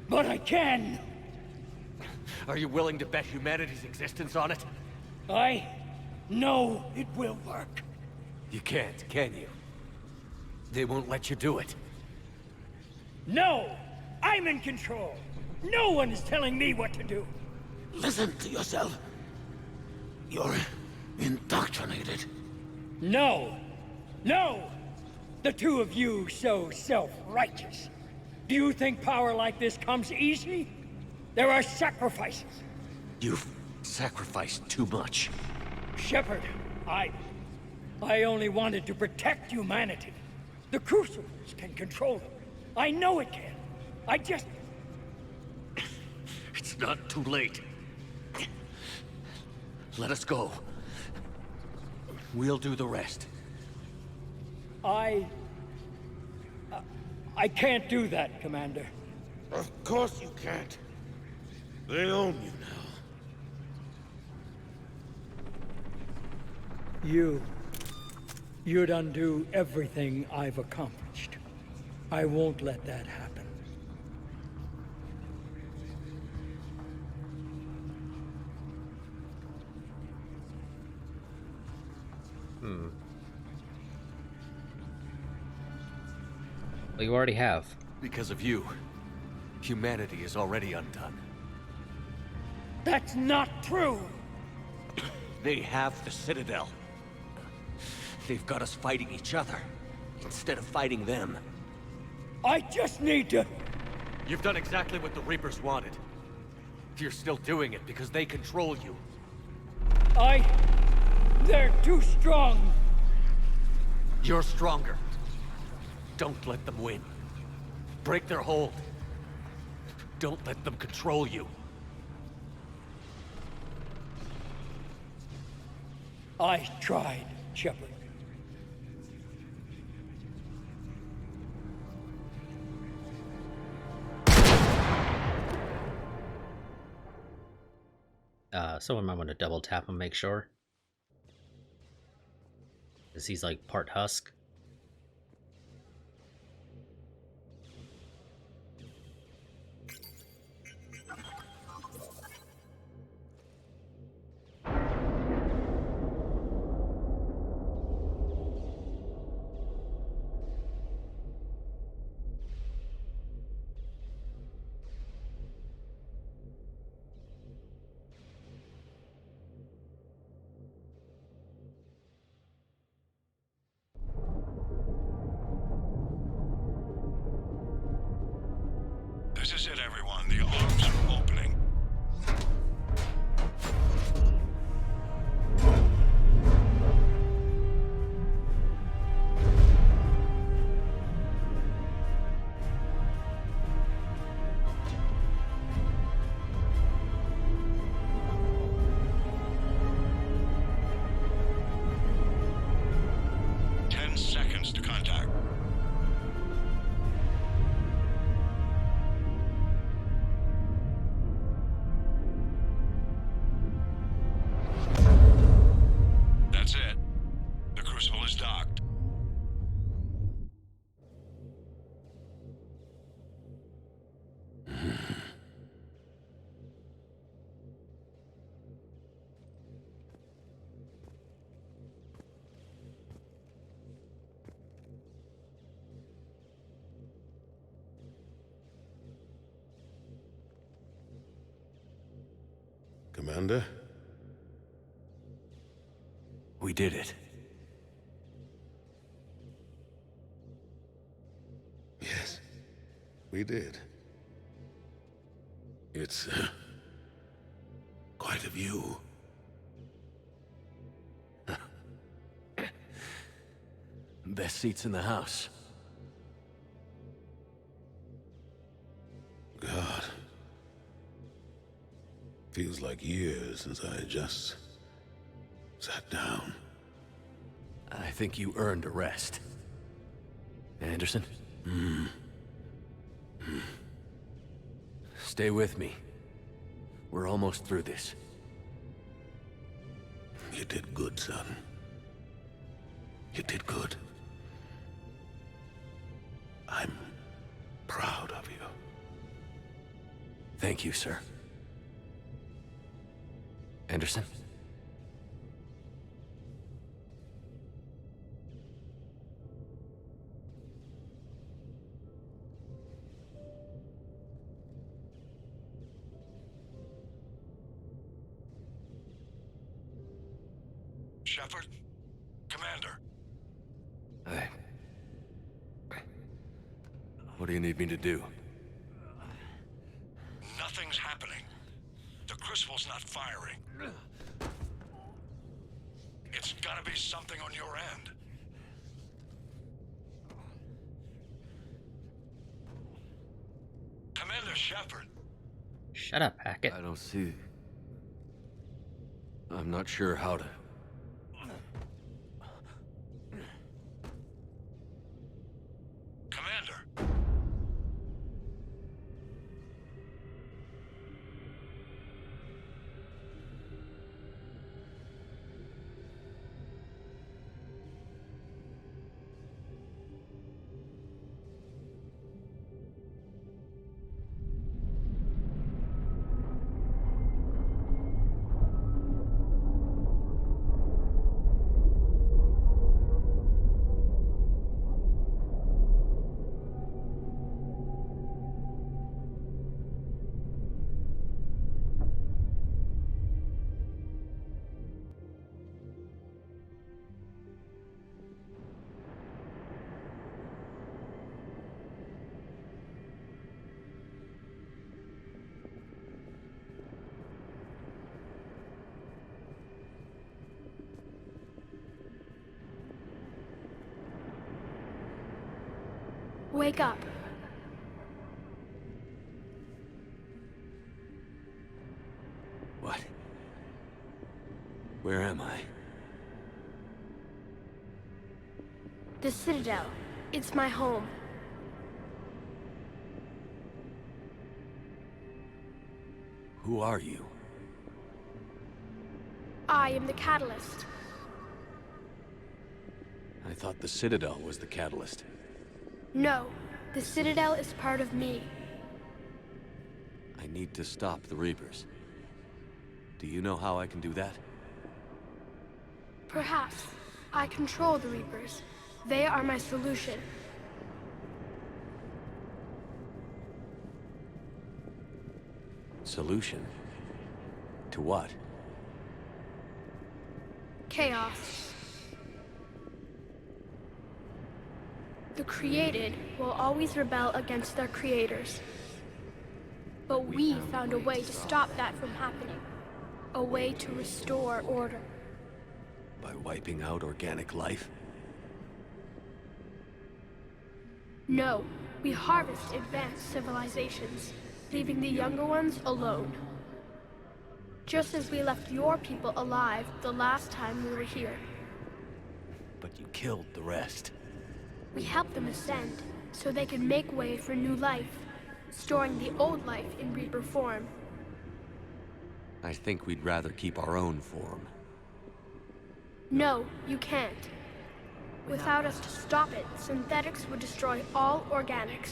But I can! Are you willing to bet humanity's existence on it? I know it will work. You can't, can you? They won't let you do it. No! I'm in control! No one is telling me what to do! Listen to yourself. You're indoctrinated. No! No! The two of you so self-righteous. Do you think power like this comes easy? There are sacrifices. You've sacrificed too much. Shepard, I only wanted to protect humanity. The Crucibles can control them. I know it can. I just... It's not too late. Let us go. We'll do the rest. I can't do that, Commander. Of course you can't. They own you now. You'd undo everything I've accomplished. I won't let that happen. Well, you already have. Because of you, humanity is already undone. That's not true! They have the Citadel. They've got us fighting each other, instead of fighting them. I just need to... You've done exactly what the Reapers wanted. You're still doing it because they control you. They're too strong! You're stronger. Don't let them win. Break their hold. Don't let them control you. I tried, Shepard. Someone might want to double tap him, make sure. Because he's like part husk. This is it, everyone. The arms are opening. Commander? We did it. Yes, we did. It's quite a view. Best seats in the house. God. Feels like years since I just sat down. I think you earned a rest. Anderson? Stay with me. We're almost through this. You did good, son. You did good. I'm proud of you. Thank you, sir. Anderson? Shepard? Commander? What do you need me to do? Nothing's happening. The Crucible's not firing. It's gotta be something on your end. Commander Shepard. Shut up, Hackett. I don't see... I'm not sure how to... Commander. Wake up. What? Where am I? The Citadel. It's my home. Who are you? I am the Catalyst. I thought the Citadel was the catalyst. No, the Citadel is part of me. I need to stop the Reapers. Do you know how I can do that? Perhaps. I control the Reapers. They are my solution. Solution? To what? Chaos. The created will always rebel against their creators. But we found a way to stop that from happening. A way to restore order. By wiping out organic life? No, we harvest advanced civilizations, leaving the younger ones alone. Just as we left your people alive the last time we were here. But you killed the rest. We helped them ascend, so they could make way for new life, storing the old life in Reaper form. I think we'd rather keep our own form. No, you can't. Without us to stop it, synthetics would destroy all organics.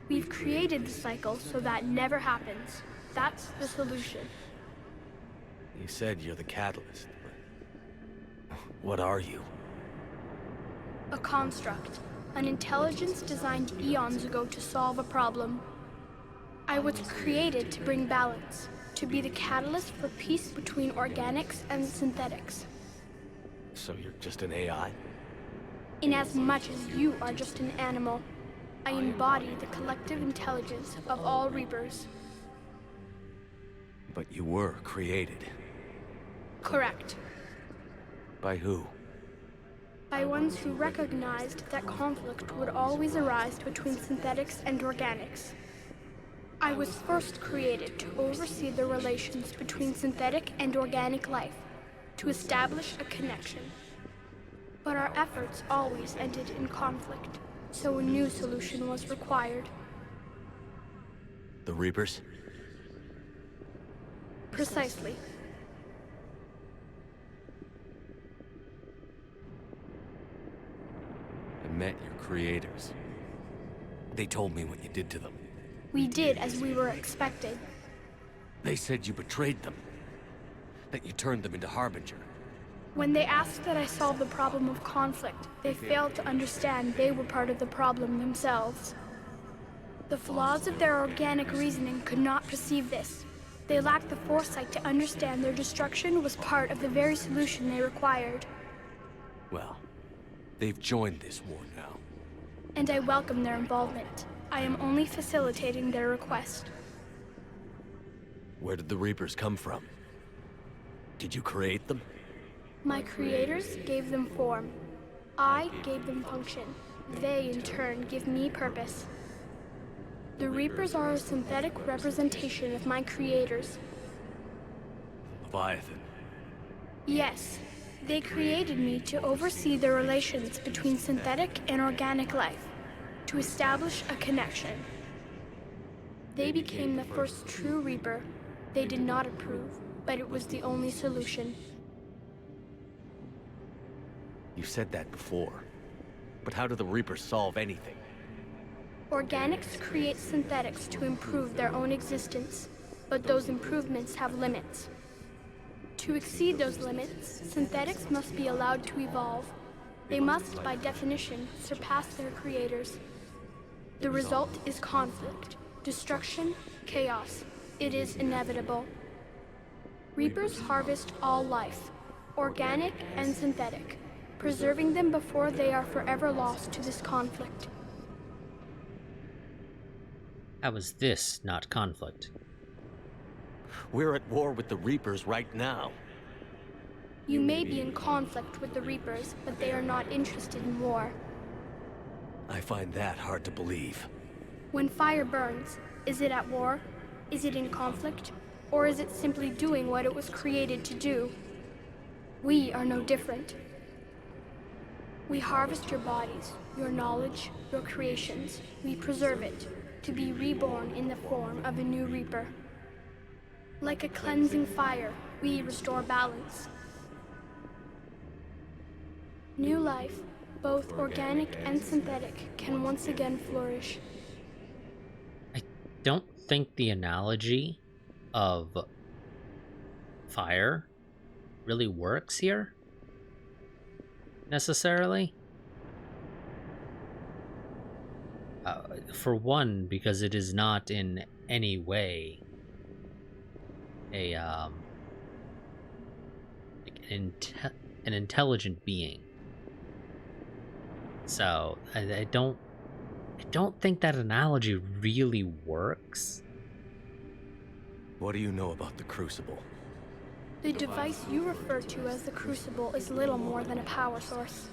We've created the cycle so that never happens. That's the solution. You said you're the catalyst, but what are you? A construct. An intelligence designed eons ago to solve a problem. I was created to bring balance, to be the catalyst for peace between organics and synthetics. So you're just an AI? In as much as you are just an animal, I embody the collective intelligence of all Reapers. But you were created. Correct. By who? By ones who recognized that conflict would always arise between synthetics and organics. I was first created to oversee the relations between synthetic and organic life, to establish a connection. But our efforts always ended in conflict, so a new solution was required. The Reapers? Precisely. I met your creators. They told me what you did to them. We did as we were expected. They said you betrayed them. That you turned them into Harbinger. When they asked that I solve the problem of conflict, they failed to understand they were part of the problem themselves. The flaws of their organic reasoning could not perceive this. They lacked the foresight to understand their destruction was part of the very solution they required. Well, they've joined this war now. And I welcome their involvement. I am only facilitating their request. Where did the Reapers come from? Did you create them? My creators gave them form. I gave them function. They, in turn, give me purpose. The Reapers are a synthetic representation of my creators. Leviathan. Yes, they created me to oversee the relations between synthetic and organic life, to establish a connection. They became the first true Reaper. They did not approve, but it was the only solution. You said that before. But how do the Reapers solve anything? Organics create synthetics to improve their own existence, but those improvements have limits. To exceed those limits, synthetics must be allowed to evolve. They must, by definition, surpass their creators. The result is conflict, destruction, chaos. It is inevitable. Reapers harvest all life, organic and synthetic, preserving them before they are forever lost to this conflict. How is this not conflict? We're at war with the Reapers right now. You may be in conflict with the Reapers, but they are not interested in war. I find that hard to believe. When fire burns, is it at war? Is it in conflict? Or is it simply doing what it was created to do? We are no different. We harvest your bodies, your knowledge, your creations. We preserve it, to be reborn in the form of a new Reaper. Like a cleansing fire, we restore balance. New life, both organic and synthetic, can once again flourish. I don't think the analogy of fire really works here, necessarily. For one, because it is not in any way a like an intelligent being. So I don't think that analogy really works. What do you know about the Crucible? The device you refer to as the Crucible is little more than a power source.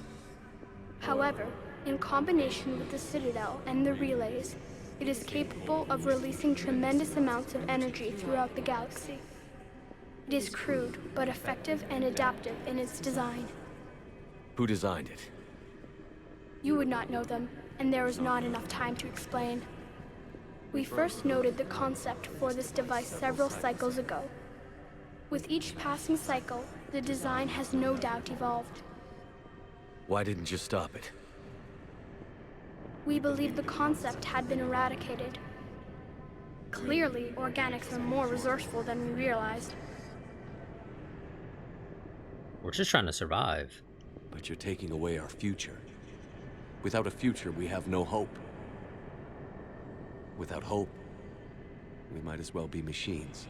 However, in combination with the Citadel and the relays, it is capable of releasing tremendous amounts of energy throughout the galaxy. It is crude, but effective and adaptive in its design. Who designed it? You would not know them, and there is not enough time to explain. We first noted the concept for this device several cycles ago. With each passing cycle, the design has no doubt evolved. Why didn't you stop it? We believed the concept had been eradicated. Clearly, organics are more resourceful than we realized. We're just trying to survive. But you're taking away our future. Without a future, we have no hope. Without hope, we might as well be machines,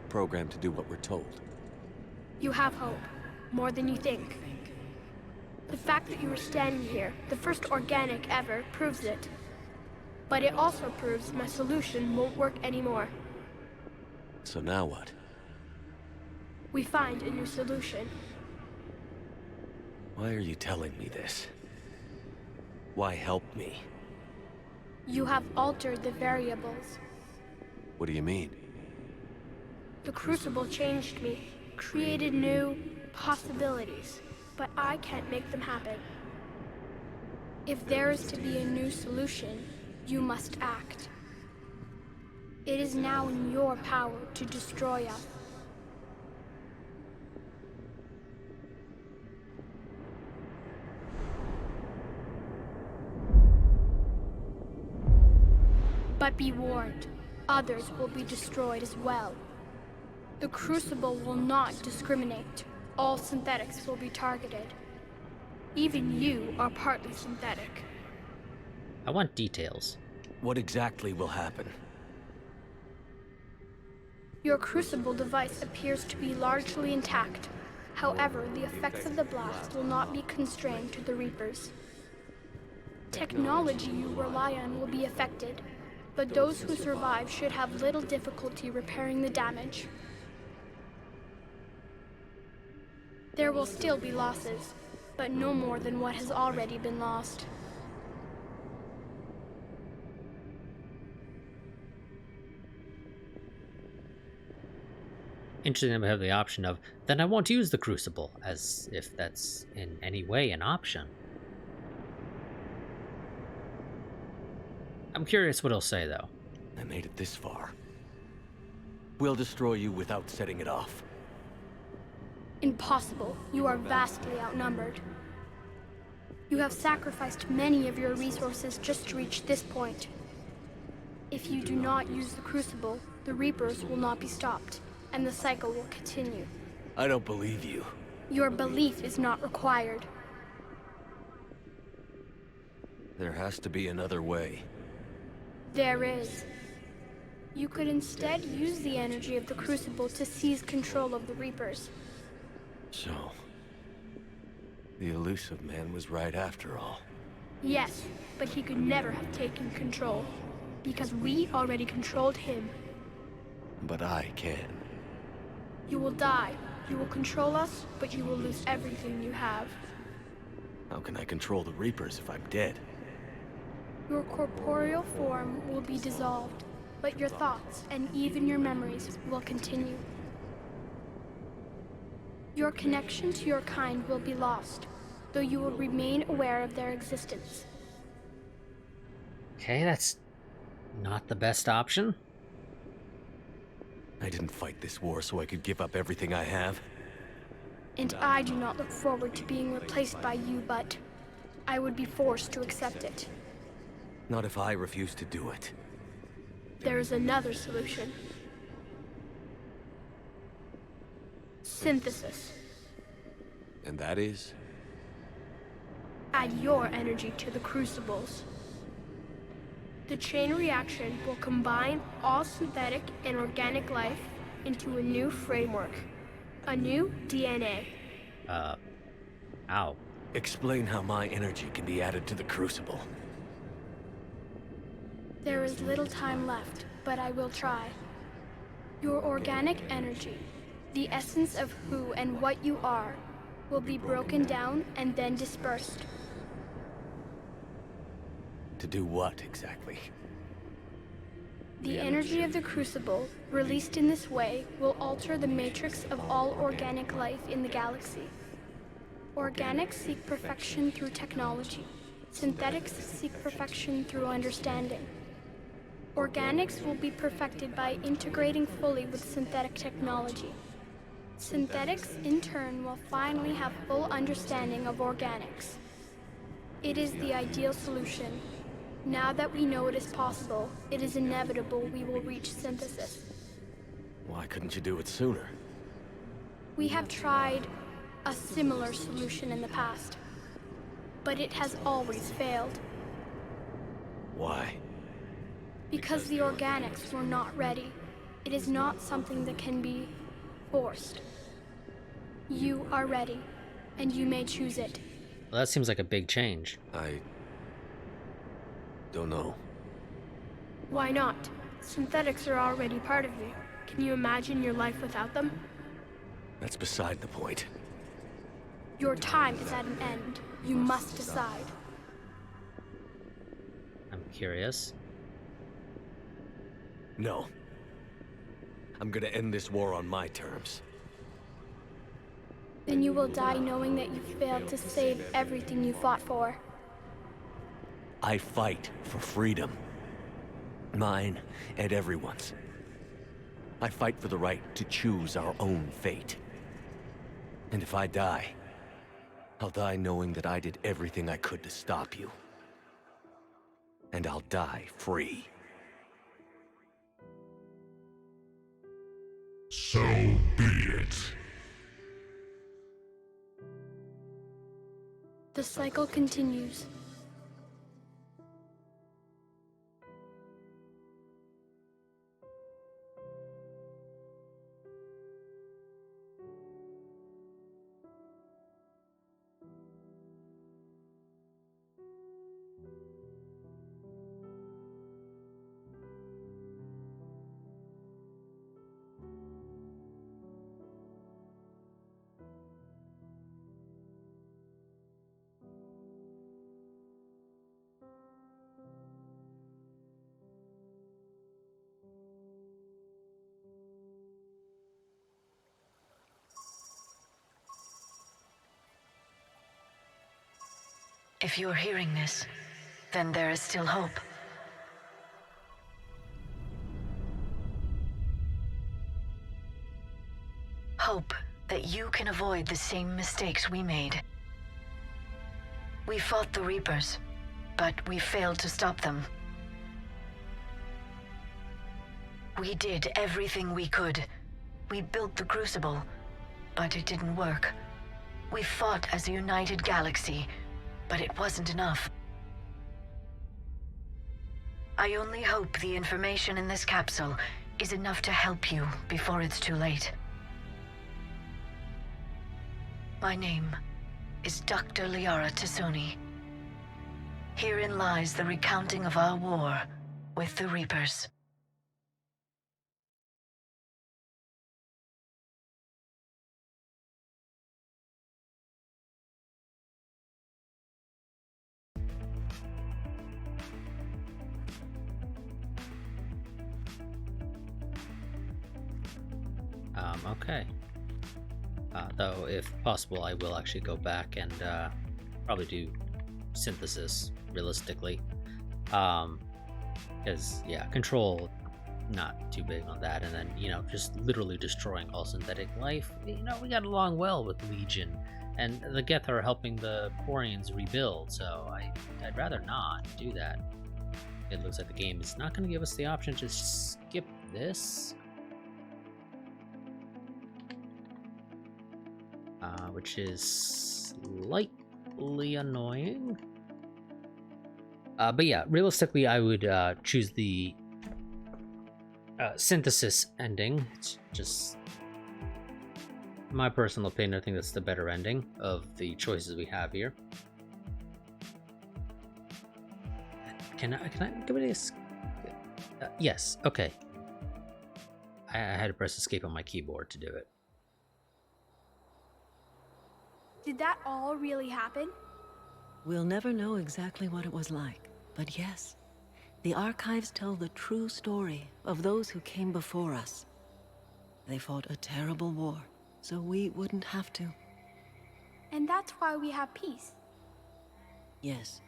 programmed to do what we're told. You have hope, more than you think. The fact that you are standing here, the first organic ever, proves it. But it also proves my solution won't work anymore. So now what? We find a new solution. Why are you telling me this? Why help me? You have altered the variables. What do you mean? The Crucible changed me, created new possibilities, but I can't make them happen. If there is to be a new solution, you must act. It is now in your power to destroy us. But be warned, others will be destroyed as well. The Crucible will not discriminate. All synthetics will be targeted. Even you are partly synthetic. I want details. What exactly will happen? Your Crucible device appears to be largely intact. However, the effects of the blast will not be constrained to the Reapers. Technology you rely on will be affected, but those who survive should have little difficulty repairing the damage. There will still be losses, but no more than what has already been lost. Interesting that we have the option of, then I won't use the Crucible, as if that's in any way an option. I'm curious what he'll say, though. I made it this far. We'll destroy you without setting it off. Impossible. You are vastly outnumbered. You have sacrificed many of your resources just to reach this point. If you do not use the Crucible, the Reapers will not be stopped, and the cycle will continue. I don't believe you. Your belief is not required. There has to be another way. There is. You could instead use the energy of the Crucible to seize control of the Reapers. So, the elusive man was right after all. Yes, but he could never have taken control, because we already controlled him. But I can. You will die. You will control us, but you will lose everything you have. How can I control the Reapers if I'm dead? Your corporeal form will be dissolved, but your thoughts and even your memories will continue. Your connection to your kind will be lost, though you will remain aware of their existence. Okay, that's not the best option. I didn't fight this war so I could give up everything I have. And I do not look forward to being replaced by you, but I would be forced to accept it. Not if I refuse to do it. There is another solution. Synthesis. And that is? Add your energy to the crucibles. The chain reaction will combine all synthetic and organic life into a new framework. A new DNA. Ow. Explain how my energy can be added to the crucible. There is little time left, but I will try. Your organic energy, the essence of who and what you are, will be broken down and then dispersed. To do what, exactly? The energy of the crucible, released in this way, will alter the matrix of all organic life in the galaxy. Organics seek perfection through technology. Synthetics seek perfection through understanding. Organics will be perfected by integrating fully with synthetic technology. Synthetics, in turn, will finally have full understanding of organics. It is the ideal solution. Now that we know it is possible, it is inevitable we will reach synthesis. Why couldn't you do it sooner? We have tried a similar solution in the past, but it has always failed. Why? Because the organics were not ready. It is not something that can be forced. You are ready, and you may choose it. Well, that seems like a big change. I don't know. Why not? Synthetics are already part of you. Can you imagine your life without them? That's beside the point. Your time is at an end. You must decide. I'm curious. No. I'm gonna end this war on my terms. Then you will die knowing that you failed to save everything you fought for. I fight for freedom. Mine and everyone's. I fight for the right to choose our own fate. And if I die, I'll die knowing that I did everything I could to stop you. And I'll die free. So be it. The cycle continues. If you're hearing this, then there is still hope. Hope that you can avoid the same mistakes we made. We fought the Reapers, but we failed to stop them. We did everything we could. We built the Crucible, but it didn't work. We fought as a united galaxy, but it wasn't enough. I only hope the information in this capsule is enough to help you before it's too late. My name is Dr. Liara Tasuni. Herein lies the recounting of our war with the Reapers. Okay. Though, if possible, I will actually go back and probably do synthesis, realistically. Because, yeah, control, not too big on that. And then, just literally destroying all synthetic life. We got along well with Legion. And the Geth are helping the Quarians rebuild, so I'd rather not do that. It looks like the game is not going to give us the option to skip this. Which is slightly annoying. But yeah, realistically, I would choose the synthesis ending. It's just my personal opinion. I think that's the better ending of the choices we have here. Can I give it a... yes, okay. I had to press escape on my keyboard to do it. Did that all really happen? We'll never know exactly what it was like, but yes, the archives tell the true story of those who came before us. They fought a terrible war, so we wouldn't have to. And that's why we have peace. Yes.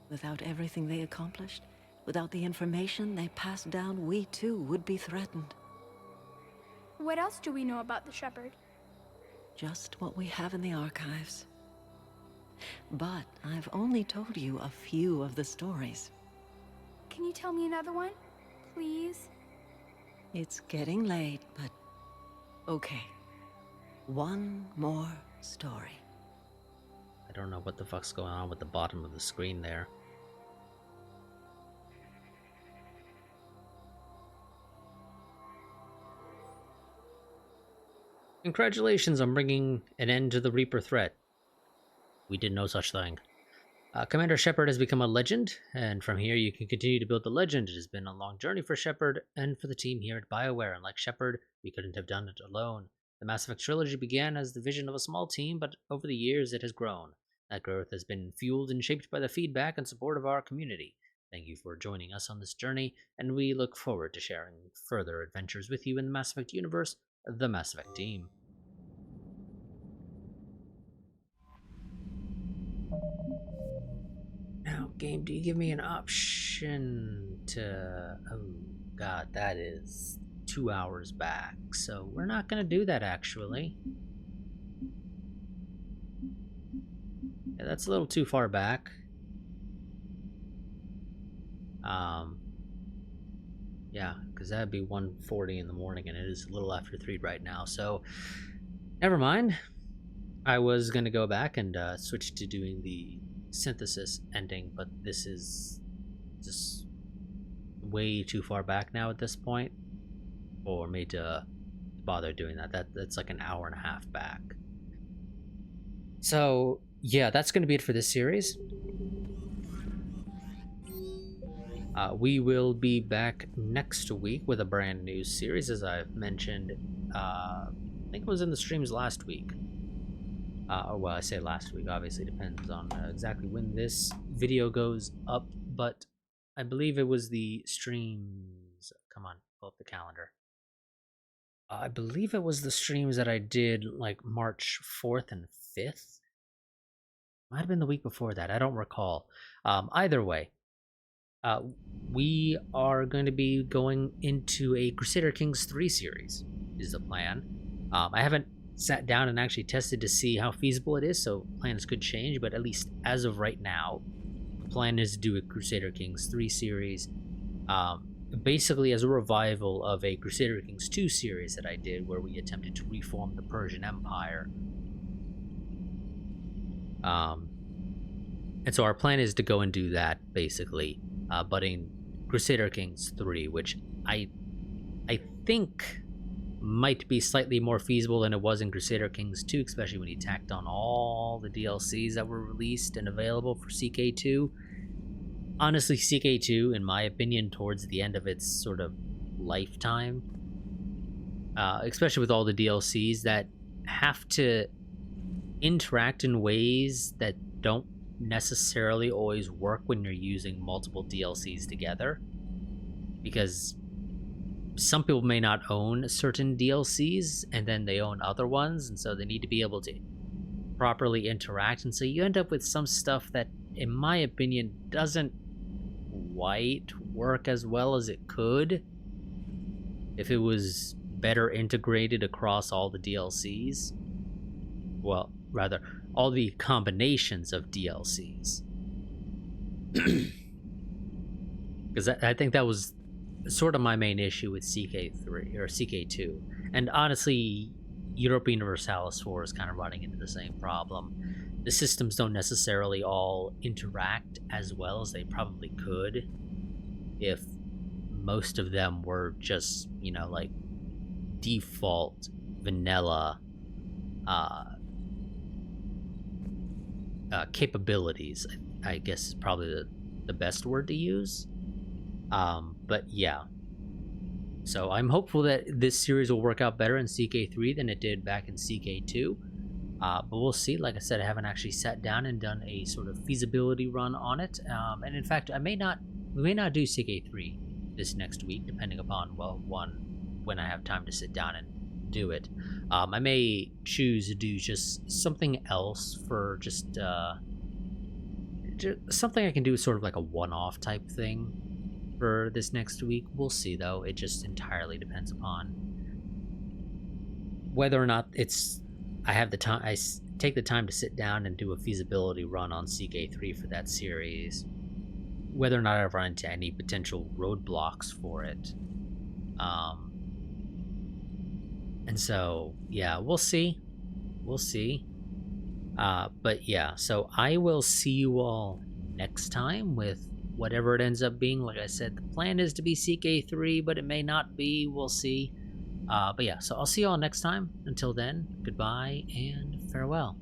Without everything they accomplished, without the information they passed down, we too would be threatened. What else do we know about the Shepherd? Just what we have in the archives. But I've only told you a few of the stories. Can you tell me another one, please? It's getting late, but okay. One more story. I don't know what the fuck's going on with the bottom of the screen there. Congratulations on bringing an end to the Reaper threat. We did no such thing. Commander Shepard has become a legend, and from here you can continue to build the legend. It has been a long journey for Shepard and for the team here at BioWare, and like Shepard, we couldn't have done it alone. The Mass Effect Trilogy began as the vision of a small team, but over the years it has grown. That growth has been fueled and shaped by the feedback and support of our community. Thank you for joining us on this journey, and we look forward to sharing further adventures with you in the Mass Effect universe, the Mass Effect team. Now, game, do you give me an option to... Oh, God, that is 2 hours back, so we're not going to do that, actually. Yeah, that's a little too far back. Yeah, because that'd be 1:40 in the morning, and it is a little after 3 right now, so never mind. I was going to go back and switch to doing the synthesis ending, but this is just way too far back now at this point for me to bother doing that. That's like an hour and a half back. So yeah, that's going to be it for this series. We will be back next week with a brand new series, as I've mentioned. I think it was in the streams last week. Well, I say last week, obviously depends on exactly when this video goes up, but I believe it was the streams. Come on, pull up the calendar. I believe it was the streams that I did like March 4th and 5th. Might have been the week before that, I don't recall. Either way, we are going to be going into a Crusader Kings 3 series, is the plan. I haven't sat down and actually tested to see how feasible it is, so plans could change, but at least as of right now, the plan is to do a Crusader Kings 3 series, basically as a revival of a Crusader Kings 2 series that I did, where we attempted to reform the Persian Empire. And so our plan is to go and do that, basically, but in Crusader Kings 3, which I think might be slightly more feasible than it was in Crusader Kings 2, especially when you tacked on all the DLCs that were released and available for CK2. Honestly, CK2, in my opinion, towards the end of its sort of lifetime, especially with all the DLCs that have to interact in ways that don't necessarily always work when you're using multiple DLCs together, because some people may not own certain DLCs, and then they own other ones, and so they need to be able to properly interact, and so you end up with some stuff that, in my opinion, doesn't quite work as well as it could if it was better integrated across all the DLCs. Well, rather, all the combinations of DLCs. Because I think that was sort of my main issue with CK3 or CK2, and honestly, Europa Universalis 4 is kind of running into the same problem. The systems don't necessarily all interact as well as they probably could if most of them were just, you know, like default vanilla capabilities, I guess is probably the best word to use. But yeah, so I'm hopeful that this series will work out better in CK3 than it did back in CK2. But we'll see. Like I said, I haven't actually sat down and done a sort of feasibility run on it. And in fact, we may not do CK3 this next week, depending upon, well, when I have time to sit down and do it. I may choose to do just something else for just something I can do sort of like a one-off type thing for this next week. We'll see, though. It just entirely depends upon whether or not I have the time. I take the time to sit down and do a feasibility run on CK3 for that series. Whether or not I run into any potential roadblocks for it. And so, yeah, we'll see. We'll see. But yeah, so I will see you all next time with whatever it ends up being. Like I said, the plan is to be CK3, but it may not be. We'll see. But yeah, so I'll see you all next time. Until then, goodbye and farewell.